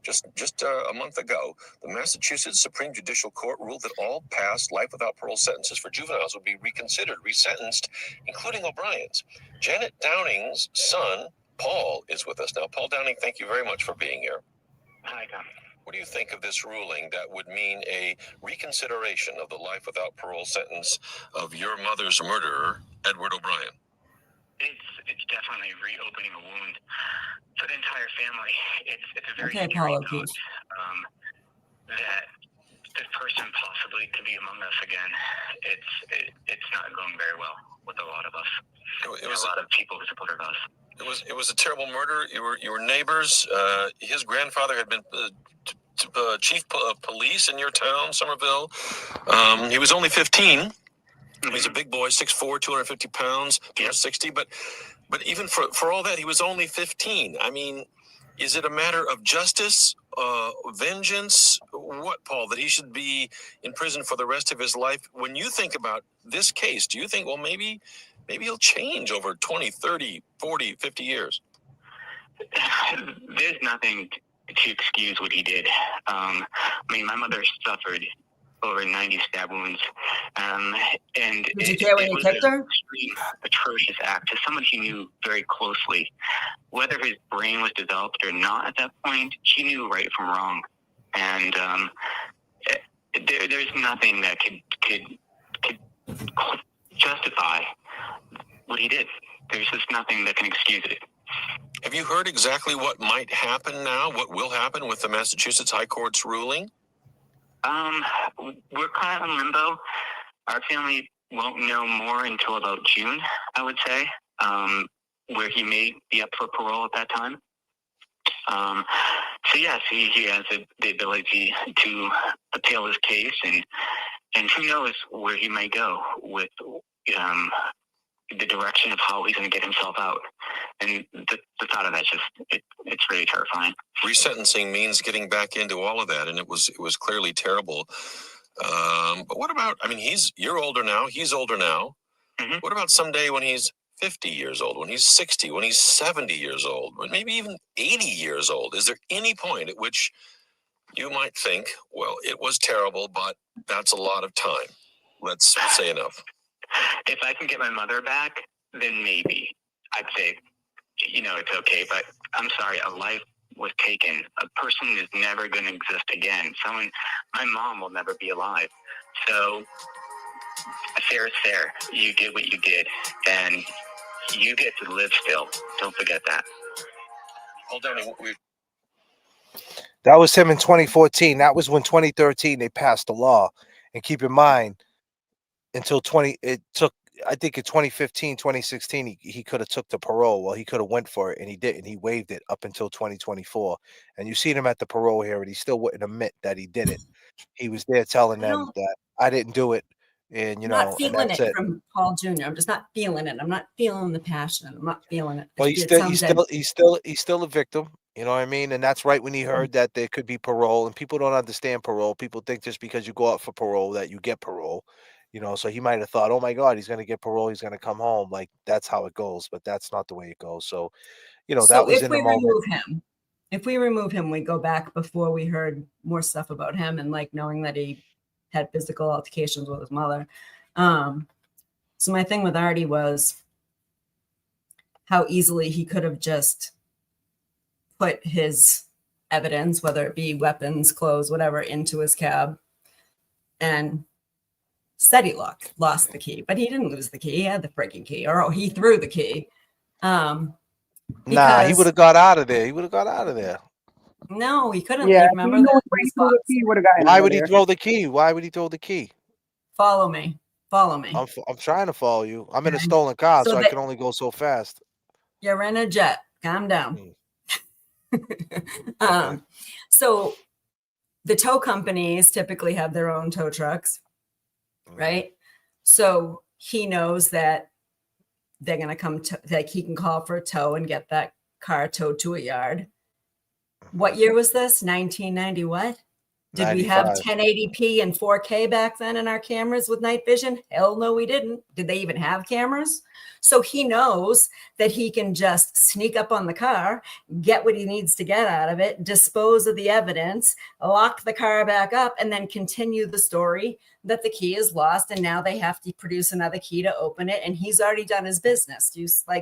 Just a month ago, the Massachusetts Supreme Judicial Court ruled that all past life without parole sentences for juveniles would be reconsidered, resentenced, including O'Brien's. Janet Downing's son, Paul, is with us now. Paul Downing, thank you very much for being here. Hi, Tom. What do you think of this ruling that would mean a reconsideration of the life without parole sentence of your mother's murderer, Edward O'Brien? It's definitely reopening a wound for the entire family. It's a very okay, scary Paulo thought, Keys. that this person possibly could be among us again. It's not going very well with a lot of us. It was a lot of people who supported us. It was a terrible murder. You were neighbors. His grandfather had been chief of police in your town, Somerville. He was only 15. He's a big boy, 6'4", 250 pounds, 260. But even for all that, he was only 15. I mean, is it a matter of justice, vengeance? What, Paul, that he should be in prison for the rest of his life? When you think about this case, do you think, well, maybe he'll change over 20, 30, 40, 50 years? There's nothing to excuse what he did. I mean, my mother suffered over 90 stab wounds. And did you care when you kicked her? Extreme, atrocious act to someone she knew very closely. Whether his brain was developed or not at that point, she knew right from wrong. And there's nothing that could justify what he did. There's just nothing that can excuse it. Have you heard exactly what might happen now? What will happen with the Massachusetts High Court's ruling? We're kind of in limbo. Our family won't know more until about June, I would say, where he may be up for parole at that time. So yes, he has the ability to appeal his case, and who knows where he may go with the direction of how he's going to get himself out. And the thought of that's it's really terrifying. Resentencing means getting back into all of that, and it was clearly terrible. But what about, I mean, you're older now, he's older now. Mm-hmm. What about someday when he's 50 years old, when he's 60, when he's 70 years old, maybe even 80 years old? Is there any point at which you might think, well, it was terrible, but that's a lot of time? Let's say enough. If I can get my mother back, then maybe I'd say, it's okay. But I'm sorry, a life was taken. A person is never going to exist again. My mom will never be alive. So fair is fair. You did what you did, and you get to live still. Don't forget that. Hold on. That was him in 2014. That was when 2013 they passed the law. And keep in mind, until it took I think in 2015, 2016, he could have took the parole. Well, he could have went for it, and he didn't. He waived it up until 2024. And you seen him at the parole hearing. He still wouldn't admit that he did it. He was there telling I them don't, that I didn't do it, and I'm not and feeling that's it it. from Paul Jr. I'm just not feeling it. I'm not feeling the passion. I'm not feeling it. Well, It sounds empty. he's still a victim. You know what I mean? And that's right when he heard that there could be parole, and people don't understand parole. People think just because you go out for parole that you get parole. So he might have thought, "Oh my God, he's going to get parole. He's going to come home." Like that's how it goes, but that's not the way it goes. So, that So was in the moment. if we remove him, we go back before we heard more stuff about him and like knowing that he had physical altercations with his mother. So my thing with Artie was how easily he could have just put his evidence, whether it be weapons, clothes, whatever, into his cab and said he lost the key, but he didn't lose the key. He had the freaking key, or he threw the key. Nah, he would Because have got out of there. He would have got out of there. no, he couldn't Yeah, leave. if he Remember knew that where he police threw the officer? key, would have gotten Why out of would he there. throw the key? Why would he throw the key? Follow me. Follow me. I'm trying to follow you. I'm in a Okay. stolen car, So so I that can only go so fast. you're in a jet. Calm down. Okay. So the tow companies typically have their own tow trucks, right? So he knows that they're going to come to, like he can call for a tow and get that car towed to a yard. What year was this? 1990 what? Did we have 95. 1080p and 4K back then in our cameras with night vision? Hell no, we didn't. Did they even have cameras? So he knows that he can just sneak up on the car, get what he needs to get out of it, dispose of the evidence, lock the car back up, and then continue the story that the key is lost. And now they have to produce another key to open it. And he's already done his business.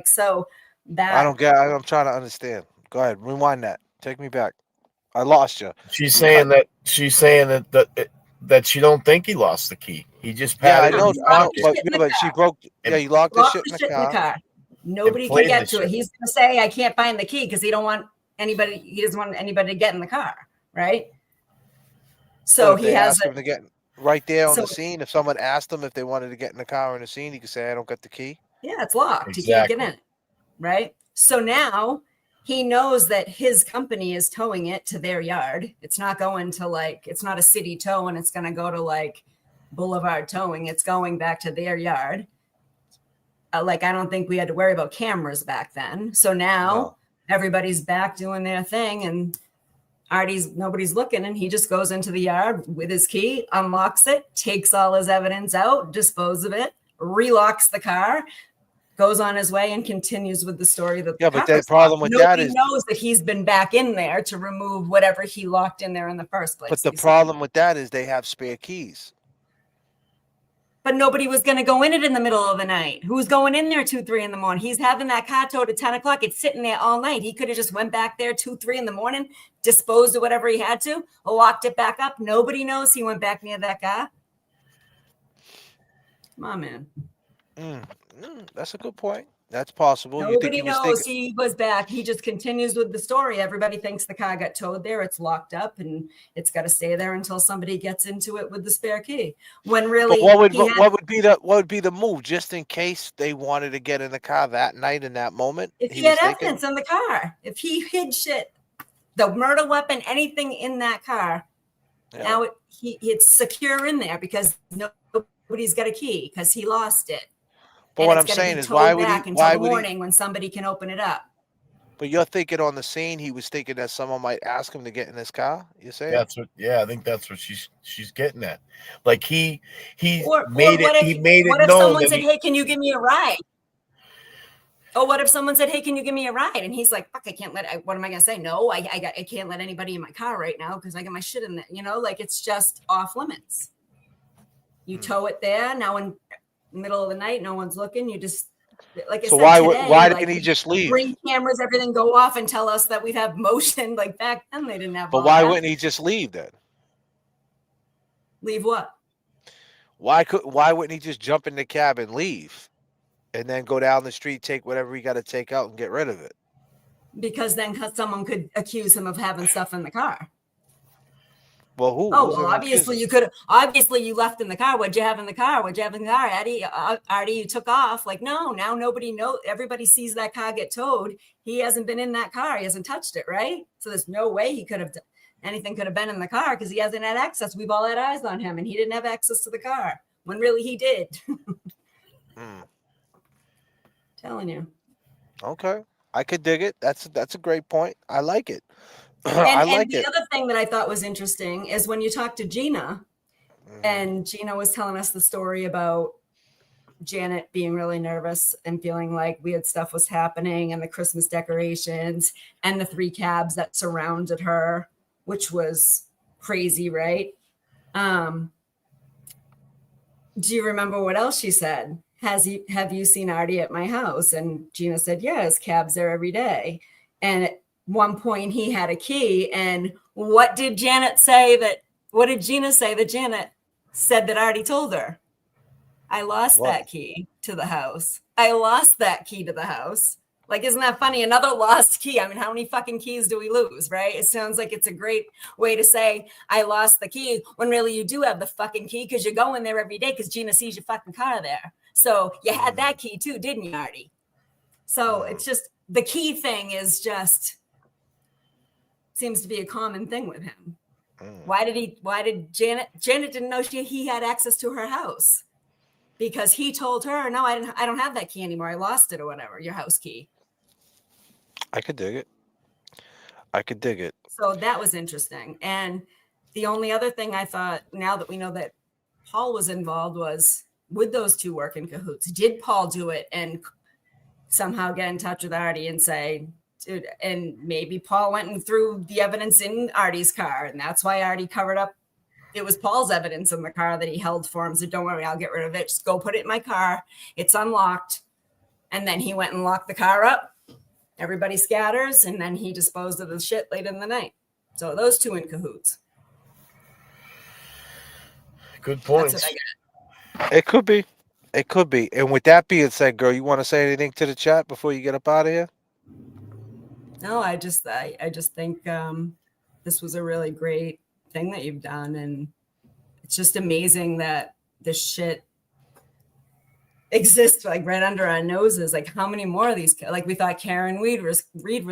So that I'm trying to understand. Go ahead. Rewind that. Take me back. I lost you. She's You cut. saying that she don't think he lost the key. He just Yeah, I patted know. his I know. pocket But, she broke. Yeah, you locked the lock shit the in the shit in the car. car. and Nobody can played get the to it. shit. He's going to say, I can't find the key because he doesn't want anybody to get in the car, right? So What if he they has ask him to get right there on so the scene? If someone asked him if they wanted to get in the car or in the scene, he could say, "I don't got the key." yeah, it's locked. He can't Exactly. get in, right? So now he knows that his company is towing it to their yard. It's not going to it's not a city tow and it's going to go to Boulevard Towing. It's going back to their yard. I don't think we had to worry about cameras back then. So now everybody's back doing their thing and nobody's looking and he just goes into the yard with his key, unlocks it, takes all his evidence out, disposes of it, relocks the car, goes on his way and continues with the story that the but car the is problem locked. with that Nobody is, knows that he's been back in there to remove whatever he locked in there in the first place. but the problem with that is they have spare keys. But nobody was going to go in it in the middle of the night. Who's going in there 2, 3 in the morning? He's having that car towed at 10 o'clock. It's sitting there all night. He could have just went back there 2, 3 in the morning, disposed of whatever he had to, locked it back up. Nobody knows he went back near that car. Come on, man. That's a good point. That's possible. You think Nobody he was knows thinking? he was back. He just continues with the story. Everybody thinks the car got towed there. It's locked up and it's got to stay there until somebody gets into it with the spare key. When really, But what would be the move, just in case they wanted to get in the car that night in that moment? if he had evidence in the car, if he hid shit, the murder weapon, anything in that car, now it's secure in there because nobody's got a key because he lost it. But and what it's I'm going to saying be is, towed why would he? back until Why the would he? morning when somebody can open it up. But you're thinking on the scene, he was thinking that someone might ask him to get in his car. You say? I think that's what she's getting at. Like he Or made what if known someone that said, "Hey, can you give me a ride?" Oh, what if someone said, "Hey, can you give me a ride?" And he's like, "Fuck, I can't what am I gonna say? No, I can't let anybody in my car right now because I got my shit in there." It's just off limits. You tow it there now in the middle of the night, no one's looking. You just like I So said today, why didn't he just leave? Ring cameras, everything go off and tell us that we have motion. Like back then, they didn't have. But why wouldn't he just leave then? Leave what? Why wouldn't he just jump in the cab and leave, and then go down the street, take whatever he got to take out, and get rid of it? Because then someone could accuse him of having stuff in the car. Well, who? Oh, Who's well, it obviously accusing? obviously you left in the car. What'd you have in the car? What'd you have in the car? Artie, you took off. Like, no, now everybody sees that car get towed. He hasn't been in that car. He hasn't touched it, right? So there's no way anything could have been in the car because he hasn't had access. We've all had eyes on him and he didn't have access to the car when really he did. Telling you. Okay. I could dig it. That's a great point. I like it. I And like the it. other thing that I thought was interesting is when you talk to Gina, and Gina was telling us the story about Janet being really nervous and feeling like weird stuff was happening, and the Christmas decorations and the 3 cabs that surrounded her, which was crazy, right? Do you remember what else she said? Have you seen Artie at my house? And Gina said, yes, cabs there every day. And at one point he had a key. And what did Gina say that Janet said that Artie told her? I lost that key to the house. I lost that key to the house. Like, isn't that funny? Another lost key. I mean, how many fucking keys do we lose, right? It sounds like it's a great way to say, I lost the key, when really you do have the fucking key because you go in there every day because Gina sees your fucking car there. So you had that key too, didn't you, Artie? So it's just, the key thing is just, seems to be a common thing with him. Why did Janet didn't know he had access to her house? Because he told her, no, I don't have that key anymore. I lost it or whatever, your house key. I could dig it. I could dig it. So that was interesting. And the only other thing I thought, now that we know that Paul was involved, was, would those two work in cahoots? Did Paul do it and somehow get in touch with Artie and say, dude, and maybe Paul went and threw the evidence in Artie's car, and that's why Artie covered up. It was Paul's evidence in the car that he held for him. So don't worry, I'll get rid of it. Just go put it in my car. It's unlocked. And then he went and locked the car up. Everybody scatters, and then he disposed of the shit late in the night. So those two in cahoots. Good points. That's what I got. It could be. It could be. And with that being said, girl, you want to say anything to the chat before you get up out of here? No, I just think this was a really great thing that you've done, and it's just amazing that this shit exists like right under our noses. Like, how many more of these? Like, we thought Karen Reed was great,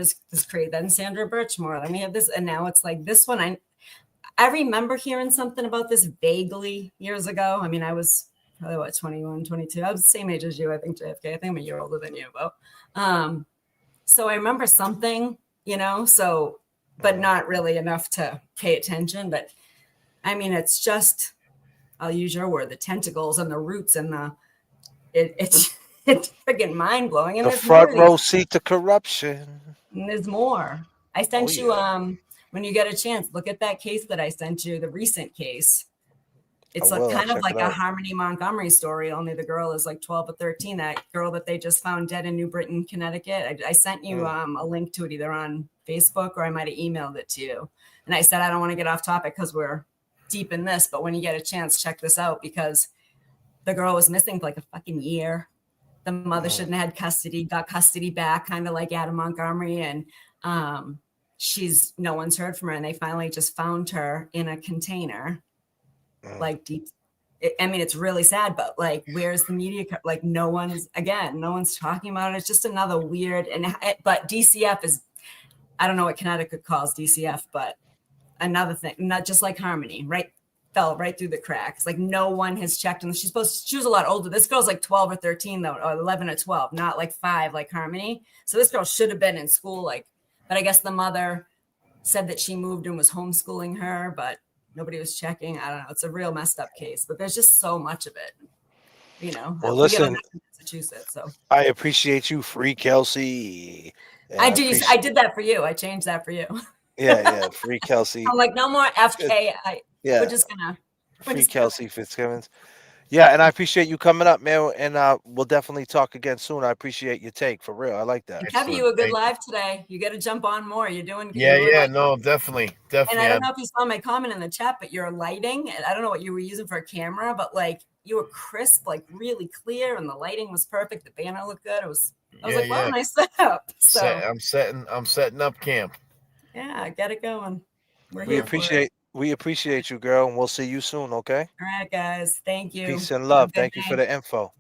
then Sandra Birchmore, then we have this, and now it's like this one. I remember hearing something about this vaguely years ago. I mean, I was probably 21, 22. I was the same age as you, I think, J.F.K. I think I'm a year older than you, about. So I remember something, so, but not really enough to pay attention. But I mean, it's just, I'll use your word, the tentacles and the roots and it's freaking mind blowing. And The there's front more row seat to corruption. and there's more. I sent you, when you get a chance, look at that case that I sent you, the recent case. It's kind of like a Harmony Montgomery story, only the girl is like 12 or 13. That girl that they just found dead in New Britain, Connecticut. I sent you a link to it either on Facebook or I might have emailed it to you. And I said, I don't want to get off topic because we're deep in this, but when you get a chance, check this out, because the girl was missing for like a fucking year. The mother shouldn't have had custody, got custody back, kind of like Adam Montgomery. And no one's heard from her. And they finally just found her in a container. Like deep, I mean, it's really sad, but like, where's the media? Like, no one's talking about it. It's just another weird, but DCF is, I don't know what Connecticut calls DCF, but another thing, not just like Harmony, right? Fell right through the cracks. Like, no one has checked. And she was a lot older. This girl's like 12 or 13 though, or 11 or 12, not like 5 like Harmony. So this girl should have been in school. But I guess the mother said that she moved and was homeschooling her, but nobody was checking. I don't know. It's a real messed up case, but there's just so much of it, Well, listen, Massachusetts. So I appreciate you, Free Kelsey. I did that for you. I changed that for you. Yeah, Free Kelsey. I'm like, no more FK. We're just gonna Free Kelsey Fitzgibbons. Yeah, and I appreciate you coming up, man. And we'll definitely talk again soon. I appreciate your take, for real. I like that. Kevin, you were good live today. You got to jump on more. You're doing good. Yeah, no, definitely. And I don't know if you saw my comment in the chat, but your lighting, and I don't know what you were using for a camera, but like, you were crisp, like really clear, and the lighting was perfect. The banner looked good. I was like, wow, nice setup. So I'm setting up camp. Yeah, get it going. We appreciate We appreciate you, girl, and we'll see you soon, okay? All right, guys. Thank you. Peace and Have a love. good Thank you for night. the info.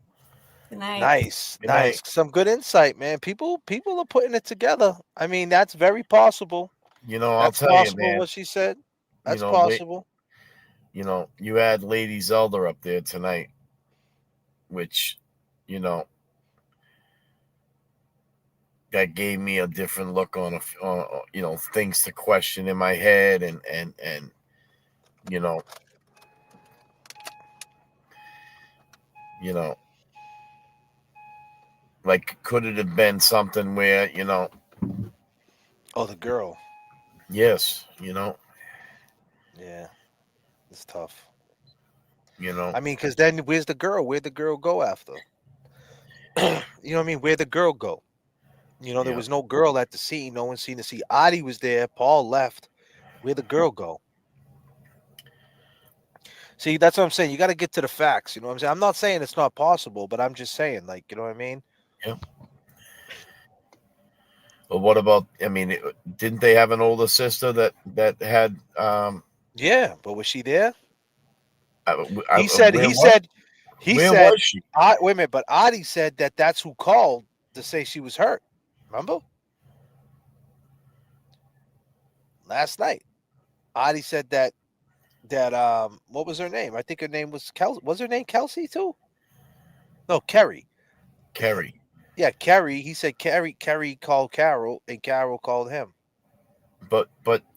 Good night. Nice, Good nice. night. Some good insight, man. People are putting it together. I mean, that's very possible. You know, I'll That's tell you, possible man. what she said. You That's know, possible. you had Lady Zelda up there tonight, which, you know, that gave me a different look on things to question in my head, and you know, like, could it have been something where, Oh, the girl. yes, Yeah, it's tough. I I mean, because then where's the girl? Where'd the girl go after? You know what I mean? Where'd the girl go? There Yeah. was no girl at the scene. No one seen the scene. Adi was there. Paul left. Where'd the girl go? See, that's what I'm saying. You got to get to the facts. You know what I'm saying? I'm not saying it's not possible, but I'm just saying, like, you know what I mean? Yeah. But what about? I mean, didn't they have an older sister that had? Yeah, but was she there? He Where said. was she? Wait a minute, but Adi said that's who called to say she was hurt. Remember? Last night, Adi said that what was her name? I think her name was Kelsey. Was her name Kelsey too? No, Kerry. Kerry. Yeah, Kerry. He said Kerry called Carol, and Carol called him. But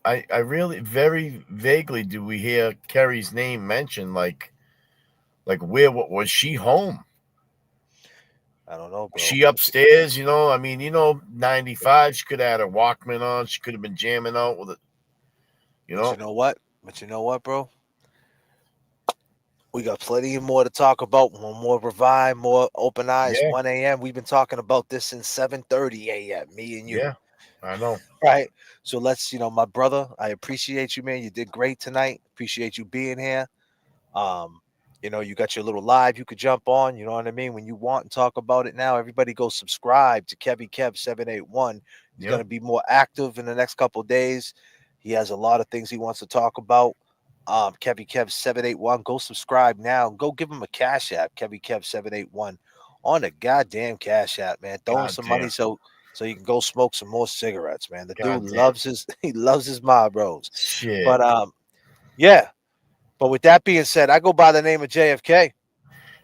I really very vaguely do we hear Kerry's name mentioned, like where was she home? I don't know, bro. She upstairs, I mean, 95, she could have had her Walkman on, she could have been jamming out with it. But you know what, bro? We got plenty more to talk about. More revive, more open eyes. Yeah. 1 a.m. We've been talking about this since 7:30 a.m. Me and you. Yeah, I know. Right. So let's, my brother, I appreciate you, man. You did great tonight. Appreciate you being here. You got your little live you could jump on, you know what I mean, when you want and talk about it now. Everybody go subscribe to Kevy Kev 781. He's going to be more active in the next couple of days. He has a lot of things he wants to talk about. Kevy Kev 781. Go subscribe now. Go give him a Cash App, Kevy Kev 781, on the goddamn Cash App, man. Throw him some money so you can go smoke some more cigarettes, man. The dude loves his mob bros. Shit. But yeah. But with that being said, I go by the name of J.F.K.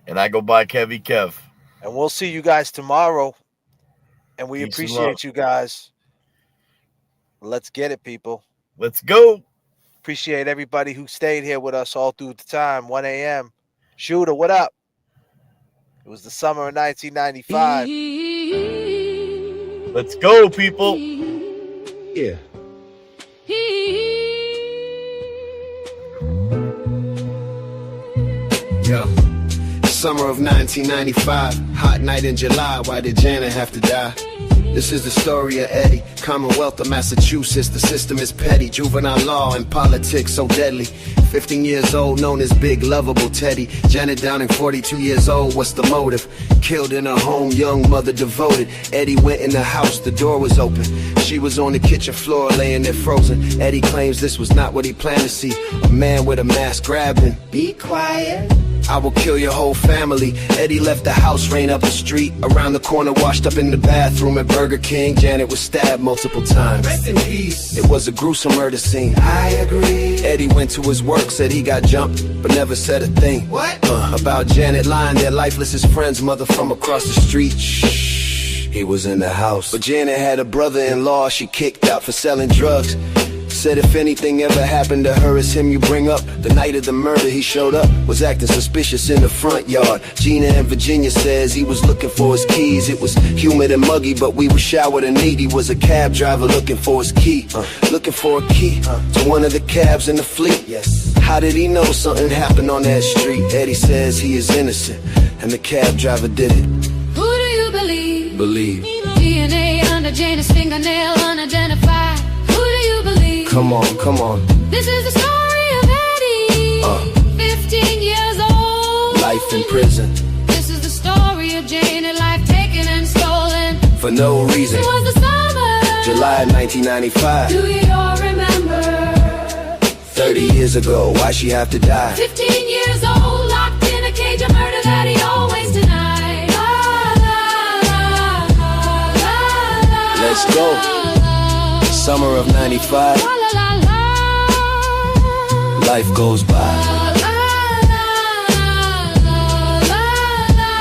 And I go by Kevy Kev. And we'll see you guys tomorrow. And we appreciate you guys. Let's get it, people. Let's go. Appreciate everybody who stayed here with us all through the time. 1 a.m. Shooter, what up? It was the summer of 1995. Let's go, people. Yeah. Yo. Summer of 1995, hot night in July. Why did Janet have to die? This is the story of Eddie, Commonwealth of Massachusetts. The system is petty, juvenile law and politics so deadly. 15 years old, known as Big Lovable Teddy. Janet Downing, 42 years old, what's the motive? Killed in her home, young mother devoted. Eddie went in the house, the door was open. She was on the kitchen floor, laying there frozen. Eddie claims this was not what he planned to see. A man with a mask grabbed him. Be quiet. I will kill your whole family. Eddie left the house, ran up the street. Around the corner, washed up in the bathroom at Burger King. Janet was stabbed multiple times. Rest in peace. It was a gruesome murder scene. I agree. Eddie went to his work, said he got jumped, but never said a thing. What? About Janet lying there lifeless. His friend's mother from across the street. Shh. He was in the house. But Janet had a brother-in-law she kicked out for selling drugs. Said if anything ever happened to her, it's him you bring up. The night of the murder he showed up, was acting suspicious in the front yard. Gina in Virginia says he was looking for his keys. It was humid and muggy, but we were showered and neat. He was a cab driver looking for his key. Looking for a key to one of the cabs in the fleet. Yes. How did he know something happened on that street? Eddie says he is innocent, and the cab driver did it. Who do you believe? Believe. DNA under Janet's fingernail unidentified. Who do you believe? Come on, come on. This is the story of Eddie, 15 years old. Life in prison. This is the story of Janet, life taken and stolen. For no reason. It was the summer. July 1995. Do you all remember? 30 years ago, why she have to die? 15 years old, locked in a cage of murder that he always denied. Let's go. Summer of 95. Life goes by.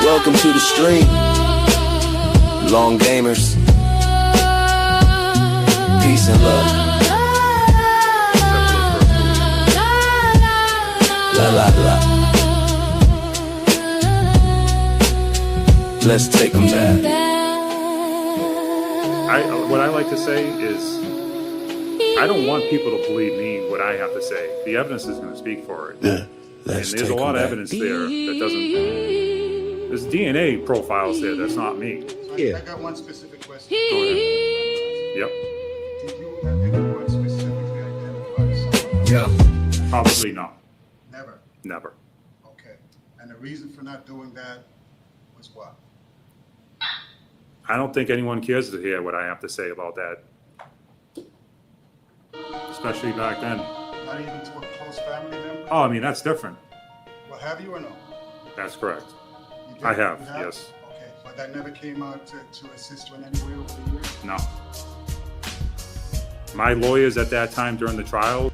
Welcome to the stream, long gamers. Peace and love. La la la. Let's take them back. What I like to say is, I don't want people to believe me what I have to say. The evidence is going to speak for it. Yeah, and there's a lot of evidence there that doesn't. There's DNA profiles there. That's not me. Yeah. I got one specific question. Go ahead. Yep. Did you have anyone specifically identify someone? Yeah. Probably not. Never. Never. Okay. And the reason for not doing that was what? I don't think anyone cares to hear what I have to say about that. Especially back then. Not even to a close family member? Oh, I mean, that's different. Well, have you or no? That's correct. You did? I have, You yes. Okay, but that never came out to assist you in any way over the years? No. My lawyers at that time during the trial,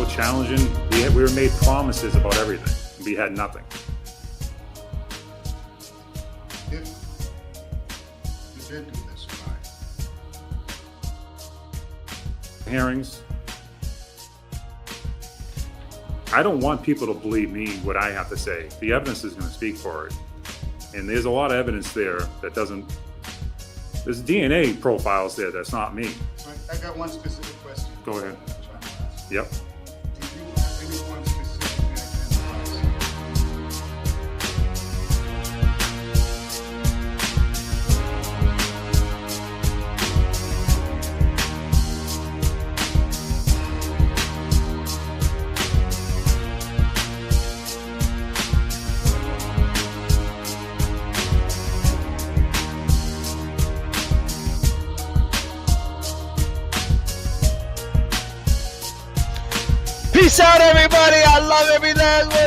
challenging. We were made promises about everything. We had nothing. If you did do this, why? Hearings. I don't want people to believe me what I have to say. The evidence is going to speak for it. And there's a lot of evidence there that doesn't. There's DNA profiles there that's not me. So I got one specific question. Go ahead. Yep. Did you have anyone specifically identify someone? Peace out, everybody. I love every last one.